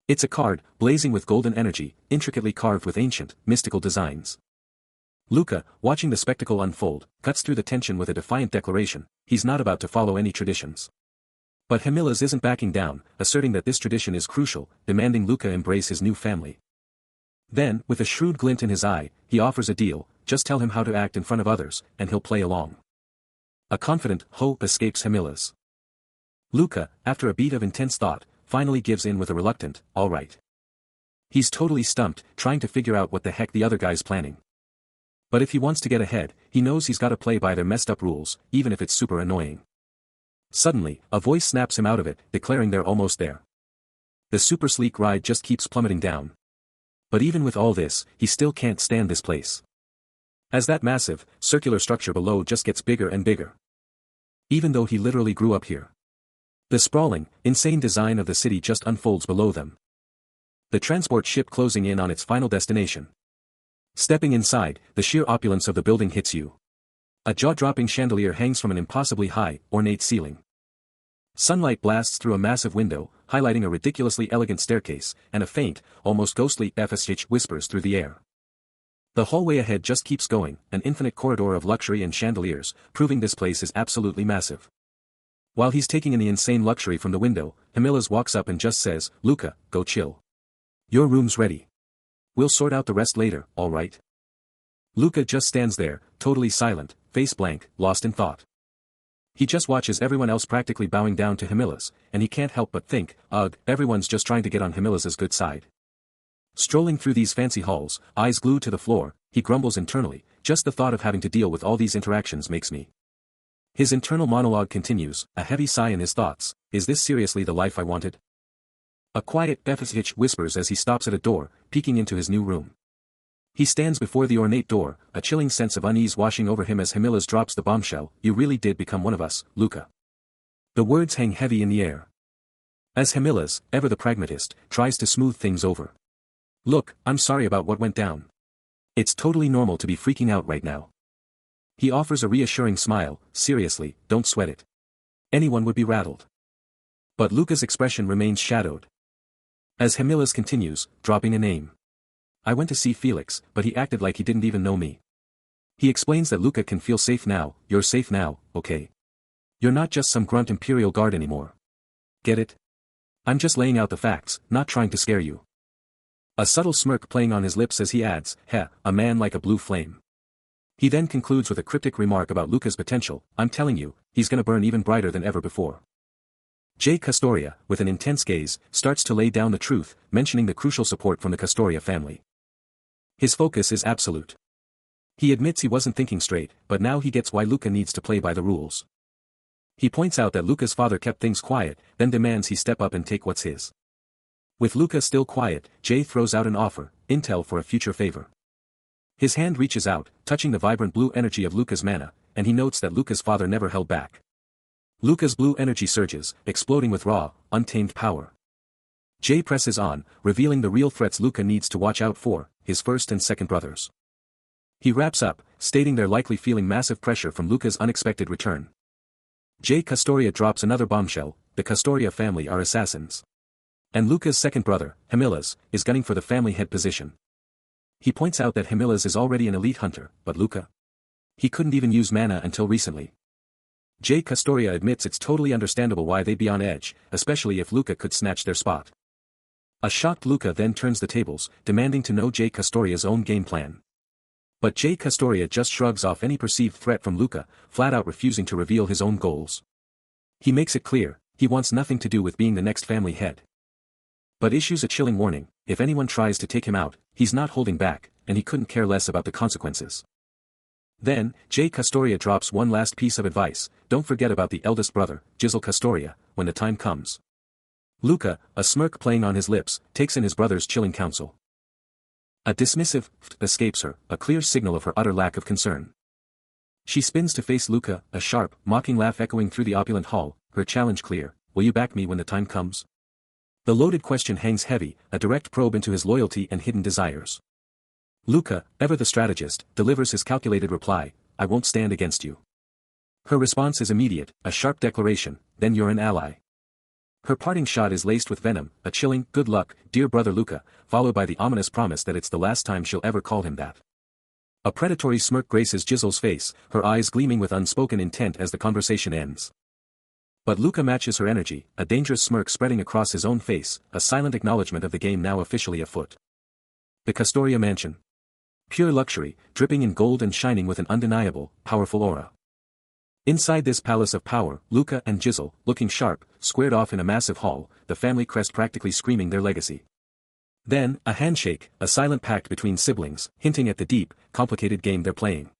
[SPEAKER 1] It's a card, blazing with golden energy, intricately carved with ancient, mystical designs. Luca, watching the spectacle unfold, cuts through the tension with a defiant declaration, he's not about to follow any traditions. But Hamila's isn't backing down, asserting that this tradition is crucial, demanding Luca embrace his new family. Then, with a shrewd glint in his eye, he offers a deal, just tell him how to act in front of others, and he'll play along. A confident hope escapes Hamila's. Luca, after a beat of intense thought, finally gives in with a reluctant, all right. He's totally stumped, trying to figure out what the heck the other guy's planning. But if he wants to get ahead, he knows he's got to play by their messed up rules, even if it's super annoying. Suddenly, a voice snaps him out of it, declaring they're almost there. The super sleek ride just keeps plummeting down. But even with all this, he still can't stand this place. As that massive, circular structure below just gets bigger and bigger. Even though he literally grew up here. The sprawling, insane design of the city just unfolds below them. The transport ship closing in on its final destination. Stepping inside, the sheer opulence of the building hits you. A jaw-dropping chandelier hangs from an impossibly high, ornate ceiling. Sunlight blasts through a massive window, highlighting a ridiculously elegant staircase, and a faint, almost ghostly FSH whispers through the air. The hallway ahead just keeps going, an infinite corridor of luxury and chandeliers, proving this place is absolutely massive. While he's taking in the insane luxury from the window, Hamila's walks up and just says, Luca, go chill. Your room's ready. We'll sort out the rest later, all right? Luca just stands there, totally silent, face blank, lost in thought. He just watches everyone else practically bowing down to Hamila's, and he can't help but think, ugh, everyone's just trying to get on Hamila's good side. Strolling through these fancy halls, eyes glued to the floor, he grumbles internally, just the thought of having to deal with all these interactions makes me. His internal monologue continues, a heavy sigh in his thoughts, is this seriously the life I wanted? A quiet FSH whispers as he stops at a door, peeking into his new room. He stands before the ornate door, a chilling sense of unease washing over him as Hamila's drops the bombshell, you really did become one of us, Luca. The words hang heavy in the air. As Hamila's, ever the pragmatist, tries to smooth things over. Look, I'm sorry about what went down. It's totally normal to be freaking out right now. He offers a reassuring smile, seriously, don't sweat it. Anyone would be rattled. But Luca's expression remains shadowed. As Hamila's continues, dropping a name. I went to see Felix, but he acted like he didn't even know me. He explains that Luca can feel safe now, you're safe now, okay? You're not just some grunt Imperial Guard anymore. Get it? I'm just laying out the facts, not trying to scare you. A subtle smirk playing on his lips as he adds, heh, a man like a blue flame. He then concludes with a cryptic remark about Luca's potential, I'm telling you, he's gonna burn even brighter than ever before. J. Castoria, with an intense gaze, starts to lay down the truth, mentioning the crucial support from the Castoria family. His focus is absolute. He admits he wasn't thinking straight, but now he gets why Luca needs to play by the rules. He points out that Luca's father kept things quiet, then demands he step up and take what's his. With Luca still quiet, Jay throws out an offer, intel for a future favor. His hand reaches out, touching the vibrant blue energy of Luca's mana, and he notes that Luca's father never held back. Luca's blue energy surges, exploding with raw, untamed power. Jay presses on, revealing the real threats Luca needs to watch out for, his first and second brothers. He wraps up, stating they're likely feeling massive pressure from Luca's unexpected return. Jay Custoria drops another bombshell, the Custoria family are assassins. And Luca's second brother, Hemilas, is gunning for the family head position. He points out that Hemilas is already an elite hunter, but Luca? He couldn't even use mana until recently. Jay Custoria admits it's totally understandable why they'd be on edge, especially if Luca could snatch their spot. A shocked Luca then turns the tables, demanding to know Jay Custoria's own game plan. But Jay Custoria just shrugs off any perceived threat from Luca, flat out refusing to reveal his own goals. He makes it clear, he wants nothing to do with being the next family head. But issues a chilling warning, if anyone tries to take him out, he's not holding back, and he couldn't care less about the consequences. Then, Jay Custoria drops one last piece of advice, don't forget about the eldest brother, Jizzle Custoria, when the time comes. Luca, a smirk playing on his lips, takes in his brother's chilling counsel. A dismissive escapes her, a clear signal of her utter lack of concern. She spins to face Luca, a sharp, mocking laugh echoing through the opulent hall, her challenge clear, will you back me when the time comes? The loaded question hangs heavy, a direct probe into his loyalty and hidden desires. Luca, ever the strategist, delivers his calculated reply, I won't stand against you. Her response is immediate, a sharp declaration, then you're an ally. Her parting shot is laced with venom, a chilling, good luck, dear brother Luca, followed by the ominous promise that it's the last time she'll ever call him that. A predatory smirk graces Jizzle's face, her eyes gleaming with unspoken intent as the conversation ends. But Luca matches her energy, a dangerous smirk spreading across his own face, a silent acknowledgement of the game now officially afoot. The Custoria Mansion. Pure luxury, dripping in gold and shining with an undeniable, powerful aura. Inside this palace of power, Luca and Jizzle, looking sharp, squared off in a massive hall, the family crest practically screaming their legacy. Then, a handshake, a silent pact between siblings, hinting at the deep, complicated game they're playing.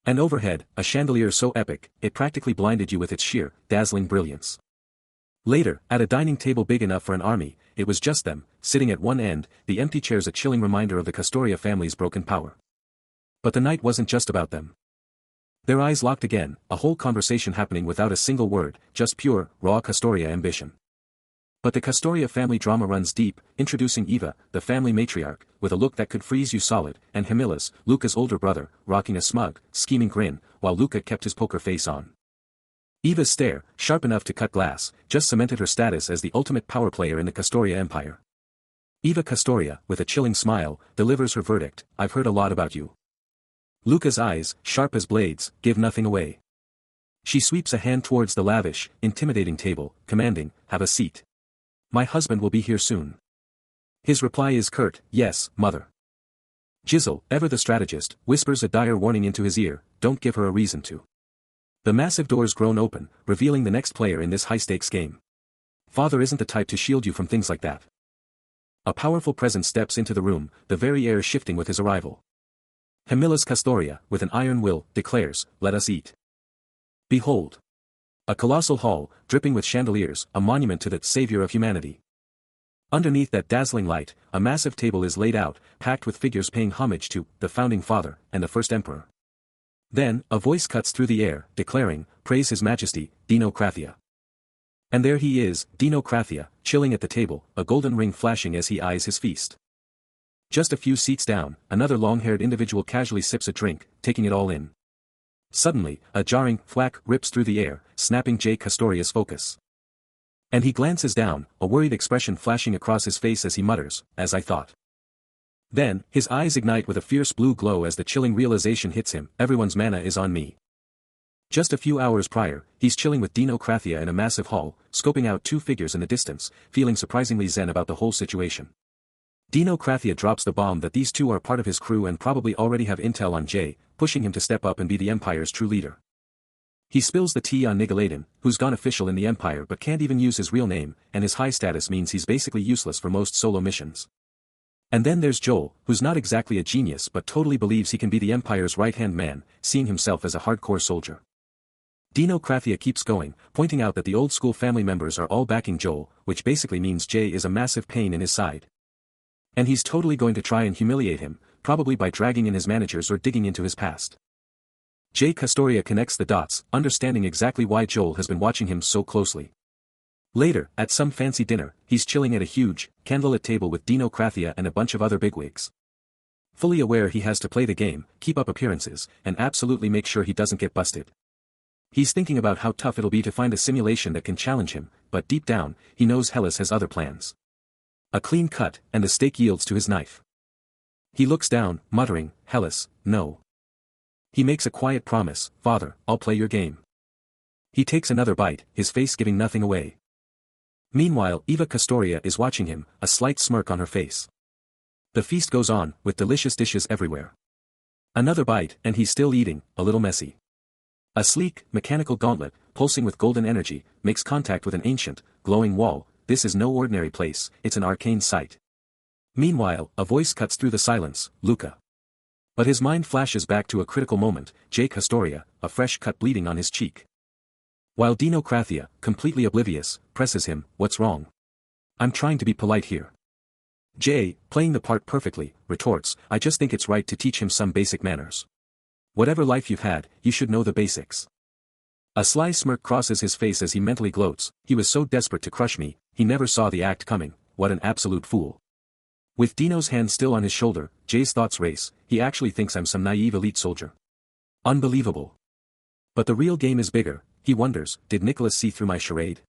[SPEAKER 1] And overhead, a chandelier so epic, it practically blinded you with its sheer, dazzling brilliance. Later, at a dining table big enough for an army, it was just them, sitting at one end, the empty chairs a chilling reminder of the Custoria family's broken power. But the night wasn't just about them. Their eyes locked again, a whole conversation happening without a single word, just pure, raw Custoria ambition. But the Custoria family drama runs deep, introducing Eva, the family matriarch, with a look that could freeze you solid, and Hemilas, Luca's older brother, rocking a smug, scheming grin, while Luca kept his poker face on. Eva's stare, sharp enough to cut glass, just cemented her status as the ultimate power player in the Custoria empire. Eva Custoria, with a chilling smile, delivers her verdict, I've heard a lot about you. Luca's eyes, sharp as blades, give nothing away. She sweeps a hand towards the lavish, intimidating table, commanding, have a seat. My husband will be here soon. His reply is curt, yes, mother. Jizzle, ever the strategist, whispers a dire warning into his ear, don't give her a reason to. The massive doors groan open, revealing the next player in this high-stakes game. Father isn't the type to shield you from things like that. A powerful presence steps into the room, the very air shifting with his arrival. Hemilas Custoria, with an iron will, declares, let us eat. Behold. A colossal hall, dripping with chandeliers, a monument to the savior of humanity. Underneath that dazzling light, a massive table is laid out, packed with figures paying homage to the founding father and the first emperor. Then, a voice cuts through the air, declaring, praise his majesty, Dino Crathia. And there he is, Dino Crathia, chilling at the table, a golden ring flashing as he eyes his feast. Just a few seats down, another long-haired individual casually sips a drink, taking it all in. Suddenly, a jarring thwack rips through the air, snapping Jay Custoria's focus. And he glances down, a worried expression flashing across his face as he mutters, as I thought. Then, his eyes ignite with a fierce blue glow as the chilling realization hits him, everyone's mana is on me. Just a few hours prior, he's chilling with Dino Crathia in a massive hall, scoping out two figures in the distance, feeling surprisingly zen about the whole situation. Dino Crathia drops the bomb that these two are part of his crew and probably already have intel on Jay, pushing him to step up and be the Empire's true leader. He spills the tea on Nigaladin, who's gone official in the Empire but can't even use his real name, and his high status means he's basically useless for most solo missions. And then there's Joel, who's not exactly a genius but totally believes he can be the Empire's right-hand man, seeing himself as a hardcore soldier. Dino Krathia keeps going, pointing out that the old school family members are all backing Joel, which basically means Jay is a massive pain in his side. And he's totally going to try and humiliate him, probably by dragging in his managers or digging into his past. Jay Castoria connects the dots, understanding exactly why Joel has been watching him so closely. Later, at some fancy dinner, he's chilling at a huge, candlelit table with Dino Krathia and a bunch of other bigwigs. Fully aware he has to play the game, keep up appearances, and absolutely make sure he doesn't get busted. He's thinking about how tough it'll be to find a simulation that can challenge him, but deep down, he knows Hellas has other plans. A clean cut, and the steak yields to his knife. He looks down, muttering, "Hellas, no." He makes a quiet promise, "Father, I'll play your game." He takes another bite, his face giving nothing away. Meanwhile, Eva Castoria is watching him, a slight smirk on her face. The feast goes on, with delicious dishes everywhere. Another bite, and he's still eating, a little messy. A sleek, mechanical gauntlet, pulsing with golden energy, makes contact with an ancient, glowing wall. This is no ordinary place, it's an arcane site. Meanwhile, a voice cuts through the silence, "Luca." But his mind flashes back to a critical moment, Jay Castoria, a fresh cut bleeding on his cheek. While Dino Krathia, completely oblivious, presses him, "What's wrong?" "I'm trying to be polite here." Jay, playing the part perfectly, retorts, "I just think it's right to teach him some basic manners. Whatever life you've had, you should know the basics." A sly smirk crosses his face as he mentally gloats, "He was so desperate to crush me, he never saw the act coming, what an absolute fool." With Dino's hand still on his shoulder, Jay's thoughts race, he actually thinks I'm some naive elite soldier. Unbelievable. But the real game is bigger, he wonders, did Nicholas see through my charade?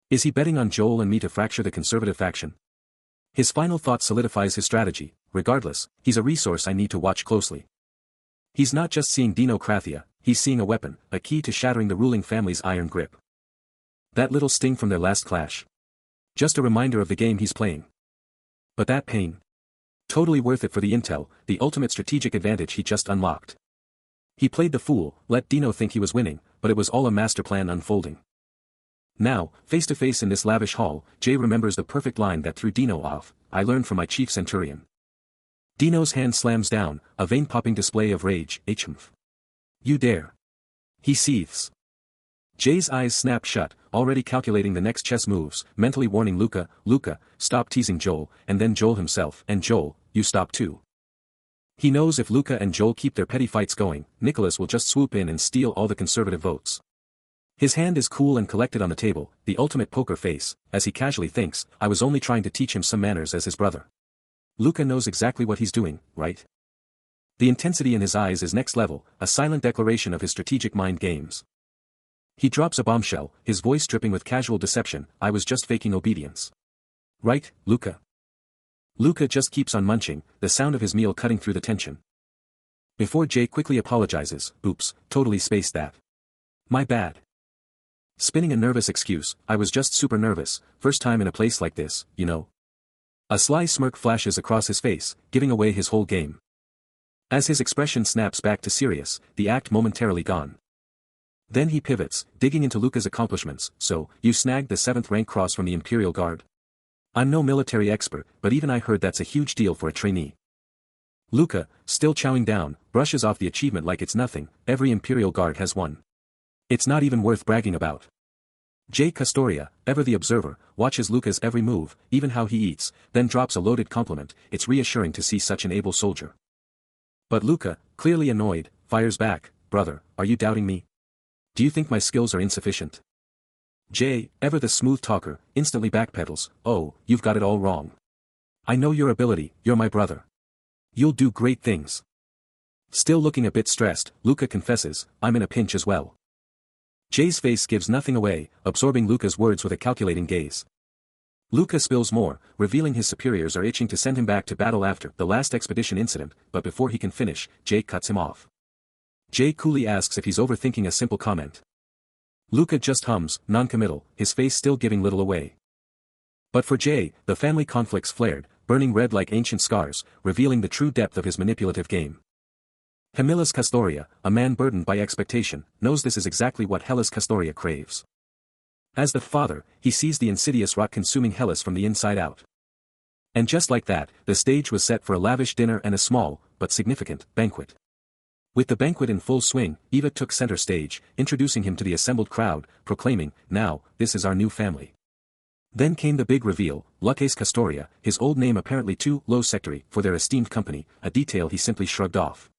[SPEAKER 1] Is he betting on Joel and me to fracture the conservative faction? His final thought solidifies his strategy, regardless, he's a resource I need to watch closely. He's not just seeing Dino Krathia, he's seeing a weapon, a key to shattering the ruling family's iron grip. That little sting from their last clash. Just a reminder of the game he's playing. But that pain. Totally worth it for the intel, the ultimate strategic advantage he just unlocked. He played the fool, let Dino think he was winning, but it was all a master plan unfolding. Now, face to face in this lavish hall, Jay remembers the perfect line that threw Dino off, "I learned from my chief centurion." Dino's hand slams down, a vein-popping display of rage, "Hmph. You dare." He seethes. Jay's eyes snap shut, already calculating the next chess moves, mentally warning Luca, "Luca, stop teasing Joel," and then Joel himself, "And Joel, you stop too." He knows if Luca and Joel keep their petty fights going, Nicholas will just swoop in and steal all the conservative votes. His hand is cool and collected on the table, the ultimate poker face, as he casually thinks, "I was only trying to teach him some manners as his brother." Luca knows exactly what he's doing, right? The intensity in his eyes is next level, a silent declaration of his strategic mind games. He drops a bombshell, his voice dripping with casual deception, "I was just faking obedience." "Right, Luca?" Luca just keeps on munching, the sound of his meal cutting through the tension. Before Jay quickly apologizes, "Oops, totally spaced that. My bad." Spinning a nervous excuse, "I was just super nervous, first time in a place like this, you know." A sly smirk flashes across his face, giving away his whole game. As his expression snaps back to serious, the act momentarily gone. Then he pivots, digging into Luca's accomplishments, "So, you snagged the 7th rank cross from the Imperial Guard? I'm no military expert, but even I heard that's a huge deal for a trainee." Luca, still chowing down, brushes off the achievement like it's nothing, "Every Imperial Guard has one. It's not even worth bragging about." Jay Castoria, ever the observer, watches Luca's every move, even how he eats, then drops a loaded compliment, "It's reassuring to see such an able soldier." But Luca, clearly annoyed, fires back, "Brother, are you doubting me? Do you think my skills are insufficient?" Jay, ever the smooth talker, instantly backpedals, "Oh, you've got it all wrong. I know your ability, you're my brother. You'll do great things." Still looking a bit stressed, Luca confesses, "I'm in a pinch as well." Jay's face gives nothing away, absorbing Luca's words with a calculating gaze. Luca spills more, revealing his superiors are itching to send him back to battle after the last expedition incident, but before he can finish, Jay cuts him off. Jay coolly asks if he's overthinking a simple comment. Luca just hums, non-committal, his face still giving little away. But for Jay, the family conflicts flared, burning red like ancient scars, revealing the true depth of his manipulative game. Camillus Castoria, a man burdened by expectation, knows this is exactly what Hellas Castoria craves. As the father, he sees the insidious rot consuming Hellas from the inside out. And just like that, the stage was set for a lavish dinner and a small, but significant, banquet. With the banquet in full swing, Eva took center stage, introducing him to the assembled crowd, proclaiming, "Now, this is our new family." Then came the big reveal, Lucas Castoria, his old name apparently too low sectary for their esteemed company, a detail he simply shrugged off.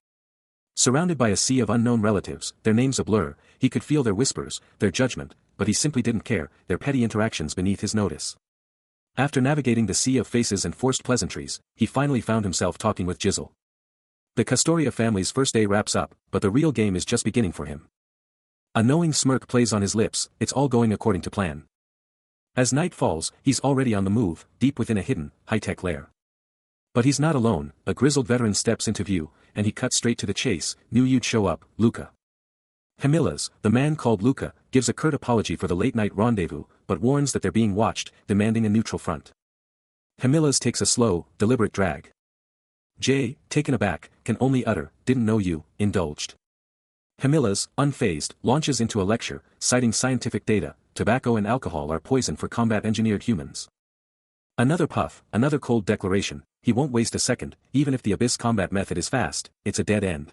[SPEAKER 1] Surrounded by a sea of unknown relatives, their names a blur, he could feel their whispers, their judgment, but he simply didn't care, their petty interactions beneath his notice. After navigating the sea of faces and forced pleasantries, he finally found himself talking with Jizzle. The Castoria family's first day wraps up, but the real game is just beginning for him. A knowing smirk plays on his lips, it's all going according to plan. As night falls, he's already on the move, deep within a hidden, high-tech lair. But he's not alone, a grizzled veteran steps into view, and he cuts straight to the chase. "Knew you'd show up, Luca." Hemilas, the man called Luca, gives a curt apology for the late-night rendezvous, but warns that they're being watched, demanding a neutral front. Hemilas takes a slow, deliberate drag. Jay, taken aback, can only utter, "Didn't know you," indulged. Hemilas, unfazed, launches into a lecture, citing scientific data, tobacco and alcohol are poison for combat-engineered humans. Another puff, another cold declaration, he won't waste a second, even if the Abyss combat method is fast, it's a dead end.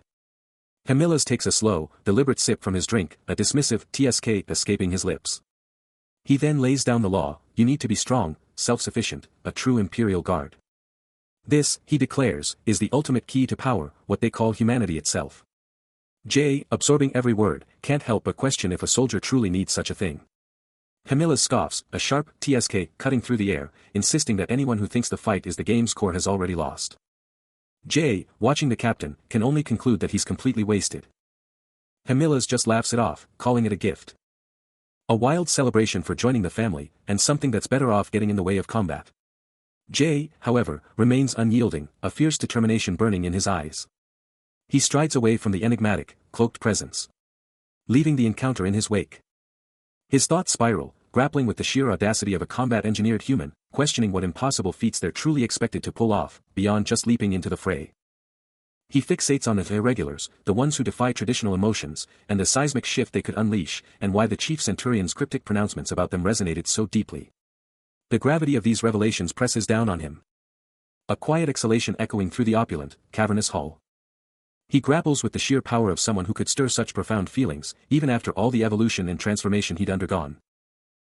[SPEAKER 1] Hemilas takes a slow, deliberate sip from his drink, a dismissive "tsk" escaping his lips. He then lays down the law, "You need to be strong, self-sufficient, a true imperial guard. This, he declares, is the ultimate key to power, what they call humanity itself." Jay, absorbing every word, can't help but question if a soldier truly needs such a thing. Hemilas scoffs, a sharp "tsk" cutting through the air, insisting that anyone who thinks the fight is the game's core has already lost. Jay, watching the captain, can only conclude that he's completely wasted. Hemilas just laughs it off, calling it a gift. A wild celebration for joining the family, and something that's better off getting in the way of combat. Jay, however, remains unyielding, a fierce determination burning in his eyes. He strides away from the enigmatic, cloaked presence, leaving the encounter in his wake. His thoughts spiral, grappling with the sheer audacity of a combat-engineered human, questioning what impossible feats they're truly expected to pull off, beyond just leaping into the fray. He fixates on the irregulars, the ones who defy traditional emotions, and the seismic shift they could unleash, and why the chief centurion's cryptic pronouncements about them resonated so deeply. The gravity of these revelations presses down on him. A quiet exhalation echoing through the opulent, cavernous hall. He grapples with the sheer power of someone who could stir such profound feelings, even after all the evolution and transformation he'd undergone.